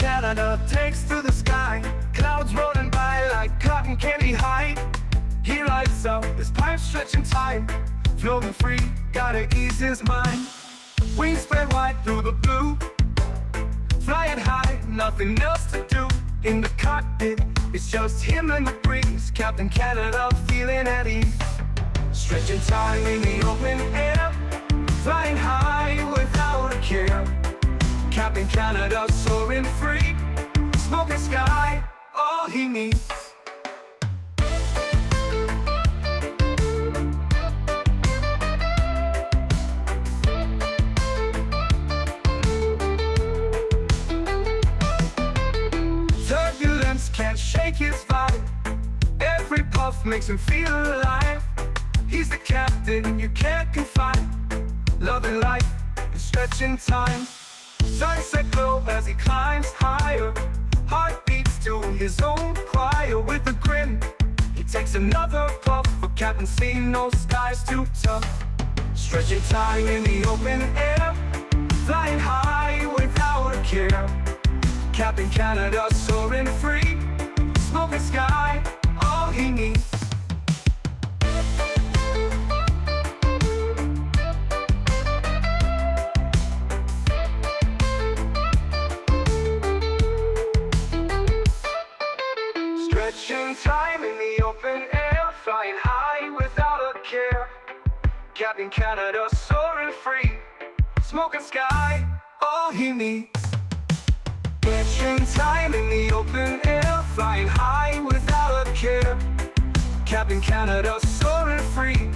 Canada takes to the sky, clouds rolling by like cotton candy high. He lights up, his pipe stretching time, floating free, gotta ease his mind. Wings spread wide through the blue, flying high, nothing else to do. In the cockpit, it's just him and the breeze, Captain Canada feeling at ease. Stretching time in the open air, flying high without a care. Captain Canada soaring free, smoking sky, all he needs. Turbulence can't shake his vibe, every puff makes him feel alive. He's the captain you can't confide, loving life and stretching time. Sunset glow as he climbs higher, heart beats to his own choir. With a grin, he takes another puff, for Captain C, no skies too tough. Stretching time in the open air, flying high without a care. Captain Canada soaring free, smoking sky, all he needs. Stretching time in the open air, flying high without a care. Captain Canada soaring free, smoking sky, all he needs. Stretching time in the open air, flying high without a care. Captain Canada soaring free,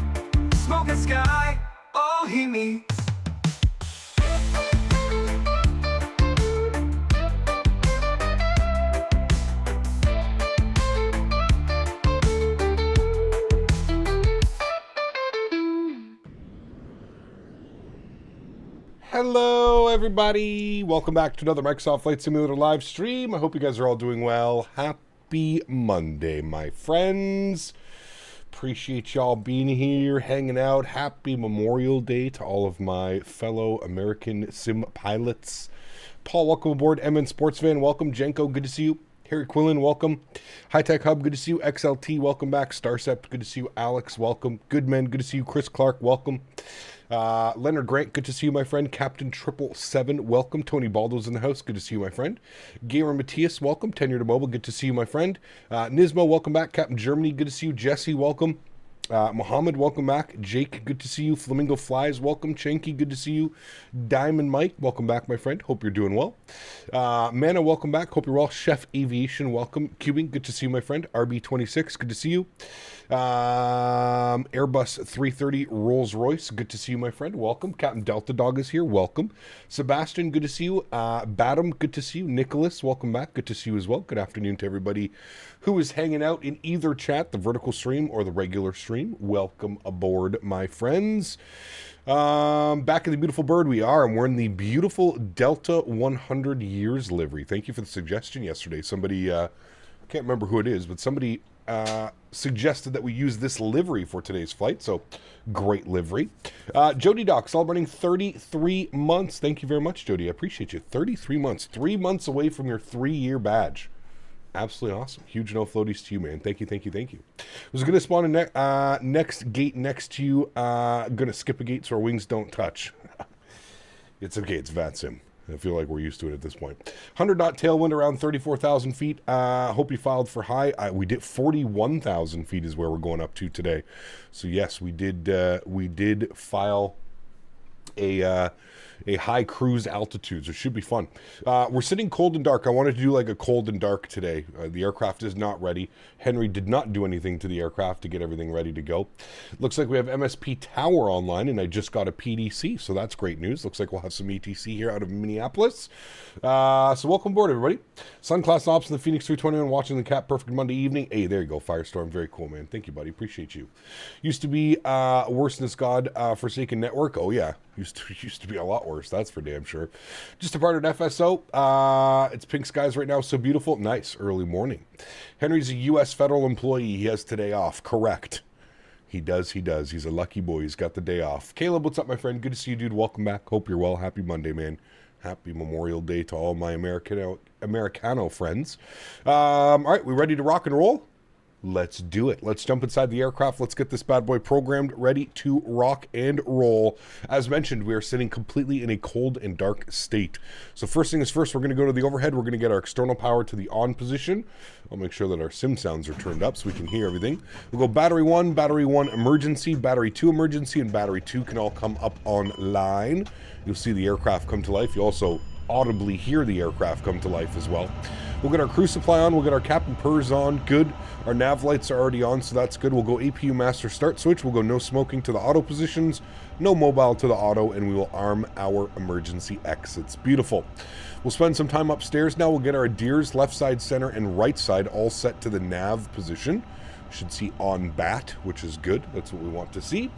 smoking sky, all he needs. Hello everybody, welcome back to another Microsoft Flight Simulator live stream. I hope you guys are all doing well. Happy Monday, my friends. Appreciate y'all being here, hanging out. Happy Memorial Day to all of my fellow American sim pilots. Paul, welcome aboard. MN Sports Fan, welcome. Jenko, good to see you. Harry Quillen, welcome. High Tech Hub, good to see you. XLT, welcome back. Starcept, good to see you. Alex, welcome. Goodman, good to see you. Chris Clark, welcome. Leonard Grant, good to see you, my friend. Captain 777, welcome. Tony Baldo's in the house, good to see you, my friend. Gamer Matthias, welcome. Tenure to Mobile, good to see you, my friend. Nismo, welcome back. Captain Germany, good to see you. Jesse, welcome. Mohammed, welcome back. Jake, good to see you. Flamingo Flies, welcome. Chenky, good to see you. Diamond Mike, welcome back, my friend. Hope you're doing well. Mana, welcome back. Hope you're well. Chef Aviation, welcome. Cubing, good to see you, my friend. RB26, good to see you. Airbus 330 Rolls Royce, good to see you, my friend. Welcome. Captain Delta Dog is here. Welcome. Sebastian, good to see you. Badam, good to see you. Nicholas, welcome back. Good to see you as well. Good afternoon to everybody who is hanging out in either chat, the vertical stream or the regular stream. Welcome aboard, my friends. Back in the beautiful bird we are, and we're in the beautiful Delta 100 years livery. Thank you for the suggestion yesterday. Somebody, I can't remember who it is, but somebody suggested that we use this livery for today's flight, so great livery. Jody Doc, celebrating 33 months. Thank you very much, Jody. I appreciate you. 33 months. 3 months away from your 3-year badge. Absolutely awesome. Huge no floaties to you, man. Thank you, thank you, thank you. I was going to spawn a next gate next to you. Going to skip a gate so our wings don't touch. It's okay. It's VATSIM. I feel like we're used to it at this point. 100 knot tailwind around 34,000 feet. Hope you filed for high. We did 41,000 feet is where we're going up to today. So yes, we did file a high cruise altitude, so it should be fun. We're sitting cold and dark. I wanted to do like a cold and dark today. The aircraft is not ready. Henry did not do anything to the aircraft to get everything ready to go. Looks like we have MSP Tower online, and I just got a PDC, so that's great news. Looks like we'll have some ETC here out of Minneapolis. So welcome aboard, everybody. Sun Class Ops in the Phoenix 321 watching the Cap. Perfect Monday evening. Hey, there you go, Firestorm. Very cool, man. Thank you, buddy. Appreciate you. Used to be worse than this God Forsaken Network. Oh, yeah. Used to be a lot worse, that's for damn sure. Just departed FSO. It's pink skies right now, so beautiful. Nice early morning. Henry's a U.S. federal employee. He has today off. Correct. He does. He's a lucky boy. He's got the day off. Caleb, what's up, my friend? Good to see you, dude. Welcome back. Hope you're well. Happy Monday, man. Happy Memorial Day to all my Americano friends. All right, we ready to rock and roll? Let's do it. Let's jump inside the aircraft. Let's get this bad boy programmed, ready to rock and roll. As mentioned, we are sitting completely in a cold and dark state. So first thing is first, we're going to go to the overhead. We're going to get our external power to the on position. I'll make sure that our sim sounds are turned up so we can hear everything. We'll go battery 1 emergency, battery 2 emergency, and battery 2 can all come up online. You'll see the aircraft come to life. You also audibly hear the aircraft come to life as well. We'll get our crew supply on. We'll get our Captain Pers on. Good. Our nav lights are already on, so that's good. We'll go APU master start switch. We'll go no smoking to the auto positions, no mobile to the auto, and we will arm our emergency exits. Beautiful. We'll spend some time upstairs now. We'll get our adheres left side, center, and right side all set to the nav position. Should see on bat, which is good. That's what we want to see.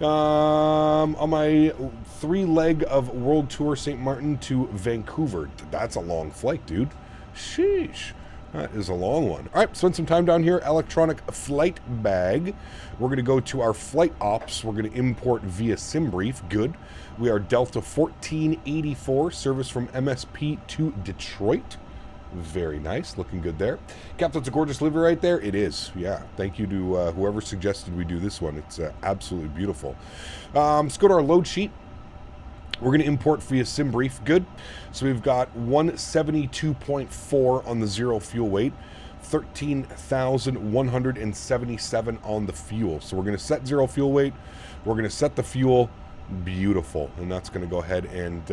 On my 3-leg of World Tour St. Martin to Vancouver. That's a long flight, dude. Sheesh. That is a long one. All right, spend some time down here. Electronic flight bag. We're going to go to our flight ops. We're going to import via SimBrief. Good. We are Delta 1484, service from MSP to Detroit. Very nice. Looking good there. Captain, it's a gorgeous livery right there. It is. Yeah. Thank you to whoever suggested we do this one. It's absolutely beautiful. Let's go to our load sheet. We're going to import via SimBrief. Good. So we've got 172.4 on the zero fuel weight, 13,177 on the fuel. So we're going to set zero fuel weight. We're going to set the fuel. Beautiful. And that's going to go ahead and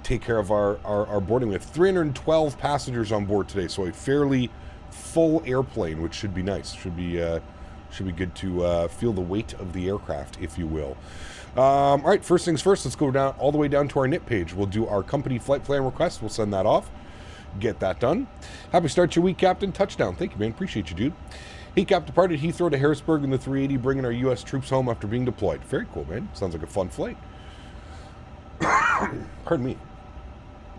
take care of our boarding. We have 312 passengers on board today, so a fairly full airplane, which should be nice. Should be good to feel the weight of the aircraft, if you will. All right, first things first, let's go down all the way down to our NIT page. We'll do our company flight plan request. We'll send that off. Get that done. Happy start to your week, Captain. Touchdown. Thank you, man. Appreciate you, dude. Heat cap departed Heathrow to Harrisburg in the 380, bringing our U.S. troops home after being deployed. Very cool, man. Sounds like a fun flight. Pardon me.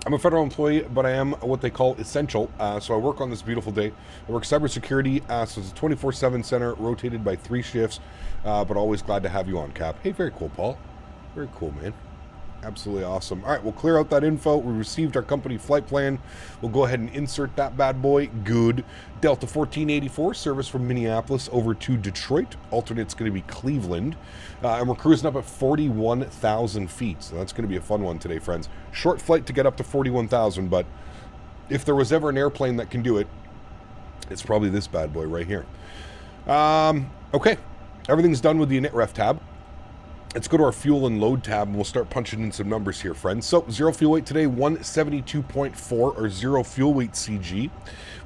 I'm a federal employee, but I am what they call essential, so I work on this beautiful day. I work cybersecurity, so it's a 24/7 center, rotated by 3 shifts, but always glad to have you on, Cap. Hey, very cool, Paul. Very cool, man. Absolutely awesome. All right, we'll clear out that info. We received our company flight plan. We'll go ahead and insert that bad boy. Good. Delta 1484, service from Minneapolis over to Detroit. Alternate's going to be Cleveland. And we're cruising up at 41,000 feet. So that's going to be a fun one today, friends. Short flight to get up to 41,000, but if there was ever an airplane that can do it, it's probably this bad boy right here. Okay. Everything's done with the init-ref tab. Let's go to our fuel and load tab, and we'll start punching in some numbers here, friends. So, zero fuel weight today, 172.4, or zero fuel weight CG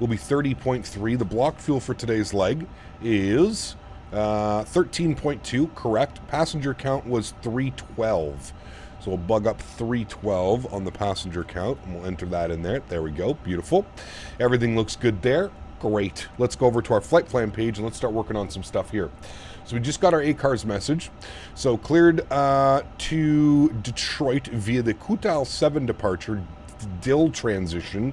will be 30.3. The block fuel for today's leg is 13.2, correct. Passenger count was 312. So we'll bug up 312 on the passenger count, and we'll enter that in there. There we go. Beautiful. Everything looks good there. Great. Let's go over to our flight plan page, and let's start working on some stuff here. So we just got our ACARS message. So cleared to Detroit via the Kutal 7 departure, DIL transition,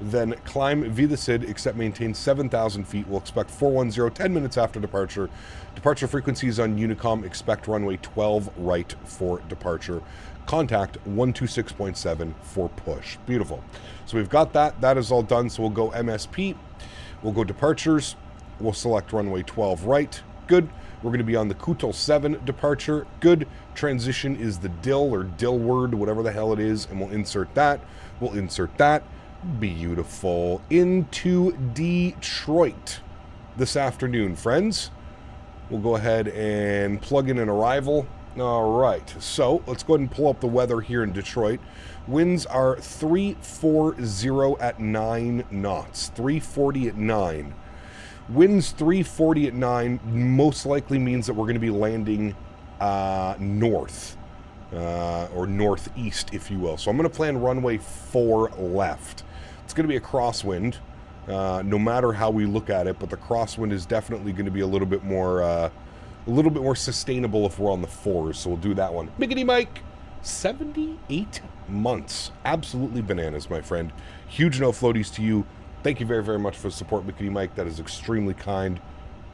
then climb via the SID, except maintain 7,000 feet. We'll expect 410 10 minutes after departure. Departure frequencies on Unicom, expect runway 12 right for departure. Contact 126.7 for push. Beautiful. So we've got that. That is all done. So we'll go MSP. We'll go departures. We'll select runway 12 right. Good. We're going to be on the Kutal 7 departure. Good. Transition is the DIL or DILward, whatever the hell it is, and we'll insert that. We'll insert that. Beautiful. Into Detroit this afternoon, friends. We'll go ahead and plug in an arrival. All right. So let's go ahead and pull up the weather here in Detroit. Winds are 340 at 9 knots. 340 at 9. Winds 340 at 9 most likely means that we're going to be landing north or northeast, if you will. So I'm going to plan runway 4 left. It's going to be a crosswind, no matter how we look at it, but the crosswind is definitely going to be a little bit more sustainable if we're on the 4s. So we'll do that one. Miggity Mike, 78 months. Absolutely bananas, my friend. Huge no floaties to you. Thank you very, very much for the support, Mickey Mike. That is extremely kind.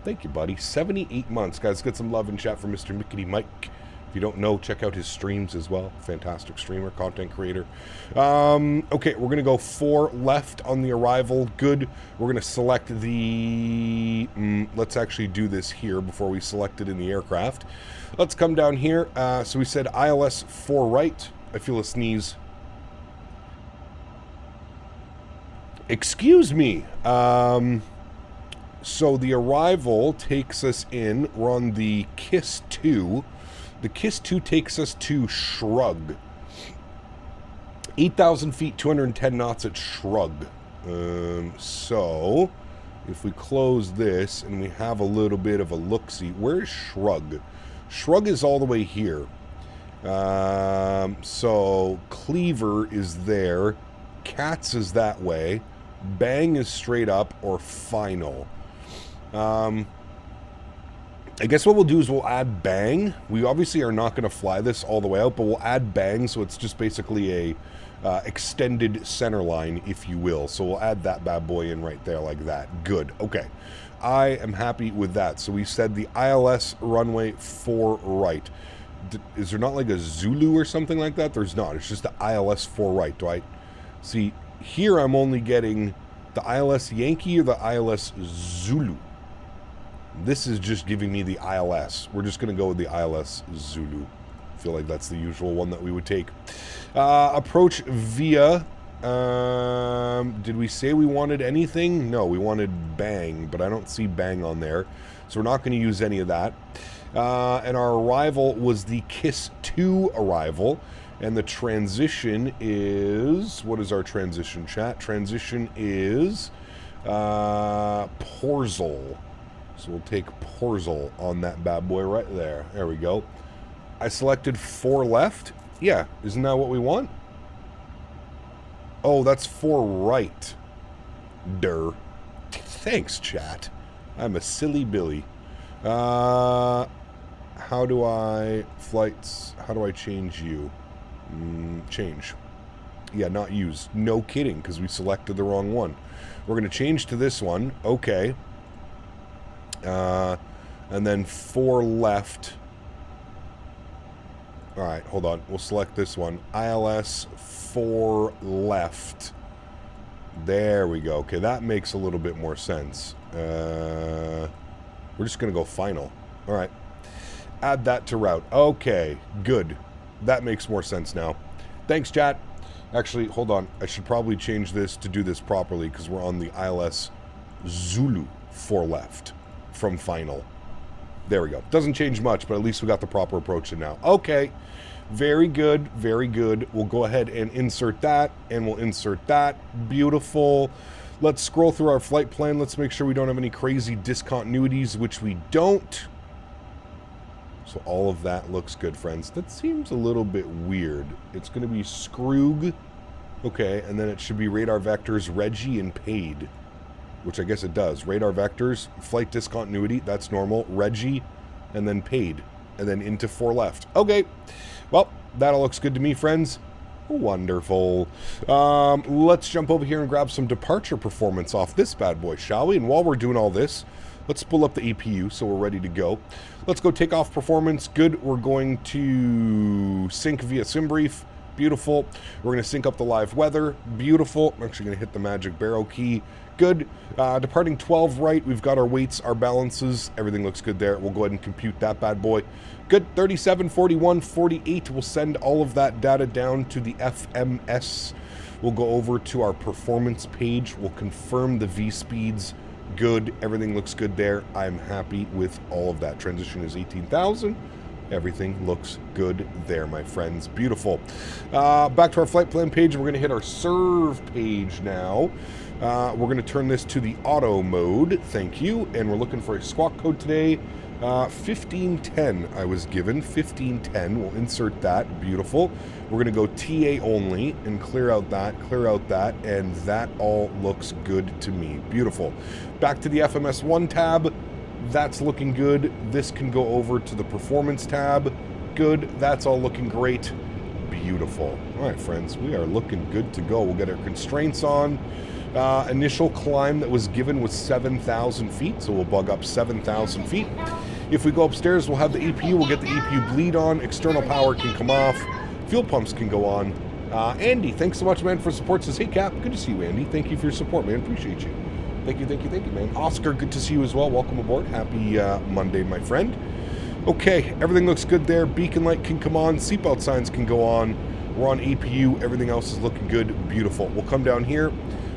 Thank you, buddy. 78 months. Guys, get some love in chat for Mr. Mickey Mike. If you don't know, check out his streams as well. Fantastic streamer, content creator. Okay, we're going to go 4 left on the arrival. Good. We're going to select the... let's actually do this here before we select it in the aircraft. Let's come down here. So we said ILS 4 right. I feel a sneeze. Excuse me. So the arrival takes us in. We're on the KISS 2. The KISS 2 takes us to Shrug. 8,000 feet, 210 knots at Shrug. So, if we close this and we have a little bit of a look-see, where's Shrug? Shrug is all the way here. So, Cleaver is there. Cats is that way. Bang is straight up, or Final. I guess what we'll do is we'll add Bang. We obviously are not going to fly this all the way out, but we'll add Bang, so it's just basically a extended center line, if you will. So we'll add that bad boy in right there like that. Good. Okay. I am happy with that. So we said the ILS runway 4 right. Is there not like a Zulu or something like that? There's not. It's just the ILS 4 right. Do I see here? I'm only getting the ILS Yankee or the ILS Zulu. This is just giving me the ILS. We're just going to go with the ILS Zulu. I feel like that's the usual one that we would take. Approach via... did we say we wanted anything? No, we wanted Bang, but I don't see Bang on there. So we're not going to use any of that. And our arrival was the KISS 2 arrival. And the transition is... What is our transition, chat? Transition is... Porzel. So we'll take Porzel on that bad boy right there. There we go. I selected 4 left. Yeah, isn't that what we want? Oh, that's 4 right. Durr. Thanks, chat. I'm a silly Billy. How do I... Flights... How do I change you? Change. Yeah, not use. No kidding, because we selected the wrong one. We're going to change to this one. Okay. And then 4 left. Alright, hold on. We'll select this one. ILS 4 left. There we go. Okay, that makes a little bit more sense. We're just going to go final. Alright. Add that to route. Okay, good. That makes more sense now. Thanks, chat. Actually, hold on. I should probably change this to do this properly because we're on the ILS Zulu 4 left. From final. There we go. Doesn't change much, but at least we got the proper approach to now. Okay. Very good. Very good. We'll go ahead and insert that, and we'll insert that. Beautiful. Let's scroll through our flight plan. Let's make sure we don't have any crazy discontinuities, which we don't. So all of that looks good, friends. That seems a little bit weird. It's going to be Scroog. Okay, and then it should be radar vectors, Reggie, and paid. Which I guess it does. Radar vectors, flight discontinuity, that's normal. Reggie, and then paid. And then into 4 left. Okay. Well, that all looks good to me, friends. Wonderful. Let's jump over here and grab some departure performance off this bad boy, shall we? And while we're doing all this, let's pull up the APU so we're ready to go. Let's go takeoff performance. Good. We're going to sync via SimBrief. Beautiful. We're going to sync up the live weather. Beautiful. I'm actually going to hit the magic barrel key. Good. Departing 12 right. We've got our weights, our balances. Everything looks good there. We'll go ahead and compute that bad boy. Good. 37, 41, 48. We'll send all of that data down to the FMS. We'll go over to our performance page. We'll confirm the V speeds. Good. Everything looks good there. I'm happy with all of that. Transition is 18,000. Everything looks good there, my friends. Beautiful. Back to our flight plan page. We're going to hit our serve page now. We're going to turn this to the auto mode. Thank you. And we're looking for a squawk code today. 1510 I was given. 1510. We'll insert that. Beautiful. We're going to go TA only and clear out that, and that all looks good to me. Beautiful. Back to the FMS1 tab. That's looking good. This can go over to the performance tab. Good. That's all looking great. Beautiful. All right, friends. We are looking good to go. We'll get our constraints on. Initial climb that was given was 7,000 feet, so we'll bug up 7,000 feet. If we go upstairs, we'll have the EPU. We'll get the EPU bleed on. External power can come off. Fuel pumps can go on. Andy, thanks so much, man, for support. Says, hey, Cap, good to see you, Andy. Thank you for your support, man. Appreciate you. Thank you, man. Oscar, good to see you as well. Welcome aboard. Happy Monday, my friend. Okay, everything looks good there. Beacon light can come on. Seatbelt signs can go on. We're on APU. Everything else is looking good. Beautiful. We'll come down here.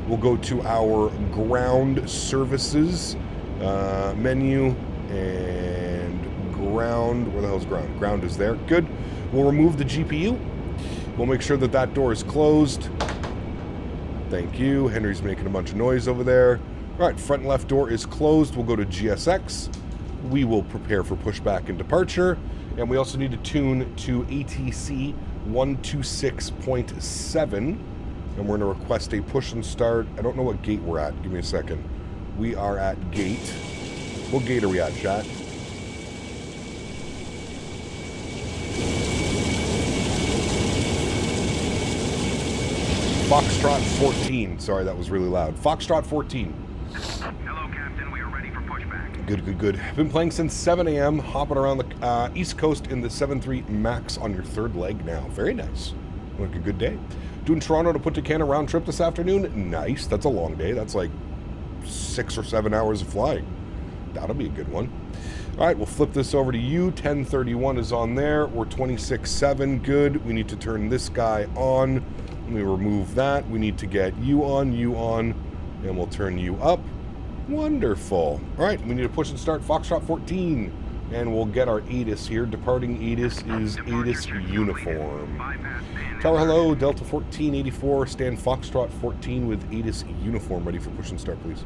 We'll go to our ground services menu and ground. Where the hell's ground? Ground is there. Good. We'll remove the GPU. We'll make sure that that door is closed. Thank you. Henry's making a bunch of noise over there. All right, front left door is closed. We'll go to GSX. We will prepare for pushback and departure. And we also need to tune to ATC 126.7. And we're going to request a push and start. I don't know what gate we're at. Give me a second. We are at gate. What gate are we at, chat? Foxtrot 14. Sorry, that was really loud. Foxtrot 14. Hello, Captain. We are ready for pushback. Good. Been playing since 7 a.m. Hopping around the East Coast in the 7.3 Max on your third leg now. Very nice. Like a good day. Doing Toronto to Punta Cana round trip this afternoon. Nice. That's a long day. That's like 6 or 7 hours of flying. That'll be a good one. All right, we'll flip this over to you. 1031 is on there. We're 26.7. Good. We need to turn this guy on. Let me remove that. We need to get you on, and we'll turn you up. Wonderful. All right, we need to push and start Foxtrot 14, and we'll get our ATIS here. Departing ATIS is ATIS uniform. Tower, hello, Delta 1484, stand Foxtrot 14 with ATIS uniform, ready for push and start, please.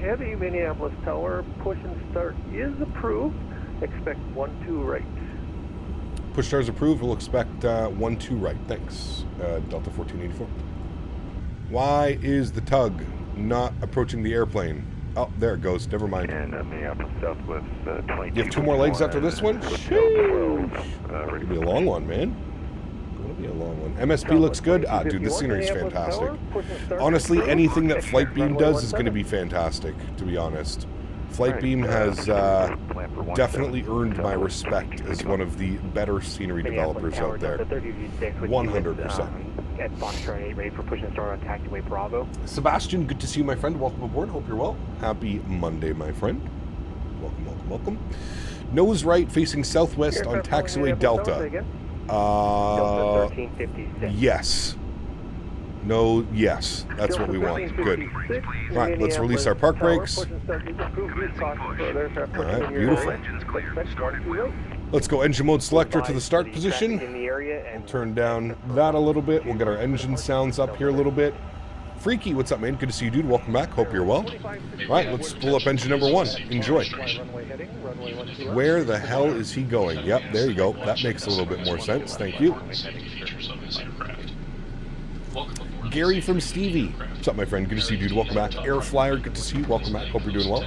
Heavy Minneapolis Tower, push and start is approved. Expect 1-2 right. Push start is approved. We'll expect 1-2 right. Thanks, Delta 1484. Why is the tug not approaching the airplane? Oh, there it goes. Never mind. And Minneapolis Southwest 22. You have 2 more legs after this one? Sheesh. It'll be a long one, man. It'll be a long one. MSP looks good. Ah, dude, this scenery is fantastic. Honestly, anything that Flight Beam does is going to be fantastic, to be honest. Flight Beam has definitely earned my respect as one of the better scenery developers out there. 100%. At Foxtrot 8, ready for push and start on taxiway Bravo. Sebastian, good to see you, my friend. Welcome aboard. Hope you're well. Happy Monday, my friend. Welcome. Nose right, facing southwest on taxiway Delta. Delta 1356. Yes. No, yes. That's what we want. Good. All right, let's release our park brakes. All right, beautiful. Let's go engine mode selector to the start position. We'll turn down that a little bit. We'll get our engine sounds up here a little bit. Freaky, what's up, man? Good to see you, dude. Welcome back. Hope you're well. All right, let's pull up engine number 1. Enjoy. Where the hell is he going? Yep, there you go. That makes a little bit more sense. Thank you. Gary from Stevie. What's up, my friend? Good to see you, dude. Welcome back. Air Flyer, good to see you. Welcome back. Hope you're doing well.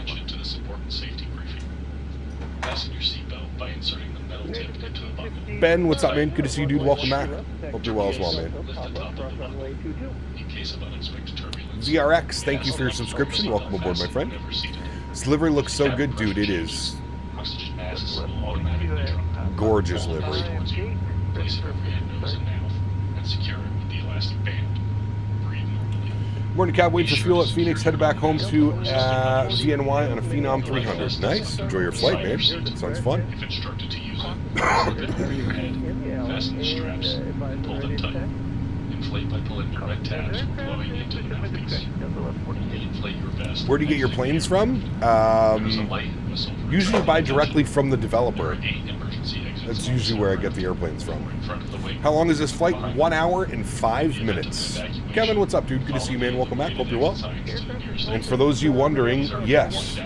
Ben, what's up, man? Good to see you, dude. Welcome back. Hope you're well as well, man. VRX, thank you for your subscription. Welcome aboard, my friend. This livery looks so good, dude. It is. Gorgeous livery. Morning, Cap. Wait for fuel at Phoenix. Head back home to VNY on a Phenom 300. Nice. Enjoy your flight, man. That sounds fun. Fasten the straps, pull them tight. Inflate by pulling your red tabs from blowing into the mouthpiece. Inflate your vest. Where do you get your planes from? Usually buy directly from the developer. That's usually where I get the airplanes from. How long is this flight? 1 hour and 5 minutes. Kevin, what's up, dude? Good to see you, man. Welcome back. Hope you're well. And for those of you wondering, yes,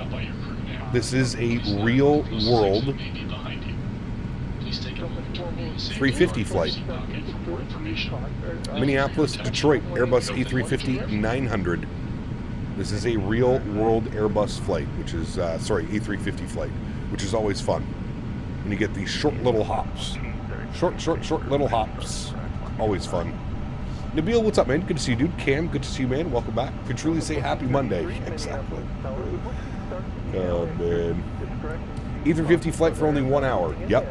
this is a real-world 350 flight. Minneapolis, Detroit, Airbus A350-900. This is a real-world Airbus flight, which is, A350 flight, which is always fun. And you get these short little hops. Short little hops. Always fun. Nabil, what's up, man? Good to see you, dude. Cam, good to see you, man. Welcome back. Could truly say happy Monday. Exactly. Oh, man. A350 flight for only 1 hour. Yep.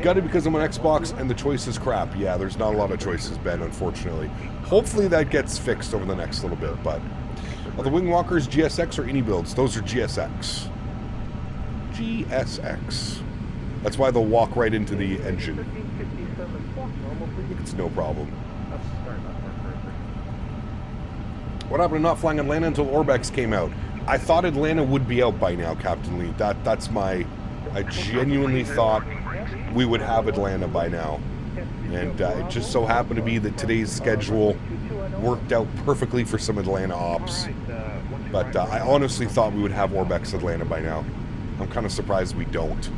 Got it because I'm on Xbox and the choice is crap. Yeah, there's not a lot of choices, Ben, unfortunately. Hopefully that gets fixed over the next little bit, but... Are the wing walkers GSX or iniBuilds? Those are GSX. GSX. That's why they'll walk right into the engine. It's no problem. What happened to not flying Atlanta until Orbex came out? I thought Atlanta would be out by now, Captain Lee. That's my... I genuinely thought we would have Atlanta by now. And it just so happened to be that today's schedule worked out perfectly for some Atlanta ops. But I honestly thought we would have Orbex Atlanta by now. I'm kind of surprised we don't.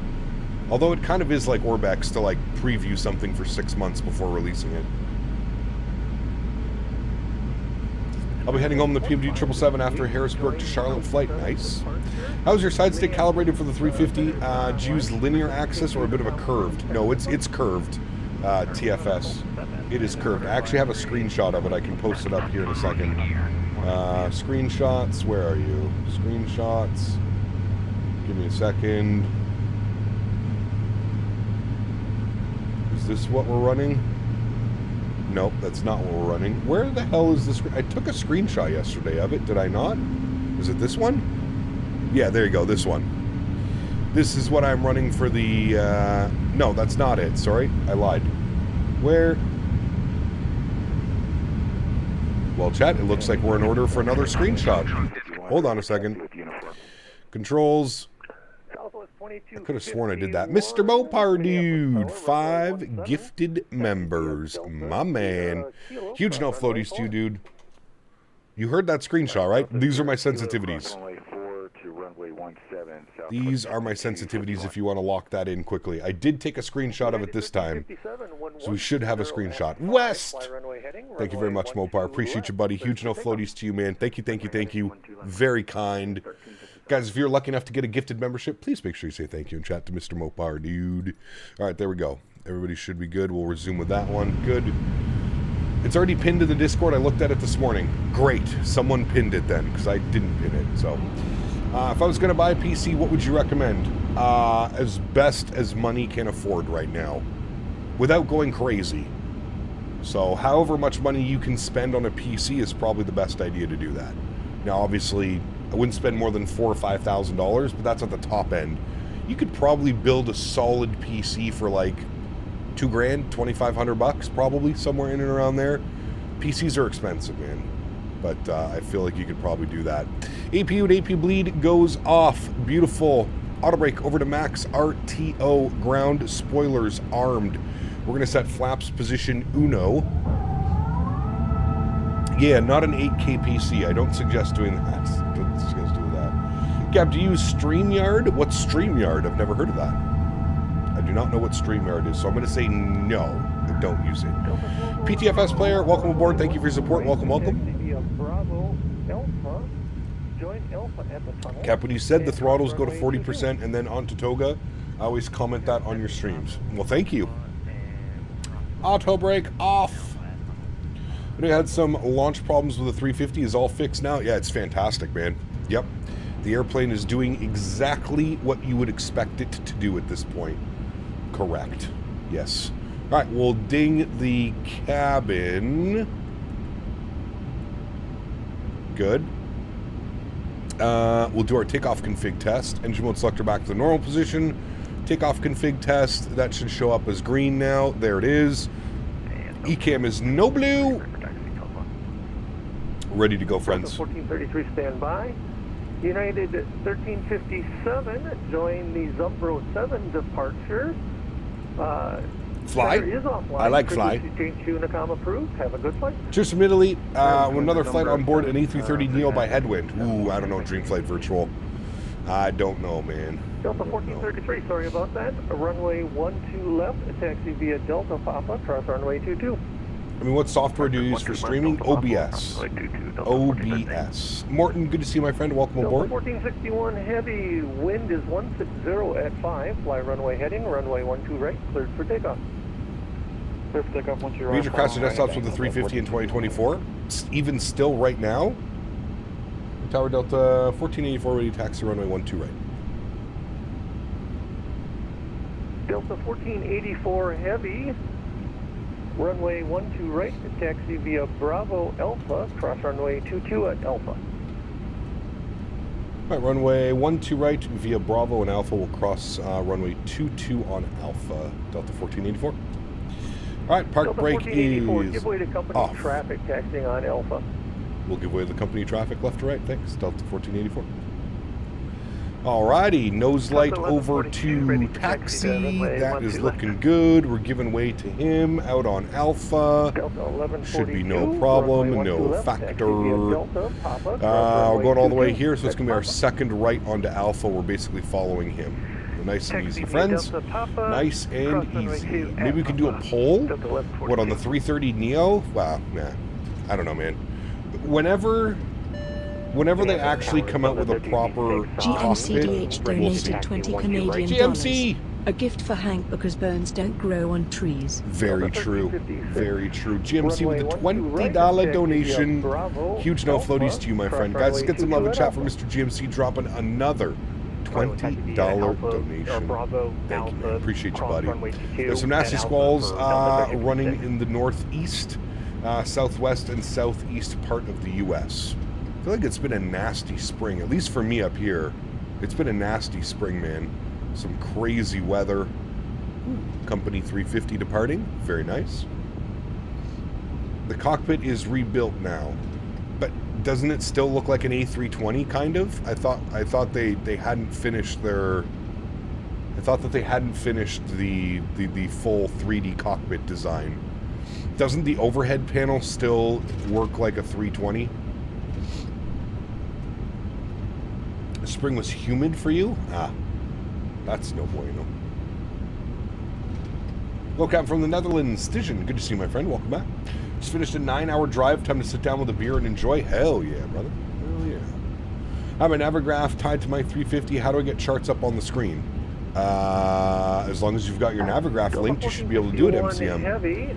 Although it kind of is like Orbex to like preview something for 6 months before releasing it. I'll be heading home the PMG 777 after a Harrisburg to Charlotte flight. Nice. How's your side stick calibrated for the 350? Do you use linear axis or a bit of a curved? No, it's curved. TFS. It is curved. I actually have a screenshot of it. I can post it up here in a second. Screenshots. Where are you? Screenshots. Give me a second. Is this what we're running? Nope, that's not what we're running. Where the hell is this? I took a screenshot yesterday of it, did I not? Is it this one? Yeah, there you go, this one. This is what I'm running for the... no, that's not it, sorry, I lied. Where? Well, chat, it looks like we're in order for another screenshot. Hold on a second. Controls... I could have sworn I did that. Mr. Mopar Dude, 5 gifted members. My man. Huge no floaties too, dude. You heard that screenshot, right? These are my sensitivities. These are my sensitivities if you want to lock that in quickly. I did take a screenshot of it this time, so we should have a screenshot. West! Thank you very much, Mopar. Appreciate you, buddy. Huge no floaties to you, man. Thank you, thank you, thank you. Very kind. Guys, if you're lucky enough to get a gifted membership, please make sure you say thank you and chat to Mr. Mopar, dude. All right, there we go. Everybody should be good. We'll resume with that one. Good. It's already pinned to the Discord. I looked at it this morning. Great. Someone pinned it then, because I didn't pin it. So, if I was going to buy a PC, what would you recommend? As best as money can afford right now, without going crazy. So, however much money you can spend on a PC is probably the best idea to do that. Now, obviously... I wouldn't spend more than $4,000 or $5,000, but that's at the top end. You could probably build a solid PC for like $2,000, $2,500 probably, somewhere in and around there. PCs are expensive, man, but I feel like you could probably do that. APU and AP bleed goes off. Beautiful. Auto brake over to max RTO. Ground spoilers armed. We're gonna set flaps position uno. Yeah, not an 8K PC. I don't suggest doing that. Don't suggest doing that. Gab, do you use StreamYard? What's StreamYard? I've never heard of that. I do not know what StreamYard is, so I'm going to say no. I don't use it. PTFS player, welcome aboard. Thank you for your support. Welcome, welcome. Cap, when you said the throttles go to 40% and then on to Toga, I always comment that on your streams. Well, thank you. Auto brake off. We had some launch problems with the 350. Is all fixed now? Yeah, it's fantastic, man. Yep. The airplane is doing exactly what you would expect it to do at this point. Correct. Yes. All right, we'll ding the cabin. Good. We'll do our takeoff config test. Engine mode selector back to the normal position. Takeoff config test. That should show up as green now. There it is. ECAM is no blue. Ready to go, friends. 1433 standby. United 1357 join the Zumbro 7 departure. Fly? Is offline. I like fly. Approved. Have a good flight. Cheers from Italy. Another flight on board an A330neo by headwind. Ooh, I don't know. Dreamflight virtual. I don't know, man. Delta 1433, sorry about that. Runway 12 left, taxi via Delta Papa, cross runway 22. I mean, what software do you use for streaming? OBS. OBS. Morton, good to see you, my friend. Welcome aboard. 1461 heavy, wind is 160 at 5. Fly runway heading, runway 12 right, cleared for takeoff. Clear for takeoff once you're Major crash desktops with the 350 in 2024. Even still right now. Tower Delta 1484 ready taxi runway 12 right. Delta 1484 Heavy, runway 12 right, taxi via Bravo Alpha, cross runway 22 at Alpha. All right, runway 12 right via Bravo and Alpha will cross runway 22 on Alpha, Delta 1484. All right, park Delta brake 1484, is give way to company off. traffic, taxiing on Alpha. We'll give way to the company traffic left to right. Thanks, Delta 1484. Alrighty, nose light over to taxi. That is looking good. We're giving way to him out on Alpha. Should be no problem, no factor. We're going all the way here, so it's going to be our second right onto Alpha. We're basically following him. Nice and easy, friends. Nice and easy. Maybe we can do a poll. What, on the 330 Neo? Wow, nah. I don't know, man. Whenever they actually come out with a proper GMCDH donated 20 Canadian dollars. GMC! A gift for Hank because burns don't grow on trees. Very true. Very true. GMC with a $20 donation. Huge no floaties to you, my friend. Guys, let's get some love and chat for Mr. GMC dropping another $20 donation. Thank you, man. Appreciate you, buddy. There's some nasty squalls running in the northeast, southwest, and southeast part of the U.S. I feel like it's been a nasty spring, at least for me up here. It's been a nasty spring, man. Some crazy weather. Company 350 departing. Very nice. The cockpit is rebuilt now. But doesn't it still look like an A320 kind of? I thought they hadn't finished their I thought that they hadn't finished the full 3D cockpit design. Doesn't the overhead panel still work like a 320? The spring was humid for you? Ah, that's no bueno. Welcome from the Netherlands, Stijan. Good to see you, my friend. Welcome back. Just finished a 9-hour drive. Time to sit down with a beer and enjoy. Hell yeah, brother. Hell yeah. I have an Evergraph tied to my 350. How do I get charts up on the screen? As long as you've got your Navigraph linked, you should be able to do it, MCM.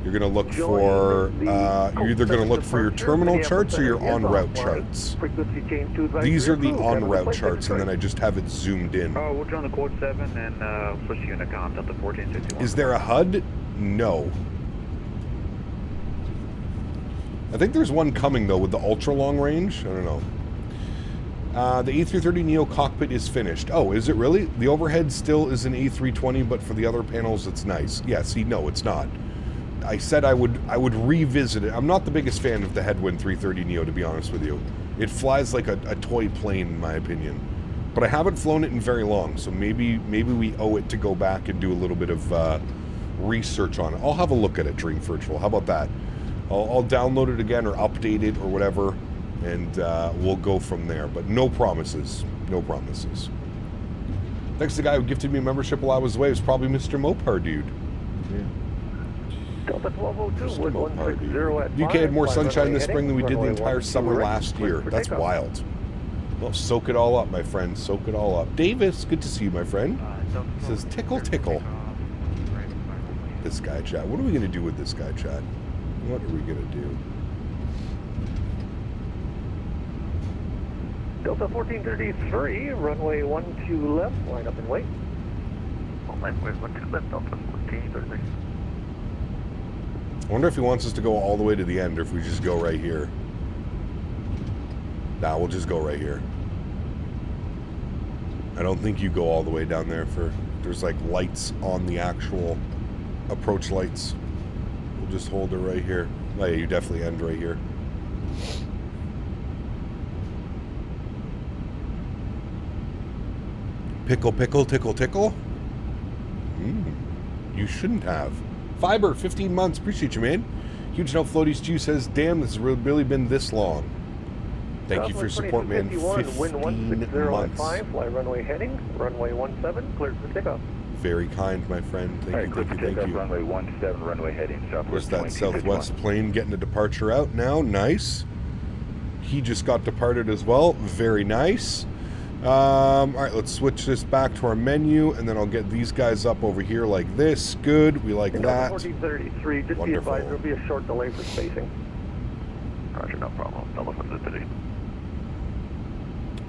You're going to look for, you're either going to look for your terminal charts or your en route charts. These are the en route charts, and then I just have it zoomed in. Oh, we'll join the Quad 7 and push Unicom Delta 1451. Is there a HUD? No. I think there's one coming, though, with the ultra long range. I don't know. The A330neo cockpit is finished. Oh, is it really? The overhead still is an A320, but for the other panels, it's nice. Yeah, see, no, it's not. I said I would revisit it. I'm not the biggest fan of the Headwind 330neo, to be honest with you. It flies like a toy plane, in my opinion. But I haven't flown it in very long, so maybe we owe it to go back and do a little bit of research on it. I'll have a look at it, Dream Virtual. How about that? I'll download it again or update it or whatever, and we'll go from there. But no promises. No promises. Thanks to the guy who gifted me a membership while I was away. It was probably Mr. Mopar Dude. Yeah. Delta 1202, at UK had more sunshine this spring than we did the entire summer last year. That's wild. Well, soak it all up, my friend. Soak it all up. Davis, good to see you, my friend. He says, tickle, tickle. This guy chat. What are we going to do with this guy chat? What are we going to do? Delta 1433, runway 12 left, line up and wait. Runway 12 left, Delta 1433. I wonder if he wants us to go all the way to the end or if we just go right here. Nah, we'll just go right here. I don't think you go all the way down there for... There's like lights on the actual approach lights. We'll just hold it right here. Oh, yeah, you definitely end right here. Pickle, pickle, tickle, tickle. You shouldn't have. Fiber, 15 months. Appreciate you, man. Huge no floaties to you says, damn, this has really been this long. Thank you for your support, man. 15 months. Fly runway heading, runway 17, cleared for takeoff. Very kind, my friend. Thank you, thank you. Runway 17, runway heading. Where's that Southwest plane getting a departure out now? Nice. He just got departed as well. Very nice. All right, let's switch this back to our menu, and then I'll get these guys up over here like this. Good, we like that. 1433, just be Wonderful. advised there'll be a short delay for spacing. Roger, no problem. Delta 1430.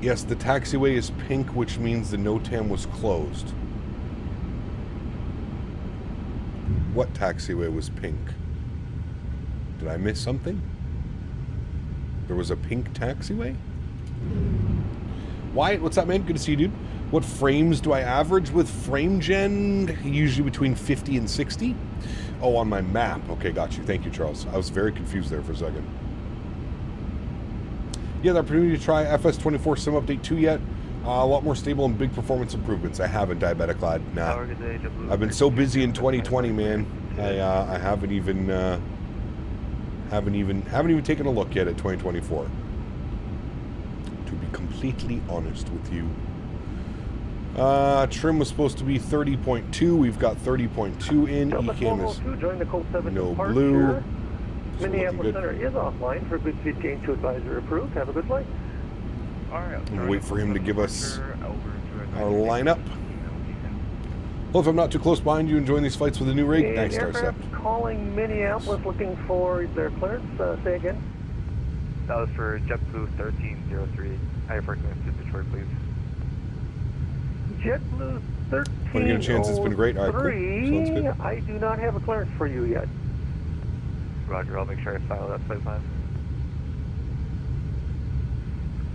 Yes, the taxiway is pink, which means the NOTAM was closed. What taxiway was pink? Did I miss something? There was a pink taxiway? Wyatt, what's up, man? Good to see you, dude. What frames do I average with frame gen? Usually between 50 and 60. Oh, on my map. Okay, got you. Thank you, Charles. I was very confused there for a second. Yeah, the opportunity to try FS24 Sim Update 2 yet. A lot more stable and big performance improvements. I haven't, Diabetic Lad. Nah. I've been so busy in 2020, man. I haven't even taken a look yet at 2024. To be completely honest with you. Trim was supposed to be 30.2. We've got 30.2 in. ECAM is join the Colt 7 no departure. blue. Minneapolis Center is offline for good speed change to advisory approved. Have a good flight. Alright. And wait for him to give us our lineup. Well, if I'm not too close behind you enjoying these flights with a new rig, nice Aircraft Starcept. calling Minneapolis looking for their clearance. Say again. That was for JetBlue 1303. Higher frequency to Detroit, please. JetBlue 1303. When you get a chance, it's been great. All right, cool. Sounds good. I do not have a clearance for you yet. Roger, I'll make sure I file that flight plan.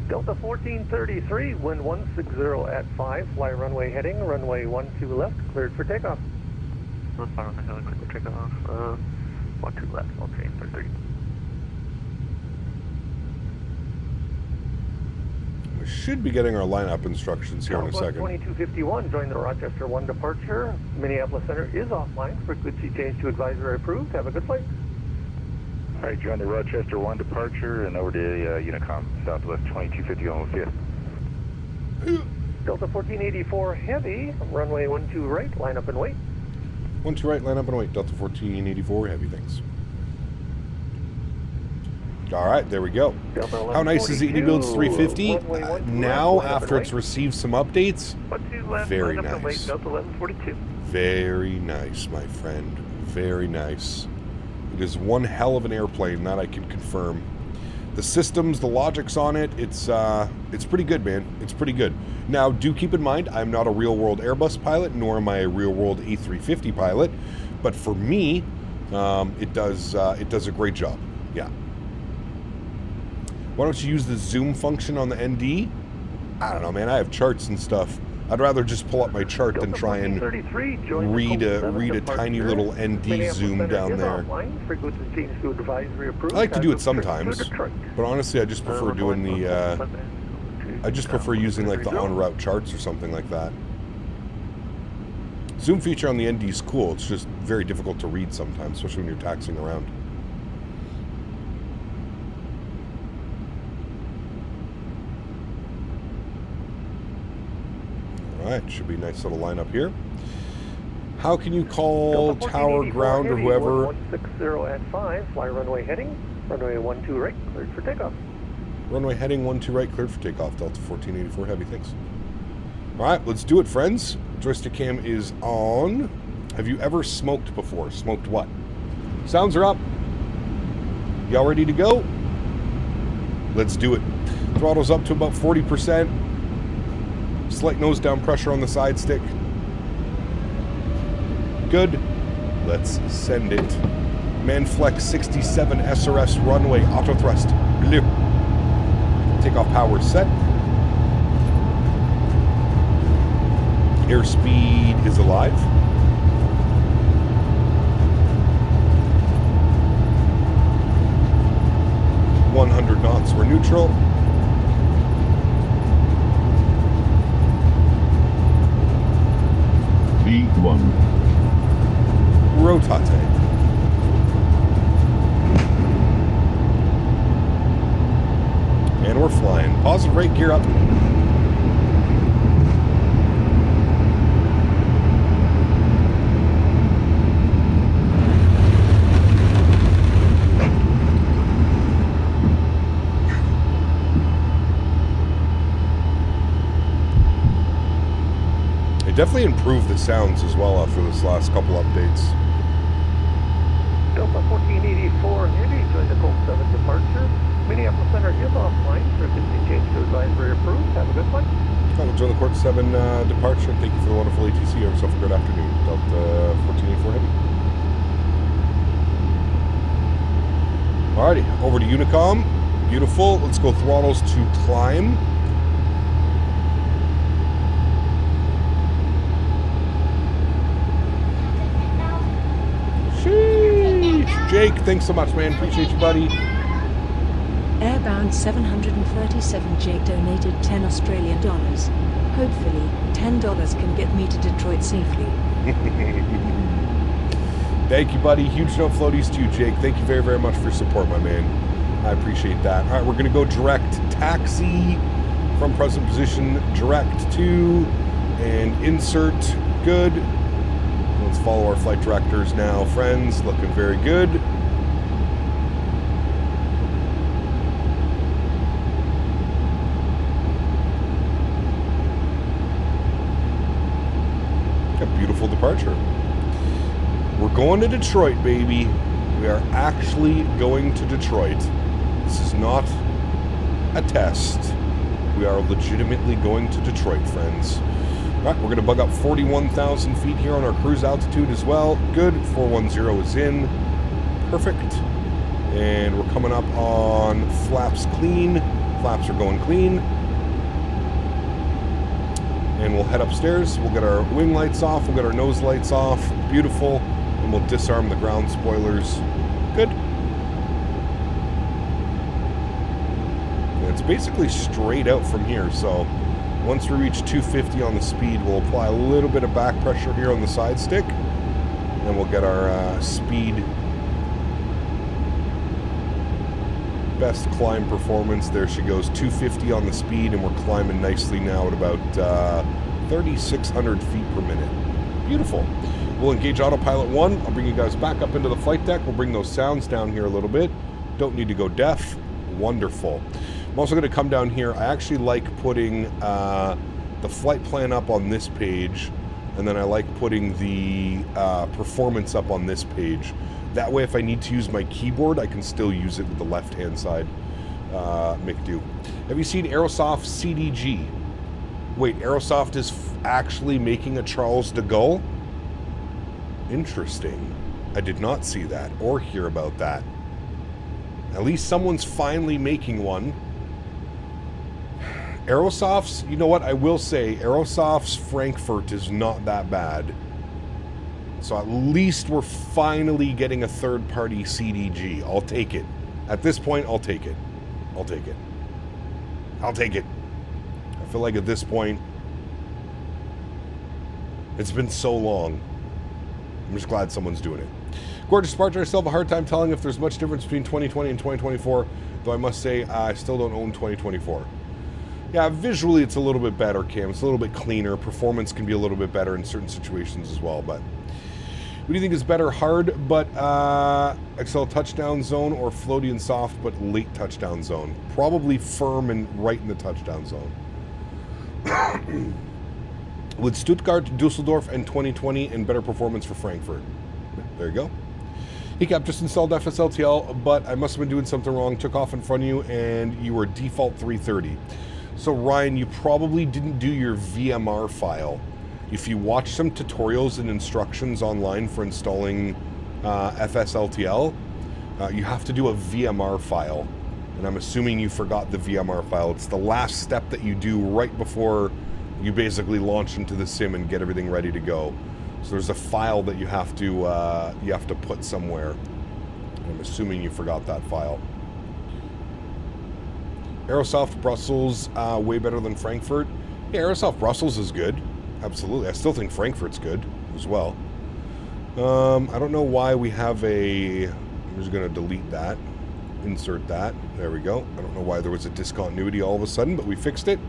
Delta 1433, wind 160 at 5, fly runway heading, runway 12 left, cleared for takeoff. Let's fire on the hill and quickly take off. 12 left, I'll change 33. We should be getting our lineup instructions here in a second. 2251, join the Rochester 1 departure. Minneapolis Center is offline for good sea change to advisory approved. Have a good flight. All right, join the Rochester 1 departure and over to Unicom, Southwest 2250 on 5th. Delta 1484 heavy, runway 12 right, line up and wait. 12 right, line up and wait. Delta 1484, heavy, thanks. All right, there we go. How nice is the iniBuilds 350? Now, after it's received some updates, very nice. Delta 1142. Very nice, my friend. Very nice. It is one hell of an airplane, that I can confirm. The systems, the logics on it, it's pretty good, man. It's pretty good. Now, do keep in mind, I'm not a real-world Airbus pilot, nor am I a real-world A350 pilot, but for me, it does a great job. Yeah. Why don't you use the zoom function on the ND? I don't know, man. I have charts and stuff. I'd rather just pull up my chart than try and read a tiny little ND zoom down there. I like to do it sometimes, but honestly, I just prefer doing the. I just prefer using like the en route charts or something like that. Zoom feature on the ND is cool. It's just very difficult to read sometimes, especially when you're taxiing around. Alright, should be a nice little lineup here. How can you call tower, ground, or whoever? 160 at 5, fly runway heading, runway 12 right, cleared for takeoff. Runway heading 12 right, cleared for takeoff. Delta 1484 heavy, thanks. Alright, let's do it, friends. Joystick cam is on. Have you ever smoked before? Smoked what? Sounds are up. Y'all ready to go? Let's do it. Throttle's up to about 40%. Slight nose down pressure on the side stick. Good. Let's send it. Manflex 67 SRS runway auto thrust. Blue. Takeoff power set. Airspeed is alive. .100 knots. We're neutral. V1. Rotate. And we're flying. Positive rate, gear up. definitely improved the sounds as well after this last couple updates. Delta 1484 Heavy, join the Colt 7 departure. Minneapolis Center is offline. Frequency change to advisory approved. Have a good flight. We'll join the Court 7 departure. Thank you for the wonderful ATC. Have yourself a good afternoon. Delta 1484 Heavy. Alrighty, over to Unicom. Beautiful. Let's go throttles to climb. Sheesh. Jake, thanks so much, man. Appreciate you, buddy. Airbound 737 Jake donated 10 Australian dollars. Hopefully, $10 can get me to Detroit safely. Thank you, buddy. Huge note floaties to you, Jake. Thank you very, very much for your support, my man. I appreciate that. All right, we're going to go direct taxi from present position, direct to, and insert. Good. Let's follow our flight directors now, friends. Looking very good. A beautiful departure. We're going to Detroit, baby. We are actually going to Detroit. This is not a test. We are legitimately going to Detroit, friends. All right, we're going to bug up 41,000 feet here on our cruise altitude as well. Good. 410 is in. Perfect. And we're coming up on flaps clean. Flaps are going clean. And we'll head upstairs. We'll get our wing lights off. We'll get our nose lights off. Beautiful. And we'll disarm the ground spoilers. Good. And it's basically straight out from here. So once we reach 250 on the speed, we'll apply a little bit of back pressure here on the side stick. And we'll get our speed. Best climb performance. There she goes, 250 on the speed, and we're climbing nicely now at about 3,600 feet per minute. Beautiful. We'll engage autopilot 1. I'll bring you guys back up into the flight deck. We'll bring those sounds down here a little bit. Don't need to go deaf. Wonderful. I'm also going to come down here. I actually like putting the flight plan up on this page, and then I like putting the performance up on this page. That way, if I need to use my keyboard, I can still use it with the left-hand side. McDo. Have you seen Aerosoft CDG? Wait, Aerosoft is actually making a Charles de Gaulle? Interesting. I did not see that or hear about that. At least someone's finally making one. Aerosoft's, you know what, I will say, Aerosoft's Frankfurt is not that bad. So at least we're finally getting a third-party CDG. I'll take it. At this point, I'll take it. I'll take it. I'll take it. I feel like at this point, it's been so long. I'm just glad someone's doing it. Gorgeous Departure, I still have a hard time telling if there's much difference between 2020 and 2024, though I must say I still don't own 2024. Yeah, visually it's a little bit better, Cam. It's a little bit cleaner. Performance can be a little bit better in certain situations as well, but... What do you think is better, hard but Excel touchdown zone, or floaty and soft but late touchdown zone? Probably firm and right in the touchdown zone. With Stuttgart, Dusseldorf, and 2020, and better performance for Frankfurt. There you go. Hey Cap, just installed FSLTL, but I must have been doing something wrong. Took off in front of you, and you were default 330. So Ryan, you probably didn't do your VMR file. If you watch some tutorials and instructions online for installing FSLTL, you have to do a VMR file. And I'm assuming you forgot the VMR file. It's the last step that you do right before you basically launch into the sim and get everything ready to go. So there's a file that you have to put somewhere. I'm assuming you forgot that file. Aerosoft Brussels, way better than Frankfurt. Yeah, Aerosoft Brussels is good. Absolutely. I still think Frankfurt's good as well. I don't know why we have a... I'm just going to delete that. Insert that. There we go. I don't know why there was a discontinuity all of a sudden, but we fixed it.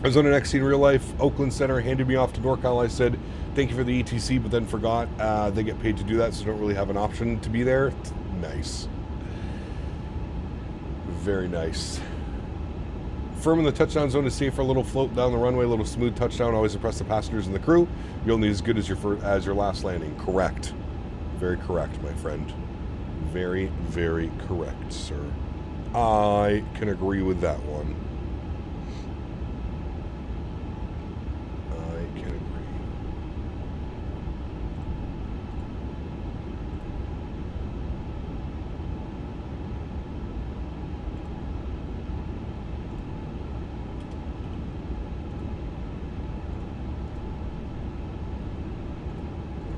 I was on an XC in real life. Oakland Center handed me off to NorCal. I said, thank you for the ETC, but then forgot they get paid to do that, so don't really have an option to be there. Nice. Very nice. Firm in the touchdown zone is safe for a little float down the runway, a little smooth touchdown. Always impress the passengers and the crew. You're only as good as your last landing. Correct. Very correct, my friend. Very, very correct, sir. I can agree with that one. I can agree.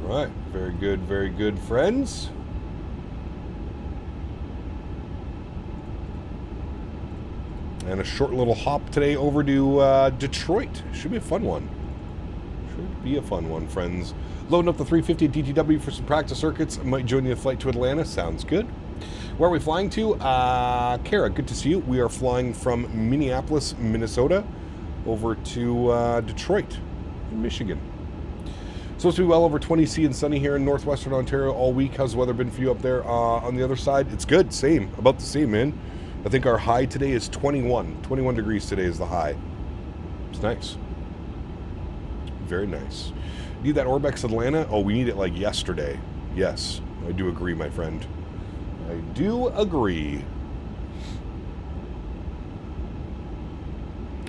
All right, very good, friends. And a short little hop today over to Detroit. Should be a fun one. Should be a fun one, friends. Loading up the 350 DTW for some practice circuits. I might join you a flight to Atlanta. Sounds good. Where are we flying to? Kara, good to see you. We are flying from Minneapolis, Minnesota, over to Detroit, Michigan. Supposed to be well over 20°C and sunny here in northwestern Ontario all week. How's the weather been for you up there on the other side? It's good. Same. About the same, man. I think our high today is 21. 21 degrees today is the high. It's nice. Very nice. Need that Orbex Atlanta? Oh, we need it like yesterday. Yes, I do agree, my friend. I do agree.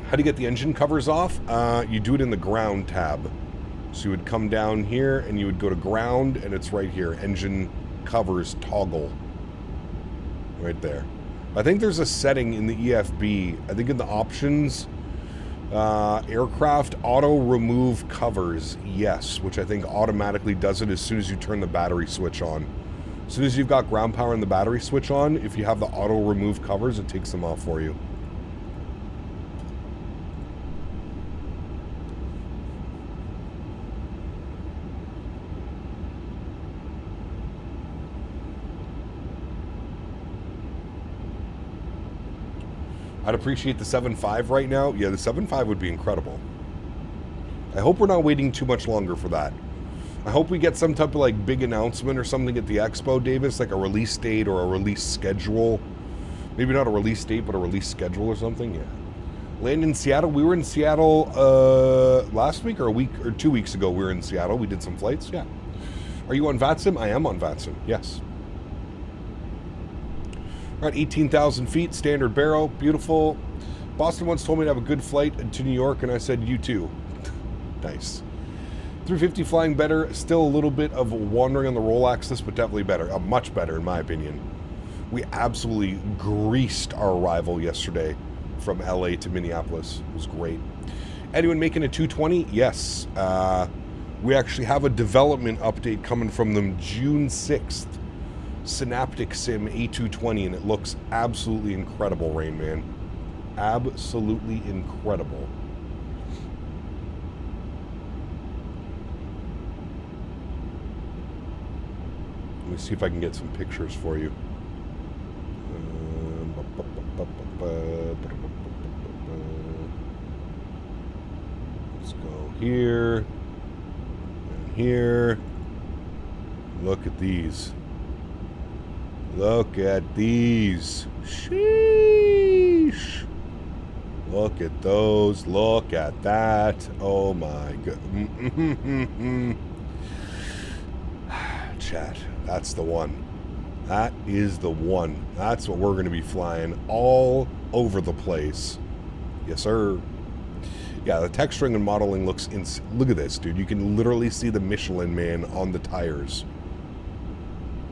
How do you get the engine covers off? You do it in the ground tab. So you would come down here and you would go to ground and it's right here. Engine covers toggle. Right there. I think there's a setting in the EFB, I think in the options, aircraft auto remove covers, yes, which I think automatically does it as soon as you turn the battery switch on. As soon as you've got ground power and the battery switch on, if you have the auto remove covers, it takes them off for you. I'd appreciate the 7.5 right now. Yeah, the 7.5 would be incredible. I hope we're not waiting too much longer for that. I hope we get some type of like big announcement or something at the expo, Davis, like a release date or a release schedule. Maybe not a release date, but a release schedule or something. Yeah. Land in Seattle. We were in Seattle last week or a week or 2 weeks ago. We were in Seattle. We did some flights. Yeah. Are you on VATSIM? I am on VATSIM. Yes. We're at 18,000 feet, standard barrel, beautiful. Boston once told me to have a good flight to New York, and I said, you too. Nice. 350 flying better, still a little bit of wandering on the roll axis, but definitely better, much better in my opinion. We absolutely greased our arrival yesterday from LA to Minneapolis. It was great. Anyone making a 220? Yes. We actually have a development update coming from them June 6th. Synaptic Sim A220, and it looks absolutely incredible, Rain Man. Absolutely incredible. Let me see if I can get some pictures for you. Let's go here and here. Look at these. Look at these. Sheesh. Look at those. Look at that. Oh my god. Chat. That's the one. That is the one. That's what we're going to be flying all over the place. Yes, sir. Yeah, the texturing and modeling looks look at this, dude. You can literally see the Michelin Man on the tires.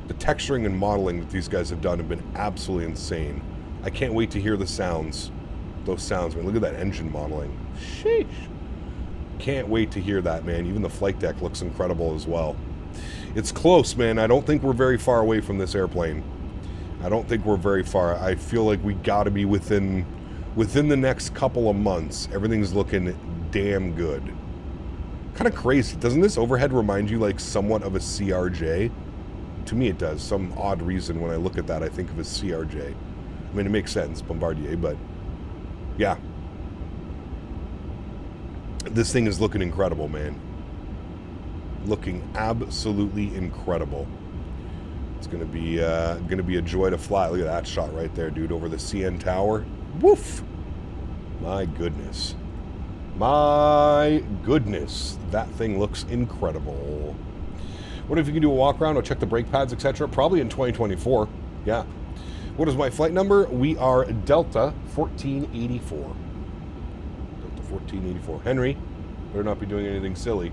The texturing and modeling that these guys have done have been absolutely insane. I can't wait to hear the sounds. Those sounds, man. Look at that engine modeling. Sheesh. Can't wait to hear that, man. Even the flight deck looks incredible as well. It's close, man. I don't think we're very far away from this airplane. I don't think we're very far. I feel like we got to be within the next couple of months. Everything's looking damn good. Kind of crazy. Doesn't this overhead remind you like somewhat of a CRJ? To me it does. Some odd reason when I look at that I think of a CRJ. I mean, it makes sense, Bombardier, but yeah. This thing is looking incredible, man. Looking absolutely incredible. It's gonna be a joy to fly. Look at that shot right there, dude, over the CN Tower. Woof! My goodness. My goodness. That thing looks incredible. What if you can do a walk around or check the brake pads, etc.? Probably in 2024. Yeah. What is my flight number? We are Delta 1484. Delta 1484. Henry, better not be doing anything silly.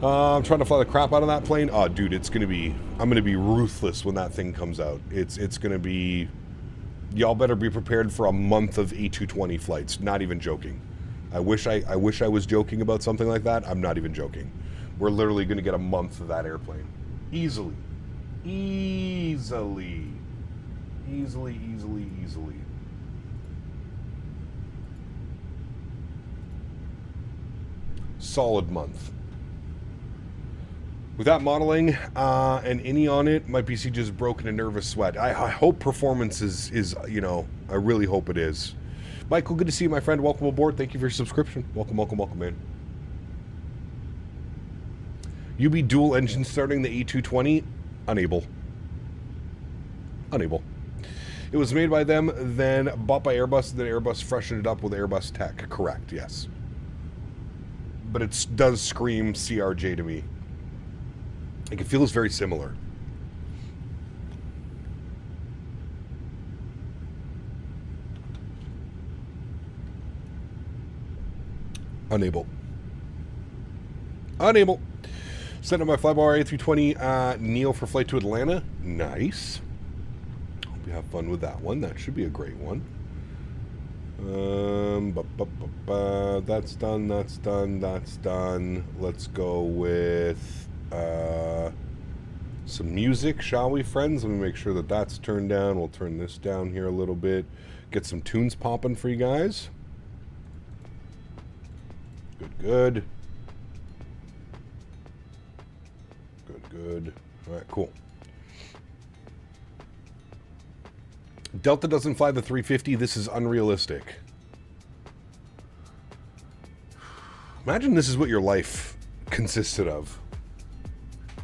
I'm trying to fly the crap out of that plane. Oh, dude, it's going to be... I'm going to be ruthless when that thing comes out. It's going to be... Y'all better be prepared for a month of A220 flights. Not even joking. I wish I was joking about something like that. I'm not even joking. We're literally going to get a month of that airplane. Easily. Easily. Easily, easily, easily. Solid month. With that modeling and ini on it, my PC just broke in a nervous sweat. I hope performance is, you know, I really hope it is. Michael, good to see you, my friend. Welcome aboard. Thank you for your subscription. Welcome, welcome, welcome, man. UB dual engine starting the A220? Unable. Unable. It was made by them, then bought by Airbus, then Airbus freshened it up with Airbus tech. Correct, yes. But it does scream CRJ to me. Like, it feels very similar. Unable. Unable. Sent up my Flybar A320 Neo for flight to Atlanta. Nice. Hope you have fun with that one. That should be a great one. That's done, that's done, that's done. Let's go with some music, shall we, friends? Let me make sure that that's turned down. We'll turn this down here a little bit. Get some tunes popping for you guys. Good, good. Good, good. All right, cool. Delta doesn't fly the 350. This is unrealistic. Imagine this is what your life consisted of.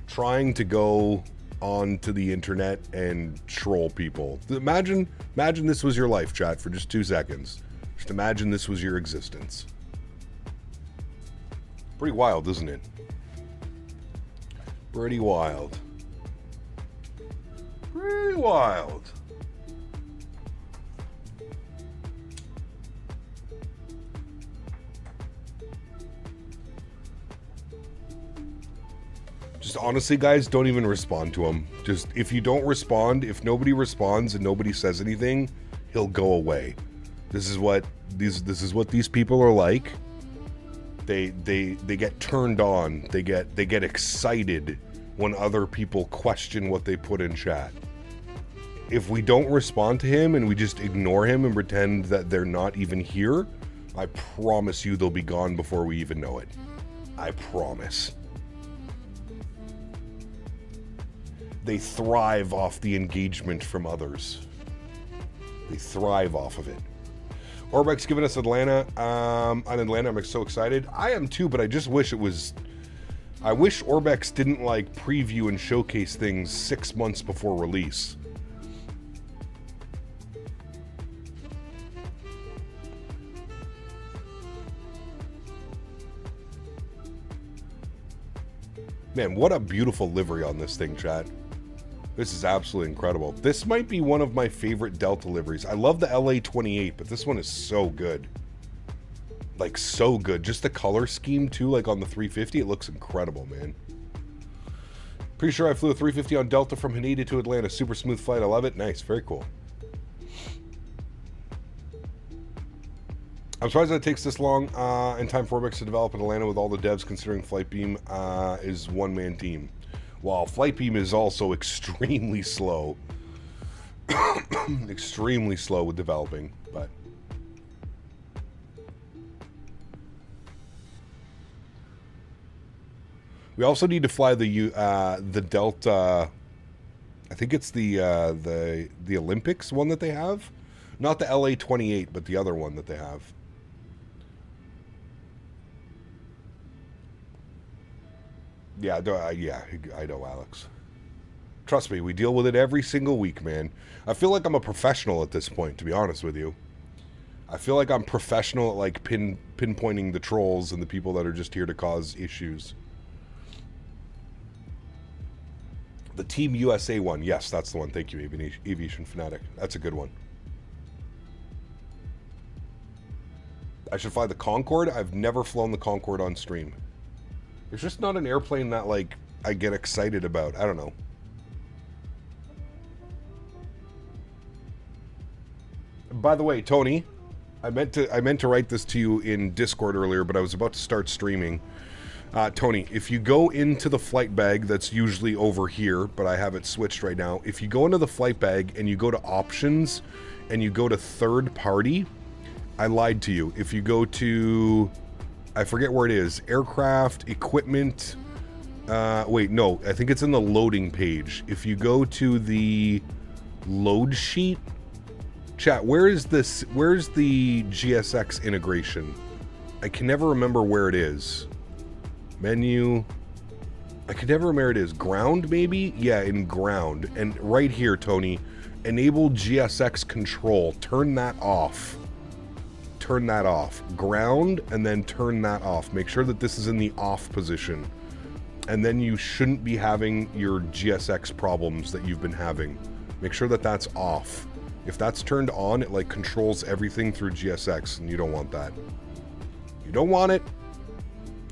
Trying to go onto the internet and troll people. Imagine this was your life, chat, for just 2 seconds. Just imagine this was your existence. Pretty wild, isn't it? Pretty wild. Pretty wild. Just honestly, guys, don't even respond to him. Just, if you don't respond, if nobody responds and nobody says anything, he'll go away. This is what these people are like. They get turned on. They get excited when other people question what they put in chat. If we don't respond to him and we just ignore him and pretend that they're not even here, I promise you they'll be gone before we even know it. I promise. They thrive off the engagement from others. They thrive off of it. Orbec's giving us Atlanta. On Atlanta, I'm so excited. I am too, but I just wish it was... I wish Orbex didn't, like, preview and showcase things 6 months before release. Man, what a beautiful livery on this thing, chat. This is absolutely incredible. This might be one of my favorite Delta liveries. I love the LA-28, but this one is so good. Like, so good. Just the color scheme, too, like on the 350, it looks incredible, man. Pretty sure I flew a 350 on Delta from Haneda to Atlanta. Super smooth flight. I love it. Nice. Very cool. I'm surprised that it takes this long in time for Orbex to develop in Atlanta with all the devs, considering Flightbeam is one-man team. While Flightbeam is also extremely slow. Extremely slow with developing, but... We also need to fly the Delta... I think it's the Olympics one that they have. Not the LA-28, but the other one that they have. Yeah, I know, Alex. Trust me, we deal with it every single week, man. I feel like I'm a professional at this point, to be honest with you. I feel like I'm professional at like pinpointing the trolls and the people that are just here to cause issues. The Team USA one. Yes, that's the one. Thank you, Aviation Fanatic. That's a good one. I should fly the Concorde. I've never flown the Concorde on stream. It's just not an airplane that, like, I get excited about. I don't know. By the way, Tony, I meant to write this to you in Discord earlier, but I was about to start streaming. Tony, if you go into the flight bag, that's usually over here, but I have it switched right now. If you go into the flight bag and you go to options and you go to third party, I lied to you. If you go to, I forget where it is, aircraft, equipment, wait, no, I think it's in the loading page. If you go to the load sheet, chat, where's the GSX integration? I can never remember where it is. Menu, I can never remember where it is. Ground, maybe? Yeah, in ground. And right here, Tony, enable GSX control. Turn that off. Turn that off. Ground, and then turn that off. Make sure that this is in the off position. And then you shouldn't be having your GSX problems that you've been having. Make sure that that's off. If that's turned on, it like controls everything through GSX, and you don't want that. You don't want it.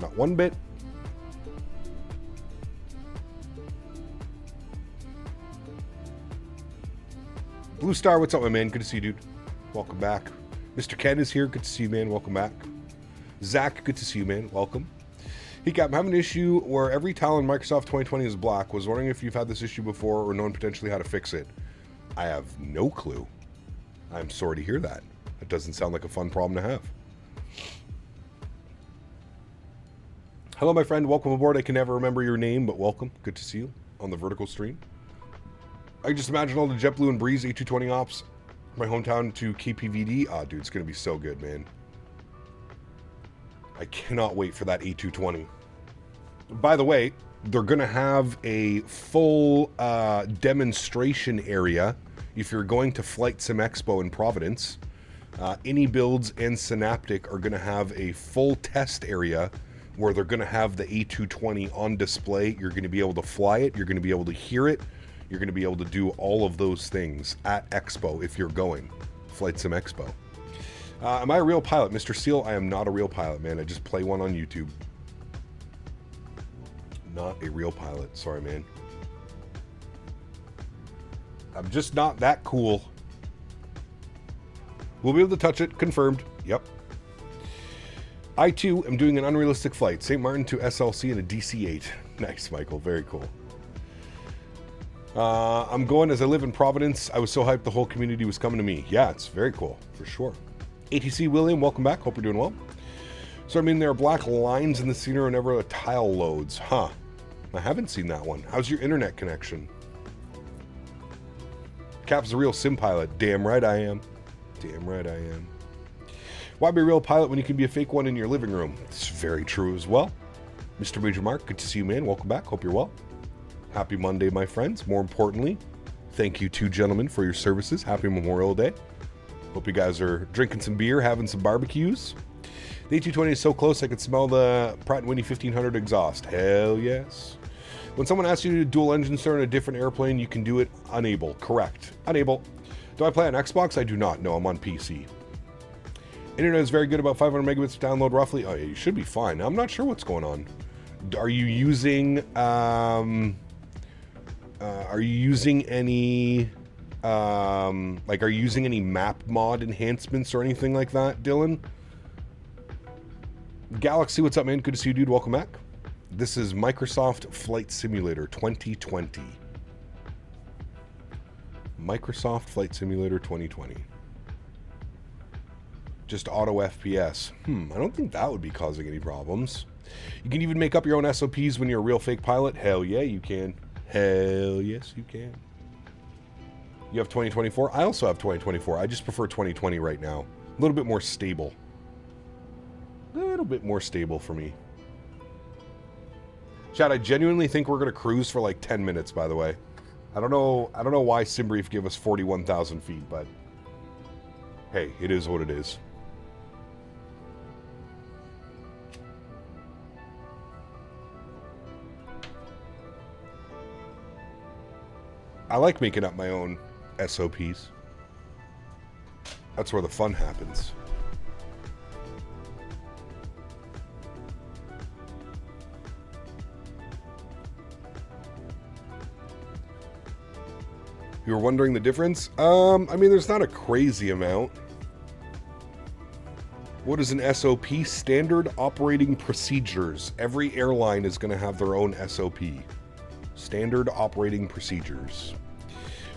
Not one bit. Blue Star, what's up, my man? Good to see you, dude. Welcome back. Mr. Ken is here. Good to see you, man. Welcome back. Zach, good to see you, man. Welcome. Hey, Cap, I'm having an issue where every tile in Microsoft 2020 is black. Was wondering if you've had this issue before or known potentially how to fix it. I have no clue. I'm sorry to hear that. It doesn't sound like a fun problem to have. Hello, my friend. Welcome aboard. I can never remember your name, but welcome. Good to see you on the vertical stream. I can just imagine all the JetBlue and Breeze A220 ops. My hometown to KPVD. Ah, dude, it's going to be so good, man. I cannot wait for that A220. By the way, they're going to have a full demonstration area if you're going to Flight Sim Expo in Providence. iniBuilds and Synaptic are going to have a full test area where they're going to have the A220 on display. You're going to be able to fly it. You're going to be able to hear it. You're going to be able to do all of those things at Expo if you're going. Flight Sim Expo. Am I a real pilot? Mr. Seal, I am not a real pilot, man. I just play one on YouTube. Not a real pilot. Sorry, man. I'm just not that cool. We'll be able to touch it. Confirmed. Yep. I, too, am doing an unrealistic flight. St. Martin to SLC in a DC-8. Nice, Michael. Very cool. I'm going as I live in Providence. I was so hyped the whole community was coming to me. Yeah, it's very cool, for sure. ATC William, welcome back. Hope you're doing well. So, I mean, there are black lines in the scenery whenever a tile loads. Huh. I haven't seen that one. How's your internet connection? Cap's a real sim pilot. Damn right I am. Damn right I am. Why be a real pilot when you can be a fake one in your living room? It's very true as well. Mr. Major Mark, good to see you, man. Welcome back. Hope you're well. Happy Monday, my friends. More importantly, thank you two gentlemen for your services. Happy Memorial Day. Hope you guys are drinking some beer, having some barbecues. The A220 is so close I could smell the Pratt & Whitney 1500 exhaust. Hell yes. When someone asks you to do dual engine start on a different airplane, you can do it unable. Correct. Unable. Do I play on Xbox? I do not. No, I'm on PC. Internet is very good, about 500 megabits to download roughly. Oh, yeah, you should be fine. I'm not sure what's going on. Are you using any are you using any map mod enhancements or anything like that, Dylan? Galaxy, what's up, man? Good to see you, dude. Welcome back. This is Microsoft Flight Simulator 2020. Microsoft Flight Simulator 2020. Just auto FPS. I don't think that would be causing any problems. You can even make up your own SOPs when you're a real fake pilot. Hell yeah, you can. Hell yes, you can. You have 2024? I also have 2024. I just prefer 2020 right now. A little bit more stable. A little bit more stable for me. Chad, I genuinely think we're going to cruise for like 10 minutes, by the way. I don't know why Simbrief gave us 41,000 feet, but hey, it is what it is. I like making up my own SOPs. That's where the fun happens. You were wondering the difference? I mean, there's not a crazy amount. What is an SOP? Standard Operating Procedures. Every airline is going to have their own SOP. Standard Operating Procedures.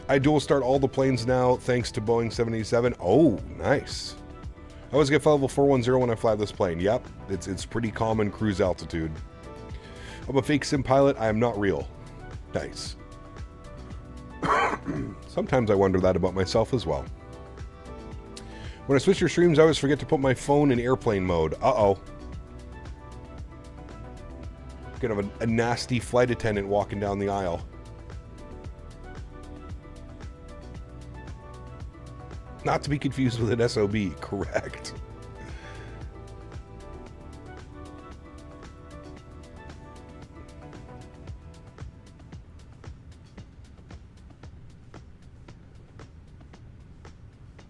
I dual start all the planes now thanks to Boeing 787. Oh, nice. I always get level 410 when I fly this plane. Yep, it's pretty common cruise altitude. I'm a fake sim pilot. I am not real. Nice. Sometimes I wonder that about myself as well. When I switch your streams, I always forget to put my phone in airplane mode. Uh-oh. Kind of a nasty flight attendant walking down the aisle. Not to be confused with an SOB, correct.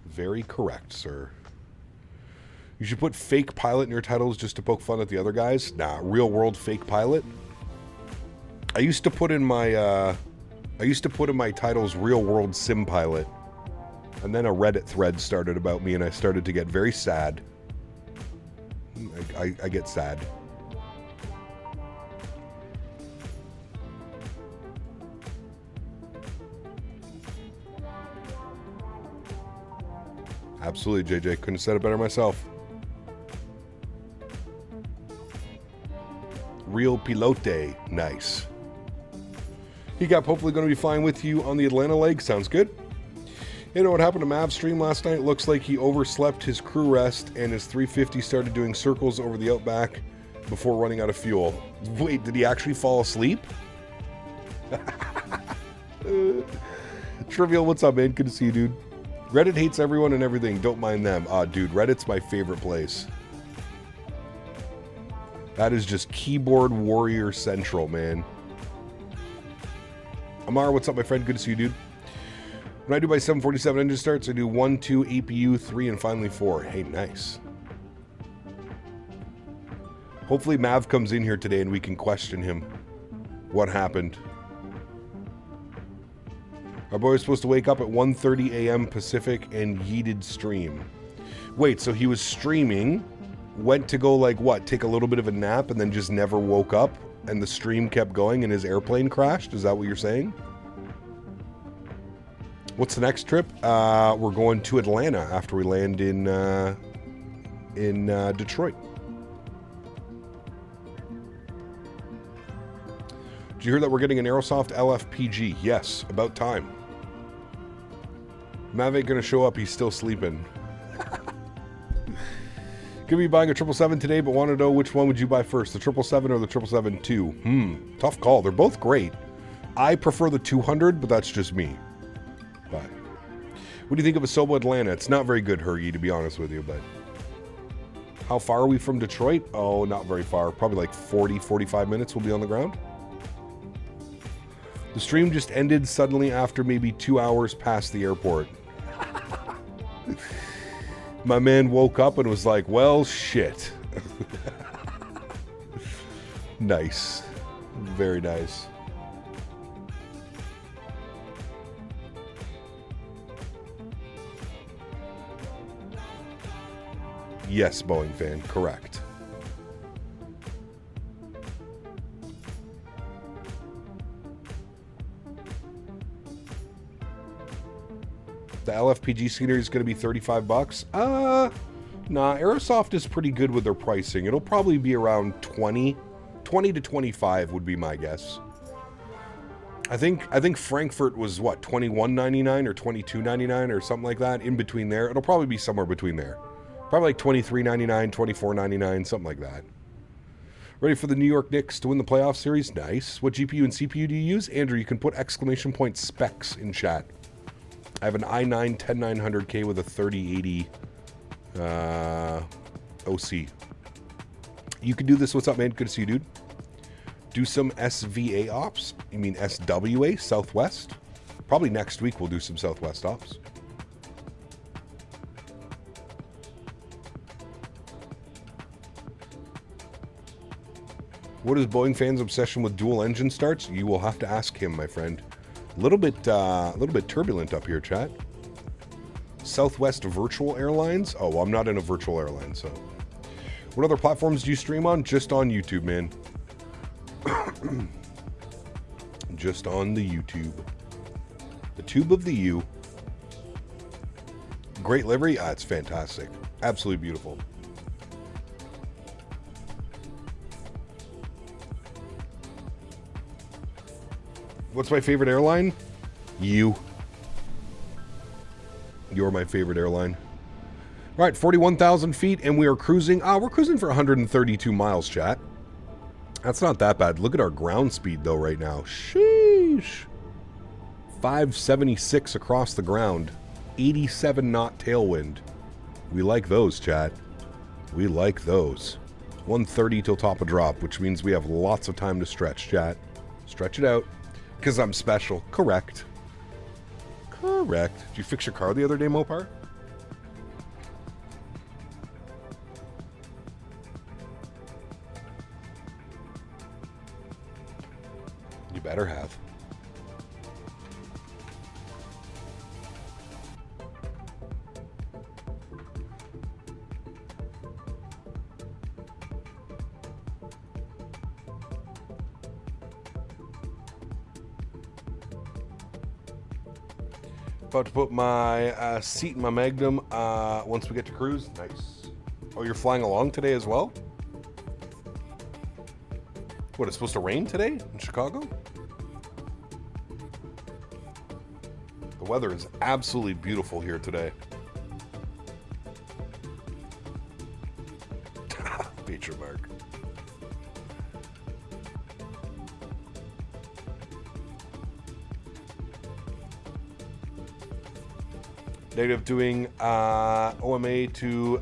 Very correct, sir. You should put fake pilot in your titles just to poke fun at the other guys. Nah, real world fake pilot. I used to put in my titles real world sim pilot. And then a Reddit thread started about me and I started to get very sad. I get sad. Absolutely, JJ. Couldn't have said it better myself. Real pilote. Nice. He got hopefully going to be flying with you on the Atlanta leg. Sounds good. You know what happened to Mav's stream last night? Looks like he overslept his crew rest and his 350 started doing circles over the outback before running out of fuel. Wait, did he actually fall asleep? Trivial, what's up, man? Good to see you, dude. Reddit hates everyone and everything. Don't mind them. Dude, Reddit's my favorite place. That is just keyboard warrior central, man. Amar, what's up, my friend? Good to see you, dude. When I do my 747 engine starts, I do 1, 2, APU, 3, and finally 4. Hey, nice. Hopefully Mav comes in here today and we can question him. What happened? Our boy was supposed to wake up at 1:30 a.m. Pacific and yeeted stream. Wait, so he was streaming, went to go like what, take a little bit of a nap and then just never woke up and the stream kept going and his airplane crashed? Is that what you're saying? What's the next trip? We're going to Atlanta after we land in Detroit. Did you hear that we're getting an Aerosoft LFPG? Yes, about time. Mav ain't gonna show up, he's still sleeping. Could be buying a 777 today, but want to know which one would you buy first, the 777 or the 777-2? Tough call. They're both great. I prefer the 200, but that's just me. But what do you think of Asobo Atlanta? It's not very good, Hergy, to be honest with you, but how far are we from Detroit? Oh, not very far. Probably like 40, 45 minutes we'll be on the ground. The stream just ended suddenly after maybe 2 hours past the airport. My man woke up and was like, well, shit. Nice. Very nice. Yes, Boeing fan, correct. The LFPG scenery is going to be $35. Nah, Aerosoft is pretty good with their pricing. It'll probably be around 20 to 25 would be my guess. I think Frankfurt was what, $21.99 or $22.99 or something like that. In between there, it'll probably be somewhere between there. Probably like $23.99, $24.99, something like that. Ready for the New York Knicks to win the playoff series? Nice. What GPU and CPU do you use? Andrew, you can put exclamation point specs in chat. I have an i9 10900K with a 3080 OC. You can do this. What's up, man? Good to see you, dude. Do some SVA ops. You mean SWA, Southwest? Probably next week we'll do some Southwest ops. What is Boeing fans' obsession with dual engine starts? You will have to ask him, my friend. A little bit turbulent up here, chat. Southwest Virtual Airlines. Oh, well, I'm not in a virtual airline, so. What other platforms do you stream on? Just on YouTube, man. Just on the YouTube. The tube of the U. Great livery. Ah, it's fantastic. Absolutely beautiful. What's my favorite airline? You. You're my favorite airline. All right, 41,000 feet, and we are cruising. We're cruising for 132 miles, chat. That's not that bad. Look at our ground speed, though, right now. Sheesh. 576 across the ground. 87 knot tailwind. We like those, chat. We like those. 130 till top of drop, which means we have lots of time to stretch, chat. Stretch it out. Because I'm special. Correct. Correct. Did you fix your car the other day, Mopar? You better have. About to put my seat in my Magnum once we get to cruise. Nice. Oh, you're flying along today as well? What, it's supposed to rain today in Chicago? The weather is absolutely beautiful here today. Feature mark. Negative doing OMA to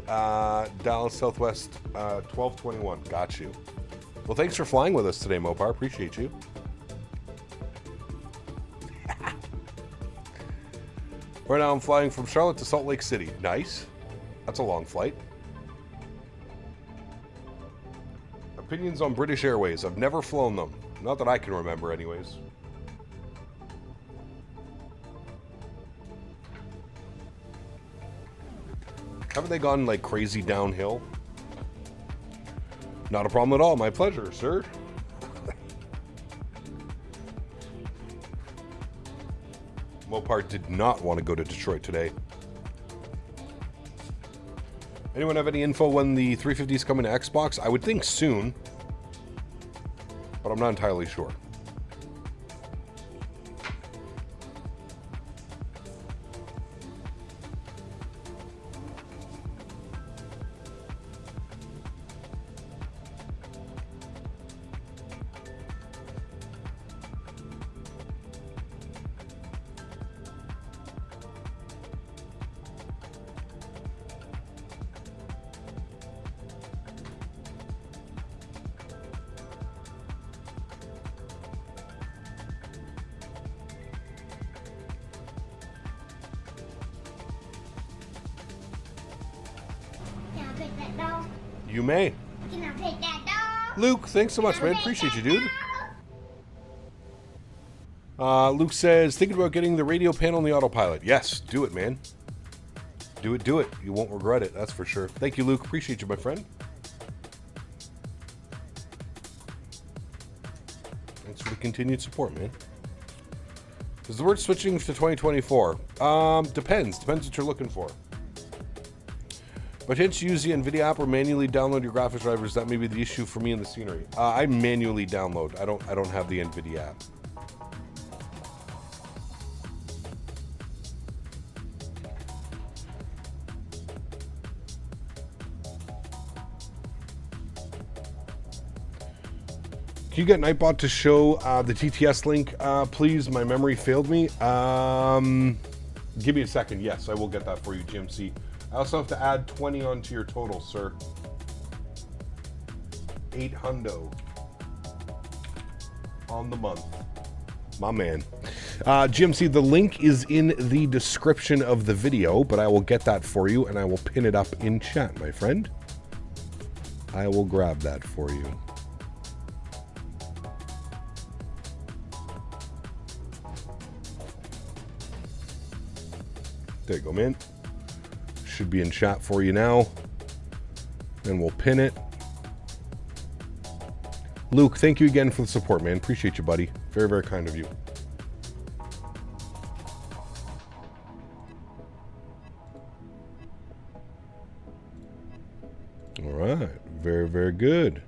Dallas Southwest 1221. Got you. Well, thanks for flying with us today, Mopar. Appreciate you. Right now I'm flying from Charlotte to Salt Lake City. Nice. That's a long flight. Opinions on British Airways. I've never flown them. Not that I can remember anyways. Haven't they gone like crazy downhill? Not a problem at all. My pleasure, sir. Mopar did not want to go to Detroit today. Anyone have any info when the 350 is coming to Xbox? I would think soon, but I'm not entirely sure. You may. Can I pet that dog? Luke, thanks so much, man. Appreciate you, dude. Luke says, thinking about getting the radio panel in the autopilot. Yes, do it, man. Do it, do it. You won't regret it, that's for sure. Thank you, Luke. Appreciate you, my friend. Thanks for the continued support, man. Is the word switching to 2024? Depends. Depends what you're looking for. But hence use the NVIDIA app or manually download your graphics drivers. That may be the issue for me in the scenery. I manually download. I don't have the NVIDIA app. Can you get Nightbot to show the TTS link, please? My memory failed me. Give me a second. Yes, I will get that for you, GMC. I also have to add 20 onto your total, sir. 800 on the month. My man. GMC, the link is in the description of the video, but I will get that for you and I will pin it up in chat, my friend. I will grab that for you. There you go, man. Should be in chat for you now. And we'll pin it. Luke, thank you again for the support, man. Appreciate you, buddy. Very, very kind of you. All right. Very, very good.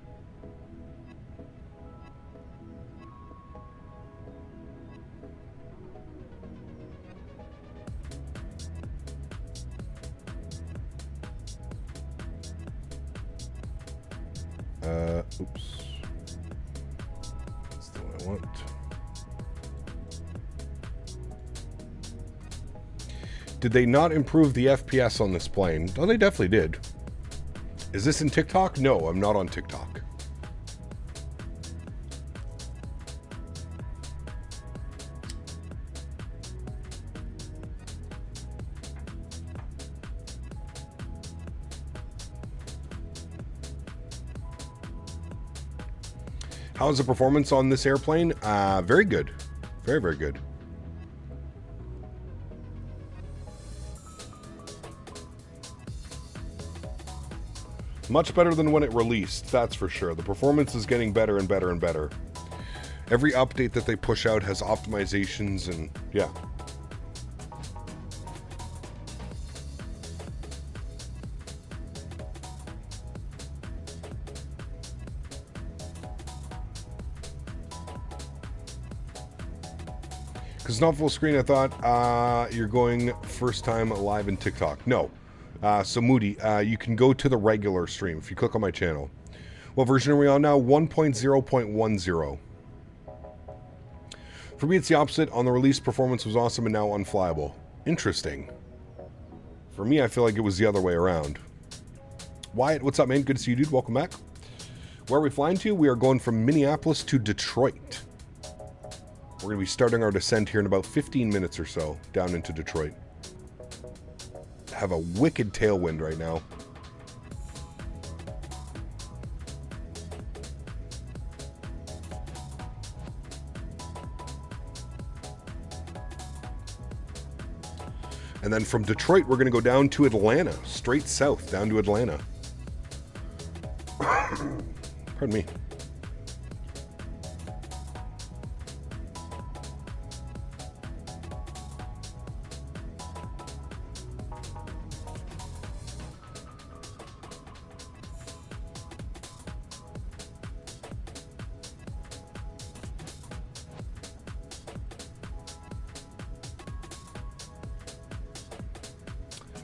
Oops. That's the one I want. Did they not improve the FPS on this plane? Oh, they definitely did. Is this in TikTok? No, I'm not on TikTok. How's the performance on this airplane? Very good. Very, very good. Much better than when it released, that's for sure. The performance is getting better and better and better. Every update that they push out has optimizations and yeah. Because it's not full screen, I thought you're going first time live in TikTok. No. So Moody, you can go to the regular stream if you click on my channel. What version are we on now? 1.0.10. For me, it's the opposite. On the release, performance was awesome and now unflyable. Interesting. For me, I feel like it was the other way around. Wyatt, what's up, man? Good to see you, dude. Welcome back. Where are we flying to? We are going from Minneapolis to Detroit. We're going to be starting our descent here in about 15 minutes or so down into Detroit. Have a wicked tailwind right now. And then from Detroit, we're going to go down to Atlanta, straight south, down to Atlanta. Pardon me.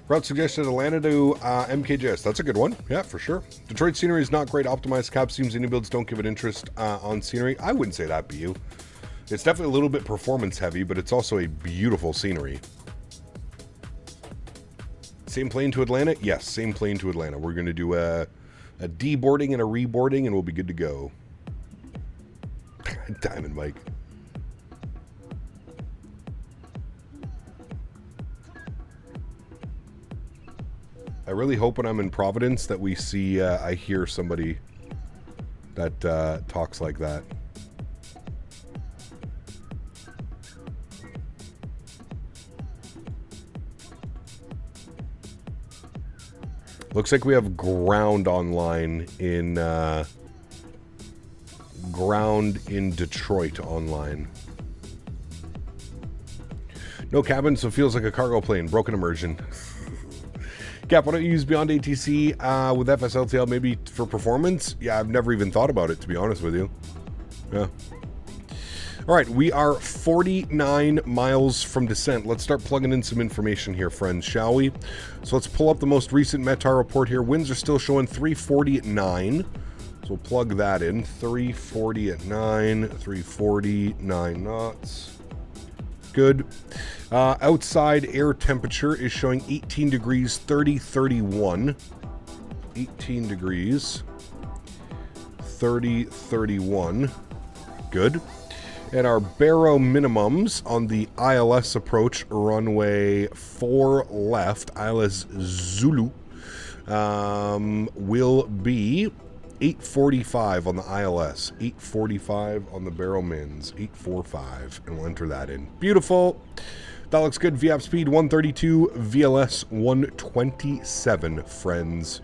Route suggested Atlanta to MKJS. That's a good one. Yeah, for sure. Detroit scenery is not great. Optimized cap seems iniBuilds don't give it interest on scenery. I wouldn't say that, BU. It's definitely a little bit performance heavy, but it's also a beautiful scenery. Same plane to Atlanta? Yes, same plane to Atlanta. We're going to do a deboarding and a reboarding, and we'll be good to go. Diamond Mike. I really hope when I'm in Providence that we see, I hear somebody that talks like that. Looks like we have ground online in Detroit online. No cabin, so it feels like a cargo plane. Broken immersion. Cap, why don't you use Beyond ATC with FSLTL maybe for performance? Yeah, I've never even thought about it, to be honest with you. Yeah. All right, we are 49 miles from descent. Let's start plugging in some information here, friends, shall we? So let's pull up the most recent METAR report here. Winds are still showing 340 at 9. So we'll plug that in. 340 at 9, 340, 9 knots. Good. Outside air temperature is showing 18 degrees, 30, 31. 18 degrees, 30, 31. Good. And our baro minimums on the ILS approach, runway 4 left, ILS Zulu, will be 845 on the ILS, 845 on the baro mins, 845, and we'll enter that in. Beautiful. That looks good. VAP speed 132, VLS 127, friends.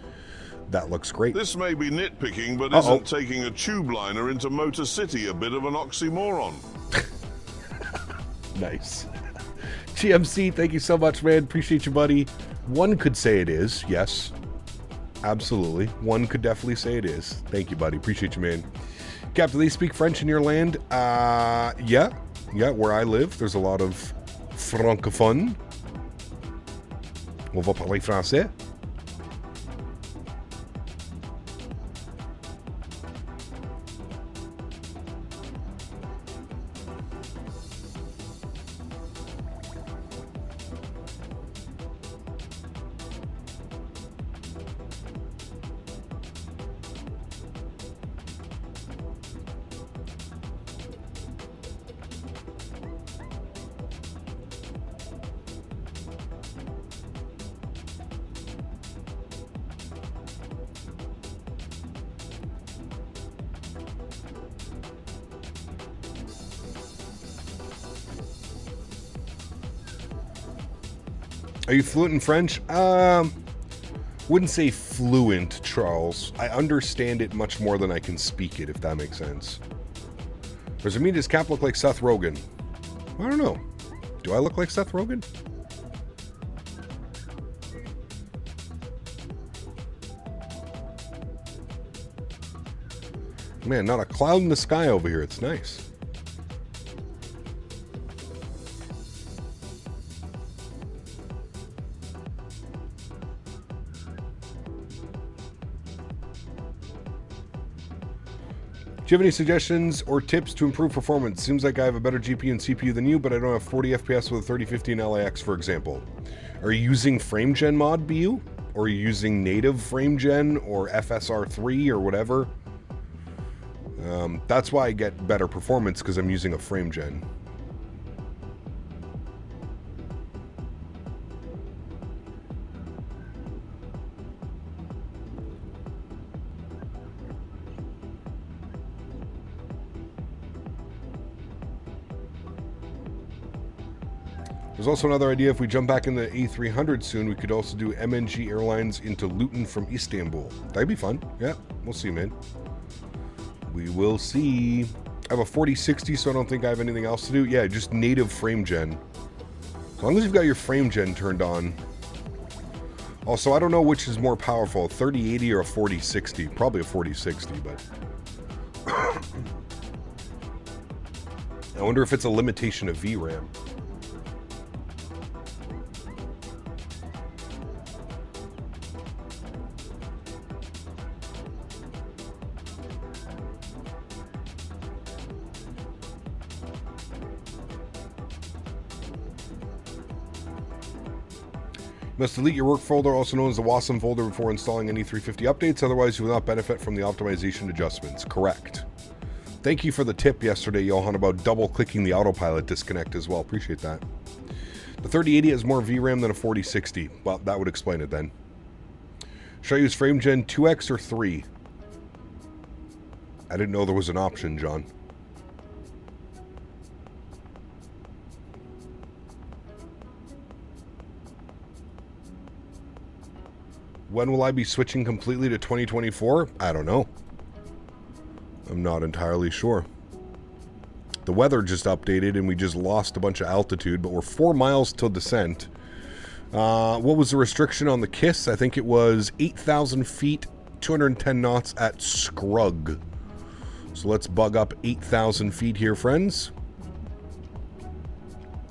That looks great. This may be nitpicking, but isn't taking a tube liner into Motor City a bit of an oxymoron? Nice. GMC, thank you so much, man. Appreciate you, buddy. One could say it is, yes. Absolutely. One could definitely say it is. Thank you, buddy. Appreciate you, man. Captain, they speak French in your land? Yeah. Yeah, where I live, there's a lot of francophone. On va parler français. Are you fluent in French? Wouldn't say fluent, Charles. I understand it much more than I can speak it, if that makes sense. Does it mean does Cap look like Seth Rogen? I don't know. Do I look like Seth Rogen? Man, not a cloud in the sky over here. It's nice. Do you have any suggestions or tips to improve performance? Seems like I have a better GPU and CPU than you, but I don't have 40 FPS with a 3050 and LAX, for example. Are you using FrameGen mod, BU? Or are you using native FrameGen or FSR3 or whatever? That's why I get better performance, because I'm using a FrameGen. There's also another idea. If we jump back in the A300 soon, we could also do MNG Airlines into Luton from Istanbul. That'd be fun. Yeah, we'll see, man. We will see. I have a 4060, so I don't think I have anything else to do. Yeah, just native FrameGen. As long as you've got your FrameGen turned on. Also, I don't know which is more powerful, a 3080 or a 4060. Probably a 4060, but... I wonder if it's a limitation of VRAM. Must delete your work folder, also known as the WASM folder, before installing any 350 updates, otherwise you will not benefit from the optimization adjustments. Correct. Thank you for the tip yesterday, Johan, about double-clicking the autopilot disconnect as well. Appreciate that. The 3080 has more VRAM than a 4060. Well, that would explain it then. Should I use FrameGen 2X or 3? I didn't know there was an option, John. When will I be switching completely to 2024? I don't know. I'm not entirely sure. The weather just updated and we just lost a bunch of altitude, but we're 4 miles till descent. What was the restriction on the KISS? I think it was 8,000 feet, 210 knots at Scrug. So let's bug up 8,000 feet here, friends.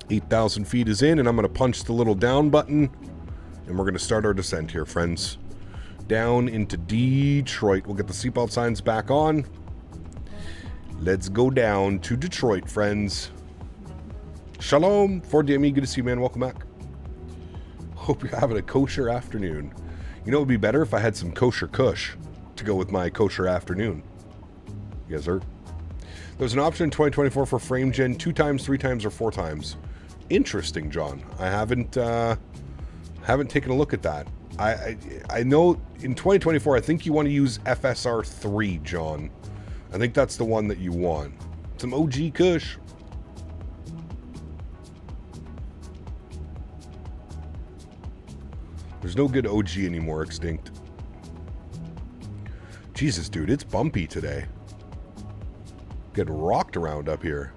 8,000 feet is in, and I'm going to punch the little down button. And we're going to start our descent here, friends. Down into Detroit. We'll get the seatbelt signs back on. Let's go down to Detroit, friends. Shalom, 4DME, good to see you, man. Welcome back. Hope you're having a kosher afternoon. You know, it would be better if I had some kosher kush to go with my kosher afternoon. Yes, sir. There's an option in 2024 for frame gen 2 times, 3 times, or 4 times. Interesting, John. I haven't taken a look at that. I know in 2024, I think you want to use FSR 3, John. I think that's the one that you want. Some OG kush. There's no good OG anymore, extinct. Jesus, dude, it's bumpy today. Getting rocked around up here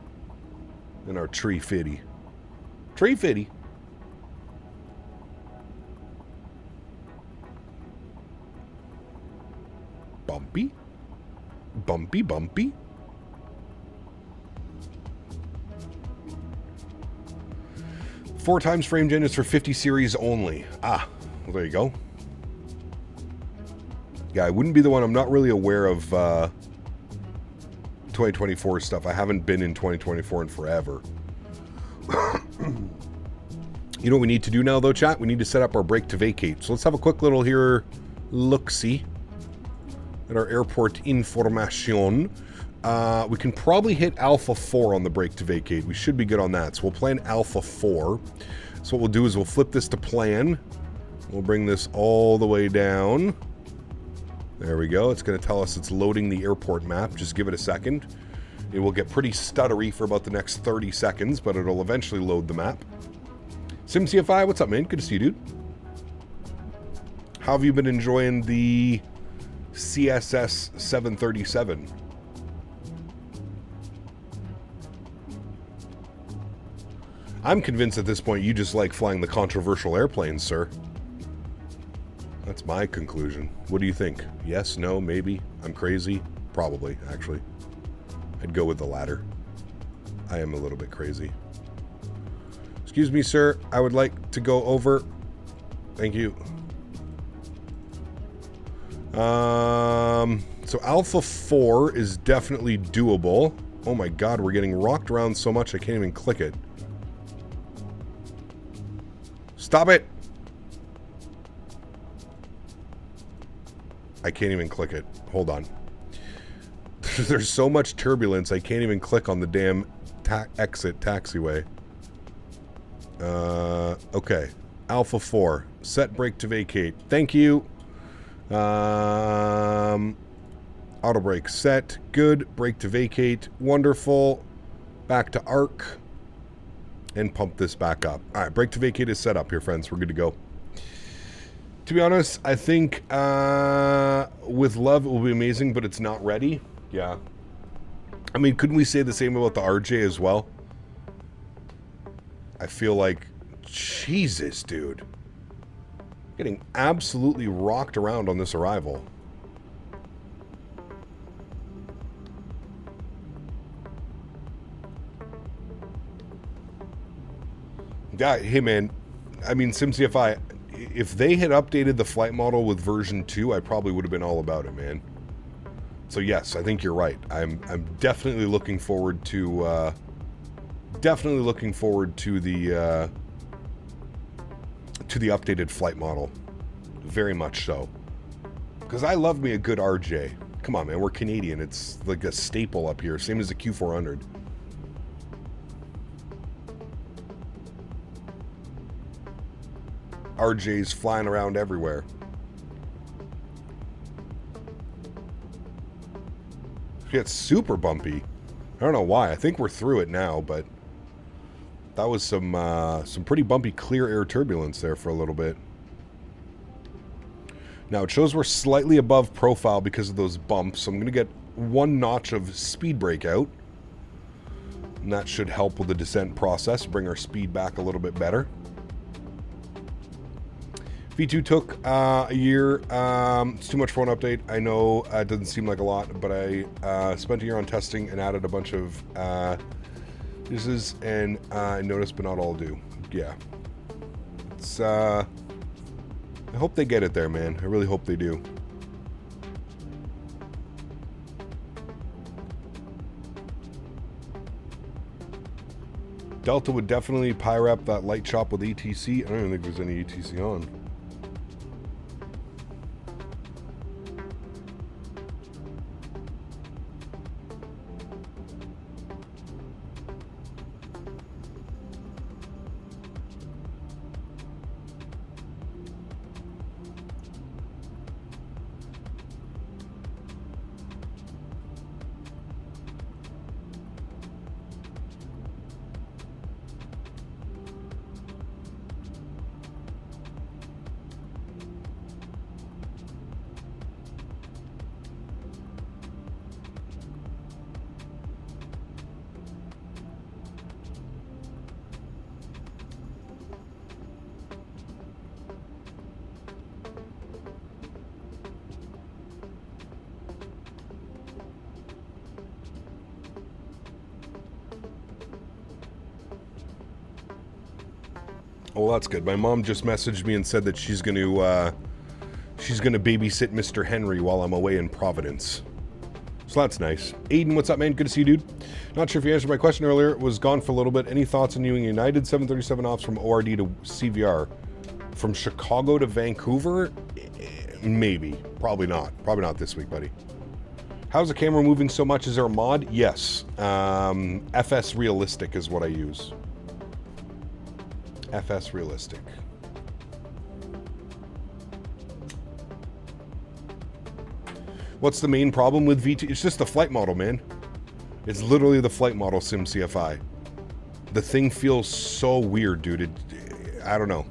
in our tree fitty. Tree fitty. Bumpy. Bumpy, bumpy. Four times frame gen is for 50 series only. Ah, well, there you go. Yeah, I wouldn't be the one. I'm not really aware of 2024 stuff. I haven't been in 2024 in forever. You know what we need to do now, though, chat? We need to set up our break to vacate. So let's have a quick little here look-see at our airport information. We can probably hit Alpha 4 on the break to vacate. We should be good on that. So we'll plan Alpha 4. So what we'll do is we'll flip this to plan. We'll bring this all the way down. There we go. It's going to tell us it's loading the airport map. Just give it a second. It will get pretty stuttery for about the next 30 seconds, but it'll eventually load the map. SimCFI, what's up, man? Good to see you, dude. How have you been enjoying the CSS 737? I'm convinced at this point you just like flying the controversial airplanes, sir. That's my conclusion. What do you think? Yes, no, maybe? I'm crazy? Probably, actually. I'd go with the latter. I am a little bit crazy. Excuse me, sir. I would like to go over. Thank you. So Alpha 4 is definitely doable. Oh my god, we're getting rocked around so much I can't even click it. Stop it! I can't even click it. Hold on. There's so much turbulence I can't even click on the damn exit taxiway. Okay. Alpha 4. Set brake to vacate. Thank you. Auto brake set. Good. Brake to vacate. Wonderful. Back to arc. And pump this back up. Alright, brake to vacate is set up here, friends. We're good to go. To be honest, I think with love it will be amazing, but it's not ready. Yeah. I mean, couldn't we say the same about the RJ as well? I feel like, Jesus, dude. Getting absolutely rocked around on this arrival. Yeah, hey man, I mean, SimCFI, if they had updated the flight model with version 2, I probably would have been all about it, man. So yes, I think you're right. I'm definitely looking forward to the updated flight model. Very much so. Because I love me a good RJ. Come on, man, we're Canadian. It's like a staple up here, same as the Q400. RJ's flying around everywhere. It's super bumpy. I don't know why. I think we're through it now, but that was some pretty bumpy clear air turbulence there for a little bit. Now it shows we're slightly above profile because of those bumps, so I'm going to get 1 notch of speed brake out. And that should help with the descent process, bring our speed back a little bit better. V2 took a year. It's too much for an update. I know it doesn't seem like a lot, but I spent a year on testing and added a bunch of uses, and I noticed, but not all do. Yeah. It's, I hope they get it there, man. I really hope they do. Delta would definitely pirate that light shop with ETC. I don't even think there's any ETC on. Well, that's good. My mom just messaged me and said that she's going to babysit Mr. Henry while I'm away in Providence. So that's nice. Aiden, what's up, man? Good to see you, dude. Not sure if you answered my question earlier. It was gone for a little bit. Any thoughts on doing United 737 ops from ORD to CVR? From Chicago to Vancouver? Maybe. Probably not. Probably not this week, buddy. How's the camera moving so much? Is there a mod? Yes. FS Realistic is what I use. FS Realistic. What's the main problem with VT? It's just the flight model, man. It's literally the flight model Sim CFI. The thing feels so weird, dude. I don't know.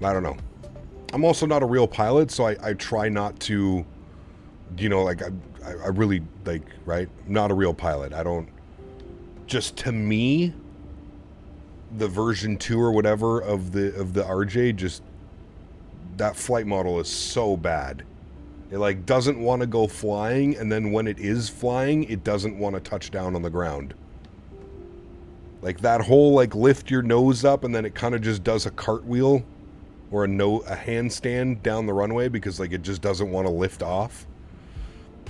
I don't know. I'm also not a real pilot, so I try not to, you know, like, I really, like, right? I'm not a real pilot. I don't, just to me, the version 2 or whatever of the RJ, just, that flight model is so bad. It, like, doesn't want to go flying, and then when it is flying, it doesn't want to touch down on the ground. Like, that whole, like, lift your nose up, and then it kind of just does a cartwheel or a handstand down the runway because, like, it just doesn't want to lift off.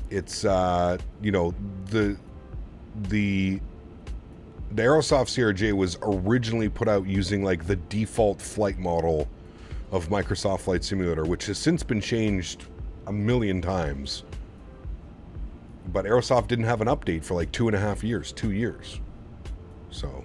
It's, you know, the Aerosoft CRJ was originally put out using, like, the default flight model of Microsoft Flight Simulator, which has since been changed a million times. But Aerosoft didn't have an update for like 2.5 years, 2 years. So.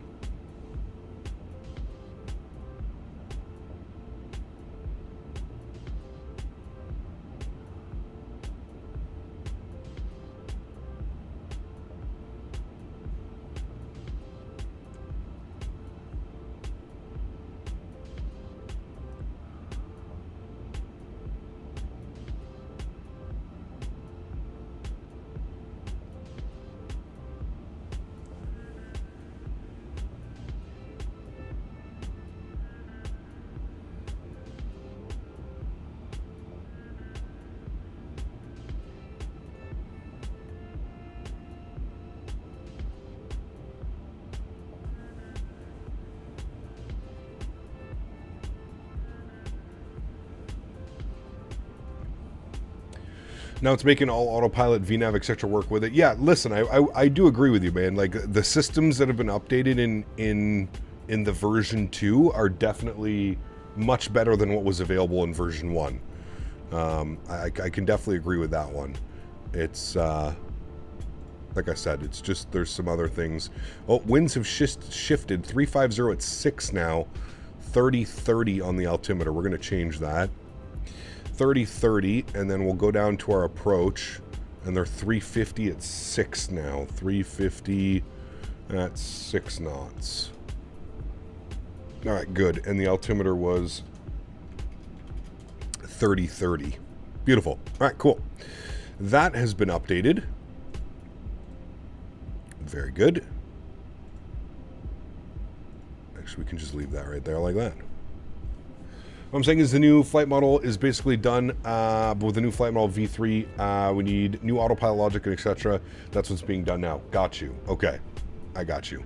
Now it's making all autopilot, VNav, etc. work with it. Yeah, listen, I do agree with you, man. Like, the systems that have been updated in the version 2 are definitely much better than what was available in version 1. I can definitely agree with that one. It's, like I said, it's just, there's some other things. Oh, winds have shifted. 350 at 6 now. 30-30 on the altimeter. We're going to change that. 30-30, and then we'll go down to our approach, and they're 350 at 6 now. 350 at 6 knots. All right, good. And the altimeter was 30-30. Beautiful. All right, cool. That has been updated. Very good. Actually, we can just leave that right there like that. What I'm saying is the new flight model is basically done, but with the new flight model V3, we need new autopilot logic and etc. That's what's being done now. Got you. Okay. I got you.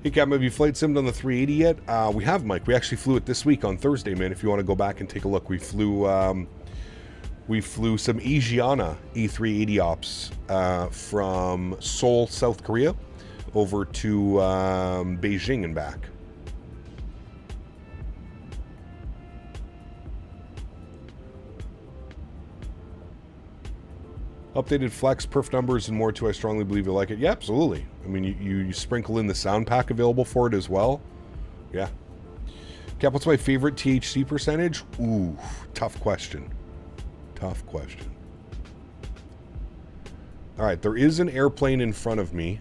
Hey, Captain, have you flight simmed on the 380 yet? We have, Mike. We actually flew it this week on Thursday, man. If you want to go back and take a look, we flew some Asiana A380 ops from Seoul, South Korea. over to Beijing and back. Updated flex, perf numbers, and more too. I strongly believe you'll like it. Yeah, absolutely. I mean, you sprinkle in the sound pack available for it as well. Yeah. Cap, what's my favorite THC percentage? Ooh, tough question. Tough question. All right, there is an airplane in front of me.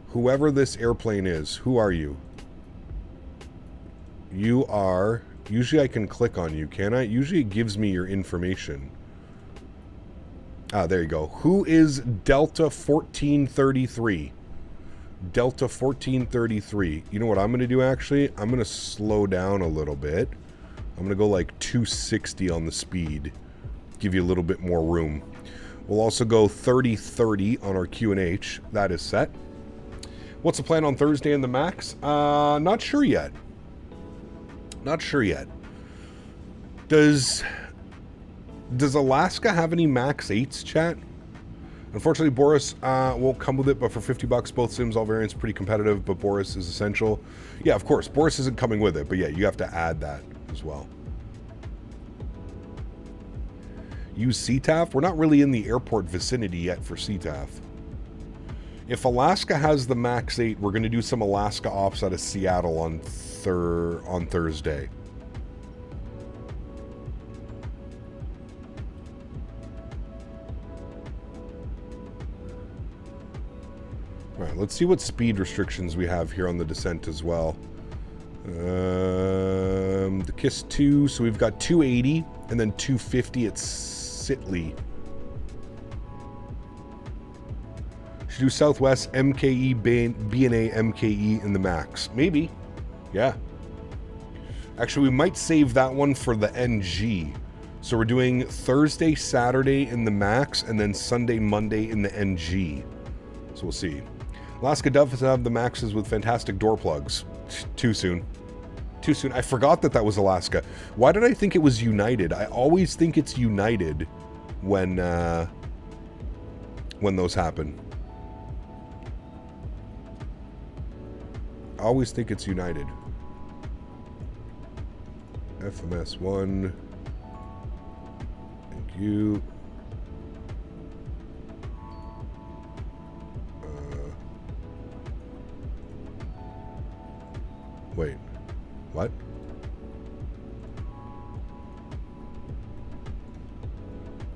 Whoever this airplane is, who are you? You are... Usually I can click on you, can I? Usually it gives me your information. Ah, there you go. Who is Delta 1433? Delta 1433. You know what I'm going to do, actually? I'm going to slow down a little bit. I'm going to go like 260 on the speed. Give you a little bit more room. We'll also go 30-30 on our QNH. That is set. What's the plan on Thursday in the MAX? Not sure yet. Not sure yet. Does Alaska have any MAX 8s, chat? Unfortunately, Boris won't come with it, but for $50, both sims, all variants, pretty competitive, but Boris is essential. Yeah, of course. Boris isn't coming with it, but yeah, you have to add that as well. Use CTAF? We're not really in the airport vicinity yet for CTAF. If Alaska has the MAX 8, we're going to do some Alaska ops out of Seattle on Thursday. All right, let's see what speed restrictions we have here on the descent as well. The KISS 2, so we've got 280 and then 250 at Sitley. Should do Southwest MKE, BNA, MKE in the MAX. Maybe. Yeah. Actually, we might save that one for the NG. So we're doing Thursday, Saturday in the MAX, and then Sunday, Monday in the NG. So we'll see. Alaska does have the MAXs with fantastic door plugs. Too soon. Too soon. I forgot that was Alaska. Why did I think it was United? I always think it's United when those happen. I always think it's United. FMS 1. Thank you. Wait. What?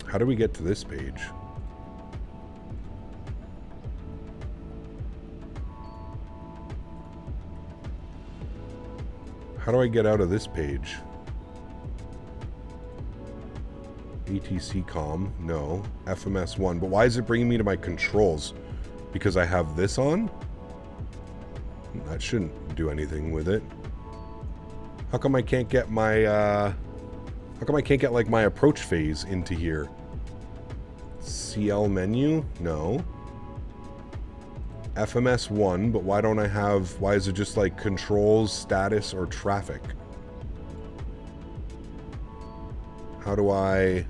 How do we get to this page? How do I get out of this page? ATC comm, no. FMS 1, but why is it bringing me to my controls? Because I have this on? That shouldn't do anything with it. How come I can't get my, how come I can't get, like, my approach phase into here? CL menu? No. FMS 1, but why don't I have, why is it just, like, controls, status, or traffic? How do I...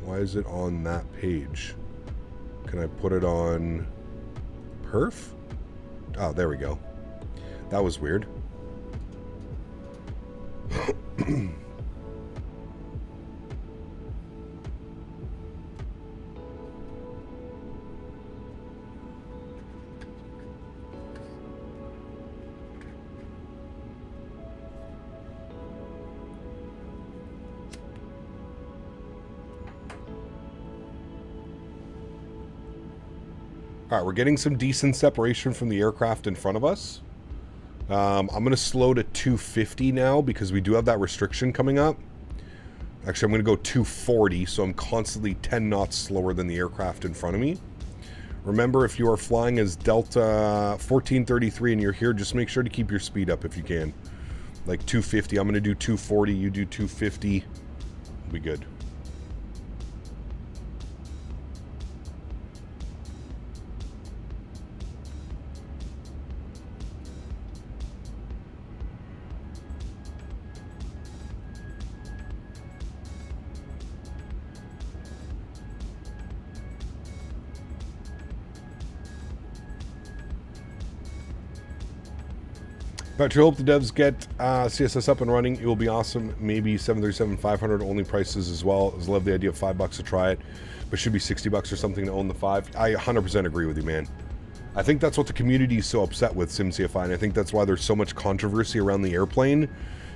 Why is it on that page? Can I put it on perf? Oh, there we go. That was weird. All right, we're getting some decent separation from the aircraft in front of us. I'm going to slow to 250 now because we do have that restriction coming up. Actually, I'm going to go 240, so I'm constantly 10 knots slower than the aircraft in front of me. Remember, if you are flying as Delta 1433 and you're here, just make sure to keep your speed up if you can. Like 250. I'm going to do 240, you do 250. We'll be good. But I hope the devs get CSS up and running. It will be awesome. Maybe 737-500 only prices as well. I love the idea of $5 to try it, but should be $60 or something to own the 5. I 100% agree with you, man. I think that's what the community is so upset with SimCFI, and I think that's why there's so much controversy around the airplane,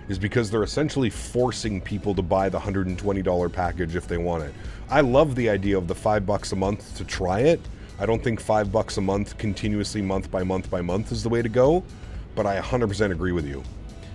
is because they're essentially forcing people to buy the $120 package if they want it. I love the idea of the $5 a month to try it. I don't think $5 a month continuously month by month is the way to go, but I 100% agree with you.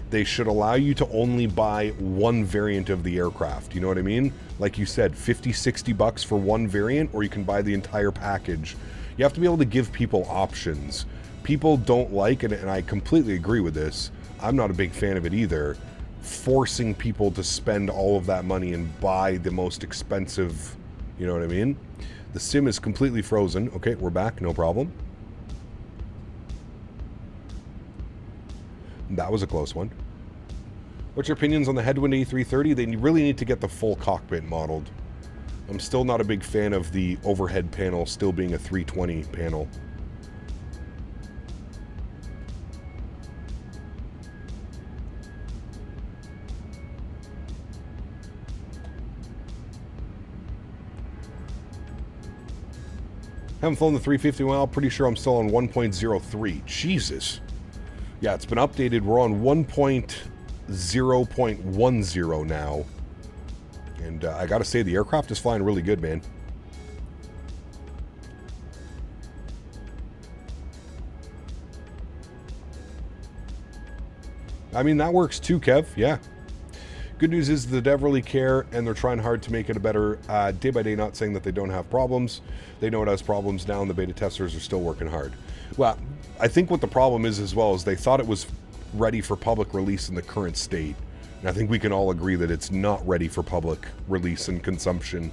They should allow you to only buy one variant of the aircraft. You know what I mean? Like you said, $50-$60 for one variant, or you can buy the entire package. You have to be able to give people options. People don't like, and I completely agree with this, I'm not a big fan of it either, forcing people to spend all of that money and buy the most expensive, you know what I mean? The sim is completely frozen. Okay, we're back, no problem. That was a close one. What's your opinions on the headwind A330? They really need to get the full cockpit modeled. I'm still not a big fan of the overhead panel still being a 320 panel. Haven't flown the 350 in a while. Pretty sure I'm still on 1.03. Jesus. Yeah, it's been updated. We're on 1.0.10 now. And I gotta say, the aircraft is flying really good, man. I mean, that works too, Kev. Yeah. Good news is the dev really care, and they're trying hard to make it a better day by day, not saying that they don't have problems. They know it has problems now, and the beta testers are still working hard. Well, I think what the problem is as well is they thought it was ready for public release in the current state. And I think we can all agree that it's not ready for public release and consumption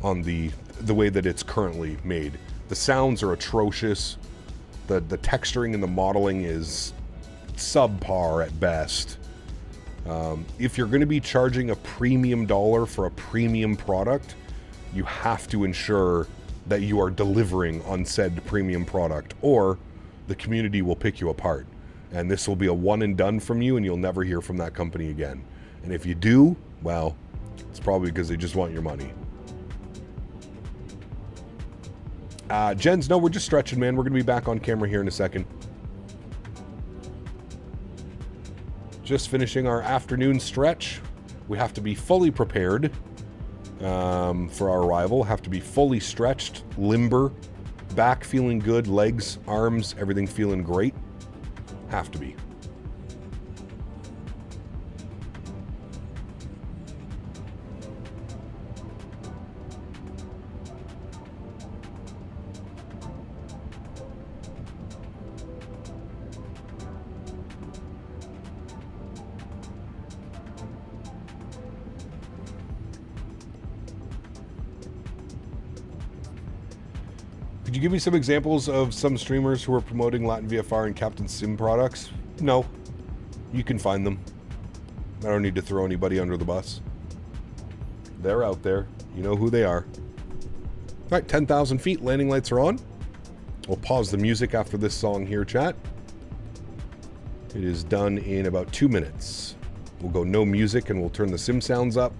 on the way that it's currently made. The sounds are atrocious. The texturing and the modeling is subpar at best. If you're going to be charging a premium dollar for a premium product, you have to ensure that you are delivering on said premium product, or the community will pick you apart. And this will be a one and done from you, and you'll never hear from that company again. And if you do, well, it's probably because they just want your money. Jens, no, we're just stretching, man. We're going to be back on camera here in a second. Just finishing our afternoon stretch. We have to be fully prepared for our arrival. Have to be fully stretched, limber, back feeling good, legs, arms, everything feeling great. Have to be. Could you give me some examples of some streamers who are promoting Latin VFR and Captain Sim products? No. You can find them. I don't need to throw anybody under the bus. They're out there. You know who they are. All right, 10,000 feet. Landing lights are on. We'll pause the music after this song here, chat. It is done in about 2 minutes. We'll go no music and we'll turn the sim sounds up.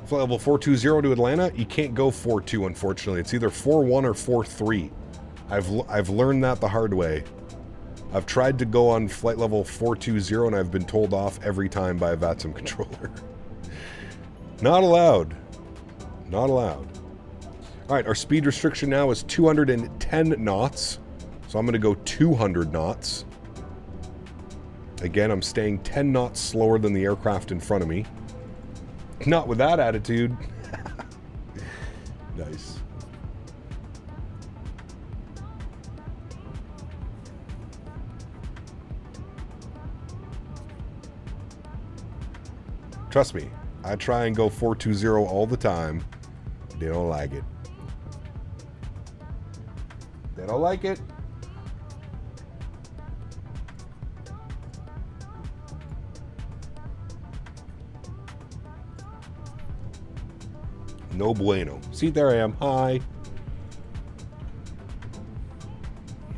Flight level 420 to Atlanta. You can't go 4.2, unfortunately. It's either 4.1 or 4.3. I've learned that the hard way. I've tried to go on flight level 420 and I've been told off every time by a VATSIM controller. Not allowed. Not allowed. All right, our speed restriction now is 210 knots. So I'm going to go 200 knots. Again, I'm staying 10 knots slower than the aircraft in front of me. Not with that attitude. Nice. Trust me, I try and go 420 all the time. They don't like it. They don't like it. No bueno. See, there I am. Hi.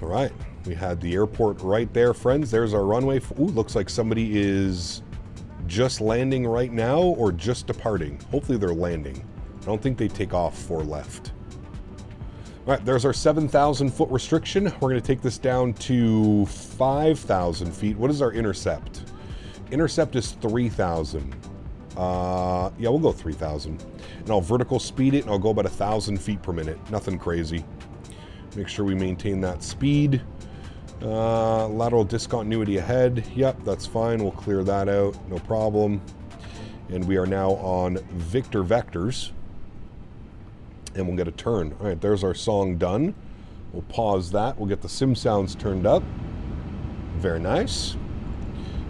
All right. We had the airport right there, friends. There's our runway. Ooh, looks like somebody is just landing right now or just departing. Hopefully they're landing. I don't think they take off for left. All right, there's our 7,000 foot restriction. We're going to take this down to 5,000 feet. What is our intercept? Intercept is 3,000. Yeah, we'll go 3,000. And I'll vertical speed it, and I'll go about 1,000 feet per minute. Nothing crazy. Make sure we maintain that speed. Lateral discontinuity ahead. Yep, that's fine. We'll clear that out. No problem. And we are now on Victor Vectors. And we'll get a turn. All right, there's our song done. We'll pause that. We'll get the sim sounds turned up. Very nice.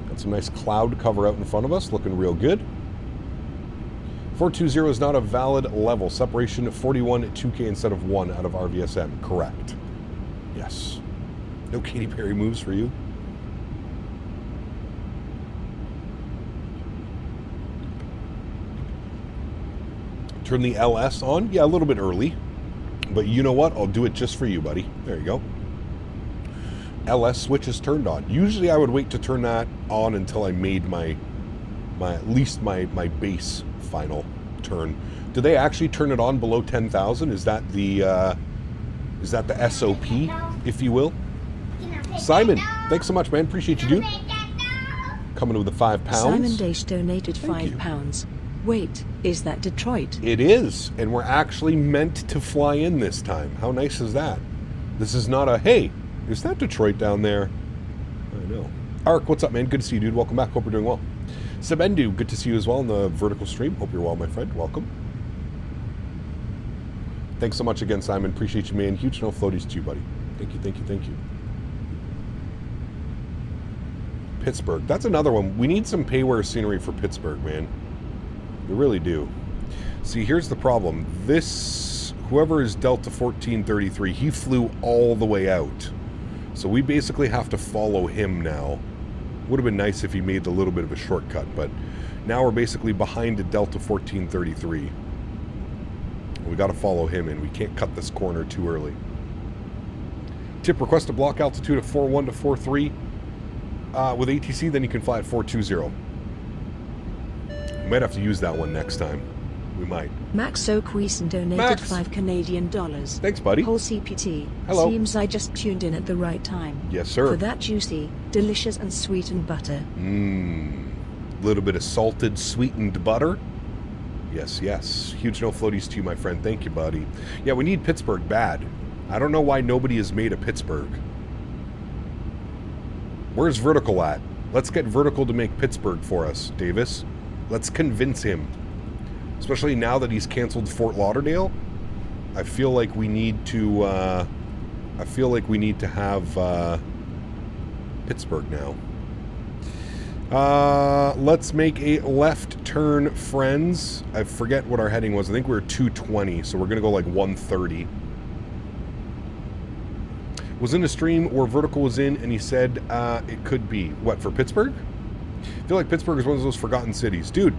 Got some nice cloud cover out in front of us. Looking real good. 420 is not a valid level. Separation 41 at 2K instead of 1 out of RVSM. Correct. Yes. No Katy Perry moves for you. Turn the LS on. Yeah, a little bit early. But you know what? I'll do it just for you, buddy. There you go. LS switch is turned on. Usually I would wait to turn that on until I made my at least my base final turn. Do they actually turn it on below 10,000? Is that the SOP, if you will? Simon, thanks so much, man. Appreciate you, dude. Coming with the £5. Simon Dash donated £5. Wait, is that Detroit? It is, and we're actually meant to fly in this time. How nice is that? This is not a, hey, is that Detroit down there? I know. Ark, what's up, man? Good to see you, dude. Welcome back. Hope you're doing well. Sebendu, good to see you as well in the vertical stream. Hope you're well, my friend. Welcome. Thanks so much again, Simon. Appreciate you, man. Huge no floaties to you, buddy. Thank you, thank you, thank you. Pittsburgh. That's another one. We need some payware scenery for Pittsburgh, man. We really do. See, here's the problem. This, whoever is Delta 1433, he flew all the way out. So we basically have to follow him now. Would have been nice if he made a little bit of a shortcut, but now we're basically behind a Delta 1433. We got to follow him in. We can't cut this corner too early. Tip, request a block altitude of 41 to 43 with ATC, then you can fly at 420. We might have to use that one next time. We might. Max O'Queeson donated Max. $5 Canadian. Thanks, buddy. Whole CPT. Hello. Seems I just tuned in at the right time. Yes, sir. For that juicy, delicious and sweetened butter. Mmm. Little bit of salted, sweetened butter. Yes, yes. Huge no floaties to you, my friend. Thank you, buddy. Yeah, we need Pittsburgh bad. I don't know why nobody has made a Pittsburgh. Where's Vertical at? Let's get Vertical to make Pittsburgh for us, Davis. Let's convince him. Especially now that he's canceled Fort Lauderdale. I feel like we need to have Pittsburgh now. Let's make a left turn, friends. I forget what our heading was. I think we were 220, so we're gonna go like 130. Was in a stream where Vertical was in, and he said it could be what for Pittsburgh. I feel like Pittsburgh is one of those forgotten cities, dude.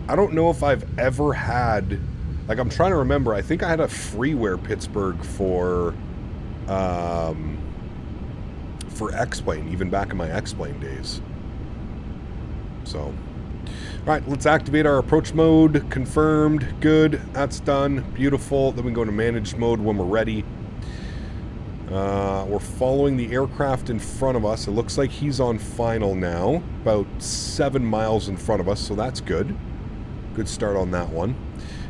I don't know if I've ever had, like, I'm trying to remember. I think I had a freeware Pittsburgh for X-Plane, even back in my X-Plane days. So, all right, let's activate our approach mode. Confirmed. Good. That's done. Beautiful. Then we go into managed mode when we're ready. We're following the aircraft in front of us. It looks like he's on final now, about 7 miles in front of us, so that's good. Good start on that one.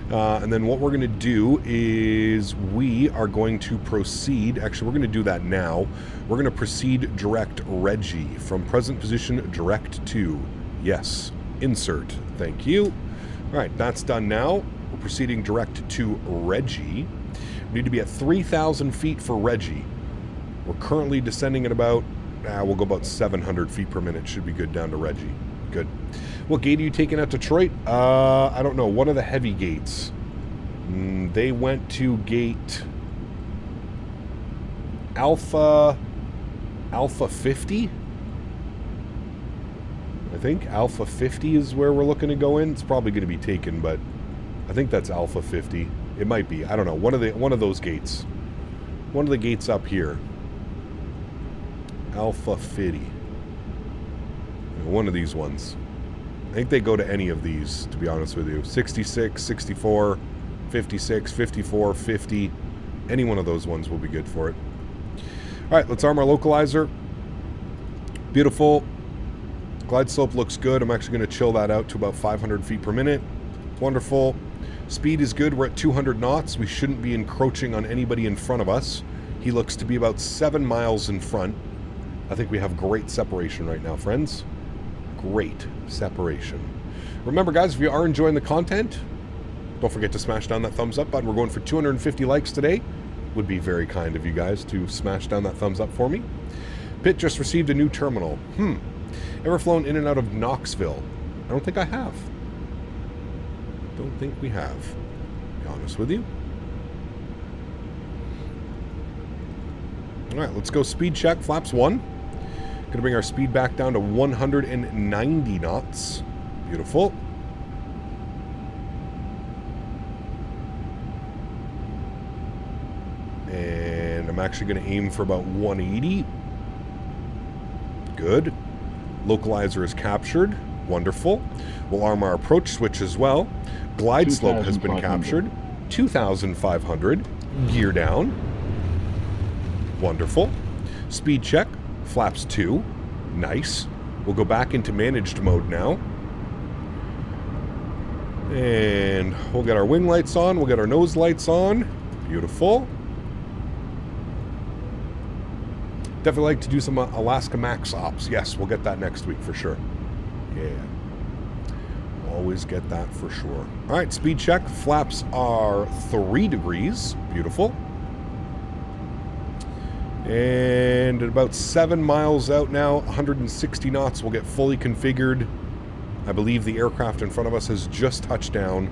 And then what we're going to do is we are going to proceed. Actually, we're going to do that now. We're going to proceed direct Reggie from present position direct to. Yes, insert. Thank you. All right, that's done now. We're proceeding direct to Reggie. We need to be at 3,000 feet for Reggie. We're currently descending at about, we'll go about 700 feet per minute. Should be good down to Reggie. Good. What gate are you taking at Detroit? I don't know. One of the heavy gates. They went to gate Alpha 50. I think Alpha 50 is where we're looking to go in. It's probably going to be taken, but I think that's Alpha 50. It might be. I don't know. One of those gates. One of the gates up here. Alpha 50. One of these ones. I think they go to any of these, to be honest with you. 66, 64, 56, 54, 50. Any one of those ones will be good for it. All right, let's arm our localizer. Beautiful. Glide slope looks good. I'm actually going to chill that out to about 500 feet per minute. Wonderful. Speed is good. We're at 200 knots. We shouldn't be encroaching on anybody in front of us. He looks to be about 7 miles in front. I think we have great separation right now, friends. Great separation. Remember, guys, if you are enjoying the content, don't forget to smash down that thumbs up button. We're going for 250 likes today. Would be very kind of you guys to smash down that thumbs up for me. Pitt just received a new terminal. Ever flown in and out of Knoxville? I don't think I have. Don't think we have, to be honest with you. All right, let's go speed check. Flaps 1. Gonna bring our speed back down to 190 knots. Beautiful. And I'm actually gonna aim for about 180. Good. Localizer is captured. Wonderful. We'll arm our approach switch as well. Glide slope has been captured. 2,500. Gear down. Wonderful. Speed check. Flaps 2. Nice. We'll go back into managed mode now. And we'll get our wing lights on. We'll get our nose lights on. Beautiful. Definitely like to do some Alaska Max ops. Yes, we'll get that next week for sure. Yeah. Always get that for sure. All right, speed check. Flaps are 3 degrees. Beautiful. And at about 7 miles out now, 160 knots, we'll get fully configured. I believe the aircraft in front of us has just touched down,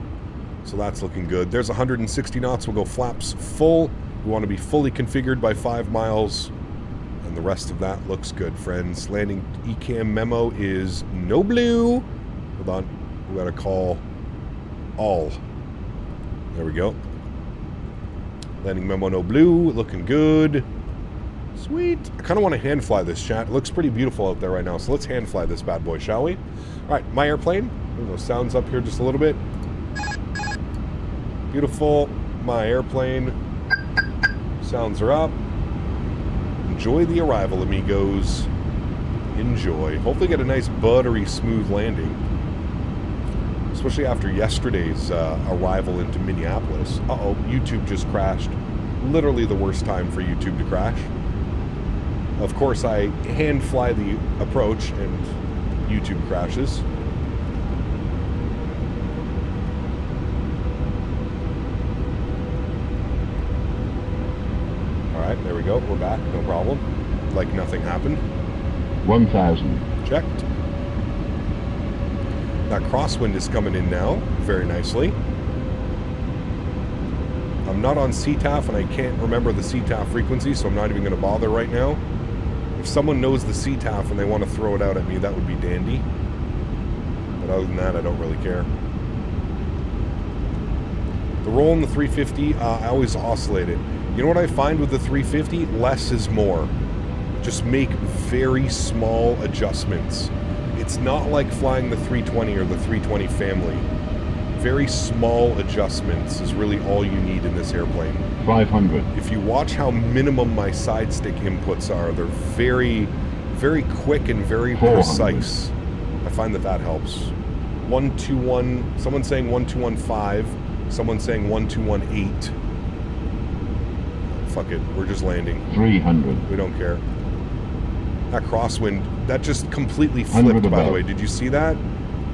so that's looking good. There's 160 knots. We'll go flaps full. We want to be fully configured by 5 miles. And the rest of that looks good, friends. Landing ECAM memo is no blue. Hold on. We got to call all. There we go. Landing memo no blue. Looking good. Sweet. I kind of want to hand fly this, chat. It looks pretty beautiful out there right now. So let's hand fly this bad boy, shall we? All right, my airplane. Bring those sounds up here just a little bit. Beautiful. My airplane. Sounds are up. Enjoy the arrival, amigos. Enjoy. Hopefully get a nice buttery smooth landing. Especially after yesterday's arrival into Minneapolis. Uh-oh, YouTube just crashed. Literally the worst time for YouTube to crash. Of course, I hand fly the approach and YouTube crashes. Alright, there we go. We're back. No problem. Like nothing happened. 1,000. Checked. That crosswind is coming in now. Very nicely. I'm not on CTAF and I can't remember the CTAF frequency, so I'm not even going to bother right now. If someone knows the CTAF and they want to throw it out at me, that would be dandy. But other than that, I don't really care. The roll in the 350, I always oscillate it. You know what I find with the 350? Less is more. Just make very small adjustments. It's not like flying the 320 or the 320 family. Very small adjustments is really all you need in this airplane. 500. If you watch how minimum my side stick inputs are, they're very, very quick and very 400. precise. I find that that helps. 121, someone's saying 1215, someone's saying 1218. Fuck it, we're just landing. 300. We don't care. That crosswind, that just completely flipped, by the way. Did you see that?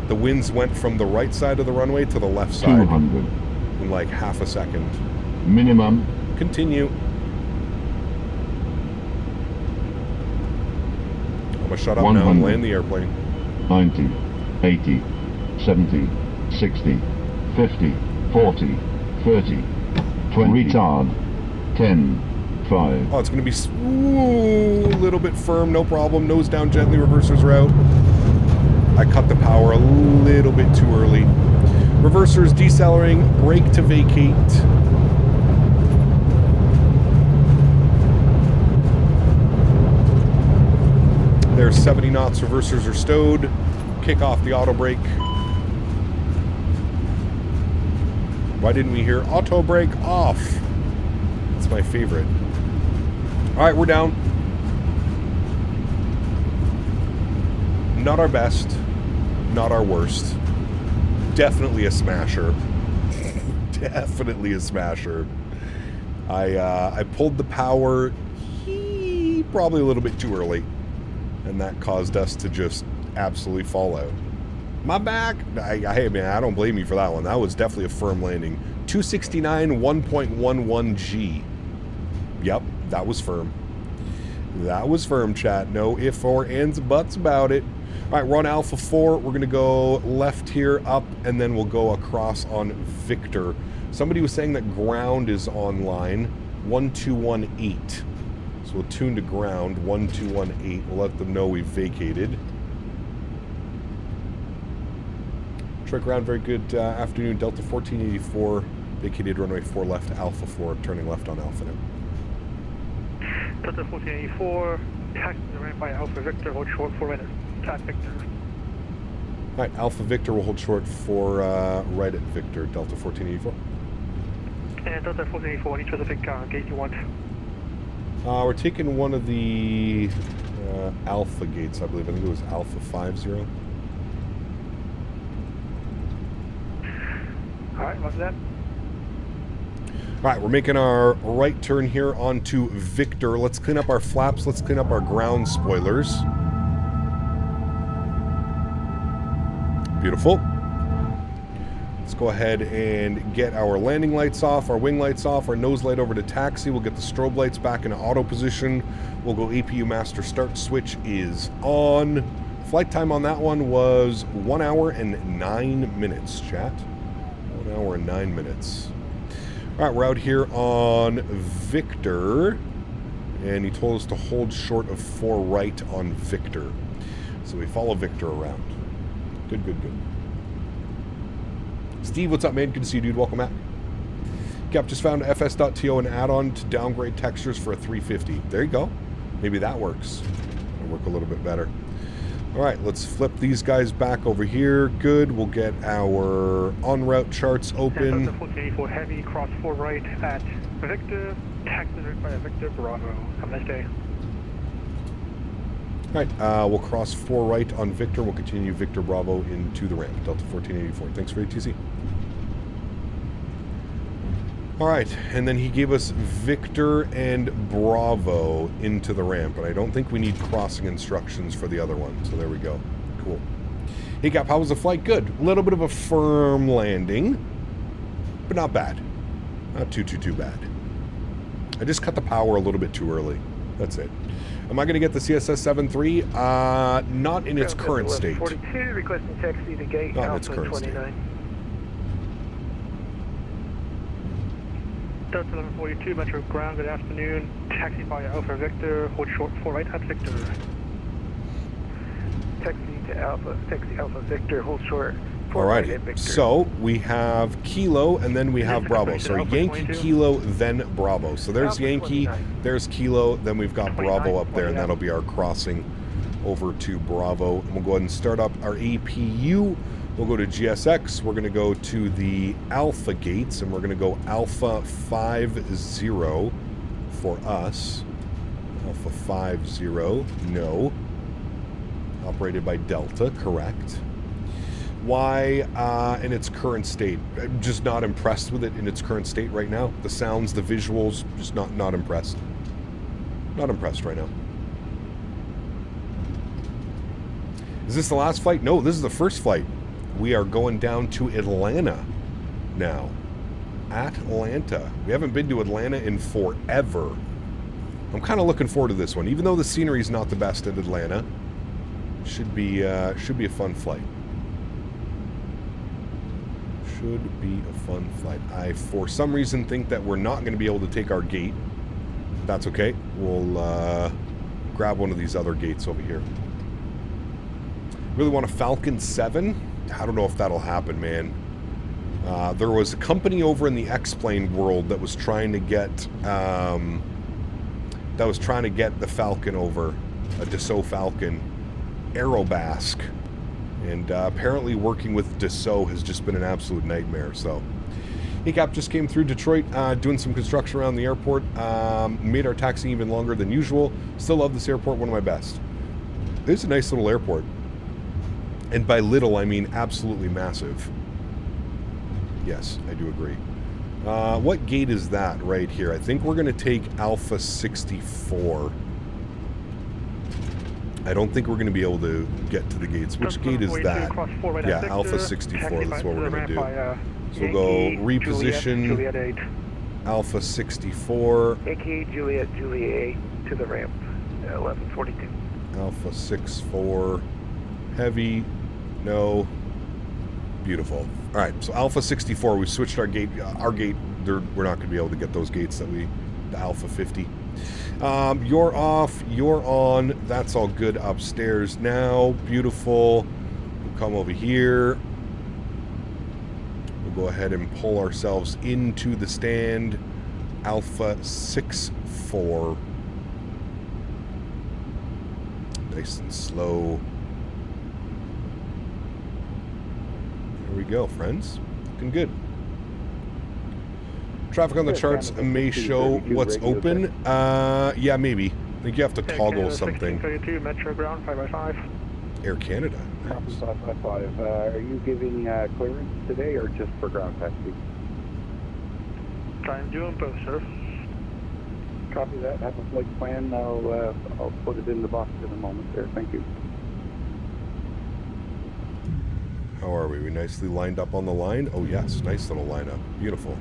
The winds went from the right side of the runway to the left side 200. in like half a second. Minimum. Continue. I'm gonna shut up 100. now and land the airplane. 90, 80, 70, 60, 50, 40, 30, 20. Retard. 10, 5. Oh, it's gonna be a little bit firm, no problem. Nose down gently, reversers are out. I cut the power a little bit too early. Reversers decelerating, brake to vacate. here. 70 knots, reversers are stowed. Kick off the auto brake. Why didn't we hear auto brake off? That's my favorite. All right, we're down. Not our best, not our worst. Definitely a smasher. Definitely a smasher. I pulled the power probably a little bit too early, and that caused us to just absolutely fall out. My back. Hey man, I don't blame you for that one. That was definitely a firm landing. 269, 1.11 G. Yep, that was firm. That was firm, chat. No ifs or ands or buts about it. All right, we're on Alpha 4. We're going to go left here, up, and then we'll go across on Victor. Somebody was saying that ground is online. 1218. So we'll tune to ground. 1218. We'll let them know we've vacated. Trek ground, very good afternoon. Delta 1484. Vacated runway 4 left, Alpha 4. Turning left on Alpha now. Delta 1484. Taxi the ramp by Alpha Victor. Hold short 4 minutes. Tax Victor. All right, Alpha Victor will hold short for right at Victor, Delta 1484. And Delta 1484, any specific gate you want? We're taking one of the Alpha gates, I believe. I think it was Alpha 50. All right, what's that? All right, we're making our right turn here onto Victor. Let's clean up our flaps. Let's clean up our ground spoilers. Beautiful. Let's go ahead and get our landing lights off, our wing lights off, our nose light over to taxi. We'll get the strobe lights back into auto position. We'll go APU master start switch is on. Flight time on that one was 1 hour and 9 minutes, chat. 1 hour and 9 minutes. All right, we're out here on Victor, and he told us to hold short of 4 right on Victor. So we follow Victor around. Good, good, good. Steve, what's up, man? Good to see you, dude. Welcome back. Cap, just found fs.to an add-on to downgrade textures for a 350. There you go. Maybe that works. It'll work a little bit better. All right, let's flip these guys back over here. Good. We'll get our en route charts open. Delta 1484 heavy, cross 4 right at Victor. Taxi right by Victor, Bravo. Have a nice day. All right, we'll cross 4 right on Victor. We'll continue Victor Bravo into the ramp. Delta 1484. Thanks for ATC. All right, and then he gave us Victor and Bravo into the ramp, and I don't think we need crossing instructions for the other one, so there we go. Cool. Hey, Cap, how was the flight? Good. A little bit of a firm landing, but not bad. Not too bad. I just cut the power a little bit too early. That's it. Am I going to get the CSS-73? Not in its current state. 42, requesting taxi to gate Not in its Alpha current 29. state. Delta 1142, Metro Ground, good afternoon. Taxi by Alpha Victor, hold short 4 right at Victor. Taxi to Alpha, taxi Alpha Victor, hold short 4 right at Victor. So we have Kilo and then we have Bravo. So Yankee, Kilo, then Bravo. So there's Yankee, there's Kilo, then we've got Bravo up there, and that'll be our crossing over to Bravo. And we'll go ahead and start up our APU. We'll go to GSX. We're going to go to the Alpha gates, and we're going to go Alpha 50 for us. Alpha 50, no. Operated by Delta, correct. Why in its current state? I'm just not impressed with it in its current state right now. The sounds, the visuals, just not impressed. Not impressed right now. Is this the last flight? No, this is the first flight. We are going down to Atlanta now. Atlanta. We haven't been to Atlanta in forever. I'm kind of looking forward to this one, even though the scenery is not the best at Atlanta. Should be a fun flight. Should be a fun flight. I, for some reason, think that we're not going to be able to take our gate. That's okay. We'll grab one of these other gates over here. Really want a Falcon 7? I don't know if that'll happen, man. There was a company over in the X-Plane world that was trying to get the Falcon over, a Dassault Falcon. Aerobasque. And apparently working with Dassault has just been an absolute nightmare. So, ACAP just came through Detroit, doing some construction around the airport. Made our taxi even longer than usual. Still love this airport, one of my best. It's a nice little airport. And by little, I mean absolutely massive. Yes, I do agree. What gate is that right here? I think we're going to take Alpha 64. I don't think we're going to be able to get to the gates. Which gate is that? Yeah, Alpha 64. That's what we're going to do. So we'll go reposition Alpha 64. AKA Juliet, Juliet to the ramp, 1142. Alpha 64. Heavy. No. Beautiful. All right, so Alpha 64, we switched our gate. We're not going to be able to get those gates that the Alpha 50. You're off, you're on. That's all good upstairs now. Beautiful. We'll come over here. We'll go ahead and pull ourselves into the stand. Alpha 64. Nice and slow. There we go, friends. Looking good. Traffic on the charts may show what's open. Yeah, maybe. I think you have to toggle something. 1632, Metro Ground, 5x5. Air Canada. Nice. 5x5. Are you giving clearance today or just for ground taxi? I'm doing both, sir. Copy that. Have a flight plan. I'll put it in the box in a moment there. Thank you. How are we? We nicely lined up on the line? Oh, yes. Nice little lineup. Beautiful.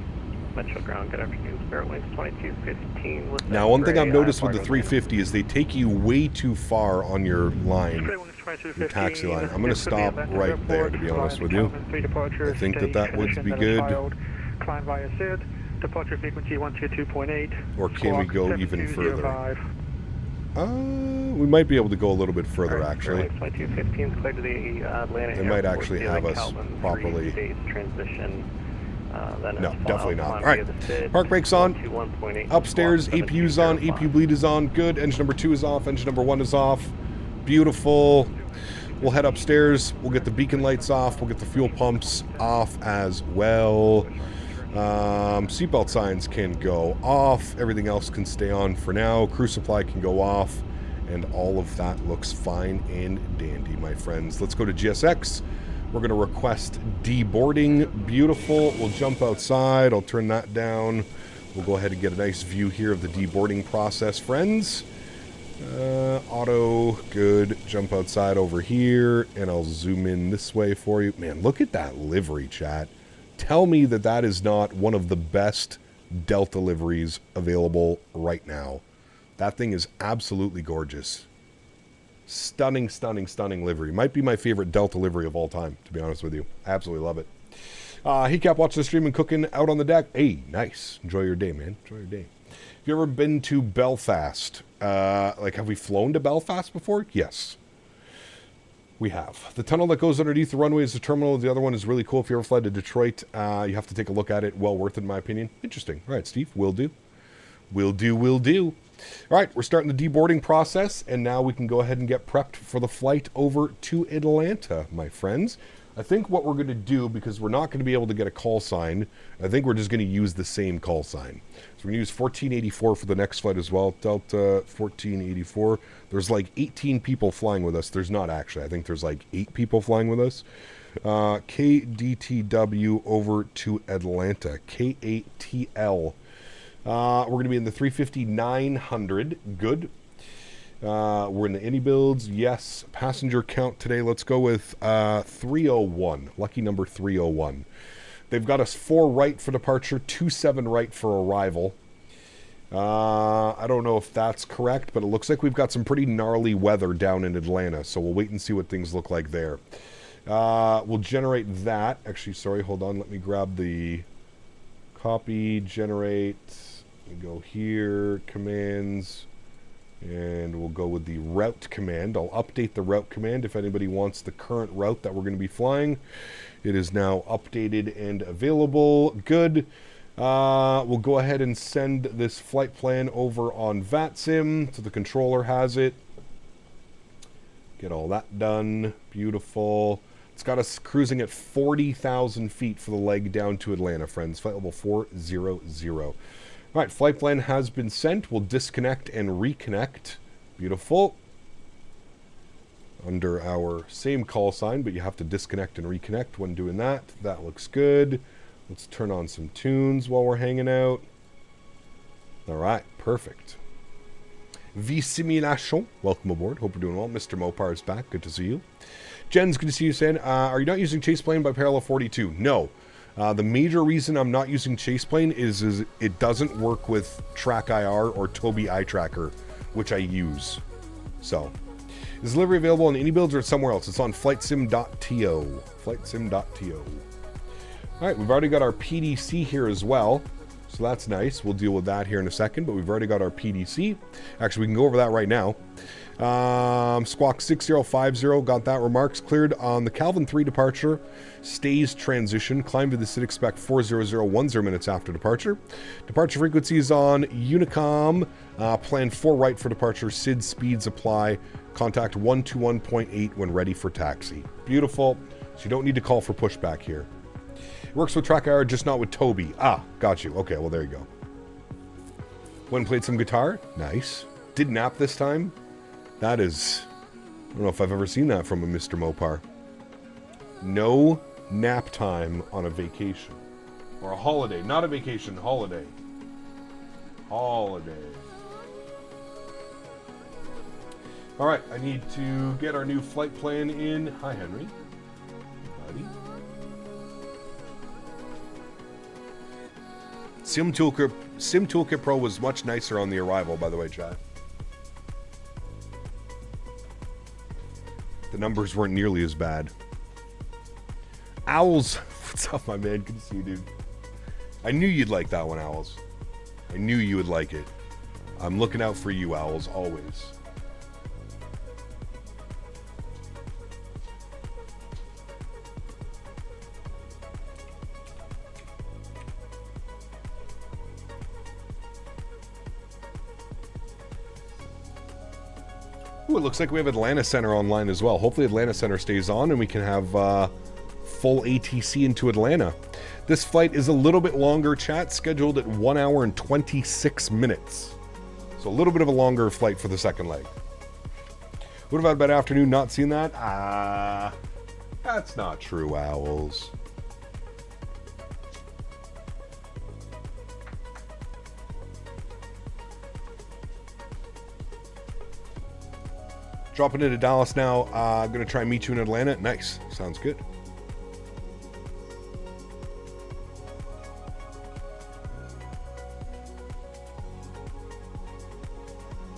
Metro Ground, good afternoon. Spirit Wings 2215. Now, one thing I've noticed with the 350 is they take you way too far on your line, your taxi line. I'm going to stop right there, to be honest with you. I think that would be good. Climb via SID. Departure frequency 122.8. Or can we go even further? We might be able to go a little bit further, actually. Flight 215 cleared to the Atlanta They might actually have us properly. No, definitely not. All right, park brakes on. Upstairs, APU's on. APU bleed is on. Good. Engine number 2 is off. Engine number 1 is off. Beautiful. We'll head upstairs. We'll get the beacon lights off. We'll get the fuel pumps off as well. Seatbelt signs can go off. Everything else can stay on for now. Crew supply can go off. And all of that looks fine and dandy, my friends. Let's go to GSX. We're going to request deboarding. Beautiful. We'll jump outside. I'll turn that down. We'll go ahead and get a nice view here of the deboarding process, friends. Auto. Good. Jump outside over here. And I'll zoom in this way for you. Man, look at that livery, chat. Tell me that that is not one of the best Delta liveries available right now. That thing is absolutely gorgeous. Stunning, stunning, stunning livery. Might be my favorite Delta livery of all time, to be honest with you. Absolutely love it. Hey, Cap, watching the stream and cooking out on the deck. Hey, nice. Enjoy your day, man. Enjoy your day. Have you ever been to Belfast? Have we flown to Belfast before? Yes. We have. The tunnel that goes underneath the runway is the terminal. The other one is really cool. If you ever fly to Detroit, you have to take a look at it. Well worth it, in my opinion. Interesting. All right, Steve. Will do. Will do, will do. All right, we're starting the deboarding process, and now we can go ahead and get prepped for the flight over to Atlanta, my friends. I think what we're going to do, because we're not going to be able to get a call sign, I think we're just going to use the same call sign. So we're going to use 1484 for the next flight as well. Delta 1484. There's like 18 people flying with us. There's not actually. I think there's like 8 people flying with us. KDTW over to Atlanta. K8TL. We're going to be in the 350-900. Good. We're in the iniBuilds. Yes. Passenger count today. Let's go with 301. Lucky number 301. They've got us 4 right for departure, 27 right for arrival. I don't know if that's correct, but it looks like we've got some pretty gnarly weather down in Atlanta, so we'll wait and see what things look like there. We'll generate that. Actually, sorry, hold on. Let me grab the copy, generate. We go here, commands, and we'll go with the route command. I'll update the route command if anybody wants the current route that we're going to be flying. It is now updated and available. Good. We'll go ahead and send this flight plan over on VATSIM, so the controller has it. Get all that done. Beautiful. It's got us cruising at 40,000 feet for the leg down to Atlanta, friends. Flight level 400. All right, flight plan has been sent. We'll disconnect and reconnect. Beautiful. Under our same call sign, but you have to disconnect and reconnect when doing that. That looks good. Let's turn on some tunes while we're hanging out. All right, perfect. V-Simulation, welcome aboard. Hope you're doing well. Mr. Mopar is back. Good to see you. Jen's, good to see you, saying, are you not using chase plane by parallel 42? No. The major reason I'm not using chase plane is it doesn't work with Track IR or Tobii Eye Tracker, which I use. So, is delivery available on iniBuilds or somewhere else? It's on flightsim.to. Flightsim.to. All right, we've already got our PDC here as well. So that's nice. We'll deal with that here in a second, but we've already got our PDC. Actually, we can go over that right now. Squawk 6050 got that. Remarks cleared on the Calvin 3 departure. Stays transition. Climb to the Citic Spec 40010 minutes after departure. Departure frequencies on Unicom. Plan 4 right for departure. SID speeds apply. Contact 121.8 when ready for taxi. Beautiful. So you don't need to call for pushback here. It works with Track IR, just not with Tobii. Ah, got you. Okay, well, there you go. Went and played some guitar. Nice. Did nap this time. That is... I don't know if I've ever seen that from a Mr. Mopar. No nap time on a vacation. Or a holiday. Not a vacation, holiday. Holiday. Alright, I need to get our new flight plan in. Hi, Henry. Buddy. Sim Toolkit Pro was much nicer on the arrival, by the way, chat. The numbers weren't nearly as bad. Owls. What's up, my man? Good to see you, dude. I knew you'd like that one, Owls. I knew you would like it. I'm looking out for you, Owls, always. Ooh, it looks like we have Atlanta Center online as well. Hopefully Atlanta Center stays on and we can have full ATC into Atlanta. This flight is a little bit longer, chat, scheduled at 1 hour and 26 minutes. So a little bit of a longer flight for the second leg. What about bad afternoon? Not seen that? That's not true, Owls. Dropping into Dallas now. I'm going to try and meet you in Atlanta. Nice. Sounds good.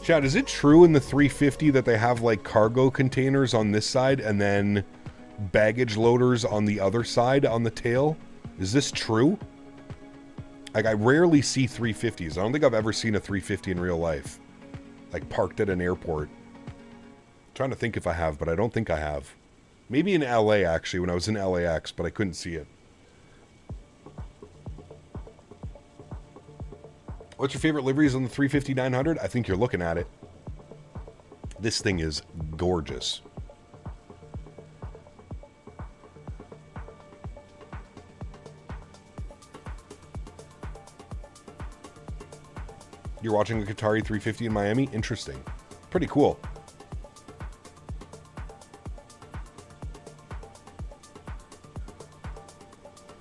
Chad, is it true in the 350 that they have like cargo containers on this side and then baggage loaders on the other side on the tail? Is this true? Like, I rarely see 350s. I don't think I've ever seen a 350 in real life. Like, parked at an airport. Trying to think if I have, but I don't think I have. Maybe in LA, actually, when I was in LAX, but I couldn't see it. What's your favorite liveries on the 350-900? I think you're looking at it. This thing is gorgeous. You're watching a Qatari 350 in Miami? Interesting. Pretty cool.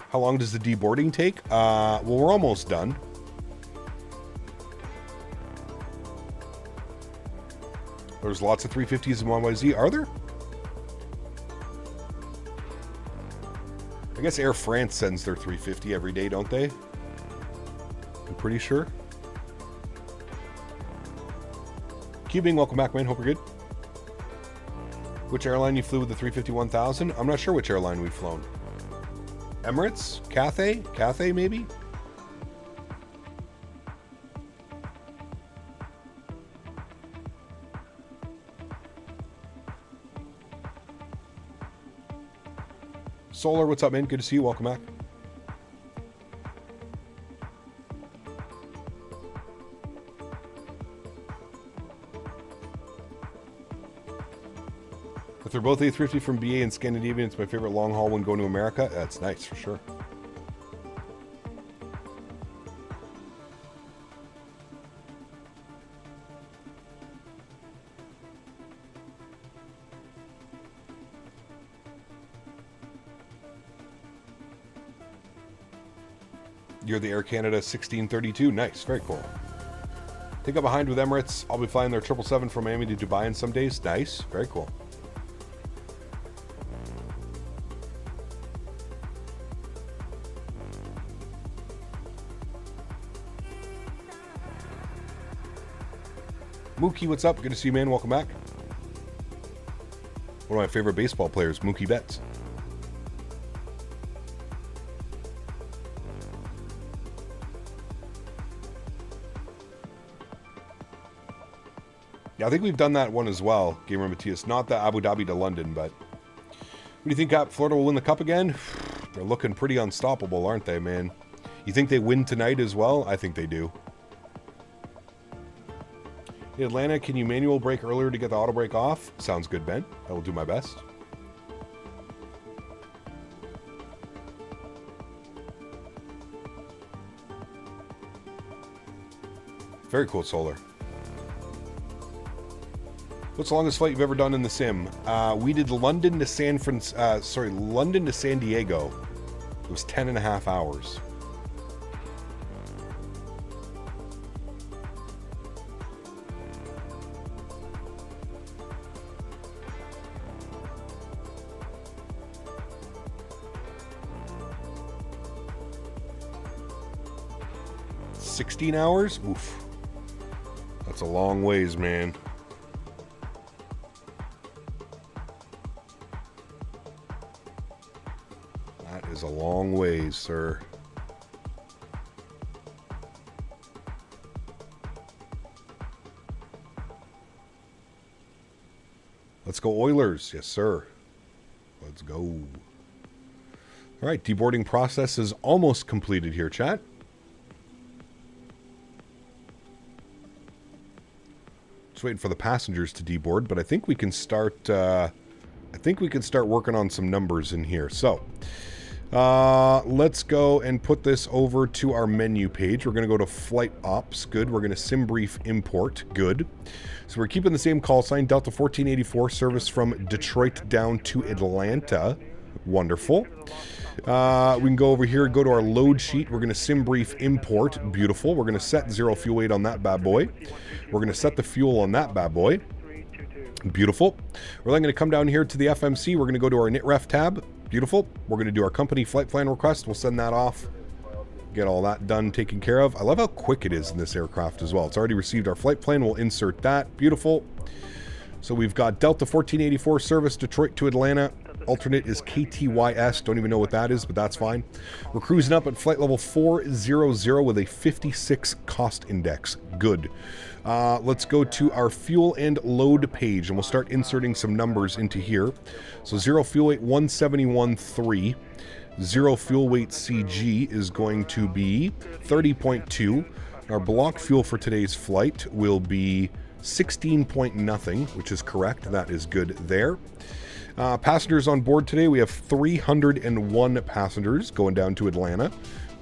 How long does the deboarding take? Well, we're almost done. There's lots of 350s in YYZ. Are there? I guess Air France sends their 350 every day, don't they? I'm pretty sure. Cubing, welcome back, man. Hope you're good. Which airline you flew with the 350-1000? I'm not sure which airline we've flown. Emirates? Cathay? Cathay, maybe? Solar, what's up, man? Good to see you. Welcome back. If they're both A350 from BA and Scandinavian, it's my favorite long haul when going to America. That's nice for sure. You're the Air Canada 1632. Nice, very cool. Think I'm behind with Emirates. I'll be flying their 777 from Miami to Dubai in some days. Nice, very cool. Mookie, what's up? Good to see you, man. Welcome back. One of my favorite baseball players, Mookie Betts. Yeah, I think we've done that one as well, Gamer Matthias. Not the Abu Dhabi to London, but... What do you think, Cap? Florida will win the Cup again? They're looking pretty unstoppable, aren't they, man? You think they win tonight as well? I think they do. In Atlanta, can you manual brake earlier to get the auto brake off? Sounds good, Ben. I will do my best. Very cool, Solar. What's the longest flight you've ever done in the sim? We did London to San Diego. It was 10.5 hours. $16 hours? Oof. That's a long ways, man. That is a long ways, sir. Let's go Oilers. Yes, sir. Let's go. All right, deboarding process is almost completed here, chat. Just waiting for the passengers to deboard, but I think we can start. Working on some numbers in here. So, let's go and put this over to our menu page. We're going to go to Flight Ops. Good. We're going to Sim Brief Import. Good. So we're keeping the same call sign. Delta 1484 service from Detroit down to Atlanta. Wonderful. We can go over here, go to our load sheet. We're going to Sim Brief Import. Beautiful. We're going to set 0 fuel weight on that bad boy. We're going to set the fuel on that bad boy. Beautiful. We're then going to come down here to the FMC. We're going to go to our NITREF tab. Beautiful. We're going to do our company flight plan request. We'll send that off. Get all that done, taken care of. I love how quick it is in this aircraft as well. It's already received our flight plan. We'll insert that. Beautiful. So we've got Delta 1484 service Detroit to Atlanta. Alternate is KTYS. Don't even know what that is, but that's fine. We're cruising up at flight level 400 with a 56 cost index. Good. Let's go to our fuel and load page, and we'll start inserting some numbers into here. So 0 fuel weight 171.3. 0 fuel weight CG is going to be 30.2. Our block fuel for today's flight will be 16.0, which is correct. That is good there. Passengers on board today, we have 301 passengers going down to Atlanta.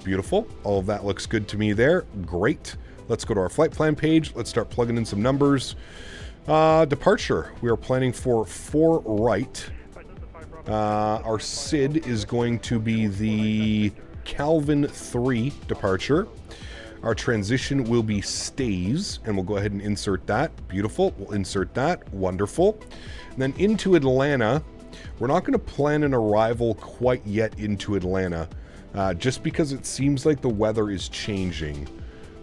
Beautiful. All of that looks good to me there. Great. Let's go to our flight plan page. Let's start plugging in some numbers. Departure. We are planning for 4 right. Our SID is going to be the Calvin 3 departure. Our transition will be stays, and we'll go ahead and insert that. Beautiful. We'll insert that. Wonderful. And then into Atlanta, we're not going to plan an arrival quite yet into Atlanta, just because it seems like the weather is changing.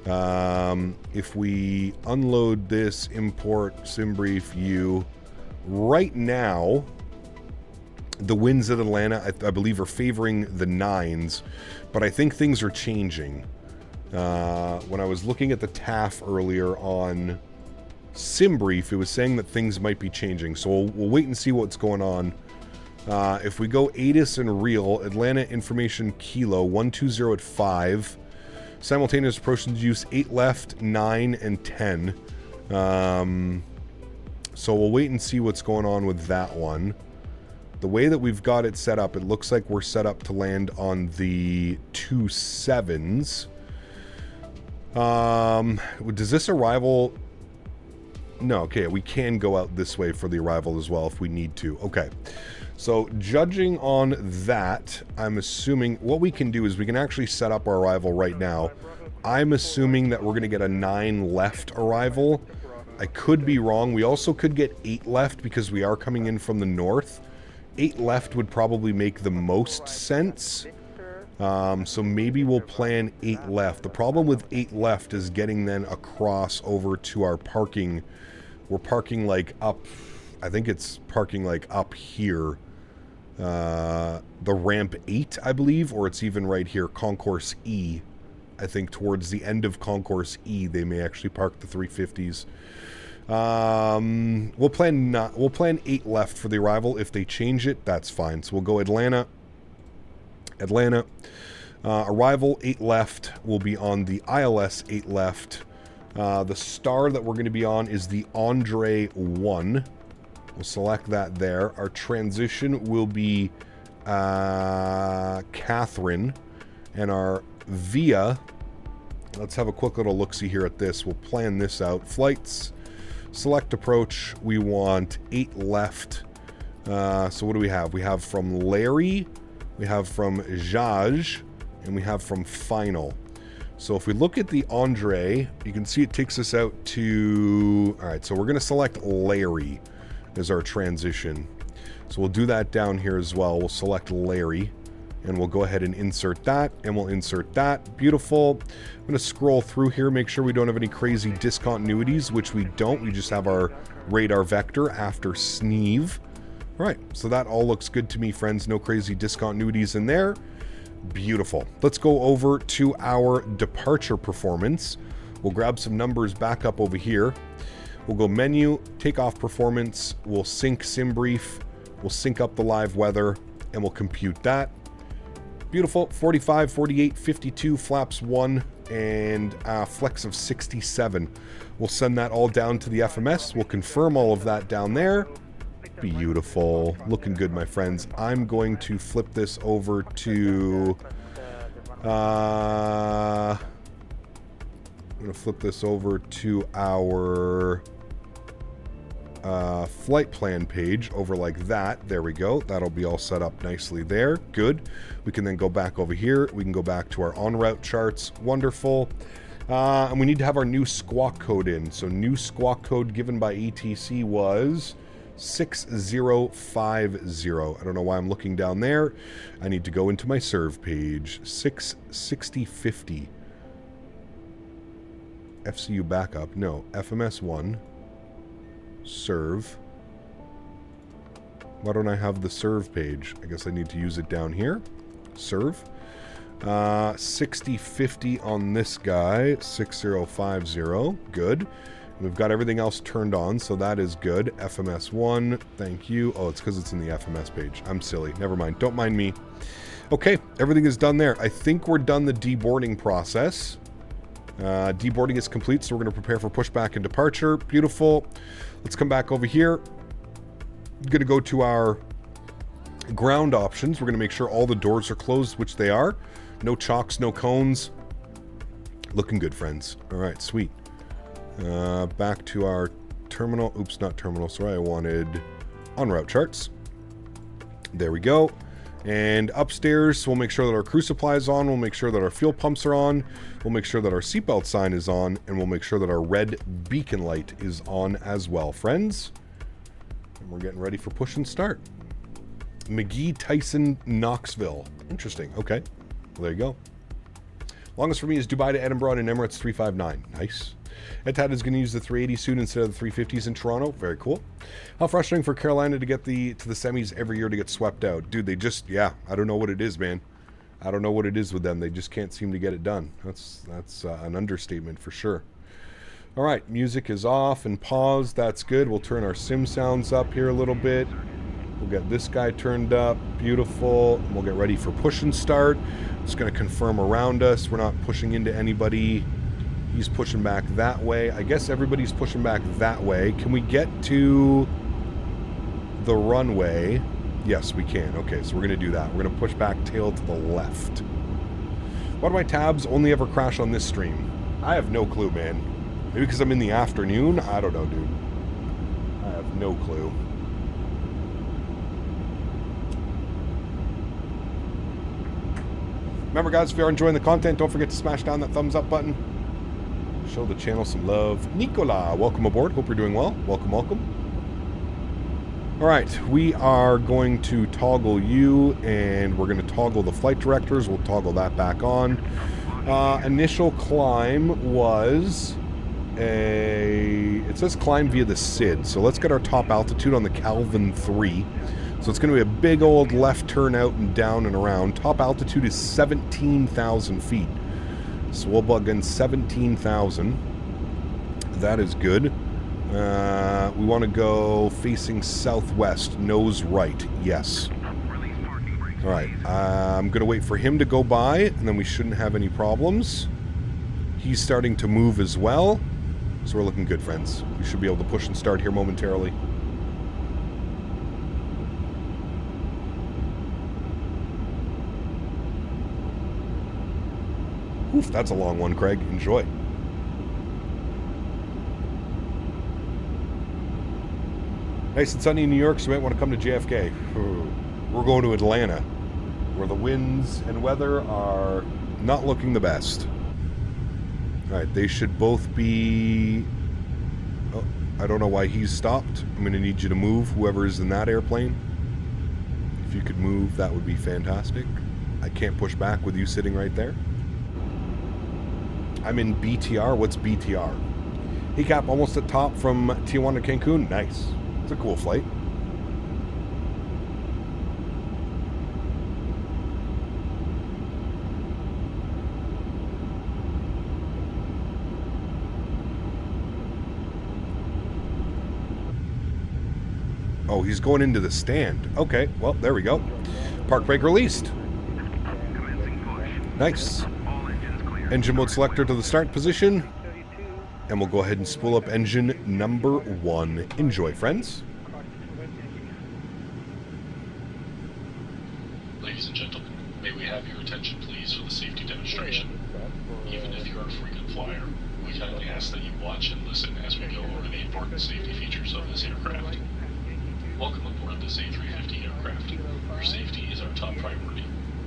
If we unload this, import, SimBrief, U, right now, the winds at Atlanta, I believe, are favoring the 9s, but I think things are changing. When I was looking at the TAF earlier on SimBrief, it was saying that things might be changing, so we'll wait and see what's going on. If we go ATIS and real, Atlanta information kilo 120 at 5, simultaneous approach use 8 left, 9 and 10. So we'll wait and see what's going on with that one. The way that we've got it set up, it looks like we're set up to land on the 27s. Does this arrival... No, okay, we can go out this way for the arrival as well if we need to. Okay, so judging on that, I'm assuming what we can do is we can actually set up our arrival right now. I'm assuming that we're going to get a 9 left arrival. I could be wrong. We also could get 8 left because we are coming in from the north. 8 left would probably make the most sense. So maybe we'll plan 8 left. The problem with 8 left is getting then across over to our parking. We're parking like up, I think it's parking like up here. The ramp 8, I believe, or it's even right here, Concourse E. I think towards the end of Concourse E, they may actually park the 350s. We'll plan 8 left for the arrival. If they change it, that's fine. So we'll go Atlanta. Arrival 8 left will be on the ILS 8 left. The star that we're going to be on is the Andre 1. We'll select that there. Our transition will be Catherine, and our via, let's have a quick little look-see here at this. We'll plan this out. Flights, select approach. We want 8 left. So what do we have? We have from Larry, we have from Jaj, and we have from Final. So if we look at the Andre, you can see it takes us out to... Alright, so we're going to select Larry as our transition. So we'll do that down here as well. We'll select Larry, and we'll go ahead and insert that, and we'll insert that. Beautiful. I'm going to scroll through here, make sure we don't have any crazy discontinuities, which we don't. We just have our radar vector after Sneeve. Alright, so that all looks good to me, friends. No crazy discontinuities in there. Beautiful. Let's go over to our departure performance. We'll grab some numbers back up over here. We'll go menu, takeoff performance, we'll sync SimBrief, we'll sync up the live weather, and we'll compute that. Beautiful. 45, 48, 52, flaps 1, and flex of 67. We'll send that all down to the FMS. We'll confirm all of that down there. Beautiful. Looking good, my friends. I'm going to flip this over to... I'm going to flip this over to our flight plan page over like that. There we go. That'll be all set up nicely there. Good. We can then go back over here. We can go back to our en route charts. Wonderful. And we need to have our new squawk code in. So new squawk code given by ATC was 6050. I don't know why I'm looking down there. I need to go into my serve page. 66050. FCU backup. No. FMS1. Serve. Why don't I have the serve page? I guess I need to use it down here. Serve. 6050 on this guy. 6050. Good. We've got everything else turned on, so that is good. FMS1, thank you. Oh, it's because it's in the FMS page. I'm silly. Never mind. Don't mind me. Okay, everything is done there. I think we're done the deboarding process. Deboarding is complete, so we're going to prepare for pushback and departure. Beautiful. Let's come back over here. I'm going to go to our ground options. We're going to make sure all the doors are closed, which they are. No chocks, no cones. Looking good, friends. All right, sweet. Back to our terminal. Oops, not terminal. Sorry, I wanted en route charts. There we go. And upstairs, we'll make sure that our crew supply is on. We'll make sure that our fuel pumps are on. We'll make sure that our seatbelt sign is on. And we'll make sure that our red beacon light is on as well, friends. And we're getting ready for push and start. McGee, Tyson, Knoxville. Interesting. Okay. Well, there you go. Longest for me is Dubai to Edinburgh and Emirates 359. Nice. Etihad is going to use the 380 soon instead of the 350s in Toronto. Very cool. How frustrating for Carolina to get to the semis every year to get swept out. Dude, they just, yeah, I don't know what it is, man. I don't know what it is with them. They just can't seem to get it done. That's an understatement for sure. All right, music is off and paused. That's good. We'll turn our sim sounds up here a little bit. We'll get this guy turned up. Beautiful. We'll get ready for push and start. It's going to confirm around us. We're not pushing into anybody He's pushing back that way. I guess everybody's pushing back that way. Can we get to the runway? Yes, we can. Okay, so we're going to do that. We're going to push back tail to the left. Why do my tabs only ever crash on this stream? I have no clue, man. Maybe because I'm in the afternoon? I don't know, dude. I have no clue. Remember, guys, if you are enjoying the content, don't forget to smash down that thumbs up button. Show the channel some love. Nicola, welcome aboard. Hope you're doing well. Welcome, welcome. All right, we are going to toggle you, and we're going to toggle the flight directors. We'll toggle that back on. Initial climb was it says climb via the SID. So let's get our top altitude on the Calvin 3. So it's going to be a big old left turn out and down and around. Top altitude is 17,000 feet. So we'll plug in 17,000. That is good. We want to go facing southwest, nose right. Yes. All right. I'm going to wait for him to go by, and then we shouldn't have any problems. He's starting to move as well. So we're looking good, friends. We should be able to push and start here momentarily. Oof, that's a long one, Craig. Enjoy. Nice and sunny in New York, so you might want to come to JFK. We're going to Atlanta, where the winds and weather are not looking the best. All right, they should both be... Oh, I don't know why he's stopped. I'm going to need you to move, whoever is in that airplane. If you could move, that would be fantastic. I can't push back with you sitting right there. I'm in BTR. What's BTR? Hey, Cap, almost at top from Tijuana to Cancun. Nice. It's a cool flight. Oh, he's going into the stand. Okay, well, there we go. Park brake released. Nice. Engine mode selector to the start position. And we'll go ahead and spool up engine number 1. Enjoy, friends. Ladies and gentlemen, may we have your attention, please, for the safety demonstration. Even if you're a frequent flyer, we kindly ask that you watch and listen as we go over the important safety features of this aircraft. Welcome aboard this A350 aircraft. Your safety is our top priority.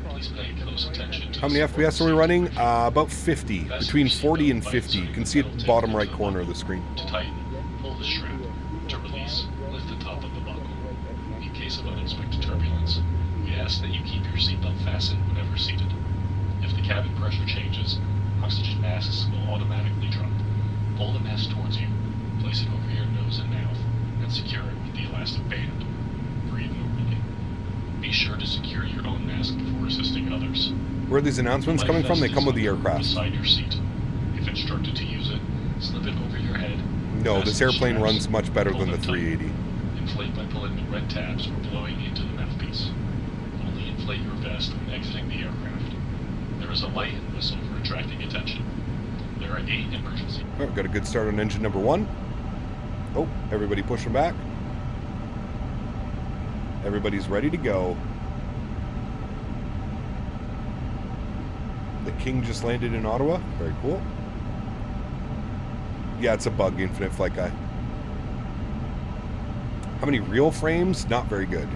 Please pay close attention to... How many FPS are we running? About 50. Between 40 and 50. You can see it at the bottom right corner of the screen. To tighten, pull the strap. To release, lift the top of the buckle. In case of unexpected turbulence, we ask that you keep your seatbelt fastened whenever seated. If the cabin pressure changes, oxygen masks will automatically drop. Pull the mask towards you, place it over your nose and mouth, and secure it with the elastic band. Breathe normally. Be sure to secure your own mask before assisting others. Where are these announcements coming from? They come with the aircraft. Beside your seat. If instructed to use it, slip it over your head. No, this airplane runs much better than the 380. Inflate by pulling the red tabs or blowing into the mouthpiece. Only inflate your vest when exiting the aircraft. There is a light and whistle for attracting attention. There are 8 emergency... Oh, got a good start on engine number 1. Oh, everybody pushing back. Everybody's ready to go. The King just landed in Ottawa. Very cool. Yeah, it's a bug, Infinite Flight Guy. How many real frames? Not very good.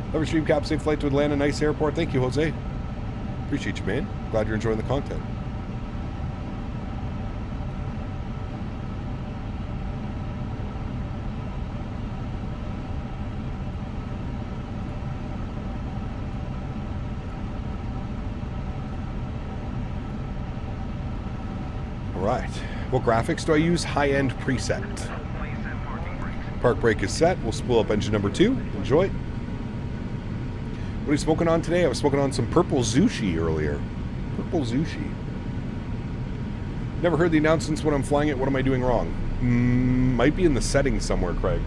Love your stream, Cap. Safe flight to Atlanta. Nice airport. Thank you, Jose. Appreciate you, man. Glad you're enjoying the content. Right. What graphics do I use? High-end preset. Park brake is set. We'll spool up engine number 2. Enjoy. What are you smoking on today? I was smoking on some purple Zushi earlier. Purple Zushi. Never heard the announcements when I'm flying it. What am I doing wrong? Might be in the settings somewhere, Craig.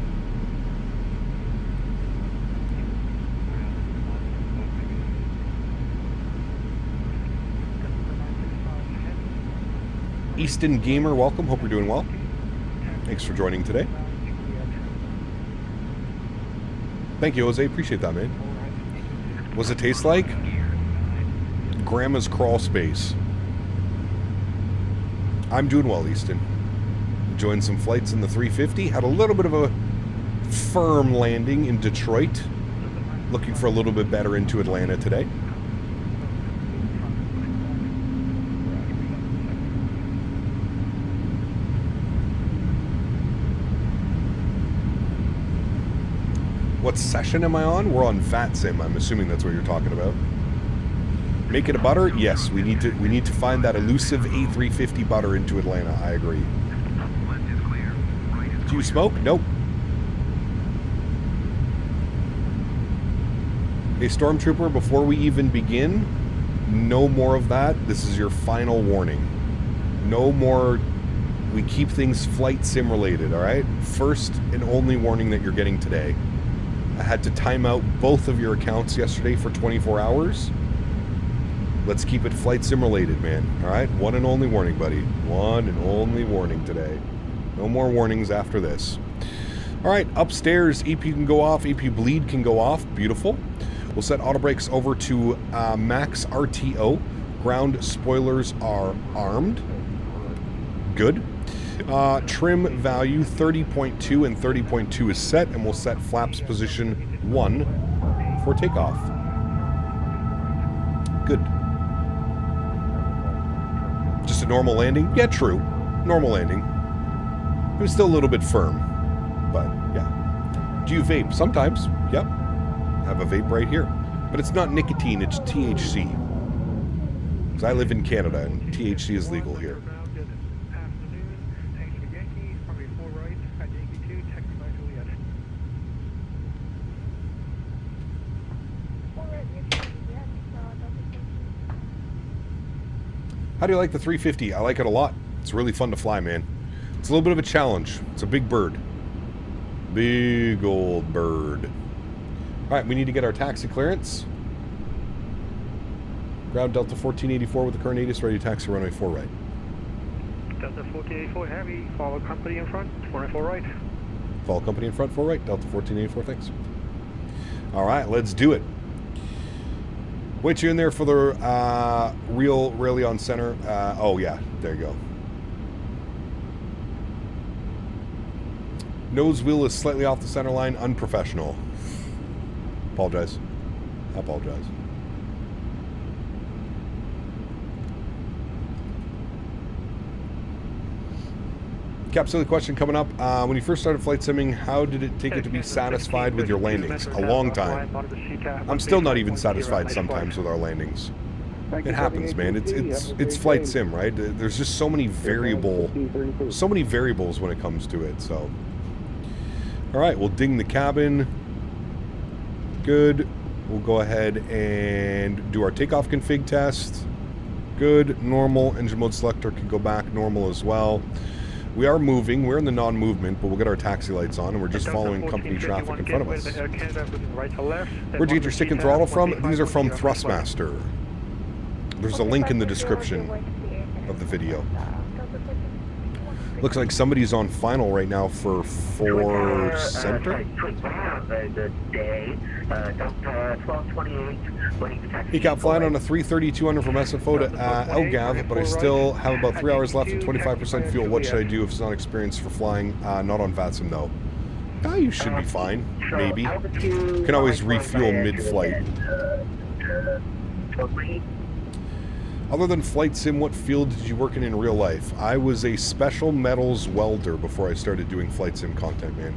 Easton Gamer, welcome. Hope you're doing well. Thanks for joining today. Thank you, Jose. Appreciate that, man. What's it taste like? Grandma's crawl space. I'm doing well, Easton. Enjoying some flights in the 350. Had a little bit of a firm landing in Detroit. Looking for a little bit better into Atlanta today. What session am I on? We're on VATSIM. I'm assuming that's what you're talking about. Make it a butter? Yes, we need to find that elusive A350 butter into Atlanta. I agree. Do you smoke? Nope. Hey, Stormtrooper, before we even begin, no more of that. This is your final warning. No more. We keep things flight sim related, all right? First and only warning that you're getting today. I had to time out both of your accounts yesterday for 24 hours. Let's keep it flight sim related, man. All right? One and only warning, buddy. One and only warning today. No more warnings after this. All right, upstairs, EP can go off. EP bleed can go off. Beautiful. We'll set auto brakes over to max RTO. Ground spoilers are armed. Good. Trim value 30.2 and 30.2 is set, and we'll set flaps position 1 for takeoff. Good. Just a normal landing? Yeah, true. Normal landing. It was still a little bit firm, but yeah. Do you vape? Sometimes. Yep. I have a vape right here. But it's not nicotine, it's THC. Because I live in Canada, and THC is legal here. How do you like the 350? I like it a lot. It's really fun to fly, man. It's a little bit of a challenge. It's a big bird. Big old bird. All right, we need to get our taxi clearance. Ground Delta 1484 with the current ATIS ready to taxi runway 4 right. Delta 1484 Heavy, follow company in front, 494 right. Follow company in front, 4 right. Delta 1484, thanks. All right, let's do it. Wait, you in there for the really on center. Oh, yeah, there you go. Nose wheel is slightly off the center line. Unprofessional. Apologize. I apologize. Cap, silly question coming up. When you first started flight simming, how did it take it to be satisfied with your landings? A long time. I'm still not even satisfied sometimes with our landings. It happens, man. It's flight sim, right? There's just so many variables when it comes to it. So, all right, we'll ding the cabin. Good. We'll go ahead and do our takeoff config test. Good. Normal. Engine mode selector can go back normal as well. We are moving. We're in the non-movement, but we'll get our taxi lights on, and we're just following company traffic in front of us. Where'd you get your stick and throttle from? These are from Thrustmaster. There's a link in the description of the video. Looks like somebody's on final right now for 4 center. He got flying on a 330-200 from SFO to LGAV, but I still have about 3 hours left and 25% fuel. What should I do if it's not experienced for flying? Not on VATSIM, though. You should be fine. Maybe. You can always refuel mid-flight. Other than flight sim, what field did you work in real life? I was a special metals welder before I started doing flight sim content, man.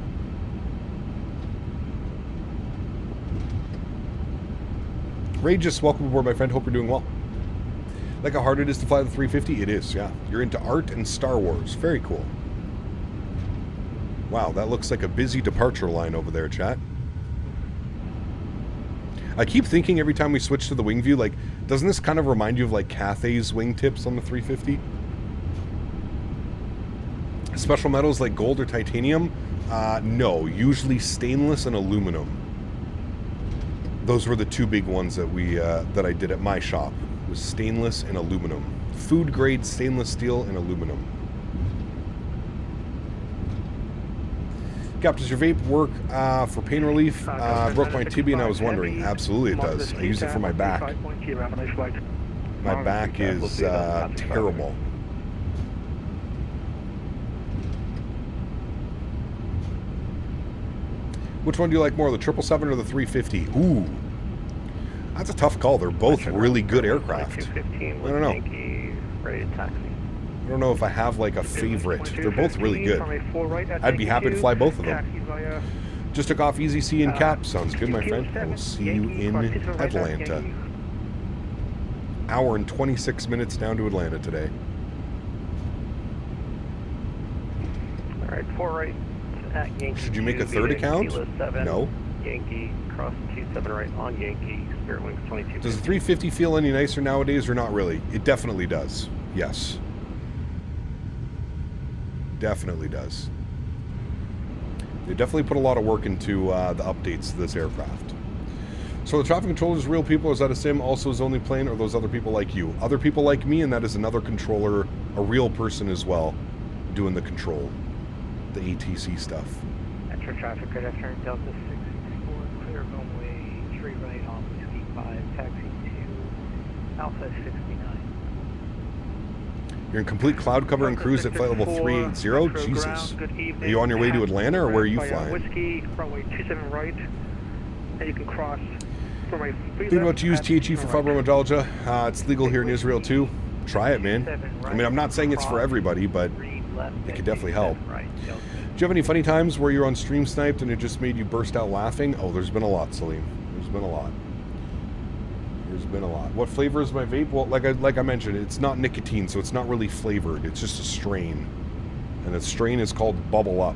Rageous, welcome aboard, my friend. Hope you're doing well. Like how hard it is to fly the 350? It is, yeah. You're into art and Star Wars. Very cool. Wow, that looks like a busy departure line over there, chat. I keep thinking every time we switch to the wing view, like, doesn't this kind of remind you of, like, Cathay's wingtips on the 350? Special metals like gold or titanium? No, usually stainless and aluminum. Those were the two big ones that we that I did at my shop. Was stainless and aluminum food grade stainless steel and aluminum. Cap, does your vape work for pain relief? I broke my tibia and I was wondering. Absolutely it does. I use it for my back. My back is terrible. Which one do you like more, the 777 or the 350? Ooh, that's a tough call. They're both really good aircraft. I don't know. I don't know if I have like a favorite. They're both really good. I'd be happy to fly both of them. Just took off Easy C and Cap. Sounds good, my friend. I will see you in Atlanta. Hour and 26 minutes down to Atlanta today. All right, 4 right at Yankee. Should you make a third account? No. Yankee, cross 27 right on Yankee, Spirit Wings 22. Does the 350 feel any nicer nowadays or not really? It definitely does. Yes. Definitely does. They definitely put a lot of work into the updates to this aircraft. So the traffic controller is real people, or is that a sim also his only plane, or those other people like you? Other people like me, and that is another controller, a real person as well, doing the control, the ATC stuff. Metro traffic, good afternoon, Delta 664, clear runway 3 right on Whiskey 5, taxi to Alpha 69. You're in complete cloud cover and cruise at flight level 380? Jesus. Are you on your way to Atlanta, or where are you flying? Whiskey, runway 27 right, and you can cross. Thinking about to use THE for fibromyalgia. It's legal here in Israel too. Try it, man. I mean, I'm not saying it's for everybody, but it could definitely help. Do you have any funny times where you're on stream sniped and it just made you burst out laughing? Oh, there's been a lot, Salim. There's been a lot. There's been a lot. What flavor is my vape? Well, like I mentioned, it's not nicotine, so it's not really flavored. It's just a strain. And the strain is called Bubble Up.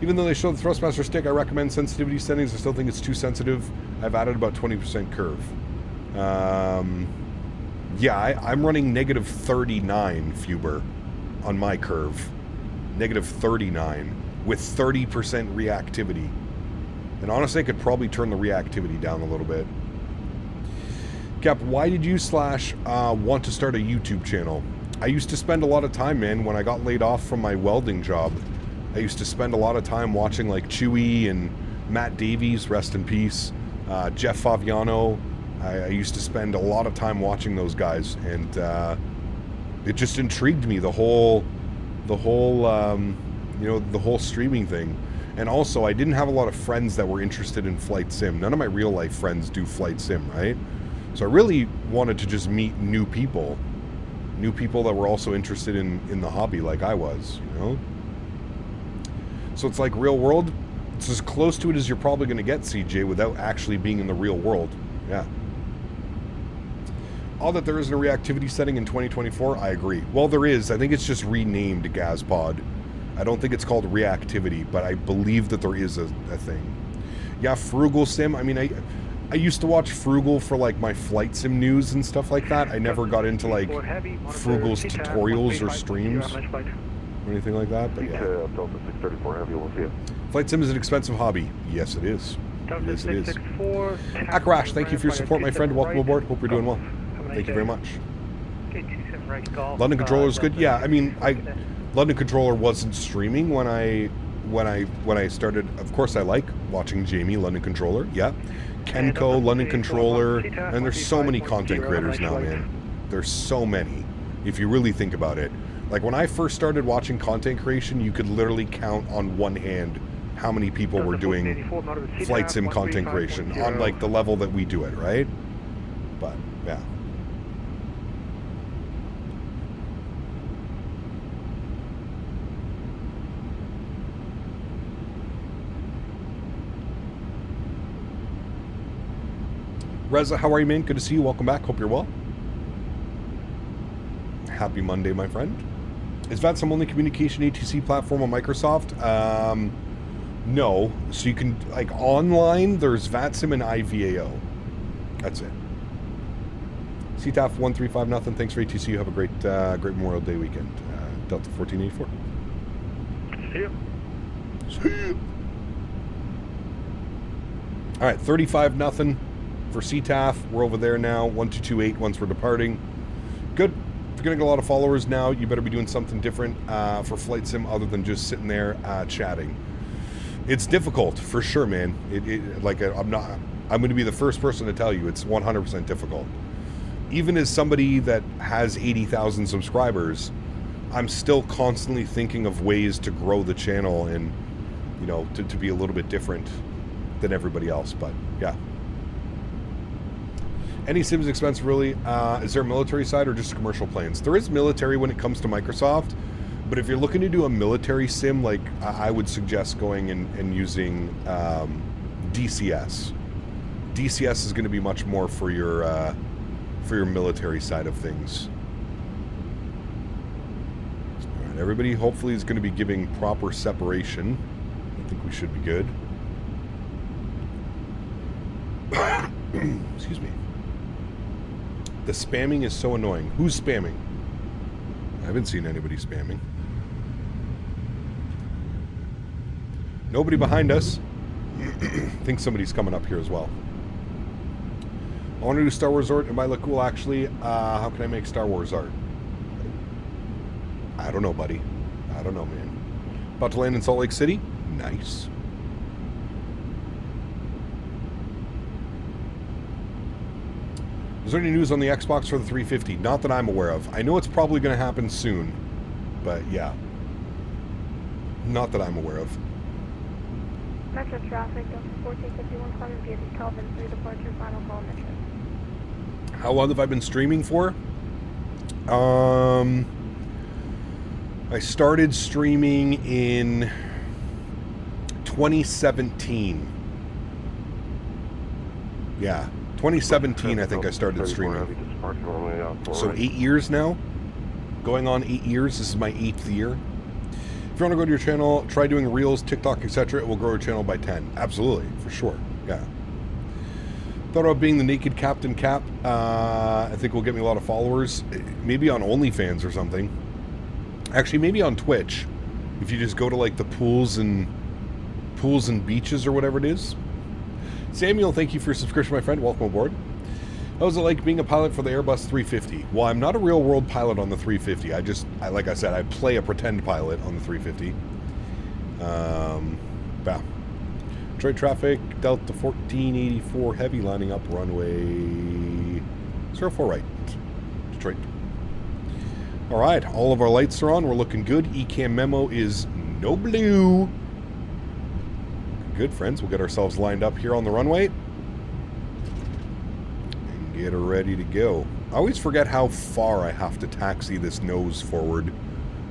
Even though they show the Thrustmaster stick, I recommend sensitivity settings. I still think it's too sensitive. I've added about 20% curve. Yeah, I'm running negative 39 Fuber on my curve. Negative 39 with 30% reactivity. And honestly, I could probably turn the reactivity down a little bit. Cap, why did you / want to start a YouTube channel? I used to spend a lot of time, man, when I got laid off from my welding job. I used to spend a lot of time watching like Chewy and Matt Davies, rest in peace, Jeff Favignano. I used to spend a lot of time watching those guys, and it just intrigued me, the whole streaming thing. And also, I didn't have a lot of friends that were interested in flight sim. None of my real life friends do flight sim, right? So I really wanted to just meet new people that were also interested in the hobby like I was, you know? So it's like real world. It's as close to it as you're probably going to get, CJ, without actually being in the real world. Yeah. All that there isn't a reactivity setting in 2024, I agree. Well, there is. I think it's just renamed GazPod. I don't think it's called reactivity, but I believe that there is a thing. Yeah, Frugal Sim. I mean, I used to watch Frugal for like my flight sim news and stuff like that. I never got into like Frugal's tutorials or streams or anything like that, but yeah. Delta 634 Heavy, we'll see you. Flight sim is an expensive hobby. Yes, it is. Yes, it is. Akarash, thank you for your support, my friend. Welcome aboard. Hope you're doing well. Thank you very much. London Controller is good. Yeah, I mean, London Controller wasn't streaming when I started. Of course, I like watching Jamie, London Controller. Yeah, Kenko, London Controller, and there's so many content creators now, man. There's so many, if you really think about it. Like when I first started watching content creation, you could literally count on one hand how many people were doing flight sim content creation on like the level that we do it, right? But yeah. Reza, how are you, man? Good to see you. Welcome back. Hope you're well. Happy Monday, my friend. Is VATSIM only communication ATC platform on Microsoft? No. So you can, like, online, there's VATSIM and IVAO. That's it. CTAF 135 nothing. Thanks for ATC. You have a great Memorial Day weekend. Delta 1484. See you. See you. All right, 35 nothing for CTAF. We're over there now. 1228 once we're departing. Good. you're going to get a lot of followers now, you better be doing something different for Flight Sim other than just sitting there chatting. It's difficult, for sure, man. I'm going to be the first person to tell you it's 100% difficult. Even as somebody that has 80,000 subscribers, I'm still constantly thinking of ways to grow the channel and, you know, to be a little bit different than everybody else. But yeah. Any sims expensive, really? Is there a military side or just commercial planes? There is military when it comes to Microsoft, but if you're looking to do a military sim, like I would suggest going and using DCS. DCS is going to be much more for your military side of things. All right, everybody hopefully is going to be giving proper separation. I think we should be good. Excuse me. The spamming is so annoying. Who's spamming? I haven't seen anybody spamming. Nobody behind us. I think somebody's coming up here as well. I want to do Star Wars art. It might look cool, actually. How can I make Star Wars art? I don't know, buddy. I don't know, man. About to land in Salt Lake City? Nice. Is there any news on the Xbox for the 350? Not that I'm aware of. I know it's probably going to happen soon, but yeah. Not that I'm aware of. Metro traffic, 1451 climbing via Castevens, 3 departure, final call mission. How long have I been streaming for? I started streaming in 2017. Yeah. 2017, I think I started streaming. So 8 years now. Going on 8 years. This is my 8th year. If you want to go to your channel, try doing Reels, TikTok, etc. It will grow your channel by 10. Absolutely, for sure. Yeah. Thought about being the naked Captain Cap. I think will get me a lot of followers. Maybe on OnlyFans or something. Actually, maybe on Twitch. If you just go to like the pools and beaches or whatever it is. Samuel, thank you for your subscription, my friend. Welcome aboard. How was it like being a pilot for the Airbus 350? Well, I'm not a real world pilot on the 350. Like I said, I play a pretend pilot on the 350. Yeah. Detroit traffic, Delta 1484 heavy lining up runway 04 right. Detroit. All right, all of our lights are on. We're looking good. ECAM memo is no blue. Good, friends. We'll get ourselves lined up here on the runway and get her ready to go. I always forget how far I have to taxi this nose forward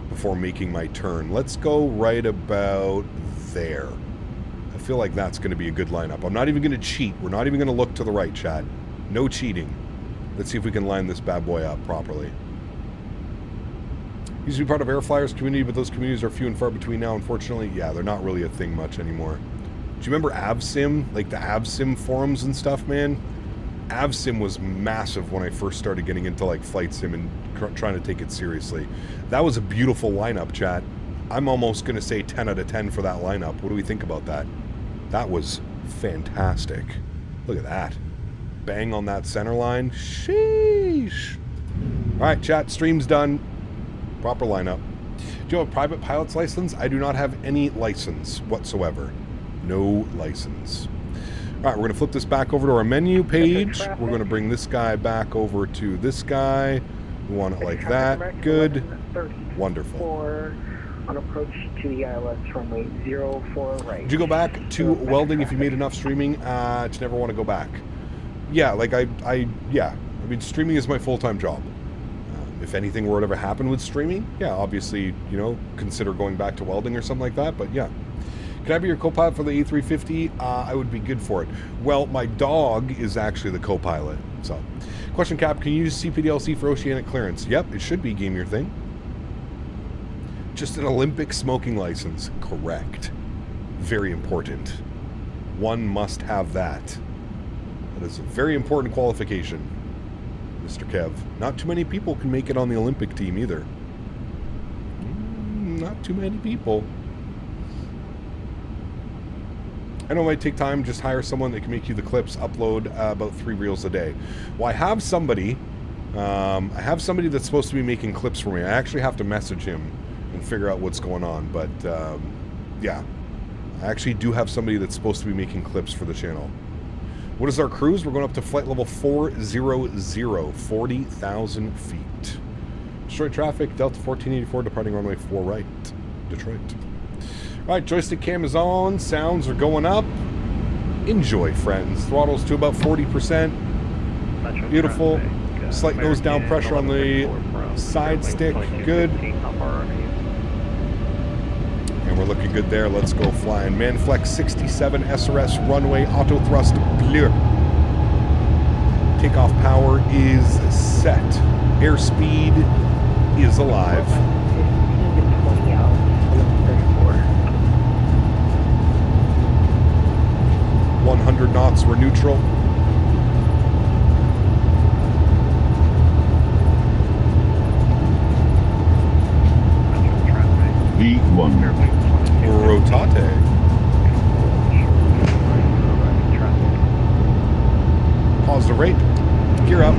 before making my turn. Let's go right about there. I feel like that's going to be a good lineup. I'm not even going to cheat. We're not even going to look to the right, chat. No cheating. Let's see if we can line this bad boy up properly. Used to be part of Air Flyers community, but those communities are few and far between now, unfortunately. Yeah, they're not really a thing much anymore. Do you remember AvSim? Like the AvSim forums and stuff, man? AvSim was massive when I first started getting into like Flight Sim and trying to take it seriously. That was a beautiful lineup, chat. I'm almost going to say 10 out of 10 for that lineup. What do we think about that? That was fantastic. Look at that. Bang on that center line. Sheesh. All right, chat. Stream's done. Proper lineup. Do you have a private pilot's license? I do not have any license whatsoever. No license. All right, we're going to flip this back over to our menu page. We're going to bring this guy back over to this guy. We want it like that. Good. Wonderful. On approach to the ILS runway 04 right. Did you go back to welding if you made enough streaming to never want to go back? Yeah, like I mean, streaming is my full-time job. If anything were to ever happen with streaming, yeah, obviously, you know, consider going back to welding or something like that, but yeah. Can I be your co-pilot for the A350? I would be good for it. Well, my dog is actually the co-pilot. So, question, Cap, can you use CPDLC for oceanic clearance? Yep, it should be game your thing. Just an Olympic smoking license. Correct. Very important. One must have that. That is a very important qualification, Mr. Kev. Not too many people can make it on the Olympic team either. Not too many people. I know it might take time. Just hire someone that can make you the clips, upload about 3 reels a day. Well, I have somebody I have somebody that's supposed to be making clips for me. I actually have to message him and figure out what's going on. But, yeah. I actually do have somebody that's supposed to be making clips for the channel. What is our cruise? We're going up to flight level 400, 40,000 feet. Detroit traffic, Delta 1484, departing runway 4 right. Detroit. All right, joystick cam is on. Sounds are going up. Enjoy, friends. Throttle's to about 40%. Beautiful. Slight nose down pressure on the side stick. Good. And we're looking good there. Let's go flying. Manflex 67 SRS runway auto thrust clear. Takeoff power is set. Airspeed is alive. 100 knots, we're neutral. V1. Rotate. Pause the rate. Gear up.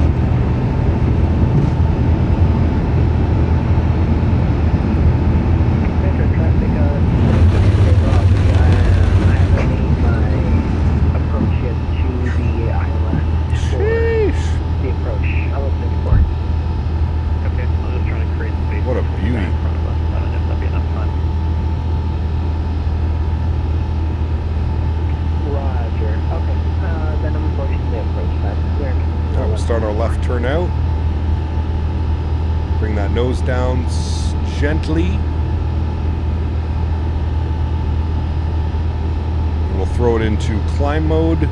What a beauty. We'll start our left turn out. Bring that nose down gently. And we'll throw it into climb mode.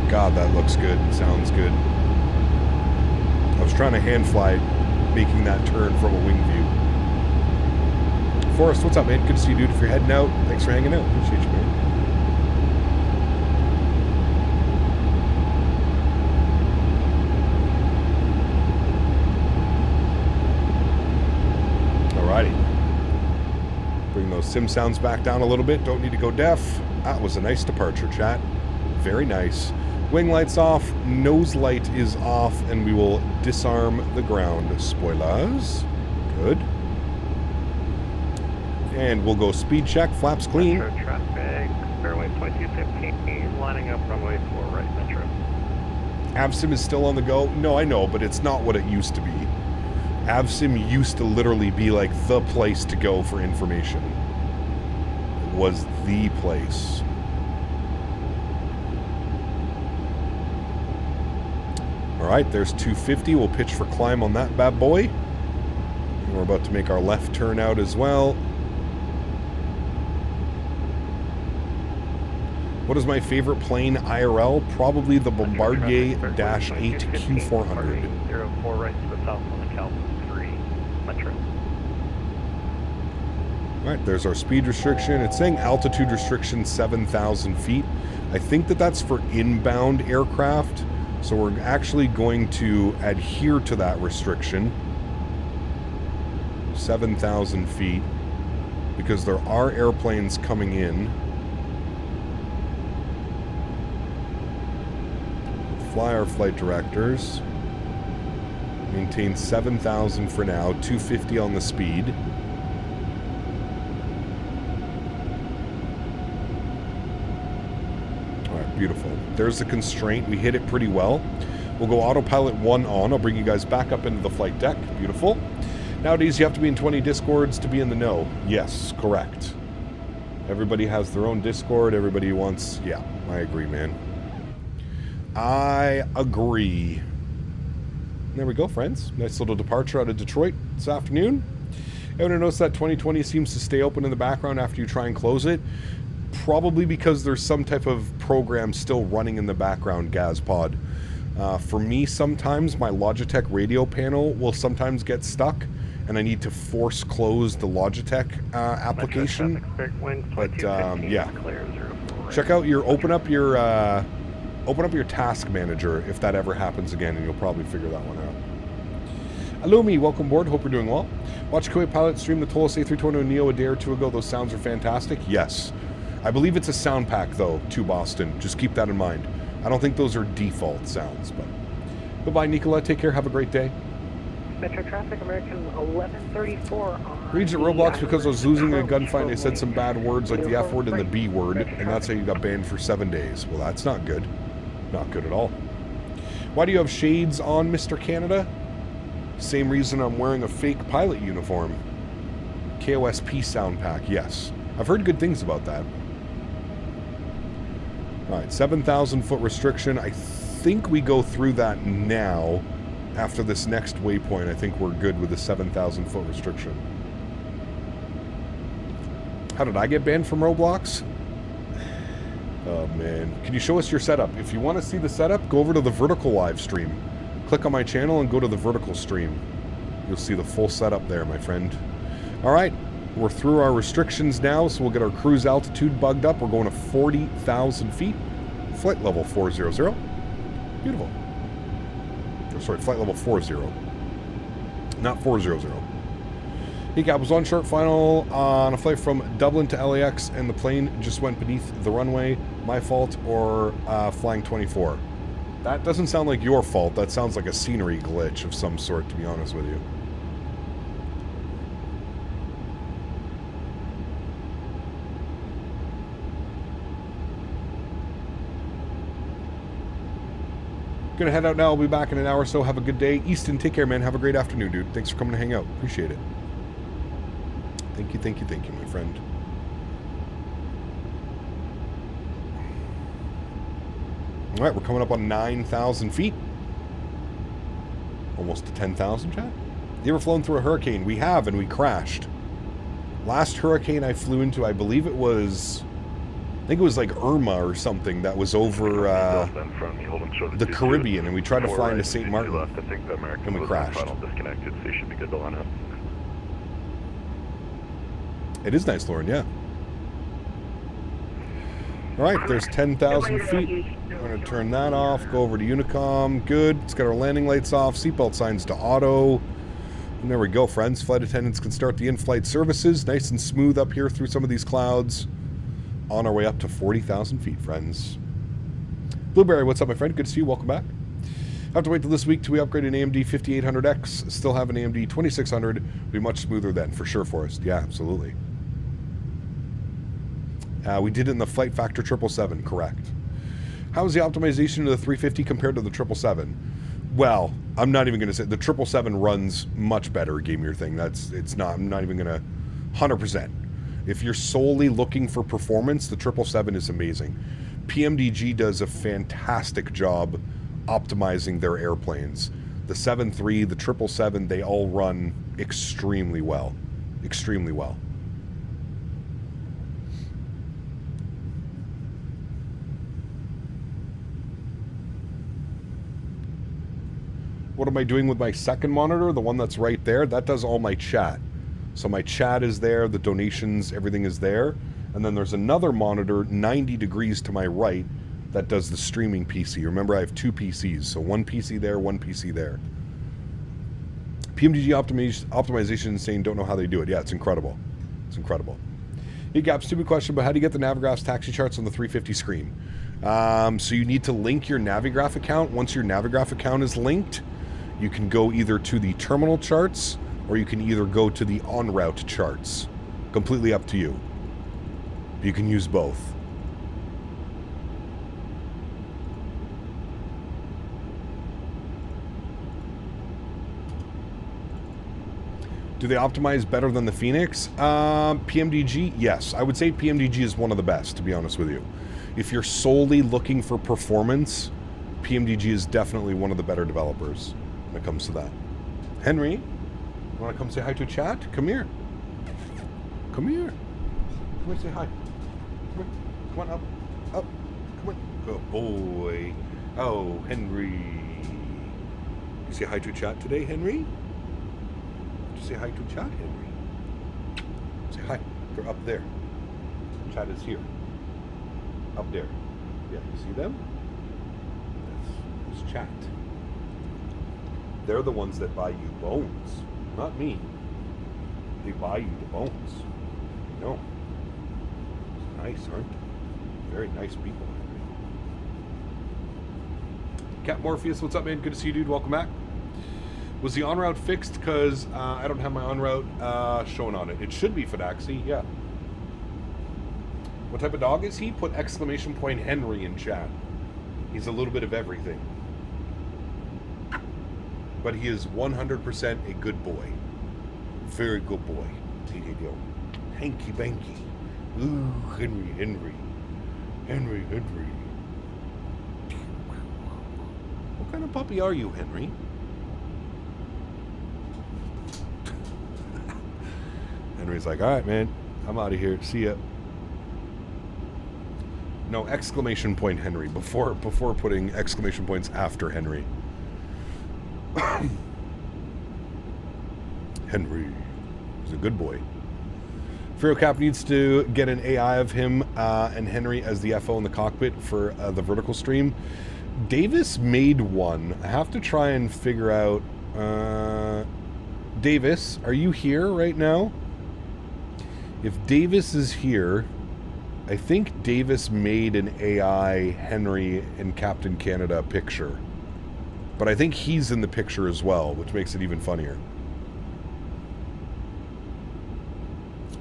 God, that looks good. Sounds good. I was trying to hand fly, making that turn from a wing view. Forrest, what's up, man? Good to see you, dude. If you're heading out, thanks for hanging out. Appreciate you, man. Alrighty. Bring those sim sounds back down a little bit. Don't need to go deaf. That was a nice departure, chat. Very nice. Wing lights off, nose light is off, and we will disarm the ground. Spoilers. Good. And we'll go speed check, flaps clean. Metro traffic, fairway 2215, lining up runway 4 right, Metro. AvSim is still on the go. No, I know, but it's not what it used to be. AvSim used to literally be like the place to go for information. It was the place. Alright, there's 250. We'll pitch for climb on that bad boy. And we're about to make our left turn out as well. What is my favorite plane IRL? Probably the Bombardier-8 Q400. 04 right to the south on the Calvin 3, Metro. Alright, there's our speed restriction. It's saying altitude restriction 7,000 feet. I think that that's for inbound aircraft. So we're actually going to adhere to that restriction. 7,000 feet. Because there are airplanes coming in. Fly our flight directors. Maintain 7,000 for now. 250 on the speed. Beautiful. There's the constraint. We hit it pretty well. We'll go autopilot 1 on. I'll bring you guys back up into the flight deck. Beautiful. Nowadays, you have to be in 20 Discords to be in the know. Yes, correct. Everybody has their own Discord. Everybody wants... Yeah, I agree, man. I agree. There we go, friends. Nice little departure out of Detroit this afternoon. Everyone notice that 2020 seems to stay open in the background after you try and close it. Probably because there's some type of program still running in the background, GazPod. For me, sometimes my Logitech radio panel will sometimes get stuck, and I need to force close the Logitech application. But yeah, check out your open up your task manager if that ever happens again, and you'll probably figure that one out. Alumi, welcome aboard. Hope you're doing well. Watch Kuwait pilot stream the Tolos A320 Neo a day or two ago. Those sounds are fantastic. Yes. I believe it's a sound pack, though, to Boston. Just keep that in mind. I don't think those are default sounds, but... Goodbye, Nicola. Take care. Have a great day. Metro traffic, American 1134 on... Reads at Roblox because I was losing a gunfight and they said some bad words like the F word and the B word, and that's how you got banned for 7 days. Well, that's not good. Not good at all. Why do you have shades on, Mr. Canada? Same reason I'm wearing a fake pilot uniform. KOSP sound pack, yes. I've heard good things about that. Alright, 7,000 foot restriction. I think we go through that now. After this next waypoint, I think we're good with the 7,000 foot restriction. How did I get banned from Roblox? Oh man. Can you show us your setup? If you want to see the setup, go over to the vertical live stream. Click on my channel and go to the vertical stream. You'll see the full setup there, my friend. Alright, we're through our restrictions now, so we'll get our cruise altitude bugged up. We're going to 40,000 feet. Flight level 400. Beautiful. Oh, sorry, flight level 40. Not 400. Decap was on short final on a flight from Dublin to LAX, and the plane just went beneath the runway. My fault or flying 24? That doesn't sound like your fault. That sounds like a scenery glitch of some sort, to be honest with you. Gonna head out now. I'll be back in an hour or so. Have a good day. Easton, take care, man. Have a great afternoon, dude. Thanks for coming to hang out. Appreciate it. Thank you, thank you, thank you, my friend. All right, we're coming up on 9,000 feet. Almost to 10,000, chat. You ever flown through a hurricane? We have, and we crashed. Last hurricane I flew into, I believe it was... I think it was like Irma or something that was over the Caribbean, and we tried to fly into St. Martin, and we crashed. It is nice, Lauren, yeah. All right, there's 10,000 feet. I'm going to turn that off, go over to Unicom. Good. It's got our landing lights off, seatbelt signs to auto. And there we go, friends. Flight attendants can start the in-flight services. Nice and smooth up here through some of these clouds. On our way up to 40,000 feet, friends. Blueberry, what's up, my friend? Good to see you. Welcome back. Have to wait till this week till we upgrade an AMD 5800X. Still have an AMD 2600. Be much smoother then, for sure, Forrest. Yeah, absolutely. We did it in the Flight Factor 777, correct. How is the optimization of the 350 compared to the 777? Well, I'm not even going to say the 777 runs much better. Game your thing. I'm not even going to 100%. If you're solely looking for performance, the 777 is amazing. PMDG does a fantastic job optimizing their airplanes. The 73, the 777, they all run extremely well. Extremely well. What am I doing with my second monitor? The one that's right there? That does all my chat. So my chat is there, the donations, everything is there. And then there's another monitor 90 degrees to my right that does the streaming PC. Remember, I have two PCs, so one PC there, one PC there. PMDG optimization is insane, don't know how they do it. Yeah, it's incredible. It's incredible. Hey, Gap, stupid question, but how do you get the Navigraph's taxi charts on the 350 screen? So you need to link your Navigraph account. Once your Navigraph account is linked, you can go either to the terminal charts or you can either go to the en route charts. Completely up to you. You can use both. Do they optimize better than the Phoenix? PMDG, yes. I would say PMDG is one of the best, to be honest with you. If you're solely looking for performance, PMDG is definitely one of the better developers when it comes to that. Henry, you want to come say hi to chat? Come here. Come here. Come here, say hi. Come here. Come on, up. Up. Come on. Good boy. Oh, Henry. You say hi to chat today, Henry? Did you say hi to chat, Henry? Say hi. They're up there. Chat is here. Up there. Yeah, you see them? That's chat. They're the ones that buy you bones, not me. They buy you the bones. No. It's nice, aren't they? Very nice people. Cat Morpheus, what's up, man? Good to see you, dude. Welcome back. Was the en route fixed? Because I don't have my en route shown on it. It should be Fidaxi, yeah. What type of dog is he? Put exclamation point Henry in chat. He's a little bit of everything. But he is 100% a good boy. Very good boy. See, they go. Hanky banky. Ooh, Henry, Henry. Henry, Henry. What kind of puppy are you, Henry? Henry's like, all right, man. I'm out of here. See ya. No, exclamation point Henry. Before putting exclamation points after Henry. Henry. He's a good boy. Ferrocap needs to get an AI of him and Henry as the FO in the cockpit for the vertical stream. Davis made one. I have to try and figure out... Davis, are you here right now? If Davis is here, I think Davis made an AI Henry and Captain Canada picture. But I think he's in the picture as well, which makes it even funnier.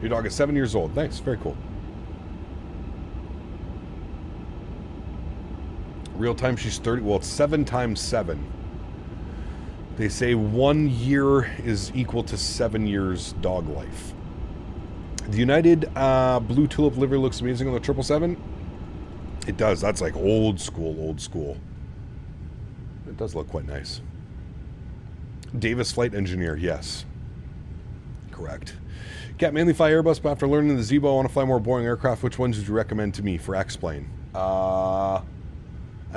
Your dog is 7 years old. Nice, very cool. Real time, she's 30. Well, it's 7 times 7. They say 1 year is equal to 7 years dog life. The United Blue Tulip livery looks amazing on the 777. It does. That's like old school, old school. It does look quite nice. Davis flight engineer, yes. Correct. Cat mainly fly Airbus, but after learning the Zebo, I want to fly more Boeing aircraft. Which ones would you recommend to me for X-Plane? I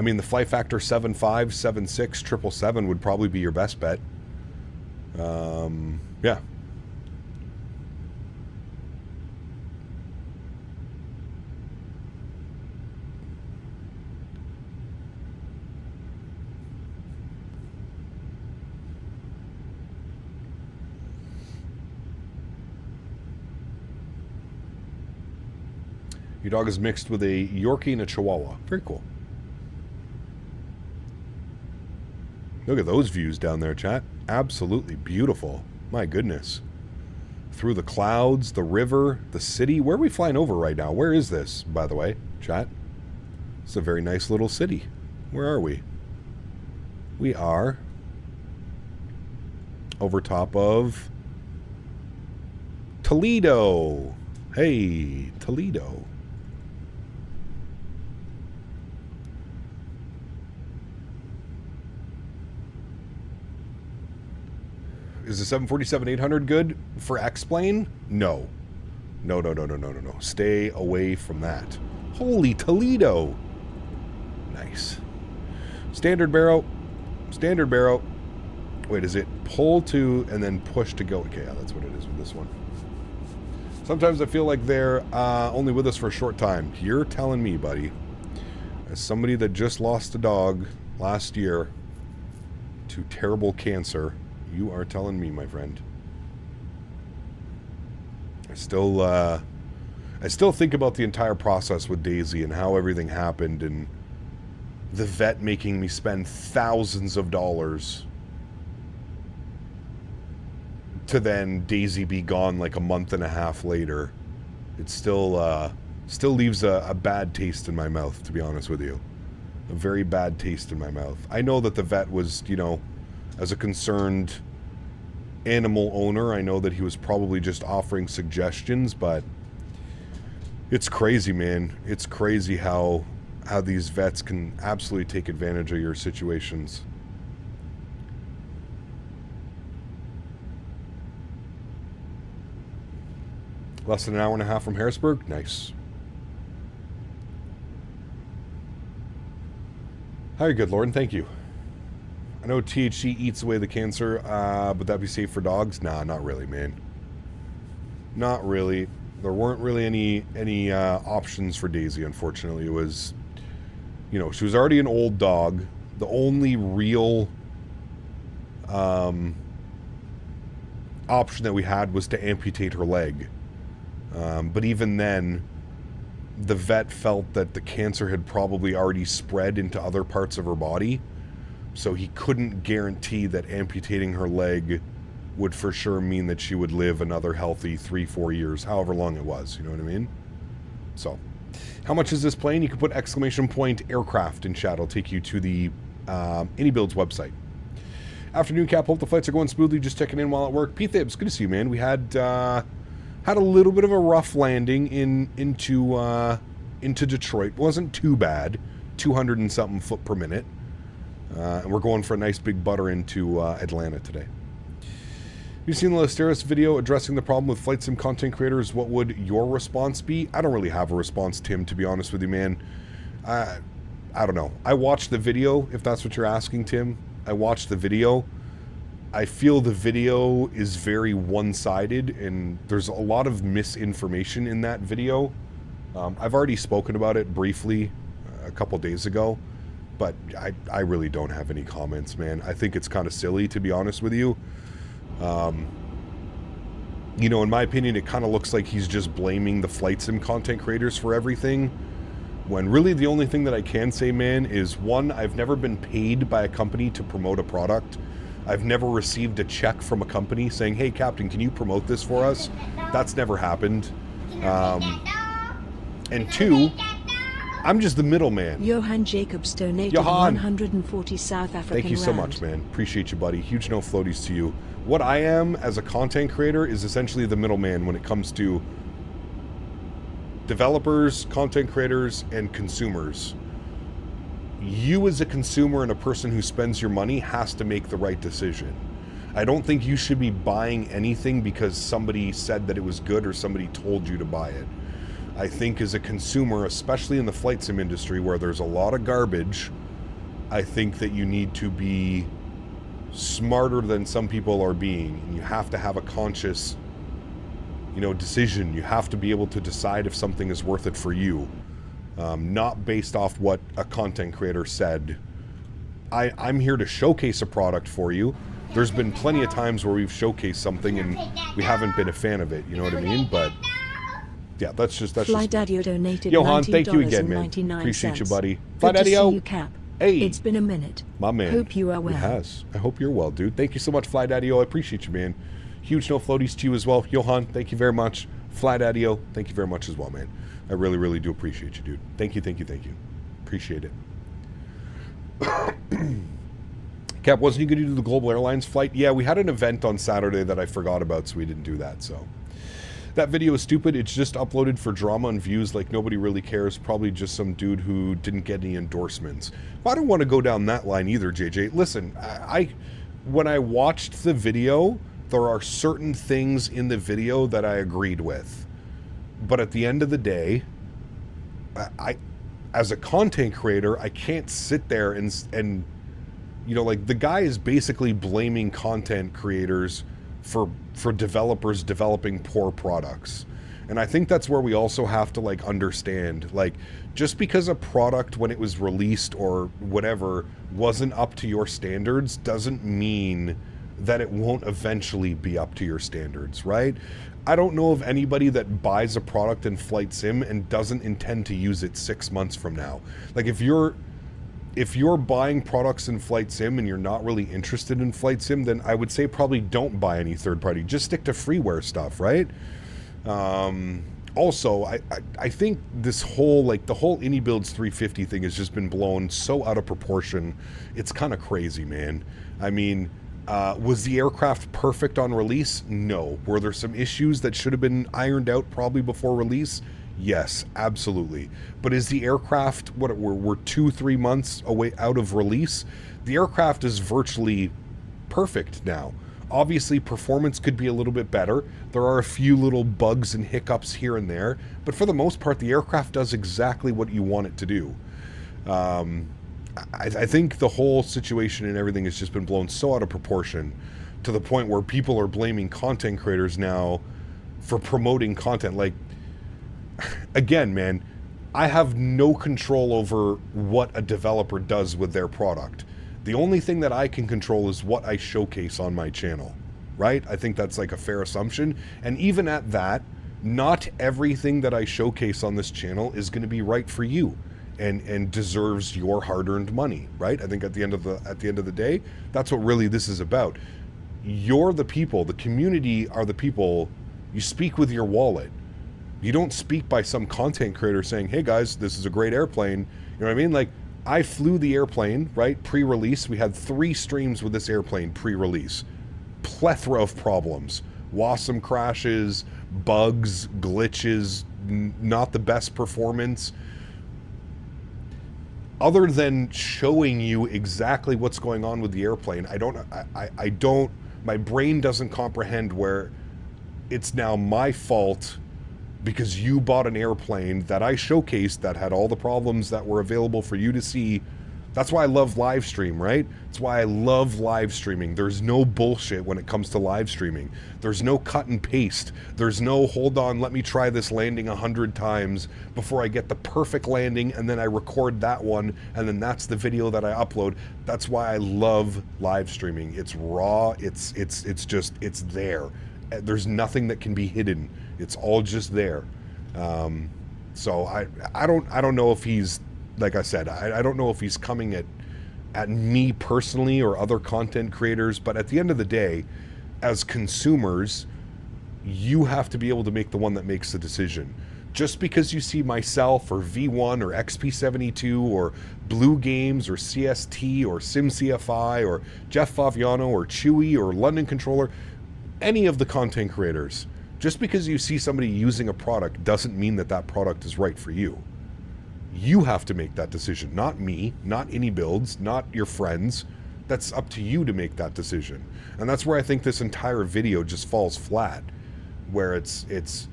mean, the flight factor 7.5, 7.6, 777 would probably be your best bet. Yeah. Your dog is mixed with a Yorkie and a Chihuahua. Very cool. Look at those views down there, chat. Absolutely beautiful. My goodness. Through the clouds, the river, the city. Where are we flying over right now? Where is this, by the way, chat? It's a very nice little city. Where are we? We are over top of Toledo. Hey, Toledo. Is the 747-800 good for X-Plane? No. No. Stay away from that. Holy Toledo. Nice. Standard barrow. Standard barrow. Wait, is it pull to and then push to go? Okay, yeah, that's what it is with this one. Sometimes I feel like they're only with us for a short time. You're telling me, buddy. As somebody that just lost a dog last year to terrible cancer... You are telling me, my friend. I still think about the entire process with Daisy and how everything happened and the vet making me spend thousands of dollars to then Daisy be gone like a month and a half later. It still leaves a bad taste in my mouth, to be honest with you. A very bad taste in my mouth. I know that the vet was, you know, as a concerned animal owner, I know that he was probably just offering suggestions, but it's crazy, man. It's crazy how these vets can absolutely take advantage of your situations. Less than an hour and a half from Harrisburg? Nice. Hi, good Lord, and thank you. I know THC eats away the cancer, but that'd be safe for dogs? Nah, not really, man. Not really. There weren't really any options for Daisy, unfortunately. It was, you know, she was already an old dog. The only real option that we had was to amputate her leg. But even then, the vet felt that the cancer had probably already spread into other parts of her body, so he couldn't guarantee that amputating her leg would for sure mean that she would live another healthy 3-4 years, however long it was, you know what I mean? So, how much is this plane? You can put ! aircraft in chat. I'll take you to the iniBuilds website. Afternoon, Cap. Hope the flights are going smoothly. Just checking in while at work. P-Thibs, good to see you, man. We had a little bit of a rough landing into Detroit. Wasn't too bad, 200 and something foot per minute. And we're going for a nice big butter into Atlanta today. You've seen the Lacasse video addressing the problem with flight sim content creators. What would your response be? I don't really have a response, Tim, to be honest with you, man. I don't know. I watched the video, if that's what you're asking, Tim. I watched the video. I feel the video is very one-sided, and there's a lot of misinformation in that video. I've already spoken about it briefly a couple days ago, but I really don't have any comments, man. I think it's kind of silly, to be honest with you. You know, in my opinion, it kind of looks like he's just blaming the flight sim content creators for everything, when really the only thing that I can say, man, is one, I've never been paid by a company to promote a product. I've never received a check from a company saying, hey, Captain, can you promote this for us? That's never happened. And two, I'm just the middleman. Johan Jacobs donated Johan. 140 South African Thank you so rand. much, man. Appreciate you, buddy. Huge no floaties to you. What I am as a content creator is essentially the middleman when it comes to developers, content creators, and consumers. You as a consumer and a person who spends your money has to make the right decision. I don't think you should be buying anything because somebody said that it was good or somebody told you to buy it. I think as a consumer, especially in the flight sim industry where there's a lot of garbage, I think that you need to be smarter than some people are being. And you have to have a conscious, you know, decision. You have to be able to decide if something is worth it for you. Not based off what a content creator said. I'm here to showcase a product for you. There's been plenty of times where we've showcased something and we haven't been a fan of it, you know what I mean? But yeah, that's just Fly Daddy donated Johan, thank you again, man. Appreciate you, buddy. Fly Daddy, Cap. Hey, it's been a minute. My man. Hope you are well. It has. I hope you're well, dude. Thank you so much, Fly Daddy. I appreciate you, man. Huge no floaties to you as well. Johan, thank you very much. Fly Daddy, thank you very much as well, man. I really, really do appreciate you, dude. Thank you, thank you, thank you. Appreciate it. Cap, wasn't you going to do the Global Airlines flight? Yeah, we had an event on Saturday that I forgot about, so we didn't do that, so. That video is stupid. It's just uploaded for drama and views, like nobody really cares. Probably just some dude who didn't get any endorsements. But I don't want to go down that line either, JJ. Listen, when I watched the video, there are certain things in the video that I agreed with. But at the end of the day, as a content creator, I can't sit there and you know, like, the guy is basically blaming content creators for developers developing poor products. And I think that's where we also have to, like, understand, like, just because a product when it was released or whatever wasn't up to your standards doesn't mean that it won't eventually be up to your standards, right? I don't know of anybody that buys a product in Flight Sim and doesn't intend to use it 6 months from now. Like, if you're buying products in Flight Sim and you're not really interested in Flight Sim, then I would say probably don't buy any third party. Just stick to freeware stuff, right? Also, I think this whole, like, the whole iniBuilds 350 thing has just been blown so out of proportion. It's kind of crazy, man. I mean, was the aircraft perfect on release? No. Were there some issues that should have been ironed out probably before release? Yes, absolutely. But is the aircraft, we're 2-3 months away out of release? The aircraft is virtually perfect now. Obviously, performance could be a little bit better. There are a few little bugs and hiccups here and there, but for the most part, the aircraft does exactly what you want it to do. I think the whole situation and everything has just been blown so out of proportion to the point where people are blaming content creators now for promoting content. Like, again, man, I have no control over what a developer does with their product. The only thing that I can control is what I showcase on my channel, right? I think that's like a fair assumption. And even at that, not everything that I showcase on this channel is going to be right for you and deserves your hard-earned money, right? I think at the end of the day, that's what really this is about. You're the people, the community are the people. You speak with your wallet. You don't speak by some content creator saying, hey guys, this is a great airplane. You know what I mean? Like, I flew the airplane, right? Pre-release. We had 3 streams with this airplane pre-release. Plethora of problems. Wasm crashes, bugs, glitches, not the best performance. Other than showing you exactly what's going on with the airplane, I don't, my brain doesn't comprehend where it's now my fault because you bought an airplane that I showcased that had all the problems that were available for you to see. That's why I love live stream, right? That's why I love live streaming. There's no bullshit when it comes to live streaming. There's no cut and paste. There's no, hold on, let me try this landing 100 times before I get the perfect landing and then I record that one and then that's the video that I upload. That's why I love live streaming. It's raw, it's just, it's there. There's nothing that can be hidden. It's all just there. So I don't know if he's, like I said, I don't know if he's coming at me personally or other content creators, but at the end of the day, as consumers, you have to be able to make the one that makes the decision. Just because you see myself or V1 or XP72 or Blue Games or CST or SimCFI or Jeff Faviano or Chewy or London Controller, any of the content creators, just because you see somebody using a product doesn't mean that that product is right for you. You have to make that decision, not me, not iniBuilds, not your friends. That's up to you to make that decision. And that's where I think this entire video just falls flat, where it's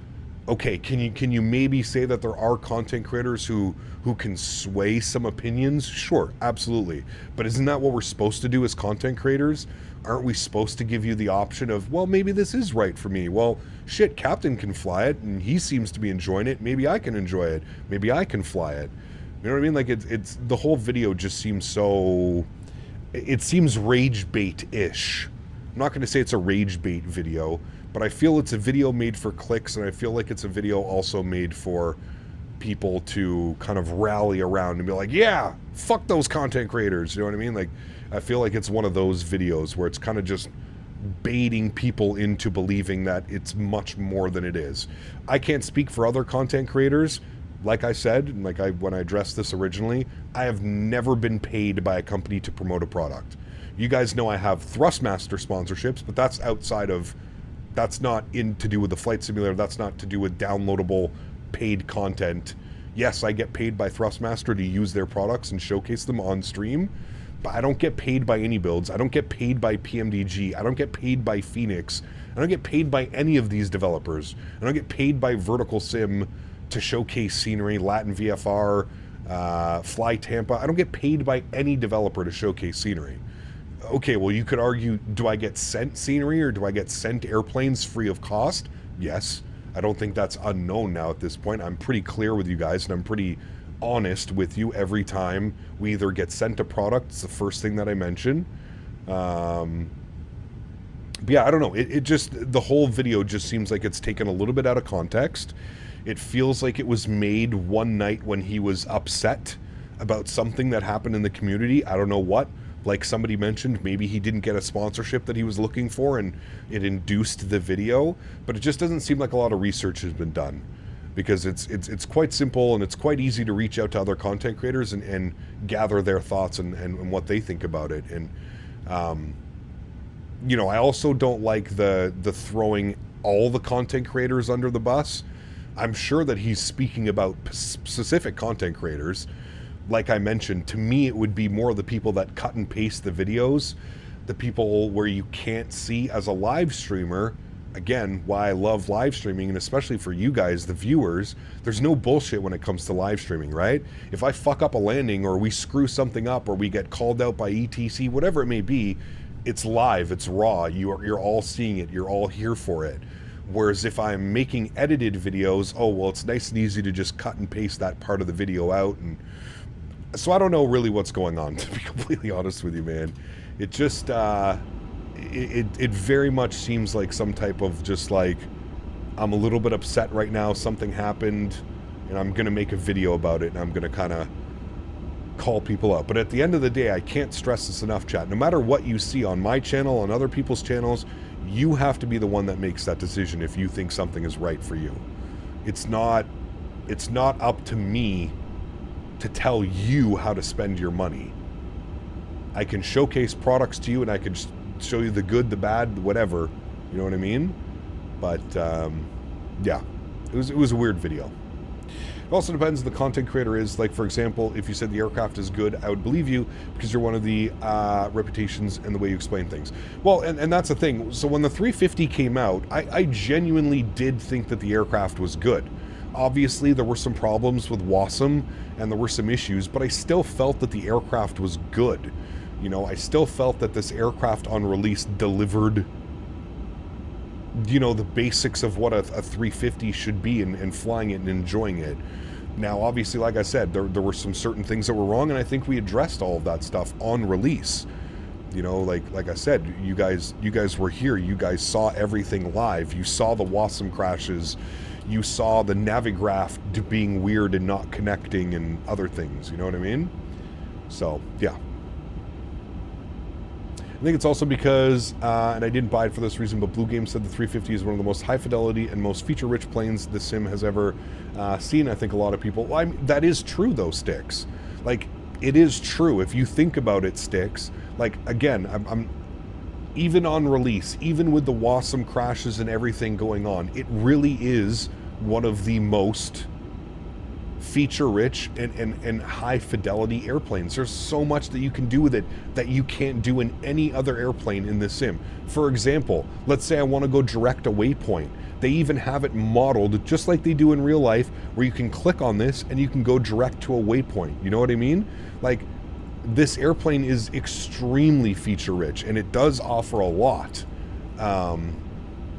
okay, can you maybe say that there are content creators who can sway some opinions? Sure, absolutely. But isn't that what we're supposed to do as content creators? Aren't we supposed to give you the option of, well, maybe this is right for me. Well, shit, Captain can fly it and he seems to be enjoying it. Maybe I can enjoy it. Maybe I can fly it. You know what I mean? Like it's the whole video just seems so, it seems rage bait-ish. I'm not going to say it's a rage bait video, but I feel it's a video made for clicks, and I feel like it's a video also made for people to kind of rally around and be like, yeah, fuck those content creators. You know what I mean? Like, I feel like it's one of those videos where it's kind of just baiting people into believing that it's much more than it is. I can't speak for other content creators. Like I said, when I addressed this originally, I have never been paid by a company to promote a product. You guys know I have Thrustmaster sponsorships, but that's outside of, that's not to do with the flight simulator. That's not to do with downloadable paid content. Yes, I get paid by Thrustmaster to use their products and showcase them on stream, but I don't get paid by iniBuilds. I don't get paid by PMDG. I don't get paid by Phoenix. I don't get paid by any of these developers. I don't get paid by Vertical Sim to showcase scenery, Latin VFR, Fly Tampa. I don't get paid by any developer to showcase scenery. Okay, well, you could argue, do I get sent scenery or do I get sent airplanes free of cost? Yes. I don't think that's unknown now at this point. I'm pretty clear with you guys, and I'm pretty honest with you every time we either get sent a product. It's the first thing that I mention. But yeah, I don't know. It just, the whole video just seems like it's taken a little bit out of context. It feels like it was made one night when he was upset about something that happened in the community. I don't know what. Like somebody mentioned, maybe he didn't get a sponsorship that he was looking for and it induced the video, but it just doesn't seem like a lot of research has been done, because it's quite simple and it's quite easy to reach out to other content creators and gather their thoughts and what they think about it. And you know, I also don't like the throwing all the content creators under the bus. I'm sure that he's speaking about specific content creators. Like I mentioned, to me, it would be more the people that cut and paste the videos, the people where you can't see as a live streamer. Again, why I love live streaming, and especially for you guys, the viewers, there's no bullshit when it comes to live streaming, right? If I fuck up a landing or we screw something up or we get called out by ETC, whatever it may be, it's live, it's raw, you're all seeing it, you're all here for it. Whereas if I'm making edited videos, oh, well, it's nice and easy to just cut and paste that part of the video out and So I don't know really what's going on, to be completely honest with you, man. It just, it very much seems like some type of just like, I'm a little bit upset right now, something happened, and I'm going to make a video about it, and I'm going to kind of call people out. But at the end of the day, I can't stress this enough, chat. No matter what you see on my channel, on other people's channels, you have to be the one that makes that decision if you think something is right for you. It's not up to me to tell you how to spend your money. I can showcase products to you, and I can show you the good, the bad, whatever. You know what I mean? But yeah, it was a weird video. It also depends who the content creator is. Like, for example, if you said the aircraft is good, I would believe you because you're one of the reputations and the way you explain things. Well, and that's the thing. So when the 350 came out, I genuinely did think that the aircraft was good. Obviously, there were some problems with WASM and there were some issues, but I still felt that the aircraft was good. You know, I still felt that this aircraft on release delivered, you know, the basics of what a 350 should be and flying it and enjoying it. Now, obviously, like I said, there were some certain things that were wrong, and I think we addressed all of that stuff on release. You know, like I said, you guys were here. You guys saw everything live. You saw the WASM crashes. You saw the Navigraph being weird and not connecting and other things. You know what I mean? So, yeah. I think it's also because, and I didn't buy it for this reason, but Blue Game said the 350 is one of the most high fidelity and most feature-rich planes the sim has ever seen. I think a lot of people, well, I mean, that is true though, Sticks. Like, it is true. If you think about it, Sticks, like, again, I'm even on release, even with the WASM crashes and everything going on, it really is one of the most feature-rich and high-fidelity airplanes. There's so much that you can do with it that you can't do in any other airplane in this sim. For example, let's say I want to go direct a waypoint. They even have it modeled just like they do in real life, where you can click on this and you can go direct to a waypoint. You know what I mean? Like, this airplane is extremely feature-rich, and it does offer a lot. I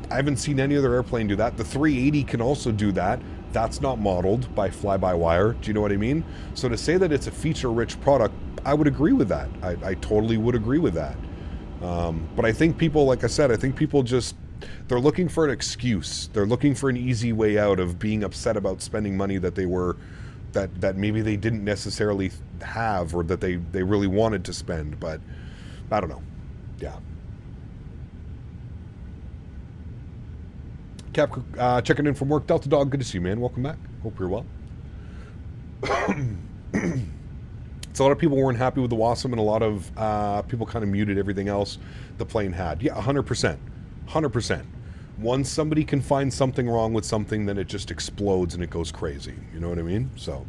haven't seen any other airplane do that. The 380 can also do that. That's not modeled by fly-by-wire. Do you know what I mean? So to say that it's a feature-rich product, I would agree with that. I totally would agree with that. But I think people, like I said, I think people just, they're looking for an excuse. They're looking for an easy way out of being upset about spending money that they were, that maybe they didn't necessarily have, or that they really wanted to spend. But I don't know. Yeah. Cap, checking in from work. Delta Dog, good to see you, man. Welcome back. Hope you're well. So a lot of people weren't happy with the WASM, and a lot of people kind of muted everything else the plane had. Yeah, 100%. 100%. Once somebody can find something wrong with something, then it just explodes and it goes crazy. You know what I mean? So.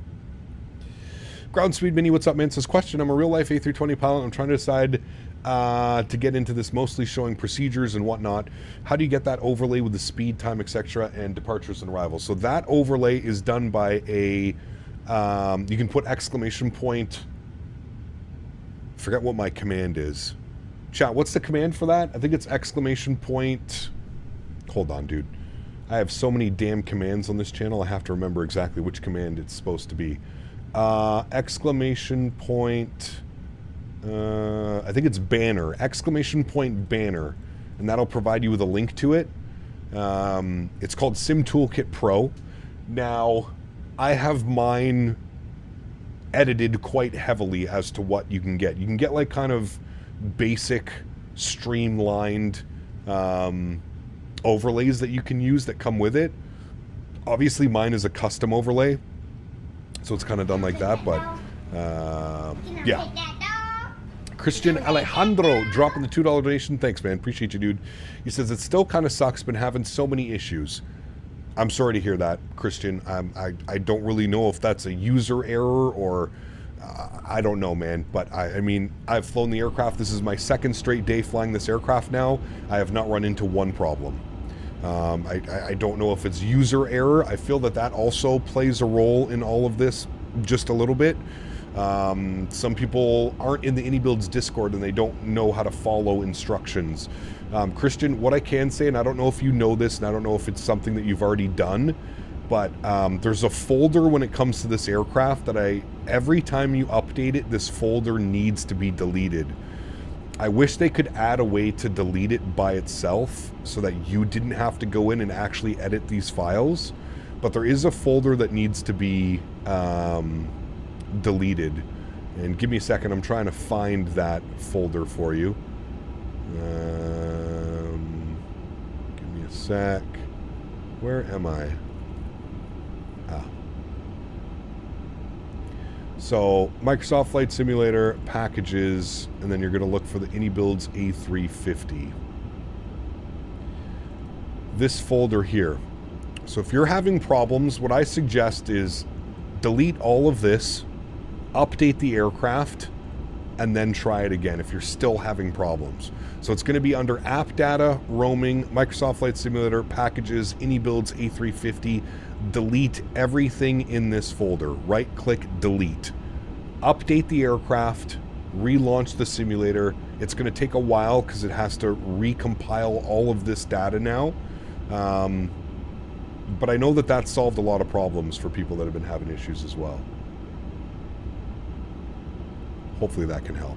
Ground Speed Mini, what's up, man? Says, question, I'm a real-life A320 pilot. I'm trying to decide to get into this, mostly showing procedures and whatnot. How do you get that overlay with the speed, time, etc., and departures and arrivals? So that overlay is done by a, you can put exclamation point, forget what my command is. Chat, what's the command for that? I think it's exclamation point, hold on, dude. I have so many damn commands on this channel, I have to remember exactly which command it's supposed to be. Exclamation point, I think it's banner, exclamation point banner, and that'll provide you with a link to it. It's called Sim Toolkit Pro. Now, I have mine edited quite heavily as to what you can get. You can get like kind of basic, streamlined overlays that you can use that come with it. Obviously, mine is a custom overlay, so it's kind of done like that, but yeah. Christian Alejandro dropping the $2 donation. Thanks, man. Appreciate you, dude. He says, it still kind of sucks, been having so many issues. I'm sorry to hear that, Christian. I don't really know if that's a user error or I don't know, man. But I mean, I've flown the aircraft. This is my second straight day flying this aircraft now. I have not run into one problem. I don't know if it's user error. I feel that that also plays a role in all of this just a little bit. Some people aren't in the iniBuilds Discord and they don't know how to follow instructions. Christian, what I can say, and I don't know if you know this, and I don't know if it's something that you've already done, but there's a folder when it comes to this aircraft that every time you update it, this folder needs to be deleted. I wish they could add a way to delete it by itself so that you didn't have to go in and actually edit these files. But there is a folder that needs to be deleted. And give me a second, I'm trying to find that folder for you. Give me a sec. Where am I? So, Microsoft Flight Simulator, packages, and then you're going to look for the iniBuilds A350. This folder here. So if you're having problems, what I suggest is delete all of this, update the aircraft, and then try it again if you're still having problems. So it's going to be under App Data, Roaming, Microsoft Flight Simulator, Packages, iniBuilds A350. Delete everything in this folder. Right-click, delete. Update the aircraft, relaunch the simulator. It's going to take a while because it has to recompile all of this data now. But I know that solved a lot of problems for people that have been having issues as well. Hopefully that can help.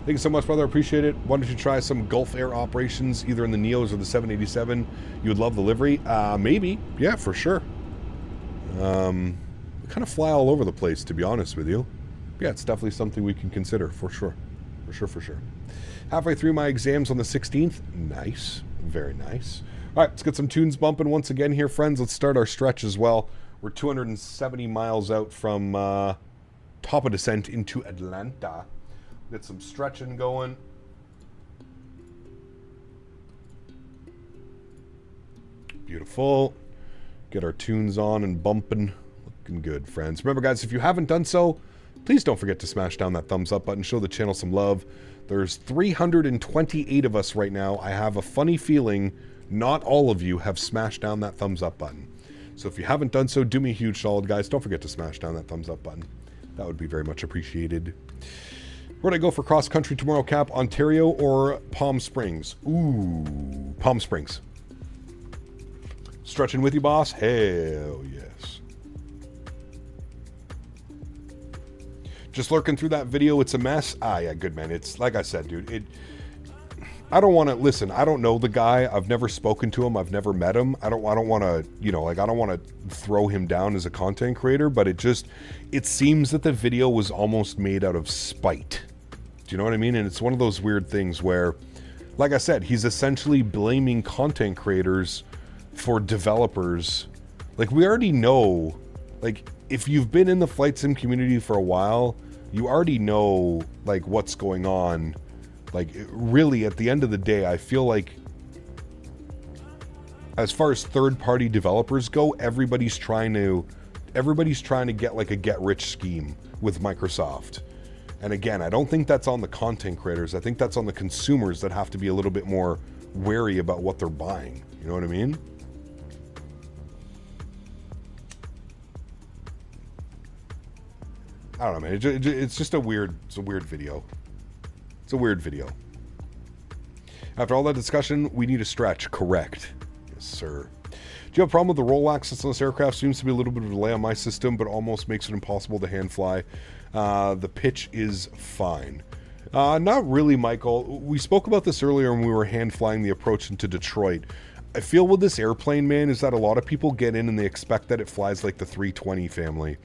Thank you so much, brother. I appreciate it. Why don't you try some Gulf Air operations, either in the Neos or the 787? You would love the livery. Maybe. Yeah, for sure. We kind of fly all over the place, to be honest with you. Yeah, it's definitely something we can consider, for sure. For sure. Halfway through my exams on the 16th. Nice. Very nice. All right, let's get some tunes bumping once again here, friends. Let's start our stretch as well. We're 270 miles out from top of descent into Atlanta. Get some stretching going. Beautiful. Get our tunes on and bumping. Looking good, friends. Remember, guys, if you haven't done so, please don't forget to smash down that thumbs up button. Show the channel some love. There's 328 of us right now. I have a funny feeling not all of you have smashed down that thumbs up button. So if you haven't done so, do me a huge solid, guys. Don't forget to smash down that thumbs up button. That would be very much appreciated. Where'd I go for cross country tomorrow, Cap? Ontario or Palm Springs? Ooh, Palm Springs. Stretching with you, boss? Hell yes. Just lurking through that video, it's a mess. Yeah, good, man. It's like I said, dude, I don't want to listen. I don't know the guy. I've never spoken to him. I've never met him. I don't want to, I don't want to throw him down as a content creator, but it seems that the video was almost made out of spite. Do you know what I mean? And it's one of those weird things where, like I said, he's essentially blaming content creators for developers. Like, we already know, like, if you've been in the flight sim community for a while, you already know, like, what's going on. Like, really, at the end of the day, I feel like as far as third-party developers go, everybody's trying to get, like, a get-rich scheme with Microsoft. And again, I don't think that's on the content creators. I think that's on the consumers that have to be a little bit more wary about what they're buying. You know what I mean? I don't know, man. It's just a weird video. It's a weird video. After all that discussion, we need a stretch. Correct. Yes, sir. Do you have a problem with the roll axis on this aircraft? Seems to be a little bit of a delay on my system, but almost makes it impossible to hand fly. The pitch is fine. Not really, Michael. We spoke about this earlier when we were hand flying the approach into Detroit. I feel with this airplane, man, is that a lot of people get in and they expect that it flies like the 320 family.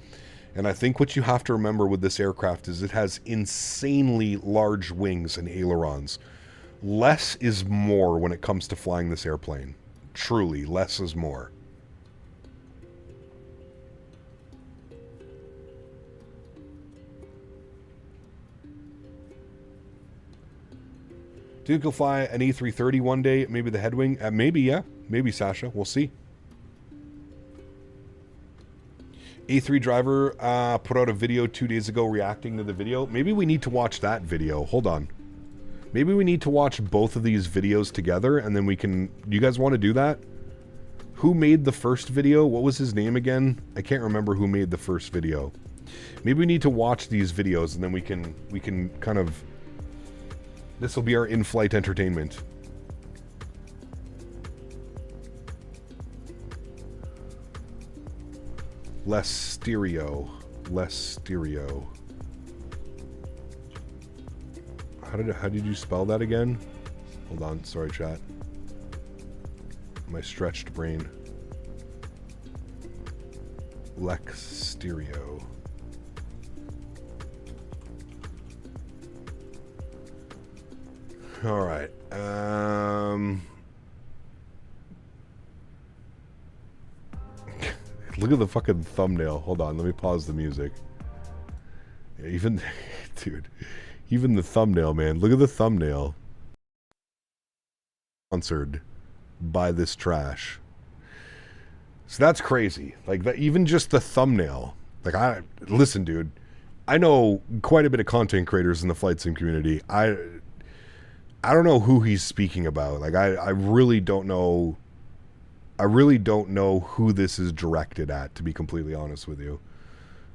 And I think what you have to remember with this aircraft is it has insanely large wings and ailerons. Less is more when it comes to flying this airplane. Truly, less is more. Do you think you'll fly an A330 one day? Maybe the headwing? Maybe, yeah. Maybe, Sasha. We'll see. A3 driver put out a video 2 days ago reacting to the video. Maybe we need to watch that video. Hold on. Maybe we need to watch both of these videos together and then we can... Do you guys want to do that? Who made the first video? What was his name again? I can't remember who made the first video. Maybe we need to watch these videos and then we can kind of... This will be our in-flight entertainment. Less stereo. Less stereo. How did you spell that again? Hold on, sorry chat. My stretched brain. Lex stereo. All right. Look at the fucking thumbnail. Hold on, let me pause the music. Yeah, even, dude, even the thumbnail, man. Look at the thumbnail. Sponsored by this trash. So that's crazy. Like that, even just the thumbnail. Like listen, dude. I know quite a bit of content creators in the flight sim community. I don't know who he's speaking about. Like I really don't know. I really don't know who this is directed at, to be completely honest with you.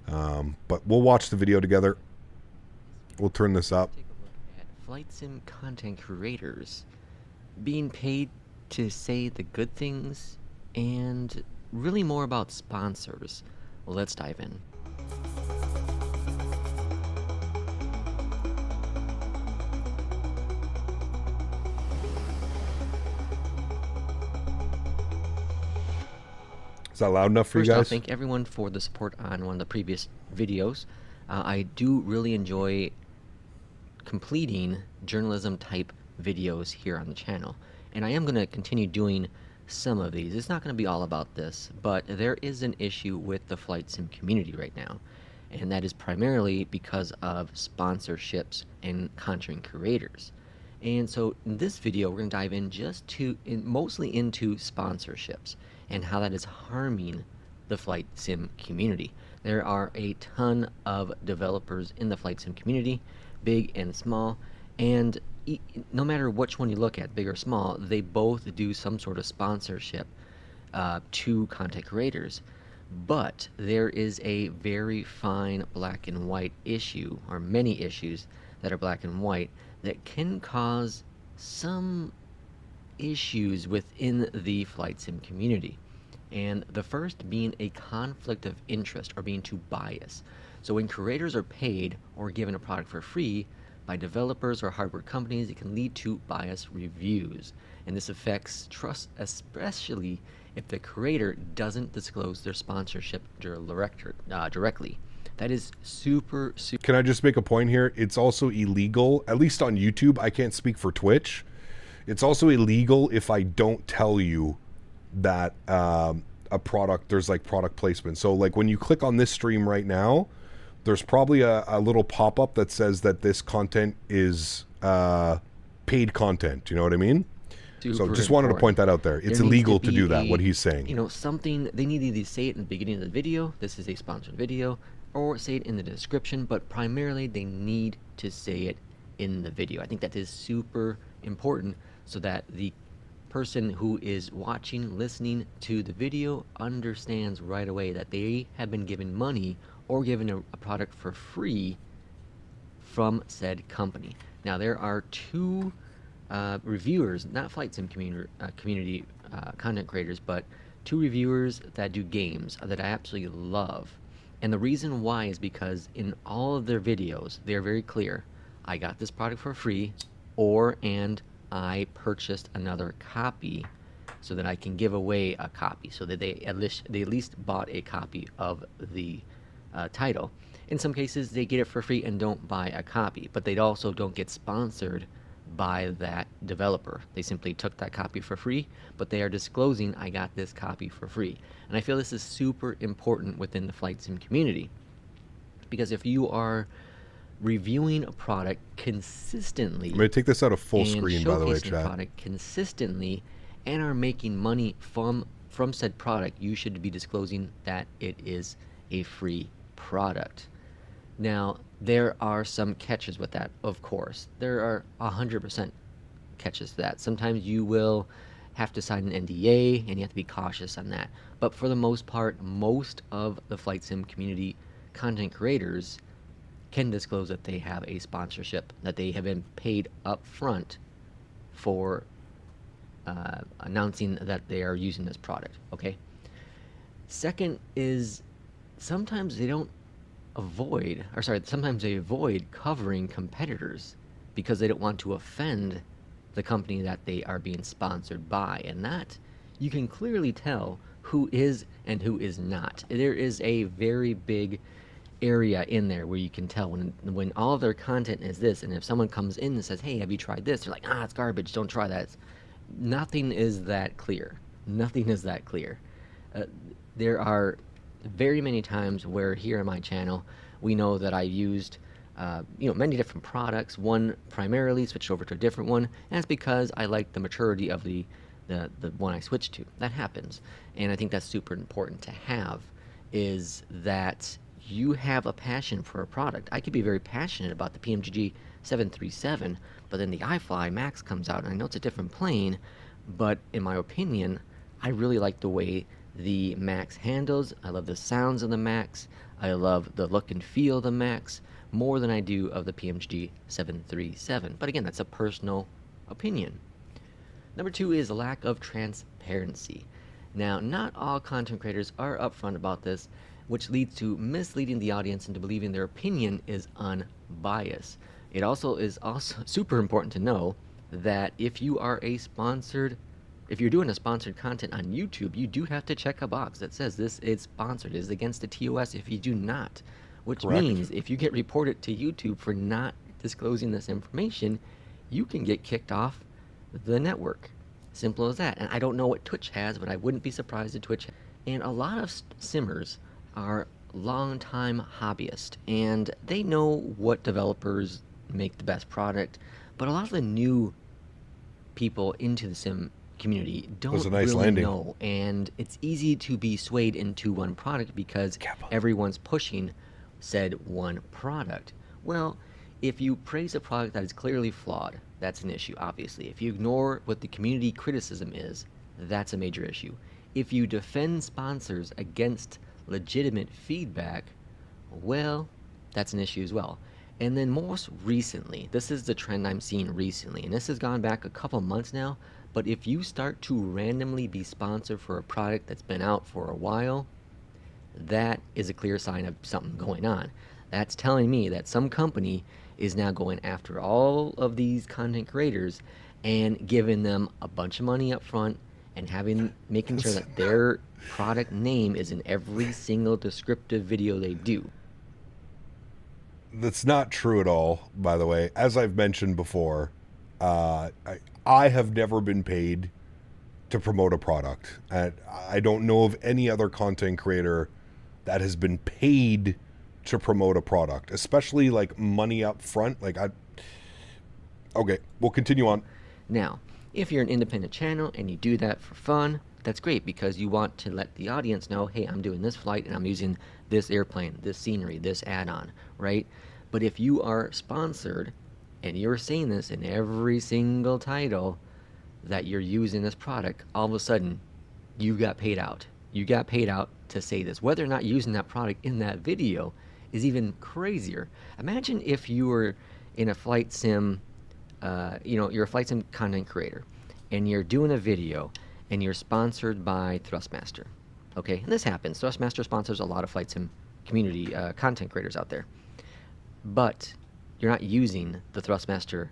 But we'll watch the video together. We'll turn this up. Take a look at flight sim content creators being paid to say the good things and really more about sponsors. Let's dive in. Is that loud enough for you guys? First off, thank everyone for the support on one of the previous videos. I do really enjoy completing journalism type videos here on the channel, and I am going to continue doing some of these. It's not going to be all about this, but there is an issue with the flight sim community right now, and that is primarily because of sponsorships and content creators. And so in this video, we're going to dive in mostly into sponsorships and how that is harming the flight sim community. There are a ton of developers in the flight sim community, big and small, and no matter which one you look at, big or small, they both do some sort of sponsorship to content creators. But there is a very fine black and white issue, or many issues that are black and white, that can cause some issues within the flight sim community. And the first being a conflict of interest, or being too biased. So when creators are paid or given a product for free by developers or hardware companies, it can lead to biased reviews. And this affects trust, especially if the creator doesn't disclose their sponsorship directly. That is super. Can I just make a point here? It's also illegal, at least on YouTube. I can't speak for Twitch. It's also illegal if I don't tell you that a product, there's like product placement. So like when you click on this stream right now, there's probably a little pop-up that says that this content is paid content. You know what I mean? So just wanted to point that out there. It's illegal to do that, what he's saying. You know, something, they need to either say it in the beginning of the video, this is a sponsored video, or say it in the description, but primarily they need to say it in the video. I think that is super important so that the person who is watching, listening to the video understands right away that they have been given money or given a product for free from said company. Now there are two reviewers, not flight sim community content creators, but two reviewers that do games that I absolutely love. And the reason why is because in all of their videos, they're very clear. I got this product for free, and I purchased another copy so that I can give away a copy, so that they at least bought a copy of the title. In some cases, they get it for free and don't buy a copy, but they also don't get sponsored by that developer. They simply took that copy for free, but they are disclosing, I got this copy for free. And I feel this is super important within the flight sim community, because if you are reviewing a product consistently, I'm going to take this out of full screen, by the way, chat. Product consistently and are making money from said product, you should be disclosing that it is a free product. Now, there are some catches with that, of course. There are 100% catches to that. Sometimes you will have to sign an NDA, and you have to be cautious on that. But for the most part, most of the flight sim community content creators can disclose that they have a sponsorship, that they have been paid up front for announcing that they are using this product, okay? Second is sometimes they don't avoid, or sorry, sometimes they avoid covering competitors because they don't want to offend the company that they are being sponsored by. And that, you can clearly tell who is and who is not. There is a very big area in there where you can tell when all of their content is this, and if someone comes in and says, hey, have you tried this? They're like, it's garbage, don't try that. Nothing is that clear. Nothing is that clear. There are very many times where here on my channel, we know that I used many different products. One primarily switched over to a different one, and that's because I like the maturity of the one I switched to. That happens, and I think that's super important to have, is that you have a passion for a product. I could be very passionate about the PMGG 737, but then the iFly Max comes out, and I know it's a different plane, but in my opinion, I really like the way the Max handles. I love the sounds of the Max. I love the look and feel of the Max more than I do of the PMGG 737. But again, that's a personal opinion. Number 2 is a lack of transparency. Now, not all content creators are upfront about this, which leads to misleading the audience into believing their opinion is unbiased. It also is super important to know that if you are if you're doing a sponsored content on YouTube, you do have to check a box that says this is sponsored. It is against the TOS if you do not, which Correct. means if you get reported to YouTube for not disclosing this information, you can get kicked off the network. Simple as that. And I don't know what Twitch has, but I wouldn't be surprised if Twitch has. And a lot of simmers are long-time hobbyists, and they know what developers make the best product, but a lot of the new people into the sim community don't really know, and it's easy to be swayed into one product because everyone's pushing said one product. Well, if you praise a product that is clearly flawed, that's an issue, obviously. If you ignore what the community criticism is, that's a major issue. If you defend sponsors against legitimate feedback, well, that's an issue as well. And then most recently, this is the trend I'm seeing recently, and this has gone back a couple months now, but if you start to randomly be sponsored for a product that's been out for a while, that is a clear sign of something going on. That's telling me that some company is now going after all of these content creators and giving them a bunch of money up front and making sure that their product name is in every single descriptive video they do. That's not true at all, by the way. As I've mentioned before, I have never been paid to promote a product. And I don't know of any other content creator that has been paid to promote a product, especially like money up front. Okay, we'll continue on. Now, if you're an independent channel and you do that for fun, that's great because you want to let the audience know, hey, I'm doing this flight and I'm using this airplane, this scenery, this add-on, right? But if you are sponsored and you're saying this in every single title that you're using this product, all of a sudden you got paid out. You got paid out to say this. Whether or not using that product in that video is even crazier. Imagine if you were in a flight sim, you're a flight sim content creator and you're doing a video and you're sponsored by Thrustmaster. Okay, and this happens. Thrustmaster sponsors a lot of flight sim community content creators out there. But you're not using the Thrustmaster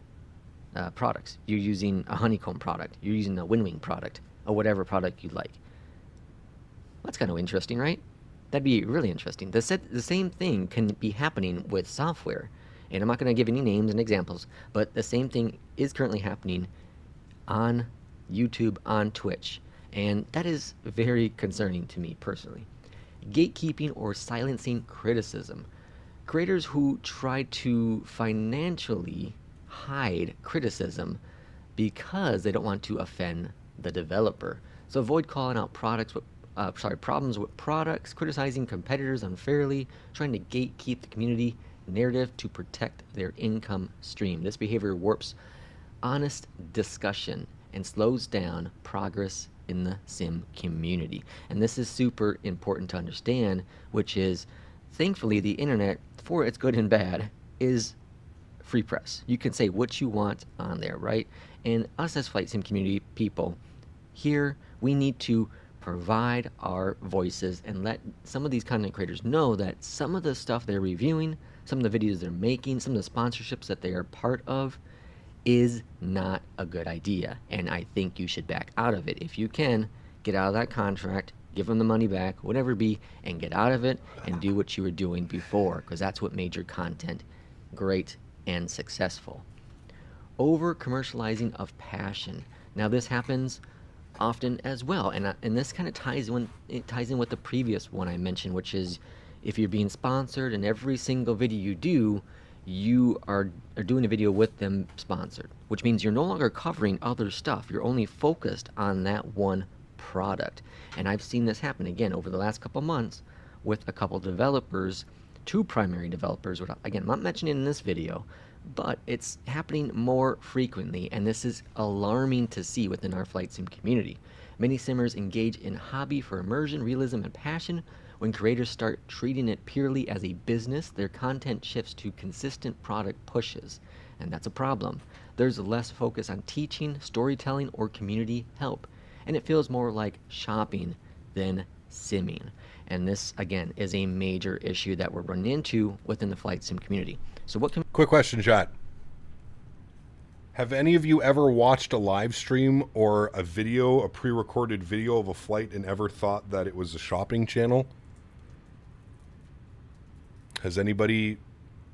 products. You're using a Honeycomb product. You're using a Windwing product, or whatever product you'd like. That's kind of interesting, right? That'd be really interesting. The same thing can be happening with software. And I'm not going to give any names and examples, but the same thing is currently happening on YouTube, on Twitch. And that is very concerning to me personally. Gatekeeping or silencing criticism. Creators who try to financially hide criticism because they don't want to offend the developer. So avoid calling out problems with products, criticizing competitors unfairly, trying to gatekeep the community narrative to protect their income stream. This behavior warps honest discussion and slows down progress in the sim community. And this is super important to understand, which is, thankfully, the internet, for its good and bad, is free press. You can say what you want on there, right? And us as flight sim community people, here we need to provide our voices and let some of these content creators know that some of the stuff they're reviewing, some of the videos they're making, some of the sponsorships that they are part of is not a good idea. And I think you should back out of it. If you can, get out of that contract, give them the money back, whatever it be, and get out of it and do what you were doing before, because that's what made your content great and successful. Over commercializing of passion. Now this happens often as well, and this kind of ties in with the previous one I mentioned, which is if you're being sponsored and every single video you do, you are doing a video with them sponsored, which means you're no longer covering other stuff. You're only focused on that one product. And I've seen this happen again over the last couple months with a couple developers, two primary developers, which again, I'm not mentioning in this video, but it's happening more frequently, and this is alarming to see within our flight sim community. Many simmers engage in hobby for immersion, realism, and passion. When creators start treating it purely as a business, their content shifts to consistent product pushes, and that's a problem. There's less focus on teaching, storytelling, or community help, and it feels more like shopping than simming. And this, again, is a major issue that we're running into within the flight sim community. So what can... Quick question, chat. Have any of you ever watched a live stream or a video, a pre-recorded video of a flight, and ever thought that it was a shopping channel? Has anybody...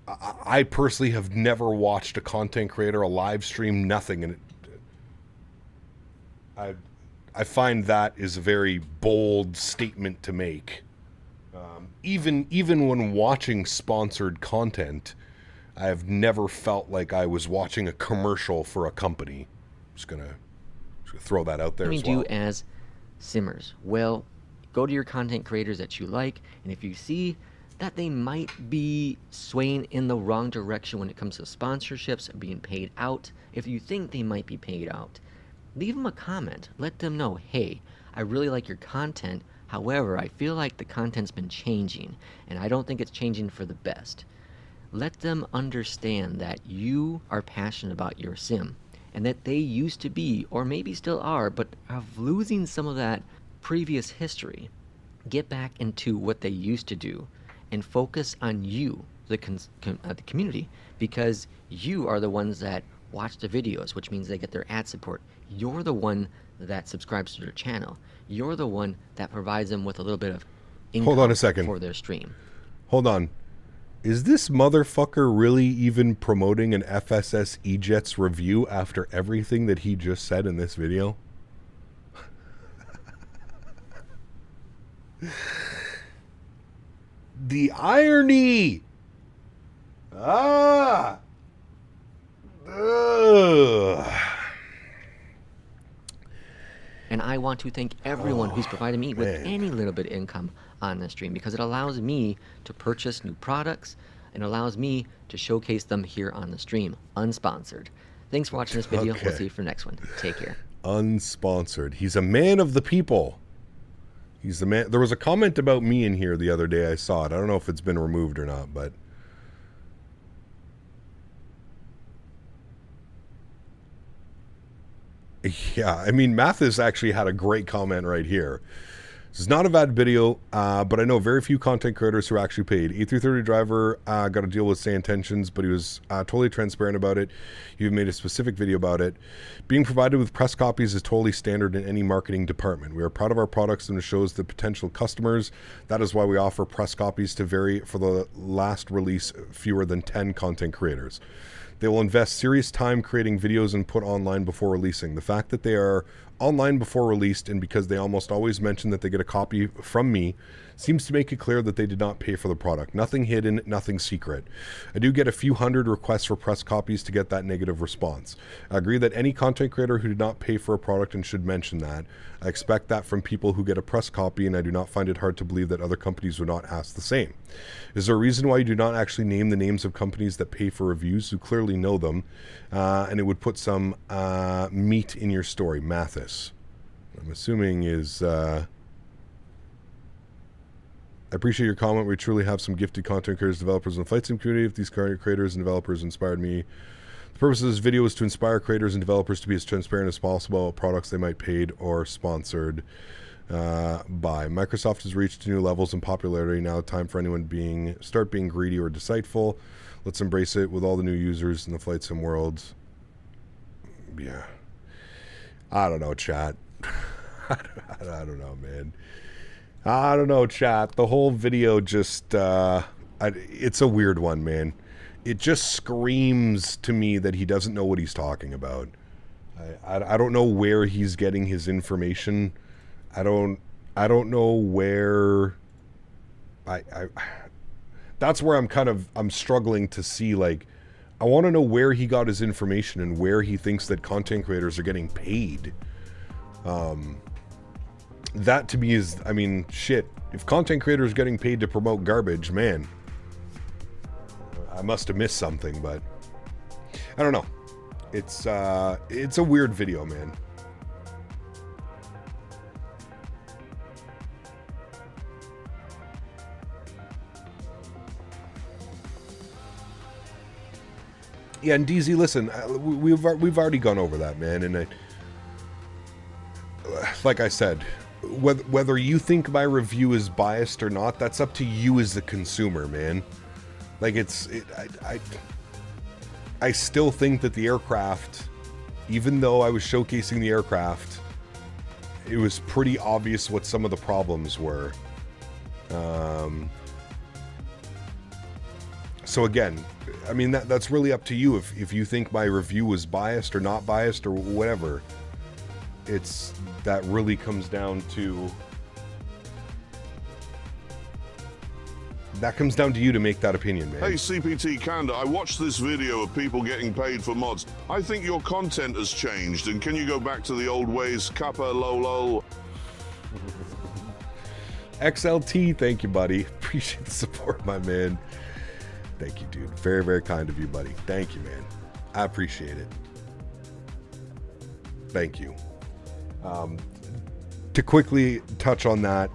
I personally have never watched a content creator, a live stream, nothing. And I find that is a very bold statement to make. Even when watching sponsored content, I have never felt like I was watching a commercial for a company. Just gonna throw that out there as well. What do you do as simmers? Well, go to your content creators that you like, and if you see that they might be swaying in the wrong direction when it comes to sponsorships being paid out, if you think they might be paid out, leave them a comment. Let them know, hey, I really like your content. However, I feel like the content's been changing, and I don't think it's changing for the best. Let them understand that you are passionate about your sim, and that they used to be, or maybe still are, but are losing some of that previous history. Get back into what they used to do, and focus on you, the community, because you are the ones that watch the videos, which means they get their ad support. You're the one that subscribes to their channel. You're the one that provides them with a little bit of income. Hold on a second. For their stream. Hold on. Is this motherfucker really even promoting an FSS E-Jets review after everything that he just said in this video? The irony! Ah! Ugh. And I want to thank everyone who's provided me with any little bit of income on this stream, because it allows me to purchase new products and allows me to showcase them here on the stream, unsponsored. Thanks for watching this video. Okay. We'll see you for the next one. Take care. Unsponsored. He's a man of the people. He's the man. There was a comment about me in here the other day. I saw it. I don't know if it's been removed or not, but... Yeah, I mean, Mathis actually had a great comment right here. This is not a bad video, but I know very few content creators who are actually paid. A330 driver got to deal with say intentions, but he was totally transparent about it. You've made a specific video about it. Being provided with press copies is totally standard in any marketing department. We are proud of our products and it shows the potential customers. That is why we offer press copies to vary for the last release fewer than 10 content creators. They will invest serious time creating videos and put online before releasing. The fact that they are online before released, and because they almost always mention that they get a copy from me, seems to make it clear that they did not pay for the product. Nothing hidden, nothing secret. I do get a few hundred requests for press copies to get that negative response. I agree that any content creator who did not pay for a product and should mention that. I expect that from people who get a press copy, and I do not find it hard to believe that other companies would not ask the same. Is there a reason why you do not actually name the names of companies that pay for reviews who clearly know them, and it would put some meat in your story? Mathis, I'm assuming is... I appreciate your comment. We truly have some gifted content creators, developers, and the flight sim community. If these creators and developers inspired me, the purpose of this video is to inspire creators and developers to be as transparent as possible about products they might paid or sponsored. By Microsoft has reached new levels in popularity. Now time for anyone start being greedy or deceitful. Let's embrace it with all the new users in the flight sim world. Yeah. I don't know, chat. I don't know, man. I don't know, chat. The whole video just, it's a weird one, man. It just screams to me that he doesn't know what he's talking about. I don't know where he's getting his information. I don't know where that's where I'm struggling to see, like, I want to know where he got his information and where he thinks that content creators are getting paid. That to me is, I mean, shit. If content creators are getting paid to promote garbage, man, I must have missed something, but I don't know. It's a weird video, man. Yeah, and DZ, listen, we've already gone over that, man, and like I said, whether you think my review is biased or not, that's up to you as the consumer, man. Like, I still think that the aircraft, even though I was showcasing the aircraft, it was pretty obvious what some of the problems were. So again, I mean, that's really up to you if you think my review was biased or not biased or whatever. That really comes down to... That comes down to you to make that opinion, man. Hey, CPT Kanda, I watched this video of people getting paid for mods. I think your content has changed, and can you go back to the old ways? Kappa, lol. XLT, thank you, buddy. Appreciate the support, my man. Thank you, dude. Very, very kind of you, buddy. Thank you, man. I appreciate it. Thank you. To quickly touch on that,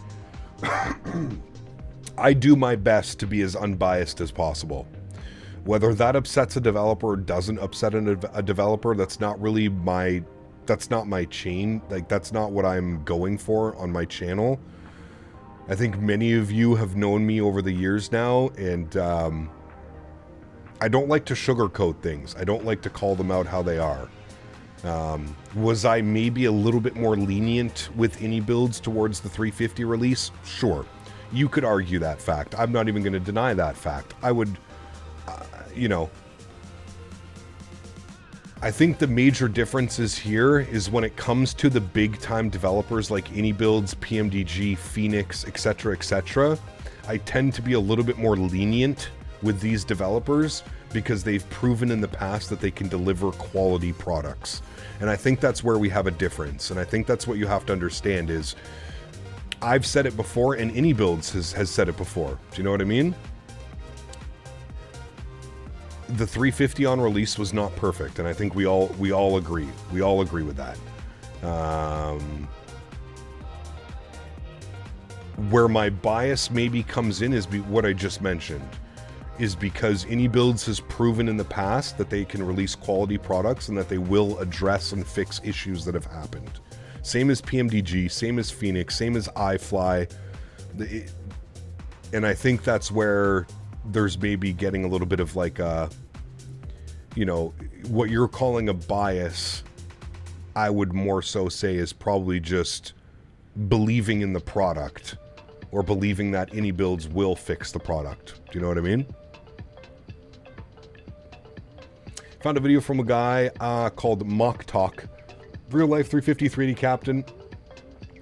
I do my best to be as unbiased as possible. Whether that upsets a developer or doesn't upset a developer, that's not really that's not my chain. Like, that's not what I'm going for on my channel. I think many of you have known me over the years now, and I don't like to sugarcoat things. I don't like to call them out how they are. Was I maybe a little bit more lenient with iniBuilds towards the 350 release? Sure. You could argue that fact. I'm not even going to deny that fact. I would, I think the major differences here is when it comes to the big-time developers like iniBuilds, PMDG, Phoenix, etc., etc. I tend to be a little bit more lenient with these developers because they've proven in the past that they can deliver quality products. And I think that's where we have a difference. And I think that's what you have to understand is, I've said it before, and iniBuilds has said it before. Do you know what I mean? The 350 on release was not perfect, and I think we all agree. We all agree with that. Where my bias maybe comes in is what I just mentioned, is because iniBuilds has proven in the past that they can release quality products and that they will address and fix issues that have happened. Same as PMDG, same as Phoenix, same as iFly. And I think that's where there's maybe getting a little bit of like a, what you're calling a bias, I would more so say is probably just believing in the product or believing that iniBuilds will fix the product. Do you know what I mean? Found a video from a guy called Mock Talk. Real life 350 380 captain.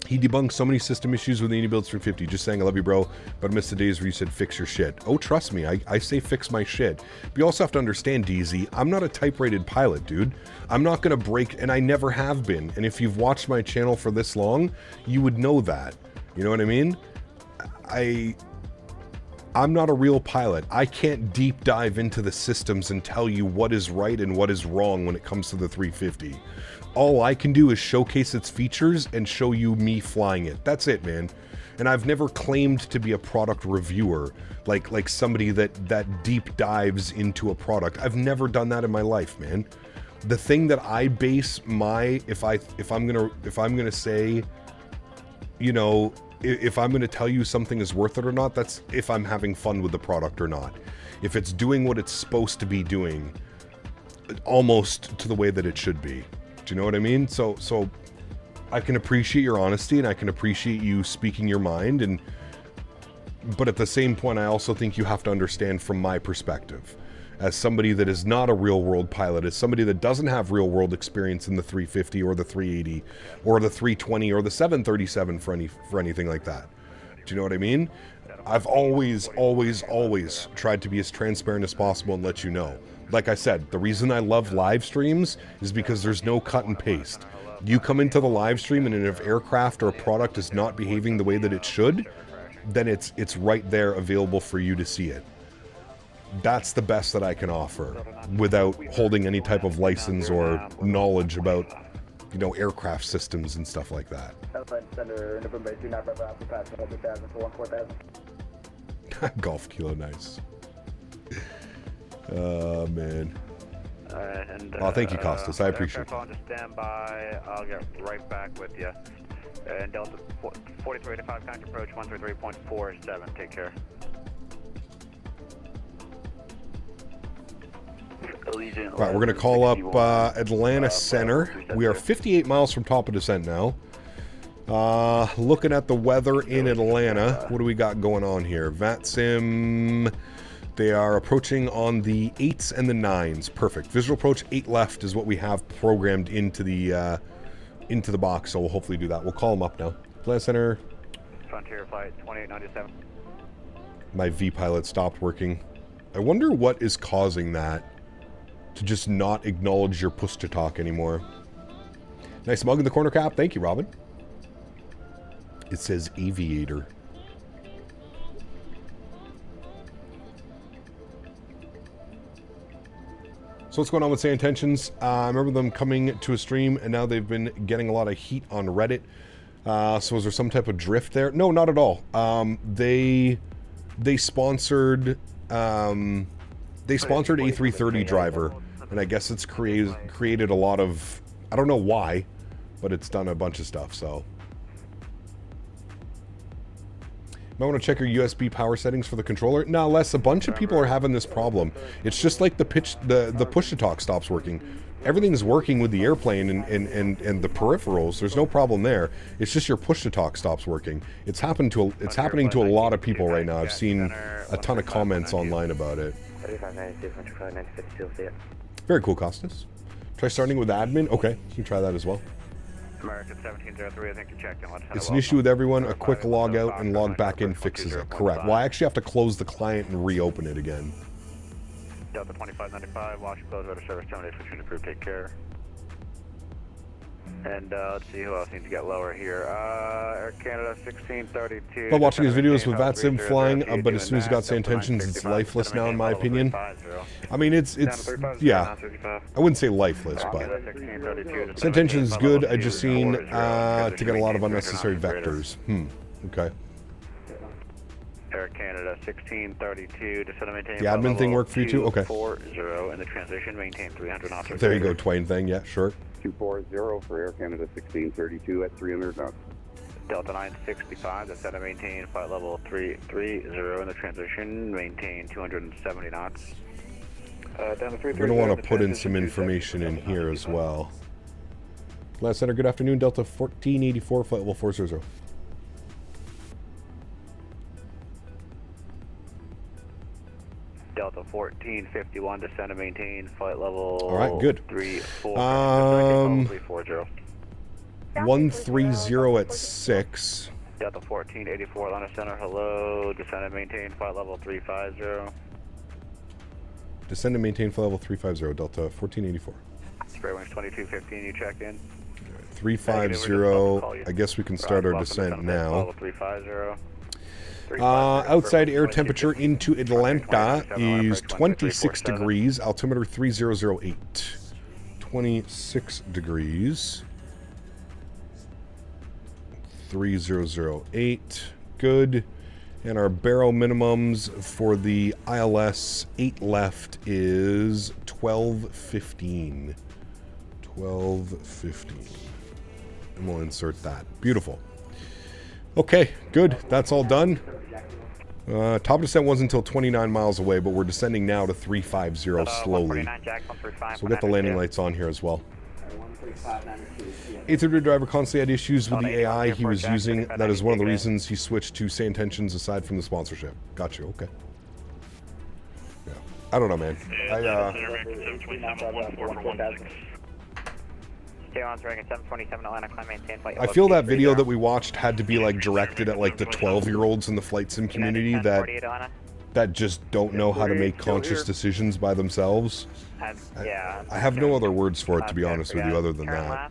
He debunks so many system issues with the iniBuilds 350. Just saying, I love you, bro, but I miss the days where you said fix your shit. Oh, trust me, I say fix my shit. But you also have to understand, DZ, I'm not a type-rated pilot, dude. I'm not going to break, and I never have been. And if you've watched my channel for this long, you would know that. You know what I mean? I'm not a real pilot. I can't deep dive into the systems and tell you what is right and what is wrong when it comes to the 350. All I can do is showcase its features and show you me flying it. That's it, man. And I've never claimed to be a product reviewer, like somebody that deep dives into a product. I've never done that in my life, man. The thing that I base my if I'm gonna say you know, if I'm going to tell you something is worth it or not, that's if I'm having fun with the product or not. If it's doing what it's supposed to be doing, almost to the way that it should be. Do you know what I mean? So I can appreciate your honesty, and I can appreciate you speaking your mind, but at the same point, I also think you have to understand from my perspective, as somebody that is not a real-world pilot, as somebody that doesn't have real-world experience in the 350 or the 380 or the 320 or the 737 for anything like that. Do you know what I mean? I've always tried to be as transparent as possible and let you know. Like I said, the reason I love live streams is because there's no cut and paste. You come into the live stream, and if aircraft or a product is not behaving the way that it should, then it's right there available for you to see it. That's the best that I can offer without holding any type of license or knowledge about, you know, aircraft systems and stuff like that. Golf Kilo, nice. Oh, man. Oh, thank you, Costas. I appreciate it. On to standby. I'll get right back with you. And Delta 4385, contact approach 133.47. Take care. Right, we're going to call up Atlanta Center. We are 58 miles from top of descent now. Looking at the weather in Atlanta, what do we got going on here? VATSIM, they are approaching on the 8s and the 9s. Perfect. Visual approach 8 left is what we have programmed into the box, so we'll hopefully do that. We'll call them up now. Atlanta Center. Frontier Flight 2897. My V-pilot stopped working. I wonder what is causing that to just not acknowledge your push-to-talk anymore. Nice mug in the corner cap. Thank you, Robin. It says Aviator. So what's going on with Say Intentions? I remember them coming to a stream, and now they've been getting a lot of heat on Reddit. So is there some type of drift there? No, not at all. They sponsored A330 driver, and I guess it's created a lot of, I don't know why, but it's done a bunch of stuff. So might want to check your USB power settings for the controller. No, Les, a bunch of people are having this problem. It's just like the push-to-talk stops working. Everything's working with the airplane and the peripherals. There's no problem there. It's just your push-to-talk stops working. It's happening to a lot of people right now. I've seen a ton of comments online about it. Very cool, Costas. Try starting with admin. Okay, you can try that as well. American 1703, I think you checked in. It's an issue with everyone. A quick log out and log back in fixes it. Correct. Well, I actually have to close the client and reopen it again. Delta 2595, watch close, out of service terminated, switching to crew, take care. And let's see who else needs to get lower here. Air Canada 1632. Love watching his videos with VATSIM flying, but as soon as he got Say Intentions, it's lifeless now, in my opinion. I mean, it's yeah. I wouldn't say lifeless, but Say Intentions is good. I just seen to get a lot of unnecessary vectors. Okay. Air Canada 1632 to set and maintain. The admin thing worked for you too? Okay. 240 and the transition maintain 300 knots. There you go, Twain thing. Yeah, sure. 240 for Air Canada 1632 at 300 knots. Delta 965 to set and maintain flight level 330 in the transition, maintain 270 knots. We're going to want to put in some information in here as well. Last Center, good afternoon. Delta 1484, flight level 400. Delta 1451 descend and maintain flight level. All right, good. 340. 130 at 6. Delta 1484 Atlanta Center, hello. Descend and maintain flight level 350. Descend and maintain flight level 350, Delta 1484. Spray wings 2215, you checked in. 350. I guess we can start our descent now. 350. Outside air temperature into Atlanta is 26 degrees, altimeter 3008. 26 degrees. 3008. Good. And our barrel minimums for the ILS 8 left is 1215. 1215. And we'll insert that. Beautiful. Okay, good. That's all done. Top descent wasn't until 29 miles away, but we're descending now to 350 slowly. So we'll get the landing lights on here as well. A350 driver constantly had issues with the AI he was using. That is one of the reasons he switched to Say Intentions aside from the sponsorship. Got you, okay. Yeah. I don't know, man. I feel that video that we watched had to be like directed at like the 12-year-olds in the flight sim community that just don't know how to make conscious decisions by themselves. I have no other words for it, to be honest with you, other than that.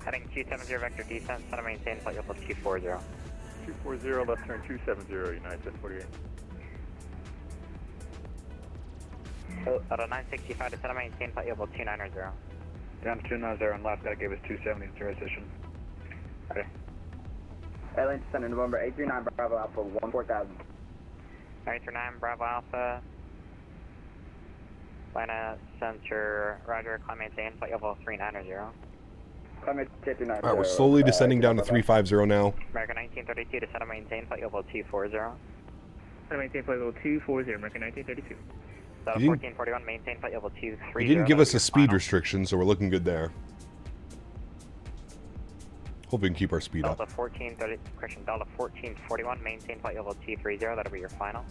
Heading 270 vector descent, center maintain flight level 240. 240, left turn 270, United 1048. Out of 965 to center maintain flight level 290. Down to 290 and left, that gave us 270 in transition. Okay. Airline Center, November 839 Bravo Alpha 14000. 839 Bravo Alpha. Atlanta Center, roger, climb maintain flight level 390. Alright, we're slowly descending down to 350 now. American 1932 to center maintain flight level 240. Center maintain flight level 240, American 1932. Delta 1441, maintain flight level 230. He didn't give us a speed restriction, so we're looking good there. Hope we can keep our speed up. Delta 1441, maintain flight level 230, that'll be your final.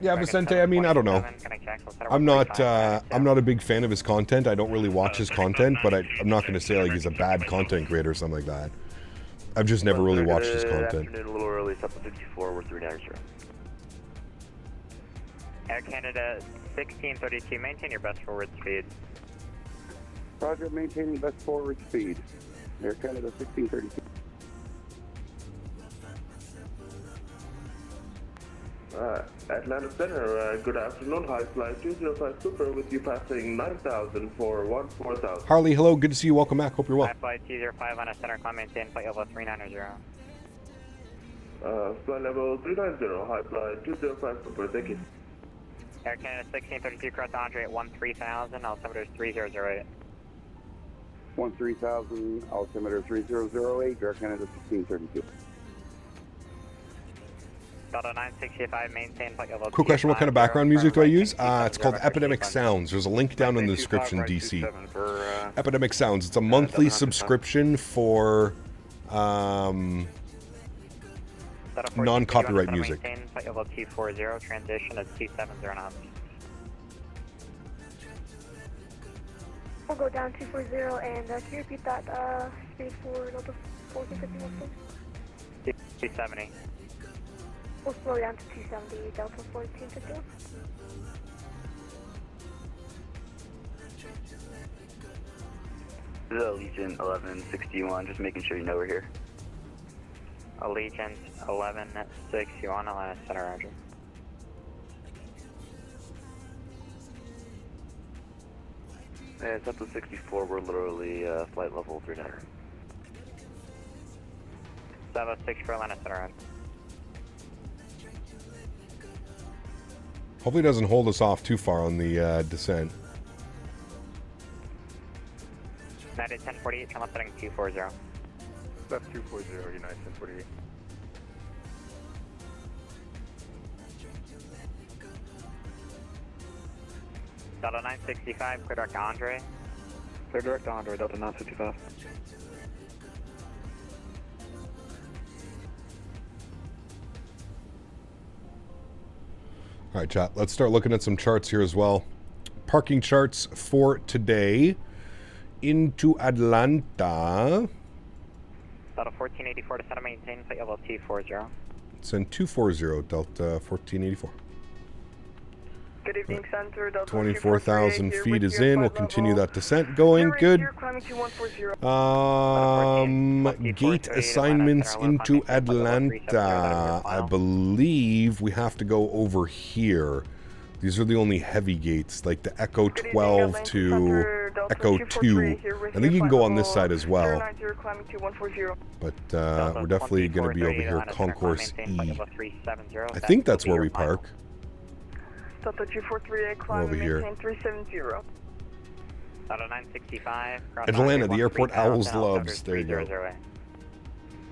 Yeah, Vicente, I mean, I don't know. I'm not a big fan of his content. I don't really watch his content, but I'm not going to say like he's a bad content creator or something like that. I've just never really watched his content. A little early, 54, we're 390. Air Canada 1632, maintain your best forward speed. Roger, maintaining best forward speed. Air Canada 1632. Atlanta Center, good afternoon. High flight 205 Super with you passing 9,000 for 14,000. Harley, hello, good to see you. Welcome back. Hope you're well. High flight 205 on a center, climb maintain flight level 390. Flight level 390, high flight 205 Super, thank you. Air Canada 1632, cross Andre at 13,000, altimeter is 3008. 13,000, altimeter 3008, Air Canada 1632. Delta 965, maintain flight level. Quick question, what kind of background music do I use? It's called Epidemic Sounds. There's a link down in the description, DC. Epidemic Sounds. It's a monthly subscription for non-copyright music. Maintain flight level 240, transition is 270 knots. We'll go down 240 and can you repeat that speed for Delta 1451, please? 270. We'll slow down to 270, Delta 1451. This is Allegiant 1161, just making sure you know we're here. Allegiant 1161, Atlanta Center, roger. Yeah, it's up to 64, we're literally flight level 300. 764, Atlanta Center, roger. Hopefully it doesn't hold us off too far on the descent. United 1048, come up setting 240. Left 240, United 1048. Delta 965, clear direct Andre. Clear direct Andre, Delta 965. All right, chat. Let's start looking at some charts here as well. Parking charts for today into Atlanta. Delta 1484 to center maintain, flight level 240. Send 240, Delta 1484. Good evening, Center. Delta 24,000 feet is in. We'll continue that descent going. Good. Gate assignments into Atlanta. I believe we have to go over here. These are the only heavy gates, like the Echo 12 to Echo 2. I think you can go on this side as well. But we're definitely going to be over here, Concourse E. I think that's where we park. Delta 243, climb over here. maintain 370. Delta 965. Atlanta, the airport owls loves. There you go.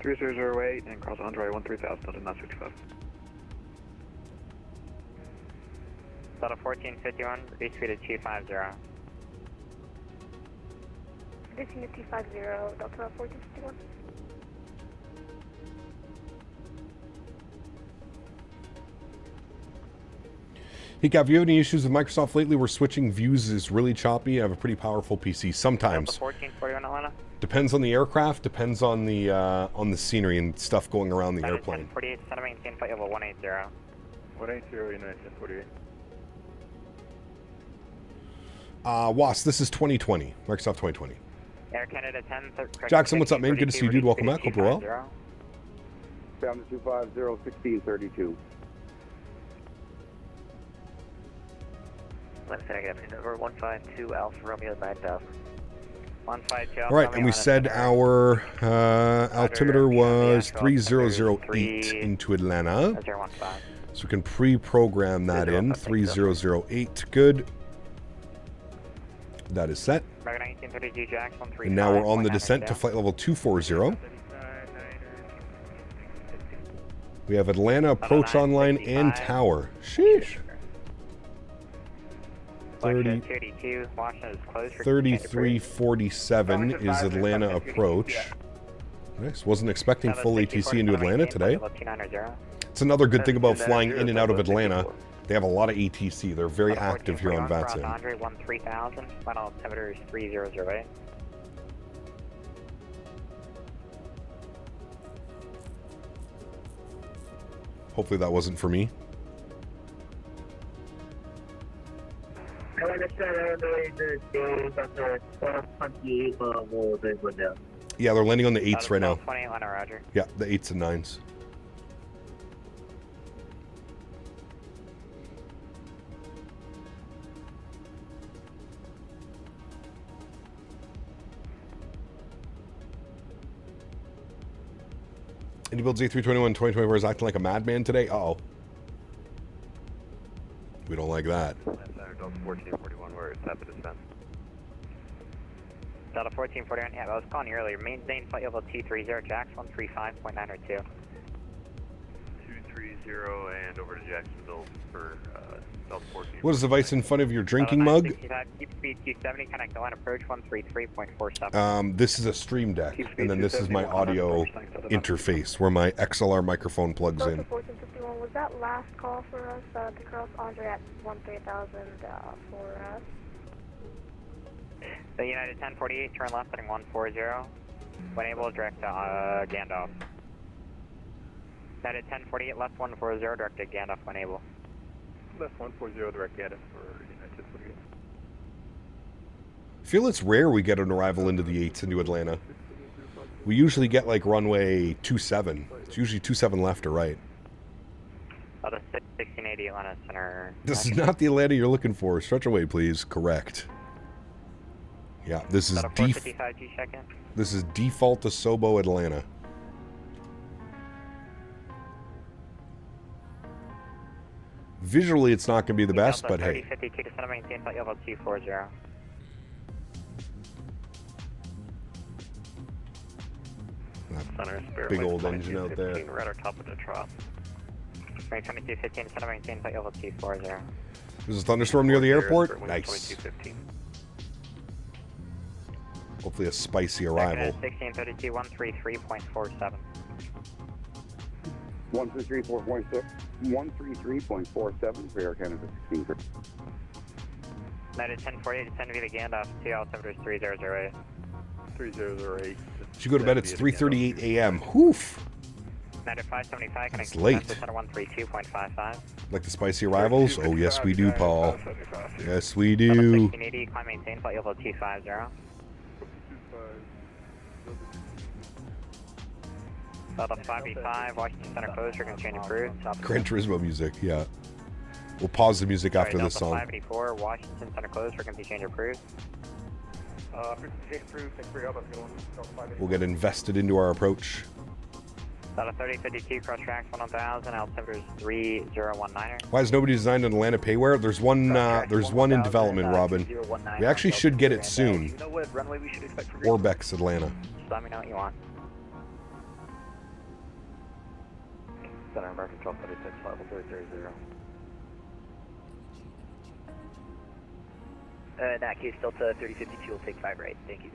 3008 and cross Honorary 13000, Delta 965. Delta 1451, reach speed at 250. Reducing to 250, Delta 1451. Hey, Cap, if you have any issues with Microsoft lately where switching views is really choppy, I have a pretty powerful PC. Sometimes. Delta 1441 Atlanta. Depends on the aircraft, depends on the scenery and stuff going around the airplane. 1048, center maintain flight level 180. 180, United 1048. WAS, this is 2020, Microsoft 2020. Air Canada 10. Jackson, what's up, man? Good to see you, dude. Welcome back. Hope you're well. Down to 250, 1632. Left side, get up to number 152 Alpha Romeo 9000. 152 All right, and we said our altimeter was 3008 into Atlanta. So we can pre-program that in. 3008, good. That is set. And now we're on the descent to flight level 240. We have Atlanta approach online and tower. Sheesh. 3347 is Atlanta approach. Nice. Wasn't expecting full ATC into Atlanta today. It's another good thing about flying in and out of Atlanta. They have a lot of ATC. They're very active here on VATSIM. Final altimeter is 3008. Hopefully that wasn't for me. Yeah, they're landing on the 8s right now. Yeah, the 8s and 9s. iniBuilds A321 2024 is acting like a madman today. Uh-oh. We don't like that. Delta 1441, we're set the descent. Delta 1441, yeah, I was calling you earlier. Maintain flight level 230, Jax 135.902. 230 and over to Jacksonville for Delta 14. What is the device in front of your drinking mug? Keep speed 270, connect the line approach 133.47. This is a stream deck, and then this is my audio interface where my XLR microphone plugs in. 1451, was that last call for us to cross Andre at 13000 for us? The United 1048, turn left heading 140. When able, direct to Gandalf. United 1048, left 140, direct to Gandalf when able. Left 140, direct Gandalf for United 1048. I feel it's rare we get an arrival into the 8s into Atlanta. We usually get like runway 27. It's usually 27 left or right. 1680 Atlanta Center. This is not the Atlanta you're looking for. Stretch away, please. Correct. Yeah, this is default to Sobo Atlanta. Visually, it's not going to be the best, but hey. 3052 to center maintain flight level 240. Big old engine out there. Right on top of the trough. 2215 center maintain flight level 240. There's a thunderstorm near the airport. Nice. Hopefully a spicy arrival. 1632 133.47. 133.47 for Air Canada 16. United 1048 to 10 via Gandalf, 2 altimeter is 3008. 3008. Should go to bed, it's 3:38 a.m. Whoof! United 575, it's late. Center 132.55. Like the spicy arrivals? Oh, yes we do, Paul. Yes, we do. 1680, climb maintain, flight level 250. Delta 585, Washington Center closed, you're going to change your crew. Gran Turismo music, yeah. We'll pause the music after this song. Delta 584, Washington Center closed, we're going to change your crew. We'll get invested into our approach. Delta 3052, cross tracks 1000, altimeter 3019er. Why has nobody designed an Atlanta payware? There's one in development, Robin. We actually should get it soon. You know what runway we should expect for Orbex, Atlanta. Just let me know what you want. Center American 1236, level 330. In that case, Delta 3052 will take 5 right. Thank you.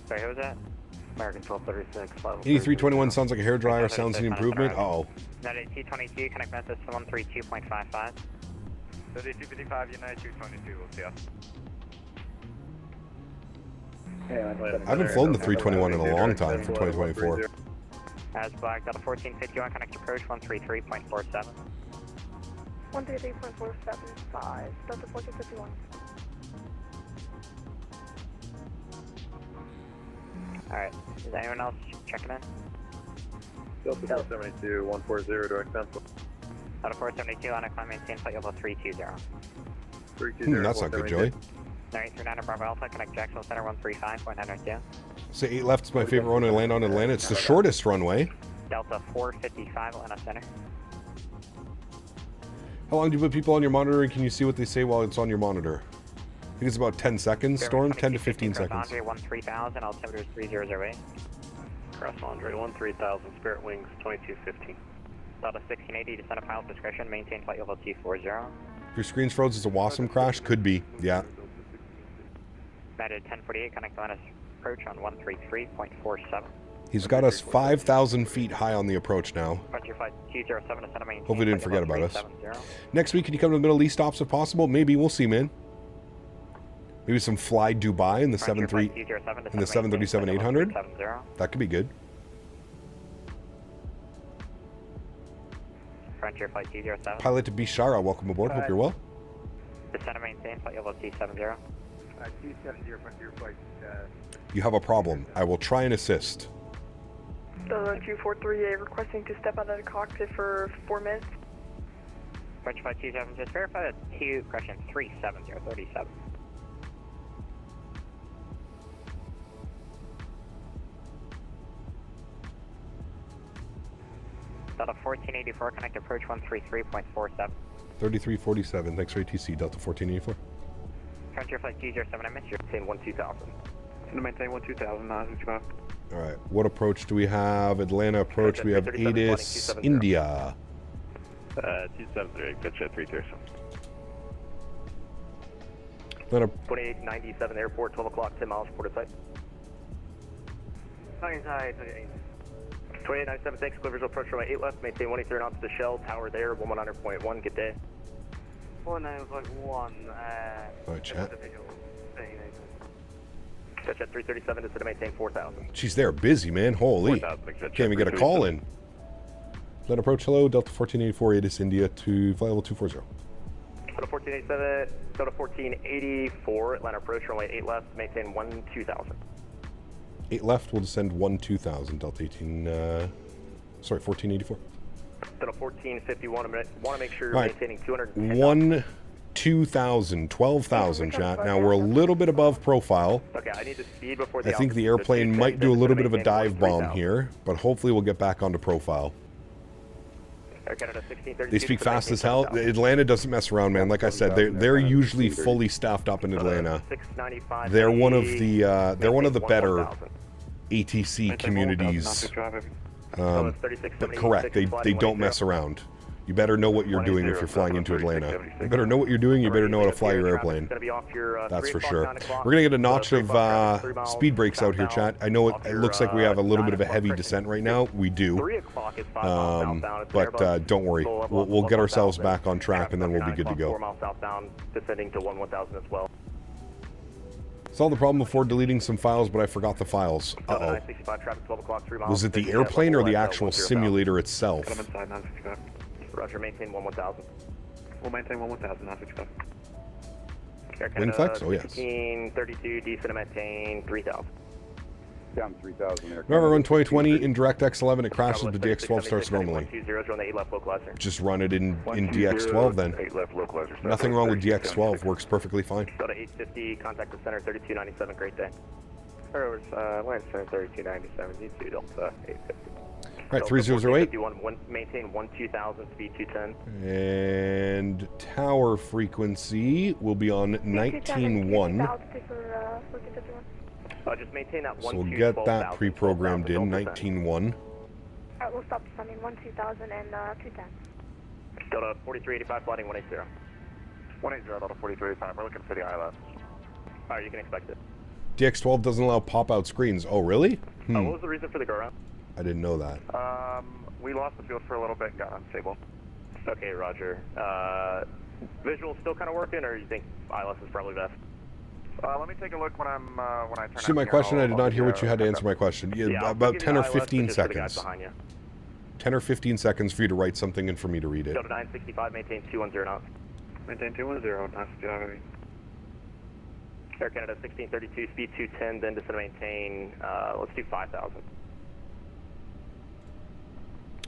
Sorry, who was that? American 1236, level 8321 sounds like a hairdryer. Sounds an improvement. Uh-oh. United 222, connect Memphis to 132.55. 3255, United 222, we'll see us. I haven't flown the 321 in a long time for 2024. As black, Delta 1451, connect approach 133.47. 133.475, Delta 1451. Alright, is anyone else checking in? Delta 472, 140, direct central. Delta 472, on a climb, maintain flight level 320. 320. That's not good, Joey. 939 Bravo Alpha, connect Jacksonville Center 135.902. Say 8 left is my favorite runway to land on Atlanta. It's the shortest runway. Delta 455, Atlanta Center. How long do you put people on your monitor and can you see what they say while it's on your monitor? I think it's about 10 seconds, Storm. 10 to 15 seconds. Andre 13000, altimeter 3008. Cross Andre 13000, Spirit Wings 2215. Delta 1680, descend at pilot discretion, maintain flight level 240. Your screen's froze. It's a Wasm crash. Could be. Yeah. United 1048, connect Atlanta's approach on 133.47. He's got us 5,000 feet high on the approach now. Frontier flight 207, descend maintain. Hopefully he didn't forget about us. 370. Next week, can you come to the Middle East stops if possible? Maybe. We'll see, man. Maybe some Fly Dubai in the 737-800. That could be good. Frontier flight 207. Pilot to Bishara, welcome aboard. Hope you're well. Descend and maintain flight level 270. 270, Frontier flight. You have a problem. I will try and assist. Delta 243A requesting to step out of the cockpit for 4 minutes. Frontier flight 27, just verify that 37037. Delta 1484, connect approach 133.47. 3347, thanks for ATC, Delta 1484. Frontier flight 207, I missed your maintain 12000. To maintain 12000, 965. All right, what approach do we have? Atlanta approach, we have ADIS, India. 273, gotcha, 330. Atlanta. 2897 airport, 12 o'clock, 10 miles, port of site. 2897, thanks, Clippers, approach runway 8 left, maintain 183 knots to Shell, tower there, 119.1, good day. 19.1, All right, chat. Catch at 337, just to maintain 4000. She's there, busy, man. Holy. Can't even get a call in. Atlanta approach, hello, Delta 1484, ADIS, India to flight level 240. Delta 1487, Delta 1484, Atlanta approach, runway 8 left, maintain 2000. 8 left, we'll descend 2000, Delta 1484. Delta 1451, I want to make sure you're right. maintaining 210. 2,000, 12,000, chat. Now we're a little bit above profile. Okay, I need the speed before the I think the airplane might do a little bit of a dive bomb here, but hopefully we'll get back onto profile. They speak fast as hell. Atlanta doesn't mess around, man. Like I said, they're usually fully staffed up in Atlanta. They're one of the better ATC communities. But correct, they don't mess around. You better know what you're doing if you're flying into Atlanta. You better know what you're doing. You better know how to fly your airplane. That's for sure. We're gonna get a notch of speed breaks out here, chat. I know it looks like we have a little bit of a heavy descent right now. We do. But don't worry. We'll get ourselves back on track and then we'll be good to go. 4 miles southbound, descending to 1000 as well. Solved the problem before deleting some files, but I forgot the files. Uh-oh. Was it the airplane or the actual simulator itself? Roger, maintain 1000. We'll maintain 1000, 965. Wind flex? Oh, yes. 1532, descend and maintain 3000. Down 3,000 there. Remember, run 2020 in direct X11, it crashes, the DX12 starts normally. 120 on the 8 left localizer. Just run it in DX12 then. 8 left localizer. Nothing wrong with DX12, works perfectly fine. Delta 850, contact the center 3297, great day. Airbus, land center 3297, D2 Delta 850. Alright, 3008. Maintain 12000, speed 210. And tower frequency will be on 19.1. Just maintain that So we'll get that pre-programmed in, 19.1. Alright, we'll stop descending 12000 and 210. Delta 4385, flighting 180. 180 Delta 4385. We're looking for the ILS. Alright, you can expect it. DX12 doesn't allow pop-out screens. Oh, really? What was the reason for the go-around? I didn't know that. We lost the field for a little bit and got unstable. Okay, roger. Visual still kind of working, or you think ILS is probably best? Let me take a look when I turn. See my question? I did not hear what you had to answer my question. Yeah, about 10 or 15 seconds. 10 or 15 seconds for you to write something and for me to read it. Delta 965, maintain 210 knots. Maintain 210, nice job. Air Canada 1632, speed 210, then descend to maintain, let's do 5,000.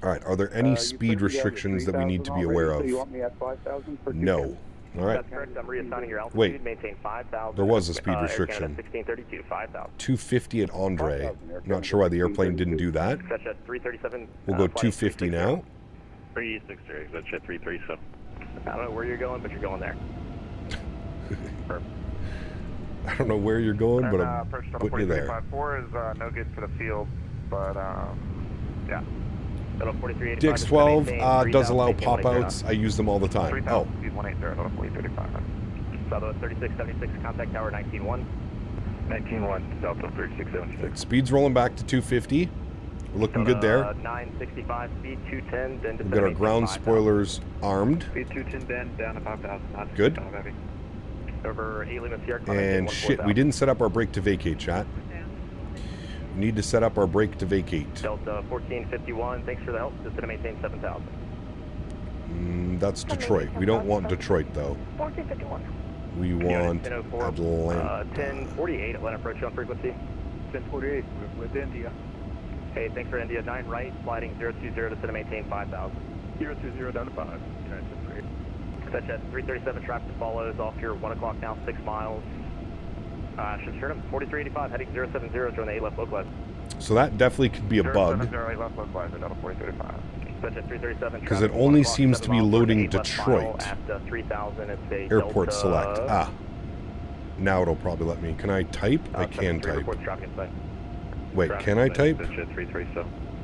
Alright, are there any speed restrictions that we need to be aware of? So you want me at 5,000 for No. Alright. That's correct, I'm reassigning your altitude, Wait, maintain 5,000. there was a speed restriction. 1632, 5,000. 250 at Andre. Not sure why the airplane didn't do that. Such at 337. We'll go 250 now. 363, such at 337. I don't know where you're going, but you're going there. I don't know where you're going, but I'm putting you there. 4354 is no good for the field, but yeah. DX12 does allow pop-outs. I use them all the time. Oh. Speed 180, 4035. Southwest 3676, contact tower 19.1. 19.1, Delta 3676. Speed's rolling back to 250. We're looking good there. 965, speed 210, then We've got our ground spoilers armed. Speed 210, then down to 5,000. Good. Over 8 Lima Sierra. And shit, we didn't set up our brake to vacate, chat. We need to set up our brake to vacate. Delta 1451, thanks for the help. Just going to maintain 7,000. That's Detroit. We don't want Detroit, though. 1451. We want Atlanta. 1048, Atlanta approach on frequency. 1048, with India. Hey, thanks for India. 9 right, sliding 020 to maintain 5,000. 020 down to 5. Such at 337 traffic follows off your 1 o'clock now, 6 miles. Should turn him 4385 heading 070 during the 8 left localizer. So that definitely could be a bug. 8 left localizer, Delta 4335. Such at 337 because it only seems to be loading Detroit. At 3000, it's a Airport Delta, select. Now it'll probably let me. Can I type? I can type. Wait, can I type?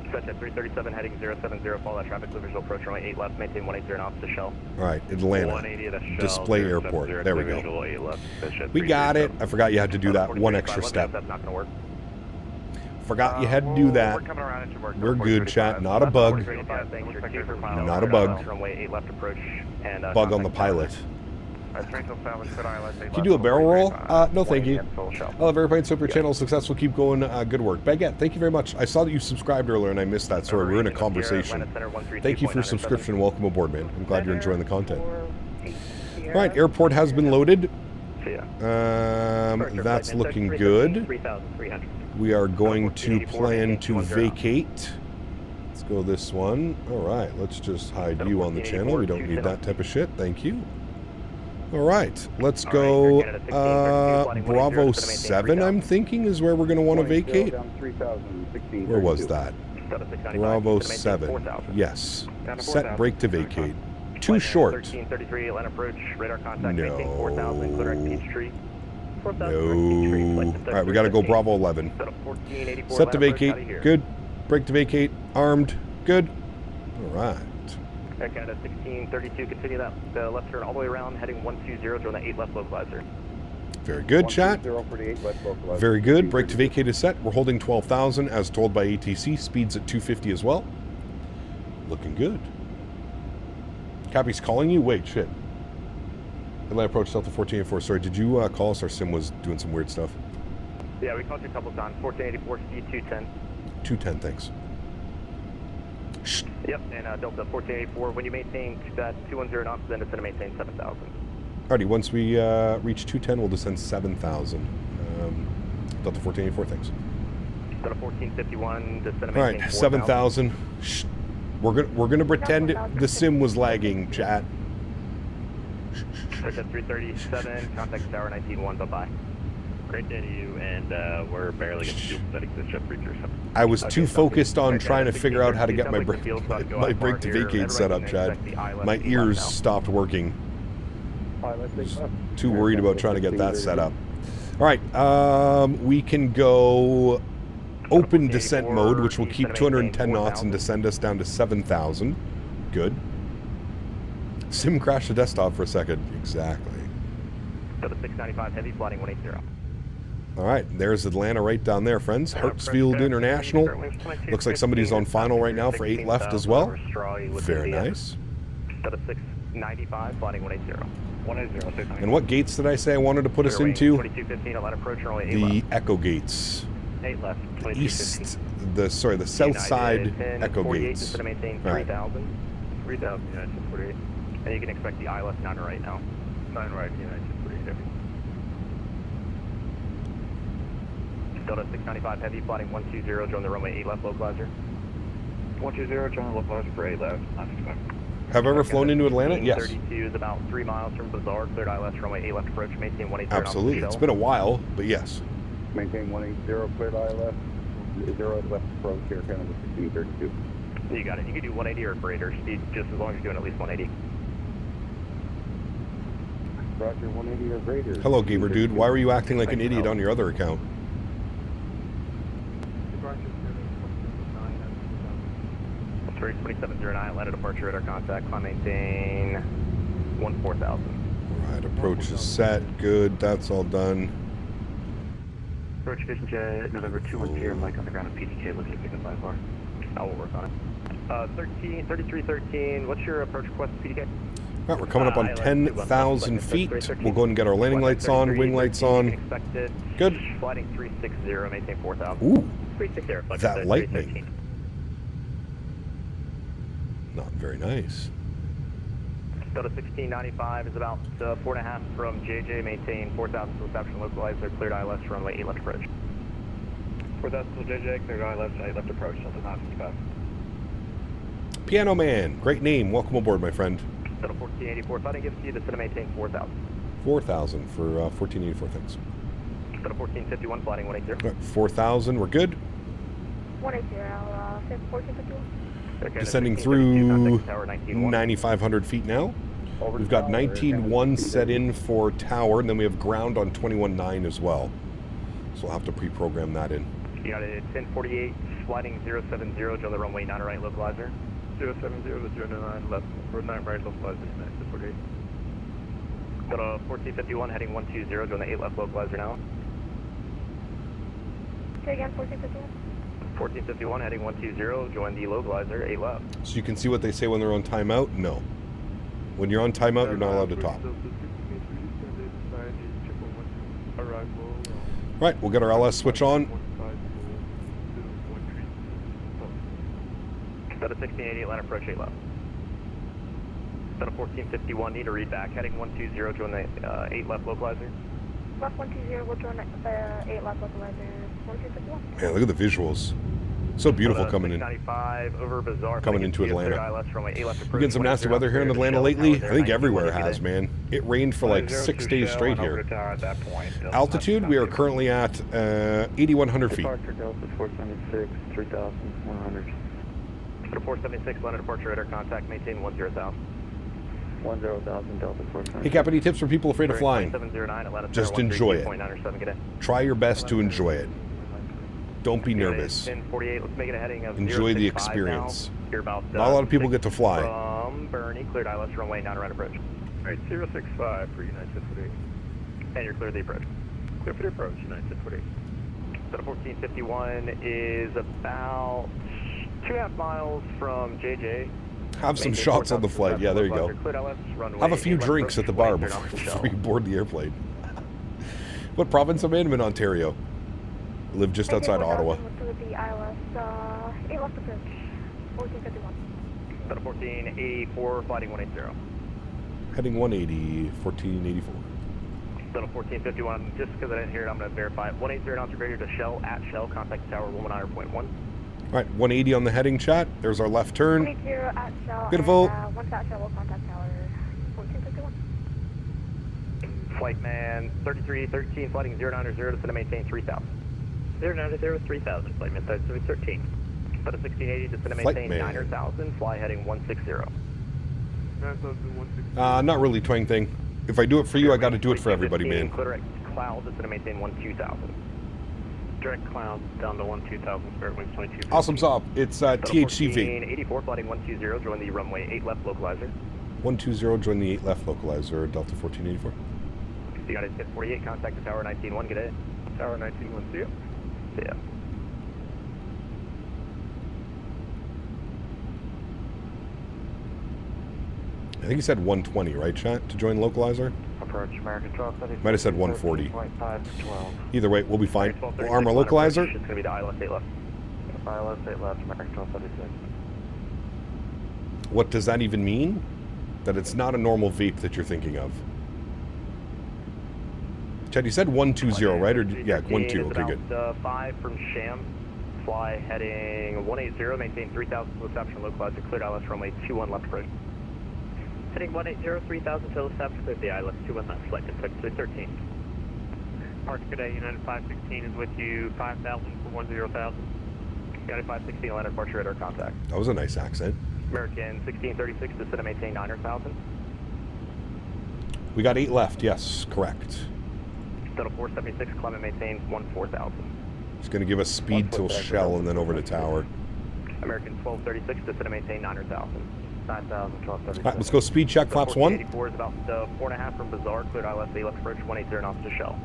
Such at 337 heading 070, follow that traffic, clear visual approach runway 8 left, maintain 180 knots to Shell. Alright, Atlanta. 180 to Shell, Display airport. There we go. We got it. I forgot you had to do that one extra step. That's not going to work. Forgot you had to do that. We're good, chat. Not a bug. Not a bug. Runway 8 left approach and bug on the pilot. Can you do a barrel roll? No, thank you. I love airplane super channel. Successful. Keep going. Good work. Baguette, thank you very much. I saw that you subscribed earlier and I missed that. Sorry, we're in a conversation. Thank you for your subscription. Welcome aboard, man. I'm glad you're enjoying the content. All right, airport has been loaded. That's looking good. We are going to plan to vacate. Let's go this one. All right, let's just hide you on the channel. We don't need that type of shit. Thank you. All right, let's go Bravo 7, I'm thinking, is where we're going to want to vacate. Where was that? Bravo 7. Yes. Set brake to vacate. Too short. No. No. All right, we got to go Bravo 11. Set to vacate. Good. Brake to vacate. Armed. Good. All right. Air Canada 1632, continue that left turn all the way around, heading 120 during the 8 left localizer. Very good, chat. Very good. Brake to vacate is set. We're holding 12,000 as told by ATC. Speeds at 250 as well. Looking good. Cappy's calling you? Wait, shit. Atlanta approach Delta 1484. Sorry, did you call us? Our sim was doing some weird stuff. Yeah, we called you a couple times. 1484, speed 210. 210, thanks. Shh. Yep, and Delta 1484, when you maintain that 210 knots, then it's going to maintain 7,000. Alrighty, once we reach 210, we'll descend 7,000. Delta 1484, thanks. Got a 1451, descend. All right, 7,000. We're gonna pretend the sim was lagging, chat. Push at 337, contact tower 19-1, bye-bye. Great day to you, and we're barely getting fuel settings this jet 337. I was too focused on trying to figure out how to get my brake to vacate set up, Chad. My ears stopped working. Too worried about trying to get that set up. All right, we can go open descent mode, which will keep 210 knots and descend us down to 7,000. Good. Sim crashed the desktop for a second. Exactly. Got a 695 heavy, flying 180. All right, there's Atlanta right down there, friends. Hartsfield International. Looks like somebody's on final right now for 8 left as well. Very nice. Got a 695, flying 180. 180. And what gates did I say I wanted to put us into? 2215, Atlanta approach, runway 8 The left. Echo gates. 8 left. East, the south side Echo gates. To maintain All right. 3,000. 3,000, United 48. And you can expect the eye left 9 right now. 9 right, United 48 heavy. Delta 695 heavy, plotting 120, join the runway 8 left localizer. 120, join the localizer for 8 left, 965. Have I ever flown into Atlanta? Yes. 32 is about 3 miles from Bazaar, cleared eye left, runway 8 left approach, maintain 180. Absolutely. It's been a while, but yes. Maintain 180, cleared eye left, 0 left approach, here, kind of 1632. You got it. You can do 180 or greater speed, just as long as you're doing at least 180. Roger, 180 or greater. Hello, gamer dude. Why were you acting like an idiot on your other account? Sorry, 2709, Atlanta departure radar contact, climb maintain 14,000. All right, approach is set. Good. That's all done. Approach Vision Jet, November 210, Mike on the ground of PDK, looking to pick up 5 bar. I will work on it. 3313, what's your approach request, PDK? All right, we're coming up on 10,000 feet. We'll go ahead and get our landing lights on, wing lights on. Good. Flighting 360, maintain 4,000. Ooh, 360, that lightning. Not very nice. Delta 1695 is about 4.5 from JJ, maintain 4,000 to reception localizer, cleared eye left, runway 8 left approach. 4,000 to JJ, cleared eye left, 8 left approach, Delta 955. Piano Man, great name. Welcome aboard, my friend. Delta 1484, fighting gives you the to maintain 4,000. 4,000 for 1484, thanks. Delta 1451, flying 180. All right, 4,000, we're good. 180, 1451. Okay, Descending through 9,500 feet now. We've got 19.1 set in for tower, and then we have ground on 21.9 as well. So we'll have to pre-program that in. United 1048, sliding 070, join the runway 9 right localizer. 070 to 09 left, or 9 right localizer, United 48. Got a 1451 heading 120, join the 8 left localizer now. Say again, 1451. 1451 heading 120, join the localizer, 8 left. So you can see what they say when they're on timeout? No. When you're on timeout, you're not allowed to talk. Right, we'll get our LS switch on. Got a 1680, Atlanta approach 8 left. Got a 1451, need a read back, heading 120, join the 8 left localizer. Left 120, we'll join the 8 left localizer, 1451. Man, look at the visuals. So beautiful coming in. Over Bazaar, coming into Atlanta. We're getting some nasty weather here in Atlanta lately. I think everywhere has, man. It rained for like 6 days straight here. Altitude, we are currently at 8,100 feet. Departure Delta 476, 3,100. 476, London departure radar contact, maintain 10,000. 10,000 Delta 476. Hey, Cap, any tips for people afraid of flying? Just enjoy it. Try your best to enjoy it. Don't be nervous. Enjoy the experience. Not a lot of people get to fly. From Bernie, cleared ILS runway 9 right approach. Alright, 065 for United 1048. And you're clear the approach. Clear for the approach, United 1048. So 1451 is about 2.5 miles from JJ. Have some shots on the flight. Yeah, there you go. Have a few drinks at the bar before you board the airplane. What province am I in? I'm in Ontario. I live just outside Ottawa. The ILS, 8 left approach, 1451. 1484, flighting 180. Heading 180, 1484. Total 1451. Just because I didn't hear it, I'm going to verify it. 180 knots or greater to Shell, at Shell, contact the tower 119.1. All right, 180 on the heading chat. There's our left turn. 180 at Shell. Beautiful. And, once at Shell, we'll contact tower 1451. Flight man 3313, flighting 090 to set and maintain 3000. 090 3000, flight man 3313. Set a 1680 to set and maintain 9000, fly heading 160. Not really, Twang thing. If I do it for you, I got to do it for everybody, man. Direct cloud to set and maintain 12000. Direct cloud down to 12000, spirit wings 22. Awesome stop. It's THCV. 84, flighting 120, join the runway 8 left localizer. 120, join the 8 left localizer, Delta 1484. You got it, 48, contact the tower 191, good day. Tower 191, see you. See ya. I think he said 120, right, chat, to join localizer? Approach American 1230. Might have said 140. Either way, we'll be fine. We'll arm our localizer. It's going to be the ILS 8 left. ILS 8 left, American 1236. What does that even mean? That it's not a normal vape that you're thinking of. Chad, you said 120, right? Or yeah, 12. Okay, good. 5 from Sham. Fly heading 180, maintain 3000 to establish localizer, cleared ILS runway 21 left approach. Heading 180, 3000 to establish cleared the ILS 21 left, flight contact 313. Park today, United 516 is with you, 5000 for 10,000. United 516, land departure radar contact. That was a nice accent. American 1636 to set and maintain 900,000. We got 8 left, yes, correct. Total 476, climb and maintain 14,000. It's going to give us speed till Shell and then over to tower. American 1236 to set and maintain 900,000. 9,000, 1236. All right, let's go speed check, flaps 1. 84 is about 4.5 from Bazaar, cleared ILS 8 left approach, 180 knots to Shell.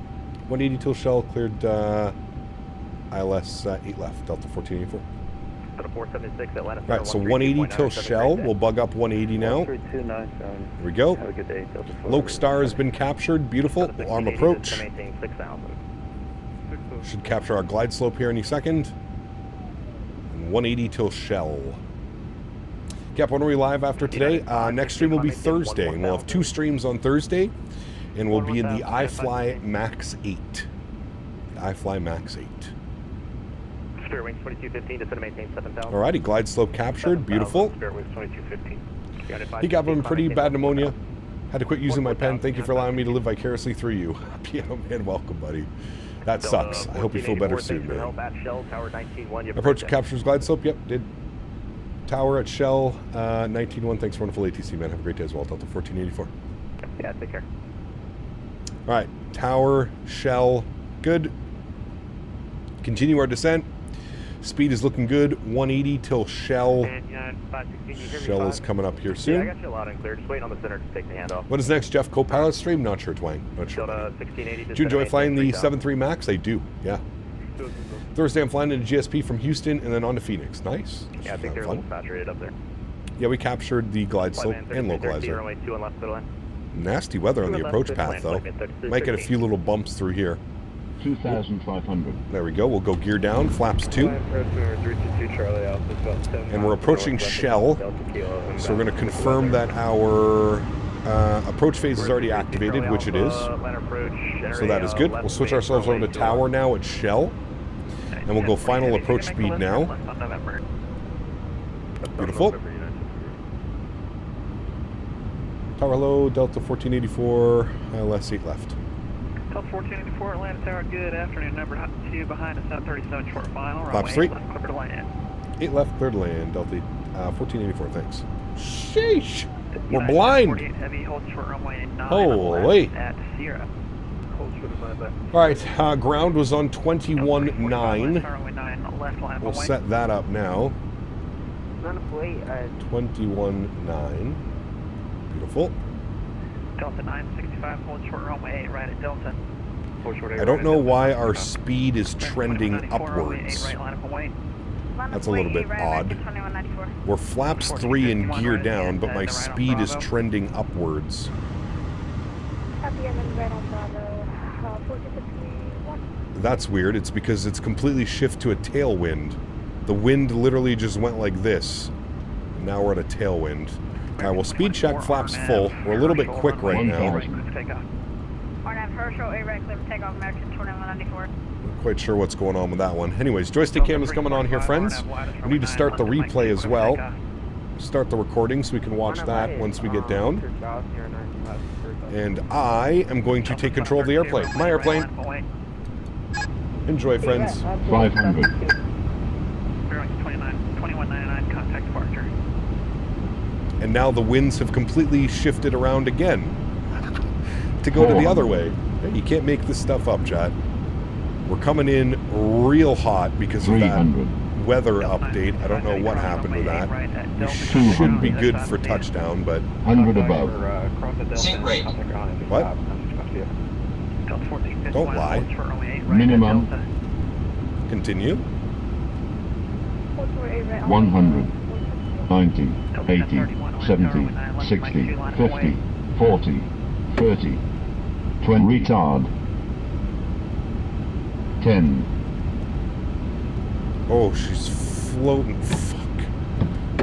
180 till Shell, cleared ILS 8 left, Delta 1484. Total 476, Atlanta. All right, so 180 till Shell. We'll bug up 180 now. Here we go. Have a good day. Loke Star has been captured. Beautiful. We'll arm approach. 6,000. Should capture our glide slope here any second. And 180 till Shell. Cap, when are we live after today? Next stream will be Thursday, and we'll have 2 streams on Thursday, and we'll be in the iFly Max 8. The iFly Max 8. Spirit wings 2215 to set and maintain 7,000. Alrighty, glide slope captured. Beautiful. Spirit wings 2215. He got him pretty bad pneumonia. Had to quit using my pen. Thank you for allowing me to live vicariously through you. Piano man, welcome, buddy. That sucks. I hope you feel better soon, man. Approach captures glide slope. Yep, did. Tower at Shell 19-1. Thanks, wonderful ATC, man. Have a great day as well. Delta 1484. Yeah, take care. All right, Tower, Shell, good. Continue our descent. Speed is looking good. 180 till Shell. Shell is coming up here soon. Yeah, I got you loud and clear. Just waiting on the center to take the handoff. What is next, Jeff? Co-pilot stream? Not sure, Twang. Not sure. Do you enjoy flying the 7.3 Max? I do, yeah. Thursday I'm flying into GSP from Houston and then on to Phoenix. Nice. Yeah, I think they're a little saturated up there. Yeah, we captured the glide slope and localizer. Nasty weather on the approach path, though. Might get a few little bumps through here. 2,500. There we go. We'll go gear down, flaps 2. And we're approaching Shell. So we're going to confirm that our approach phase is already activated, which it is. So that is good. We'll switch ourselves over to Tower now at Shell. And we'll go final approach speed now. Beautiful. Tower low, Delta 1484, ILS 8 left. Delta 1484, Atlanta Tower, good afternoon. Number 2 behind us, 37 short final. Flaps 3. 8 left, clear to land. 8 left, clear to land, Delta 1484, thanks. Sheesh! We're blind! Heavy, hold short runway 9 holy! At Sierra. Alright, ground was on 21.9. We'll set that up now. 21.9. Beautiful. Delta 965, hold short runway 8 right at Delta. I don't know why our speed is trending upwards. That's a little bit odd. We're flaps 3 and gear down, but my speed is trending upwards. That's weird. It's because it's completely shift to a tailwind. The wind literally just went like this. And now we're at a tailwind. Alright, well, speed check, flaps full. We're a little bit quick right now. Herschel, A-Right, clear for takeoff, American 2194. Not quite sure what's going on with that one. Anyways, joystick cam is coming on here, friends. We need to start the replay as well. Start the recording so we can watch that once we get down. And I am going to take control of the airplane. My airplane. Enjoy, friends. 500. 2199, contact departure. And now the winds have completely shifted around again to go to the other way. You can't make this stuff up, chat. We're coming in real hot because of that weather update. I don't know what happened with that. We should be good for touchdown, but 100 above. What? Don't lie. Minimum. Continue. 100. 90. 80. 70. 60. 50. 40. 30. 20. Retard. 10. Oh, she's floating. Fuck.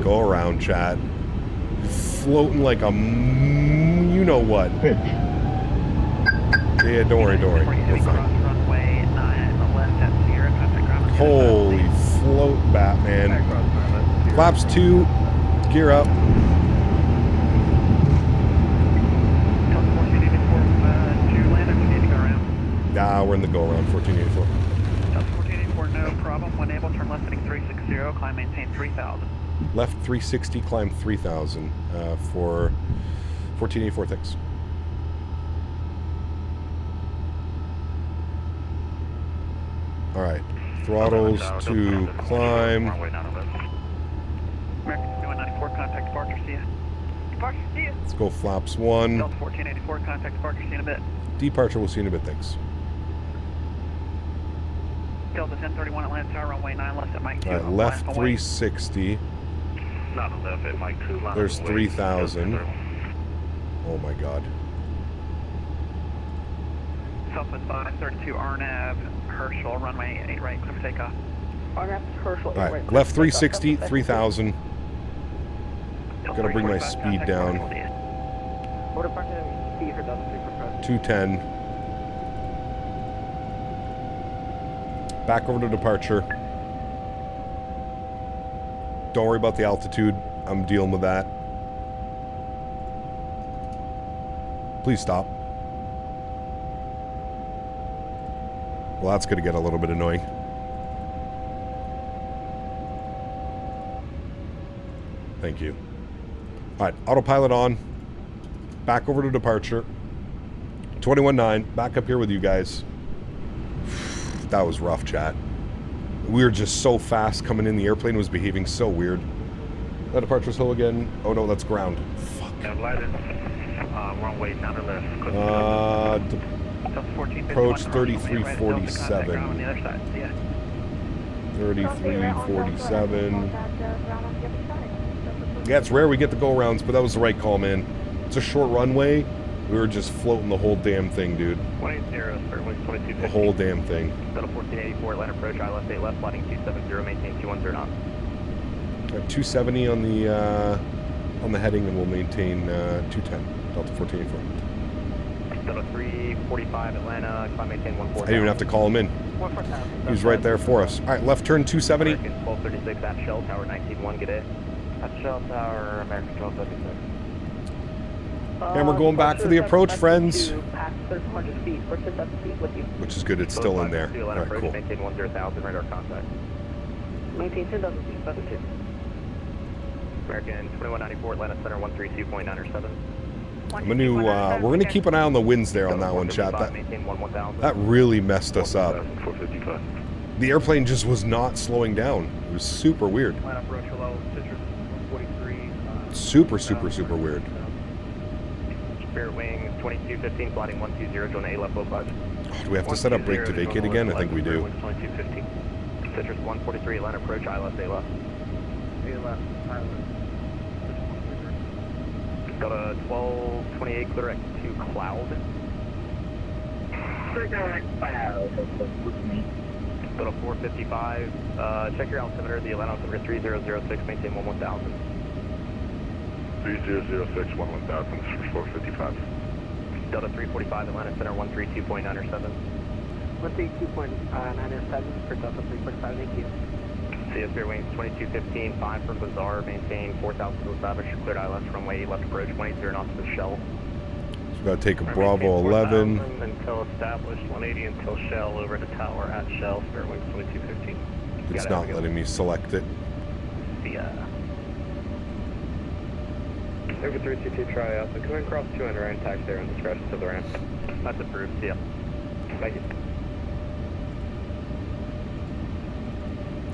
Go around, chat. Floating like a you know what. Pitch. Yeah, don't worry. We're fine. Holy float, Batman. Flaps 2. Gear up. Nah, we're in the go around 1484. 1484, no problem. When able, turn left heading 360, climb maintain 3000. Left 360, climb 3000 for 1484, thanks. Alright, throttles to climb. American 2194, contact departure, see ya. Departure, see ya. Let's go flaps 1. Delta 1484, contact departure, see you in a bit. Departure, we'll see you in a bit, thanks. Delta 1031 Atlanta Tower, runway 9 left at Mike 2. Alright, left 360. Not left at Mike 2. There's 3000. Oh my god. Southwest 532 RNAV, Herschel, runway 8 right, clear for takeoff. RNAV, Herschel, 8 right. Alright, left 360, 3000. Gotta bring my speed down. 210. Back over to departure. Don't worry about the altitude. I'm dealing with that. Please stop. Well, that's going to get a little bit annoying. Thank you. Alright, autopilot on. Back over to departure. 21.9. Back up here with you guys. That was rough, chat. We were just so fast coming in. The airplane was behaving so weird. That departure's low again. Oh no, that's ground. Fuck. Runway 9 left. Approach 3347. 3347. Yeah, it's rare we get the go-arounds, but that was the right call, man. It's a short runway. We were just floating the whole damn thing, dude. 180, the whole damn thing. Go to 1484, Atlanta approach, ILS8 left, sliding 270, maintain 210 knots. 270 on the heading, and we'll maintain 210, Delta 1484. Delta 345, Atlanta, climb maintain 140. I didn't even have to call him in. He was right there for us. All right, left turn 270. American 1236 at Shell Tower 191, good day. At Shell Tower, American 1236. And we're going back for the approach, friends. Past 1,300 feet. We're 600 feet with you. Which is good, it's still in there. All right, cool. Maintain 10,000, radar contact. Maintain 10,000 feet, 72. American 2194, Atlanta Center 132.907. I'm gonna, we're gonna keep an eye on the winds there on that one, chat. That really messed us up. The airplane just was not slowing down. It was super weird. Super weird. Spirit wings 2215, sliding 120, Jonah A left low 5. Do we have to set up brake to vacate again? I think we do. 2215. Citrus 143, Atlanta approach, ILS8 left. Got a 1228 clear X2 cloud. Got a 455. Check your altimeter, the Atlanta altimeter 3006, maintain 11,000. 3006, 11,000, 455. Delta 345, Atlanta Center 132.907. 132.907 for Delta 345, thank you. CS Fair Wings 2215, 5 from Bazaar, maintain 4,000 to establish, cleared ILS runway 8 left approach, 180 knots to Shell. So we gotta take a Bravo 11. Until established, 180 until Shell, over to tower at Shell, Fair Wings 2215. It's not letting me select it. Yeah. Over 322, try Alpha, coming across 200 and tax there on discretion to the ramp. That's approved, yeah. Thank you.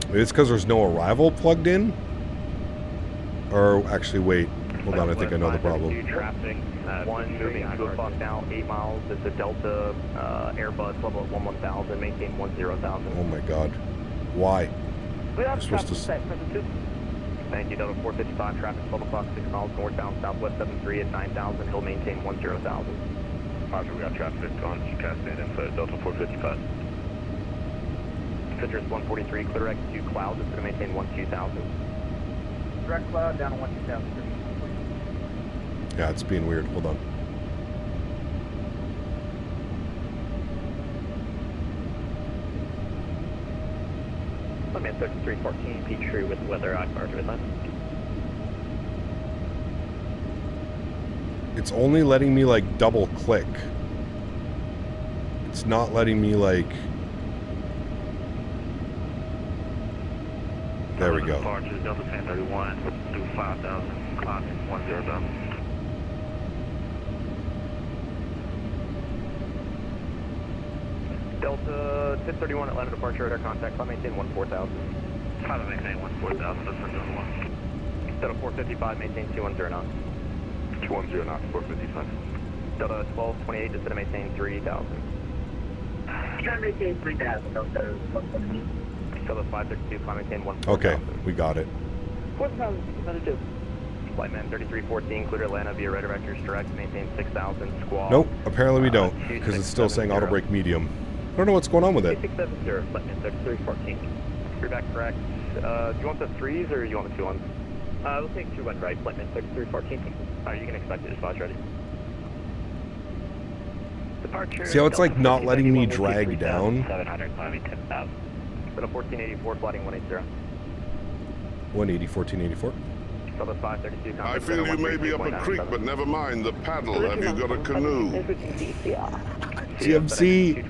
Maybe it's because there's no arrival plugged in? Or actually, wait. Hold on, I think I know the problem. Traffic, one moving 2 o'clock now, 8 miles. It's a Delta Airbus level at 11,000, maintain 10,000. Oh my god. Why? We I'm have supposed traffic to... set for the 2. Thank you, Delta 455, traffic 12 o'clock, 6 miles northbound, southwest 73 at 9,000. He'll maintain 10,000. Roger, we got traffic on Castevens info, Delta 455. Citrus 143, clear direct to clouds, it's going to maintain 12,000. Direct cloud down to 12,000. Yeah, it's being weird. Hold on. I'm at 3314 Peachtree with weather on Roger with that. It's only letting me like double click. It's not letting me like... There we go. Departure, Delta 1031 through 5,000, clock 10,000. Delta 1031 Atlanta departure, radar contact, climb maintain 14,000. Climb maintain 14,000, that's another one. Delta 455, maintain 210 knots. 210 knots, 455. Delta 1228, just gonna maintain 3,000. Try to maintain 3,000, Delta 128. Delta 532, climb maintain 14,000. Okay, we got it. 4,000, Flightman 3314, clear Atlanta via radar vectors direct, maintain 6,000, squawk. Nope, apparently we don't, because it's still saying auto brake medium. I don't know what's going on with it. 2670, Flightman 3314. You're back correct. Do you want the 3s or you want the 2-1s? We'll take 2-1 right, Flightman 3314. Alright, you can expect it, dispatch ready. Departure. See how it's like not letting me drag down? 700, climbing 10,000. Delta 1484, flighting 180. 180, 1484. Delta 532, I feel you may be up a creek, but never mind the paddle. Have you got a canoe? CMC.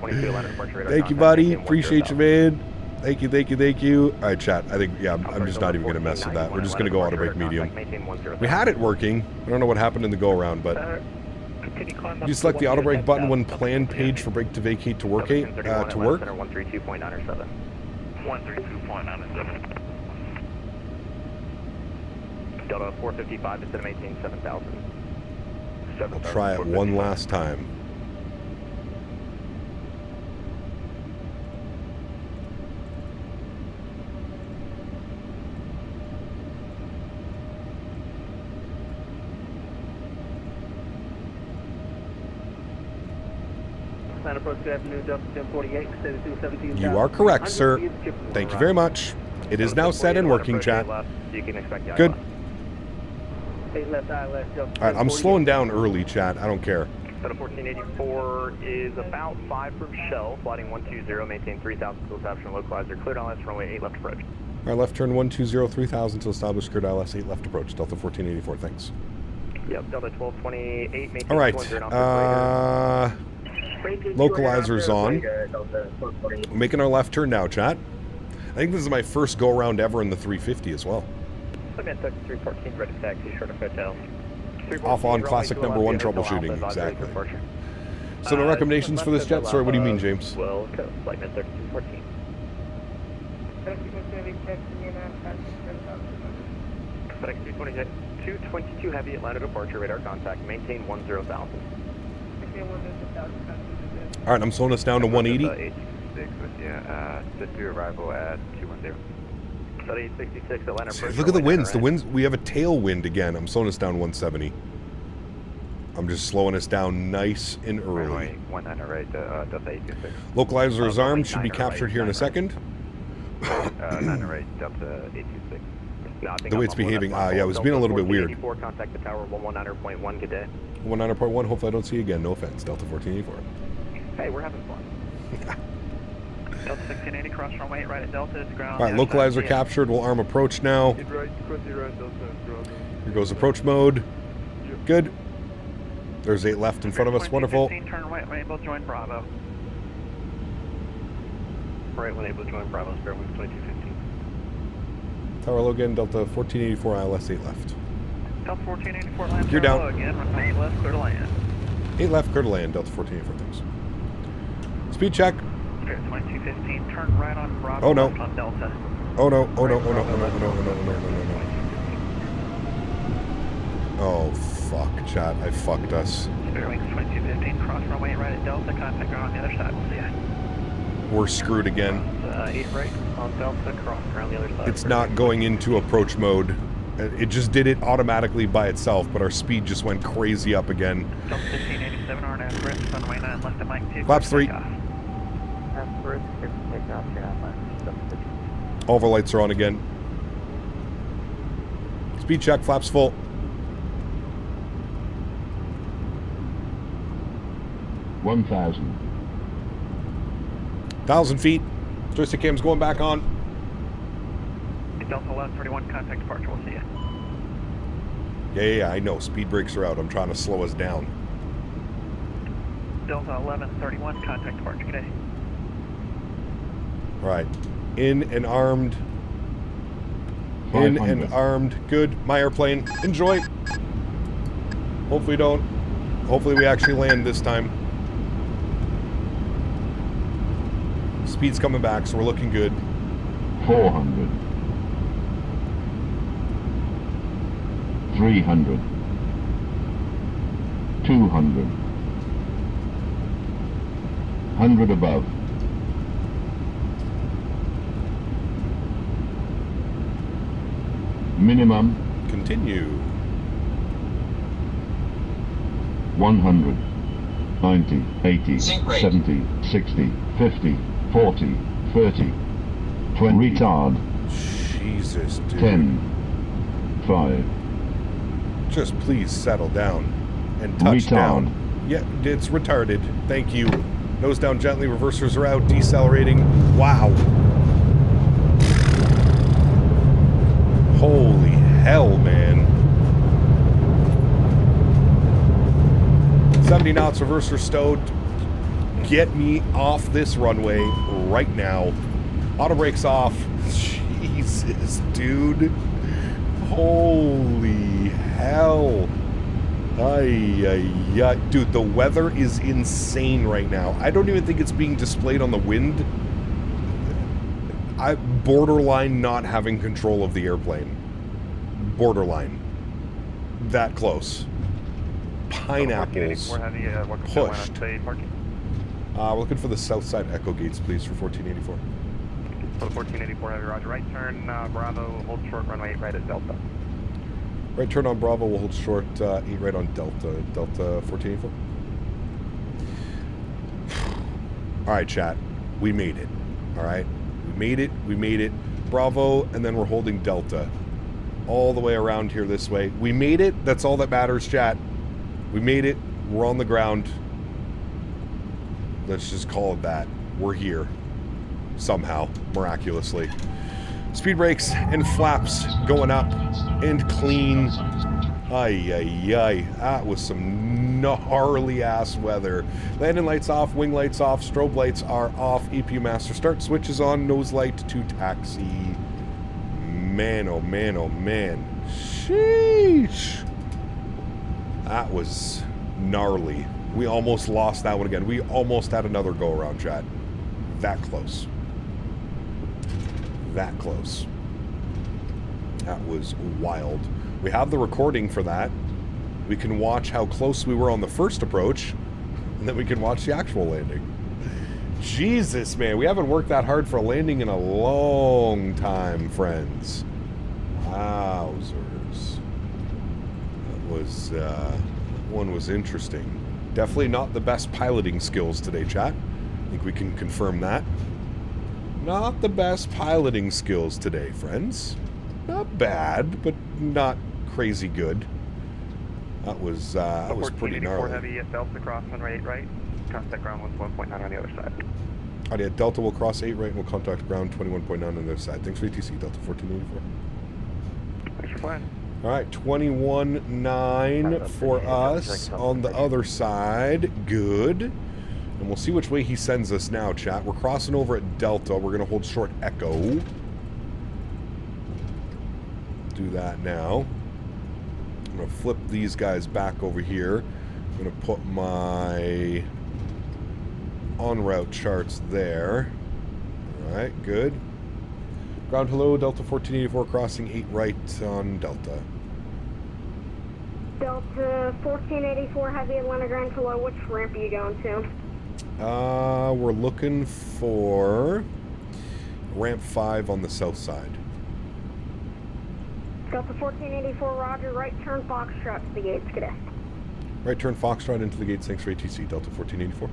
Thank you, buddy. Appreciate you, man. Thank you, thank you, thank you. All right, chat. I think, yeah, I'm just not even going to mess with that. We're just going to go auto brake medium. We had it working. I don't know what happened in the go-around, but... You select the auto brake button when plan page for brake to vacate to work. 132.907. 132.907. Delta 455 is going to maintain 7,000. I'll try it one last time. You are correct, sir. Thank you very much. It is now set and working, chat. Good. Alright, I'm slowing down early, chat. I don't care. Delta 1484 is about 5 from Shell, flighting 120, maintain 3,000 to establish localizer, cleared ILS runway 8 left approach. Alright, left turn 120, 3,000 to establish cleared ILS 8 left approach. Delta 1484, thanks. Yep, Delta 1228, maintain Alright, 200 localizer's on. We're making our left turn now, chat. I think this is my first go-around ever in the 350 as well. I'm at 314, ready to taxi, short of hotel. Off on classic number 1 troubleshooting, exactly. So no recommendations for this jet? Sorry, what do you mean, James? Well, flight 1314. FedEx 222 heavy Atlanta departure, radar contact, maintain 10,000. Alright, I'm slowing us down to 180. 866 with you, set to arrival at 210. 866 Atlanta approach. Look at the winds. The winds. We have a tailwind again. I'm slowing us down 170. I'm just slowing us down nice and early. 19 right, Delta 826. Localizer's arm should be captured here in a second. 9 right, Delta 826. The way it's behaving, yeah, it was being a little bit weird. 1484, contact the tower 119.1, good day. 119.1, hopefully I don't see you again, no offense, Delta 1484. Hey, we're having fun. Delta 1680, cross runway 8 right at Delta, it's ground. Alright, localizer captured, we'll arm approach now. Here goes approach mode. Good. There's 8 left in front of us, wonderful. Turn right when able to join Bravo. Right when able to join Bravo, spare wings 2215. Tower low again, Delta 1484, ILS 8 left. Delta 1484, land Gear down. low again, runway 8 left, clear to land. 8 left, clear to land, Delta 1484, thanks. Speed check. Spirit 2215, turn right on Bravo, Oh no. left on Delta. Oh no, oh no, oh no, oh no, oh no, oh no, oh no, oh no, oh fuck, chat, I fucked us. Spirit wings 2215, cross runway 8 right at Delta, contact ground on the other side, we'll see ya. We're screwed again. 8 right on Delta, cross around the other side. It's not going into approach mode. It just did it automatically by itself, but our speed just went crazy up again. Delta 1587, RNF, bridge, runway 9, left at Mike 2. Flaps 3. All of our lights are on again. Speed check, flaps full. $1,000. 1,000 feet. Joystick cam's going back on. Delta 1131, contact departure, we'll see ya. Yeah, I know. Speed brakes are out. I'm trying to slow us down. Delta 1131, contact departure, good day. Alright. In and armed. In and armed. Good. My airplane. Enjoy. Hopefully don't. Hopefully we actually land this time. Speed's coming back, so we're looking good. 400. 300. 200. 100 above. Minimum. Continue. 100. 90, 80, 70, 60, 50, 40, 30, 20. Retard. Jesus, dude. 10. 5. Just please settle down and touch down. Yeah, it's retarded. Thank you. Nose down gently. Reversers are out. Decelerating. Wow. Holy hell, man. 70 knots, reverser stowed. Get me off this runway right now. Auto brakes off. Jesus, dude. Holy hell. Dude, the weather is insane right now. I don't even think it's being displayed on the wind. I borderline not having control of the airplane. Borderline. That close. Pineapples pushed. We're looking for the south side echo gates, please, for 1484. For the 1484, heavy roger. Right turn, Bravo, hold short runway 8 right at Delta. Right turn on Bravo, we'll hold short 8 right on Delta. Delta 1484. Alright, chat. We made it. Alright? We made it. We made it. Bravo, and then we're holding Delta. All the way around here this way. We made it. That's all that matters, chat. We made it. We're on the ground. Let's just call it that. We're here. Somehow. Miraculously. Speed brakes and flaps going up and clean. Ay. That was some gnarly ass weather. Landing lights off, wing lights off, strobe lights are off, APU master start switches on, nose light to taxi. Man, oh man, oh man. Sheesh. That was gnarly. We almost lost that one again. We almost had another go around, chat. That close. That close. That was wild. We have the recording for that. We can watch how close we were on the first approach, and then we can watch the actual landing. Jesus, man, we haven't worked that hard for a landing in a long time, friends. Wowzers. That was, one was interesting. Definitely not the best piloting skills today, chat. I think we can confirm that. Not the best piloting skills today, friends. Not bad, but not crazy good. That was pretty gnarly. Heavy, Delta cross runway 8 right, contact ground 1.9 on the other side. Oh, yeah, Delta will cross 8 right and will contact ground 21.9 on the other side. Thanks for ATC, Delta 1484. Thanks for flying. All right, 21.9 for us on the other side. Good. And we'll see which way he sends us now, chat. We're crossing over at Delta. We're going to hold short Echo. Do that now. I'm going to flip these guys back over here. I'm going to put my en route charts there. All right, good. Ground hello, Delta 1484 crossing 8 right on Delta. Delta 1484 Heavy Atlanta ground hello. Which ramp are you going to? We're looking for ramp 5 on the south side. Delta 1484 Roger, right turn Foxtrot to the gates, cadet. Right turn Foxtrot into the gates, thanks for ATC, Delta 1484.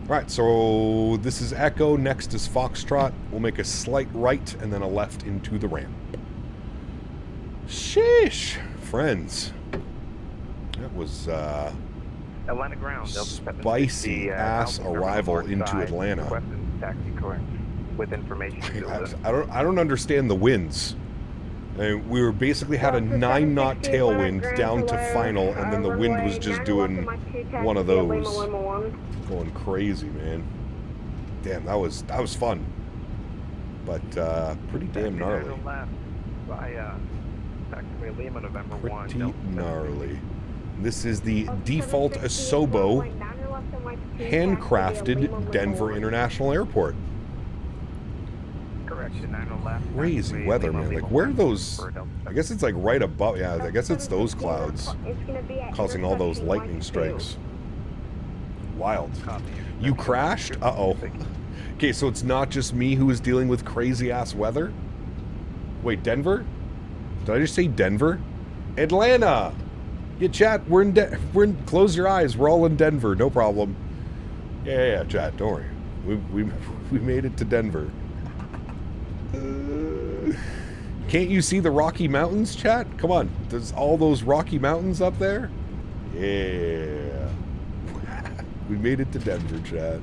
Alright, so this is Echo, next is Foxtrot. We'll make a slight right and then a left into the ramp. Sheesh, friends. That was Atlanta ground, spicy ass arrival into Atlanta. Taxi course with information. I don't understand the winds. And we were basically had a 9-knot tailwind down to final, and then the wind was just doing one of those, going crazy, man. Damn, that was fun, but pretty damn gnarly. Pretty gnarly. This is the default Asobo handcrafted Denver International Airport. Crazy weather, man. Like, where are those? I guess it's like right above. Yeah, I guess it's those clouds causing all those lightning strikes. Wild. You crashed? Uh-oh. Okay, so it's not just me who is dealing with crazy ass weather? Wait, Denver? Did I just say Denver? Atlanta! Yeah, chat, we're in close your eyes. We're all in Denver, no problem. Yeah, chat, don't worry. We made it to Denver. Can't you see the Rocky Mountains, chat? Come on. There's all those Rocky Mountains up there? Yeah. We made it to Denver, chat.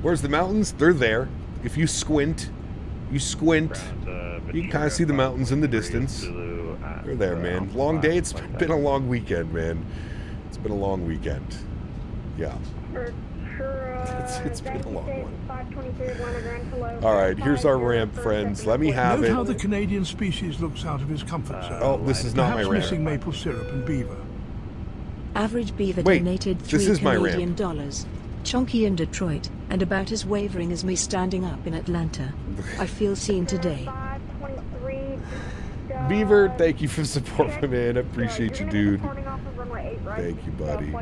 Where's the mountains? They're there. If you squint, you can kind of see the mountains in the distance. They're there, man. Long day. It's been a long weekend, man. It's been a long weekend. Yeah. It's been a long one. Alright, here's our ramp, friends. Let me have it. Note how the Canadian species looks out of his comfort zone. Oh, this is not my ramp. Missing maple syrup and beaver. Average beaver donated $3 this is my Canadian dollars. Chonky in Detroit, and about as wavering as me standing up in Atlanta. I feel seen today. Beaver, thank you for supporting, man. I appreciate you, dude. Thank you, buddy.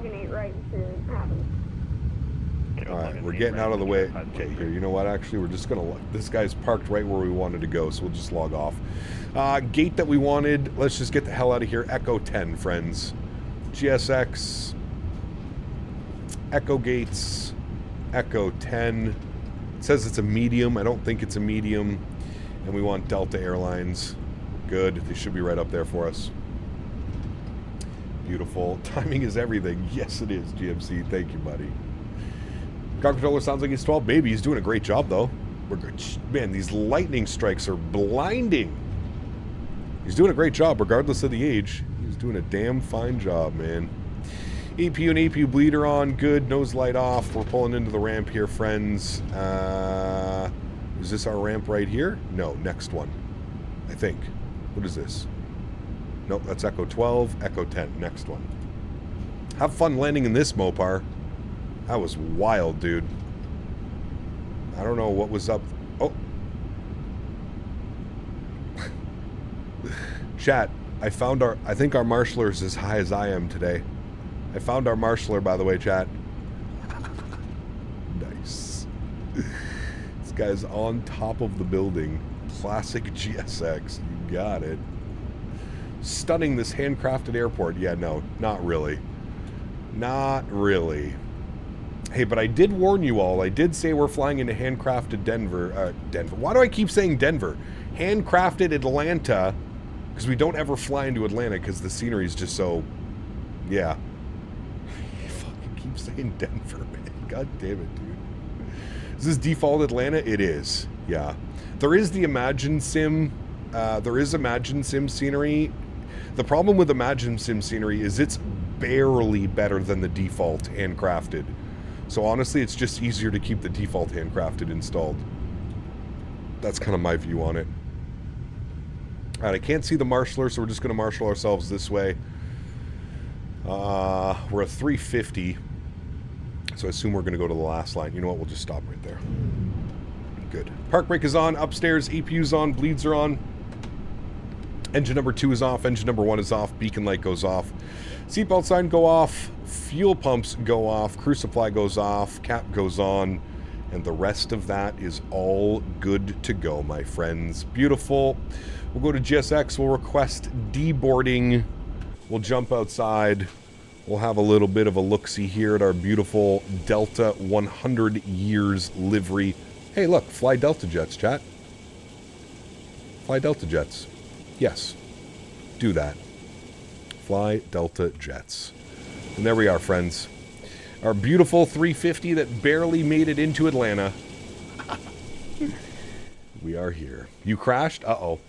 Alright, we're getting out of the way. Okay, here, you know what, actually, we're just gonna... This guy's parked right where we wanted to go, so we'll just log off. Gate that we wanted, let's just get the hell out of here. Echo 10, friends. GSX. Echo gates. Echo 10. It says it's a medium. I don't think it's a medium. And we want Delta Airlines. Good. They should be right up there for us. Beautiful. Timing is everything. Yes, it is, GMC. Thank you, buddy. Ground controller sounds like he's 12. Maybe he's doing a great job, though. We're good. Man, these lightning strikes are blinding. He's doing a great job, regardless of the age. He's doing a damn fine job, man. APU and APU bleeder on. Good. Nose light off. We're pulling into the ramp here, friends. Is this our ramp right here? No, next one. I think. What is this? Nope, that's Echo 12. Echo 10. Next one. Have fun landing in this, Mopar. That was wild, dude. I don't know what was up. Oh. Chat, I think our marshaller's as high as I am today. I found our marshaller, by the way, chat. Nice. This guy's on top of the building. Classic GSX. You got it. Stunning, this handcrafted airport. Yeah, no, not really. Not really. Hey, but I did warn you all. I did say we're flying into handcrafted Denver. Why do I keep saying Denver? Handcrafted Atlanta, because we don't ever fly into Atlanta because the scenery is just so... Yeah. I fucking keep saying Denver, man. God damn it, dude. Is this default Atlanta? It is. Yeah. There is the Imagine Sim. There is Imagine Sim scenery. The problem with Imagine Sim scenery is it's barely better than the default handcrafted. So honestly, it's just easier to keep the default handcrafted installed. That's kind of my view on it. Alright, I can't see the marshaller, so we're just going to marshal ourselves this way. We're at 350. So I assume we're going to go to the last line. You know what? We'll just stop right there. Good. Park brake is on. Upstairs, EPU's on. Bleeds are on. Engine number 2 is off. Engine number 1 is off. Beacon light goes off. Seatbelt sign go off. Fuel pumps go off. Crew supply goes off. Cap goes on. And the rest of that is all good to go, my friends. Beautiful. We'll go to GSX. We'll request deboarding. We'll jump outside. We'll have a little bit of a look-see here at our beautiful Delta 100 years livery. Hey, look. Fly Delta jets, chat. Fly Delta jets. Yes. Do that. Fly Delta jets. And there we are, friends. Our beautiful 350 that barely made it into Atlanta. We are here. You crashed? Uh-oh.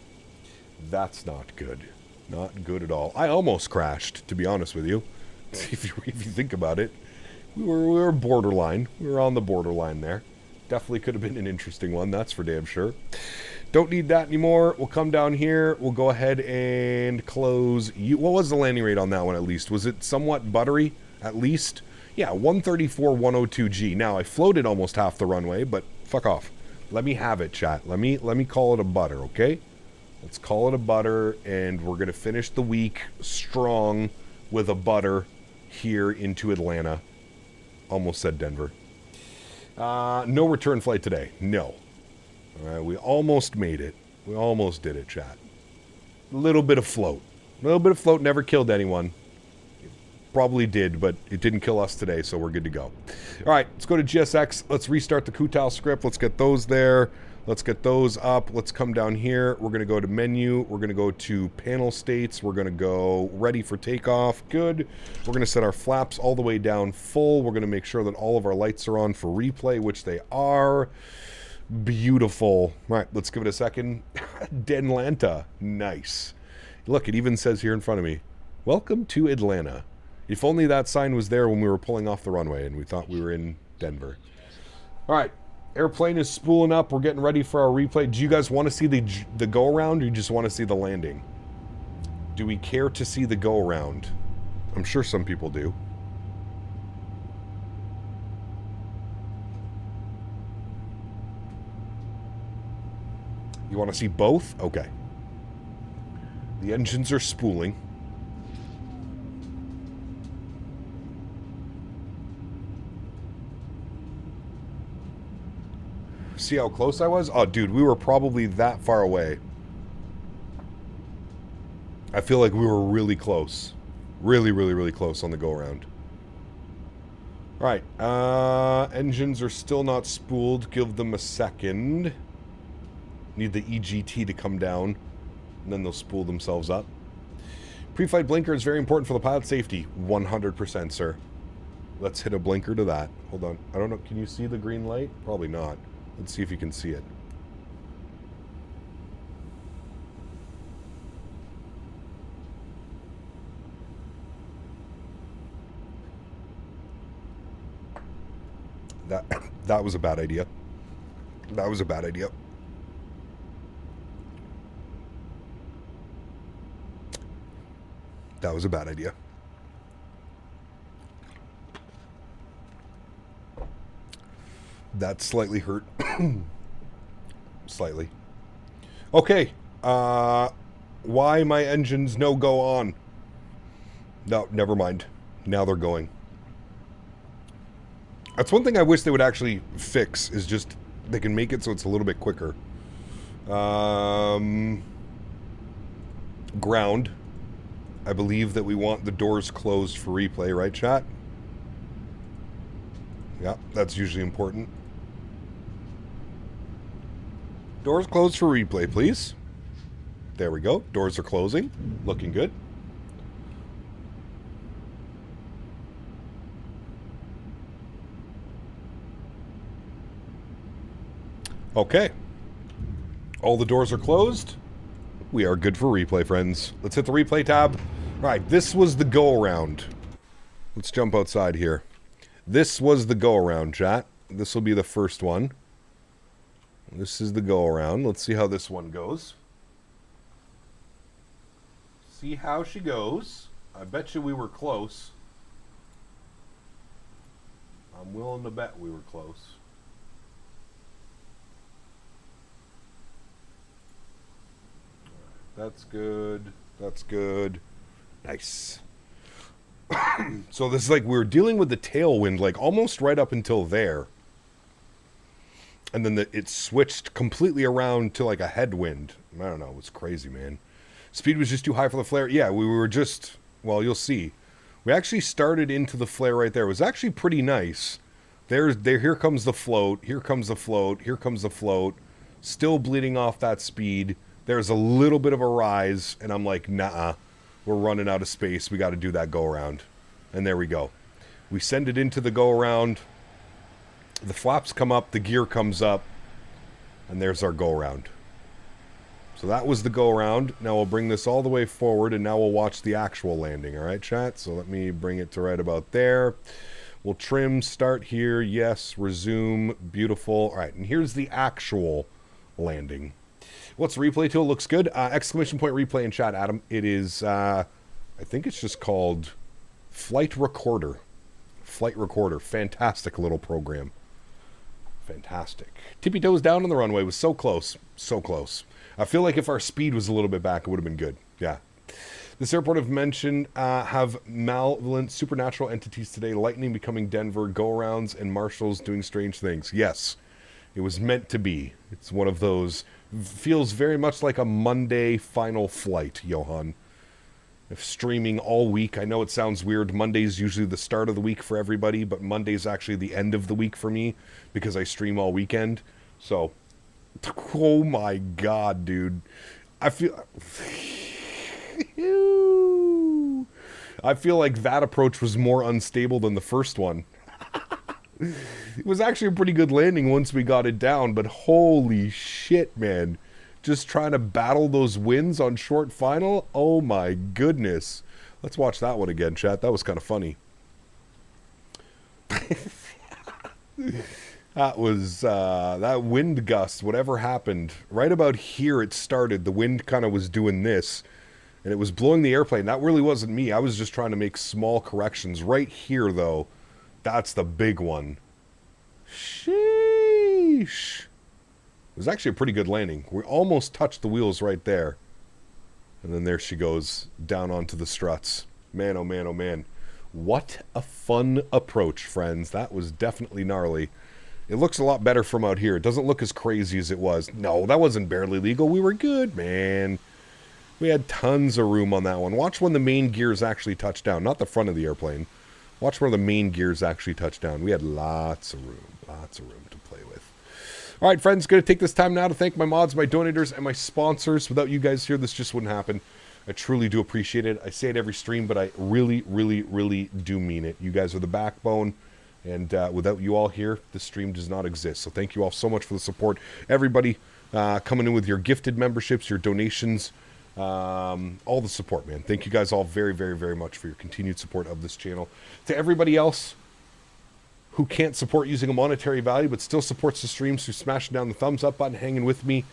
That's not good. Not good at all. I almost crashed, to be honest with you. If you think about it. We were borderline. We were on the borderline there. Definitely could have been an interesting one, that's for damn sure. Don't need that anymore. We'll come down here. We'll go ahead and close. What was the landing rate on that one at least? Was it somewhat buttery at least? Yeah, 134, 102G. Now, I floated almost half the runway, but fuck off. Let me have it, chat. Let me call it a butter, okay? Let's call it a butter, and we're going to finish the week strong with a butter here into Atlanta. Almost said Denver. No return flight today. No. All right, we almost made it. We almost did it, chat. A little bit of float. A little bit of float never killed anyone. Probably did, but it didn't kill us today, so we're good to go. All right, let's go to GSX. Let's restart the Kutal script. Let's get those there. Let's get those up. Let's come down here. We're going to go to menu. We're going to go to panel states. We're going to go ready for takeoff. Good. We're going to set our flaps all the way down full. We're going to make sure that all of our lights are on for replay, which they are. Beautiful. All right, let's give it a second. Denlanta. Nice. Look, it even says here in front of me, welcome to Atlanta. If only that sign was there when we were pulling off the runway and we thought we were in Denver. All right. Airplane is spooling up. We're getting ready for our replay. Do you guys want to see the go-around or you just want to see the landing? Do we care to see the go-around? I'm sure some people do. You want to see both? Okay. The engines are spooling. See how close I was? Oh, dude, we were probably that far away. I feel like we were really close. Really, really, really close on the go-around. All right. Engines are still not spooled. Give them a second. Need the EGT to come down. And then they'll spool themselves up. Pre-flight blinker is very important for the pilot safety. 100%, sir. Let's hit a blinker to that. Hold on. I don't know. Can you see the green light? Probably not. Let's see if you can see it. That was a bad idea. That was a bad idea. That was a bad idea. That slightly hurt. Slightly. Okay. Why my engines no go on? No, never mind. Now they're going. That's one thing I wish they would actually fix, is just they can make it so it's a little bit quicker. Ground. I believe that we want the doors closed for replay, right, chat? Yeah, that's usually important. Doors closed for replay, please. There we go. Doors are closing. Looking good. Okay. All the doors are closed. We are good for replay, friends. Let's hit the replay tab. All right, this was the go-around. Let's jump outside here. This was the go-around, chat. This will be the first one. This is the go-around. Let's see how this one goes. See how she goes. I bet you we were close. I'm willing to bet we were close. That's good. That's good. Nice. So this is like we were dealing with the tailwind like almost right up until there. And then it switched completely around to like a headwind. I don't know. It was crazy, man. Speed was just too high for the flare. Yeah, we were just... Well, you'll see. We actually started into the flare right there. It was actually pretty nice. Here comes the float. Here comes the float. Here comes the float. Still bleeding off that speed. There's a little bit of a rise. And I'm like, nah, we're running out of space. We got to do that go-around. And there we go. We send it into the go-around. The flaps come up. The gear comes up. And there's our go-around. So that was the go-around. Now we'll bring this all the way forward, and now we'll watch the actual landing. All right, chat? So let me bring it to right about there. We'll trim, start here. Yes, resume. Beautiful. All right, and here's the actual landing. What's the replay tool? Looks good. Exclamation point replay in chat, Adam. It is, I think it's just called Flight Recorder. Flight Recorder. Fantastic little program. Fantastic. Tippy toes down on the runway. Was so close. So close. I feel like if our speed was a little bit back, it would have been good. Yeah. This airport have mentioned have malevolent supernatural entities today. Lightning becoming Denver, go-arounds, and marshals doing strange things. Yes. It was meant to be. It's one of those... Feels very much like a Monday final flight, Johan. If streaming all week, I know it sounds weird. Monday's usually the start of the week for everybody, but Monday's actually the end of the week for me because I stream all weekend. So... Oh my god, dude. I feel like that approach was more unstable than the first one. It was actually a pretty good landing once we got it down, but holy shit, man. Just trying to battle those winds on short final? Oh my goodness. Let's watch that one again, chat. That was kind of funny. That was, that wind gust, whatever happened, right about here it started. The wind kind of was doing this, and it was blowing the airplane. That really wasn't me. I was just trying to make small corrections. Right here, though, that's the big one. Sheesh. It was actually a pretty good landing. We almost touched the wheels right there. And then there she goes, down onto the struts. Man, oh man, oh man. What a fun approach, friends. That was definitely gnarly. It looks a lot better from out here. It doesn't look as crazy as it was. No, that wasn't barely legal. We were good, man. We had tons of room on that one. Watch when the main gears actually touch down. Not the front of the airplane. Watch where the main gears actually touch down. We had lots of room. Lots of room to play with. All right, friends. Going to take this time now to thank my mods, my donators, and my sponsors. Without you guys here, this just wouldn't happen. I truly do appreciate it. I say it every stream, but I really, really, really do mean it. You guys are the backbone. And without you all here, this stream does not exist. So thank you all so much for the support. Everybody coming in with your gifted memberships, your donations, all the support, man. Thank you guys all very, very, very much for your continued support of this channel. To everybody else who can't support using a monetary value but still supports the streams, who's smashing down the thumbs up button, hanging with me,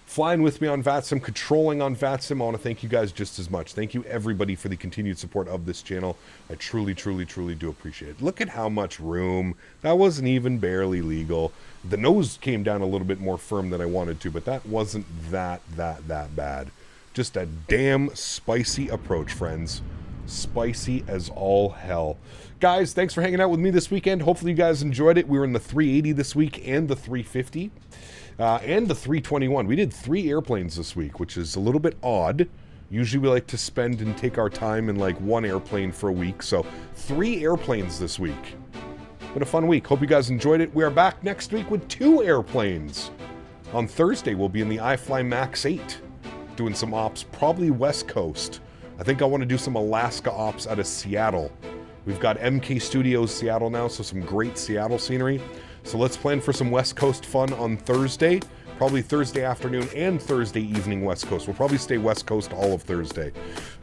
flying with me on VATSIM, controlling on VATSIM, I want to thank you guys just as much. Thank you, everybody, for the continued support of this channel. I truly, truly, truly do appreciate it. Look at how much room. That wasn't even barely legal. The nose came down a little bit more firm than I wanted to, but that wasn't that bad. Just a damn spicy approach, friends. Spicy as all hell. Guys, thanks for hanging out with me this weekend. Hopefully you guys enjoyed it. We were in the 380 this week and the 350. And the 321. We did 3 airplanes this week, which is a little bit odd. Usually we like to spend and take our time in like one airplane for a week. So 3 airplanes this week. Been a fun week. Hope you guys enjoyed it. We are back next week with 2 airplanes. On Thursday, we'll be in the iFly Max 8, doing some ops, probably West Coast. I think I want to do some Alaska ops out of Seattle. We've got MK Studios Seattle now, so some great Seattle scenery. So let's plan for some West Coast fun on Thursday. Probably Thursday afternoon and Thursday evening West Coast. We'll probably stay West Coast all of Thursday.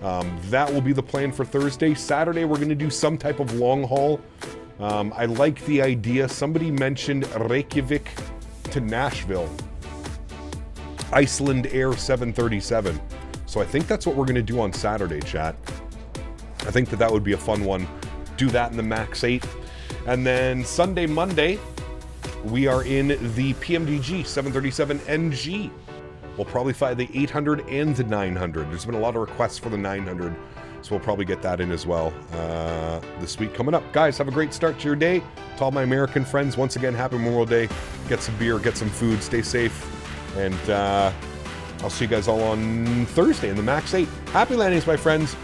That will be the plan for Thursday. Saturday, we're going to do some type of long haul. I like the idea. Somebody mentioned Reykjavik to Nashville. Iceland Air 737. So I think that's what we're going to do on Saturday, chat. I think that would be a fun one. Do that in the Max 8. And then Sunday, Monday, we are in the PMDG 737NG. We'll probably fly the 800 and the 900. There's been a lot of requests for the 900, so we'll probably get that in as well this week coming up. Guys, have a great start to your day. To all my American friends, once again, happy Memorial Day. Get some beer, get some food, stay safe, and I'll see you guys all on Thursday in the Max 8. Happy landings, my friends.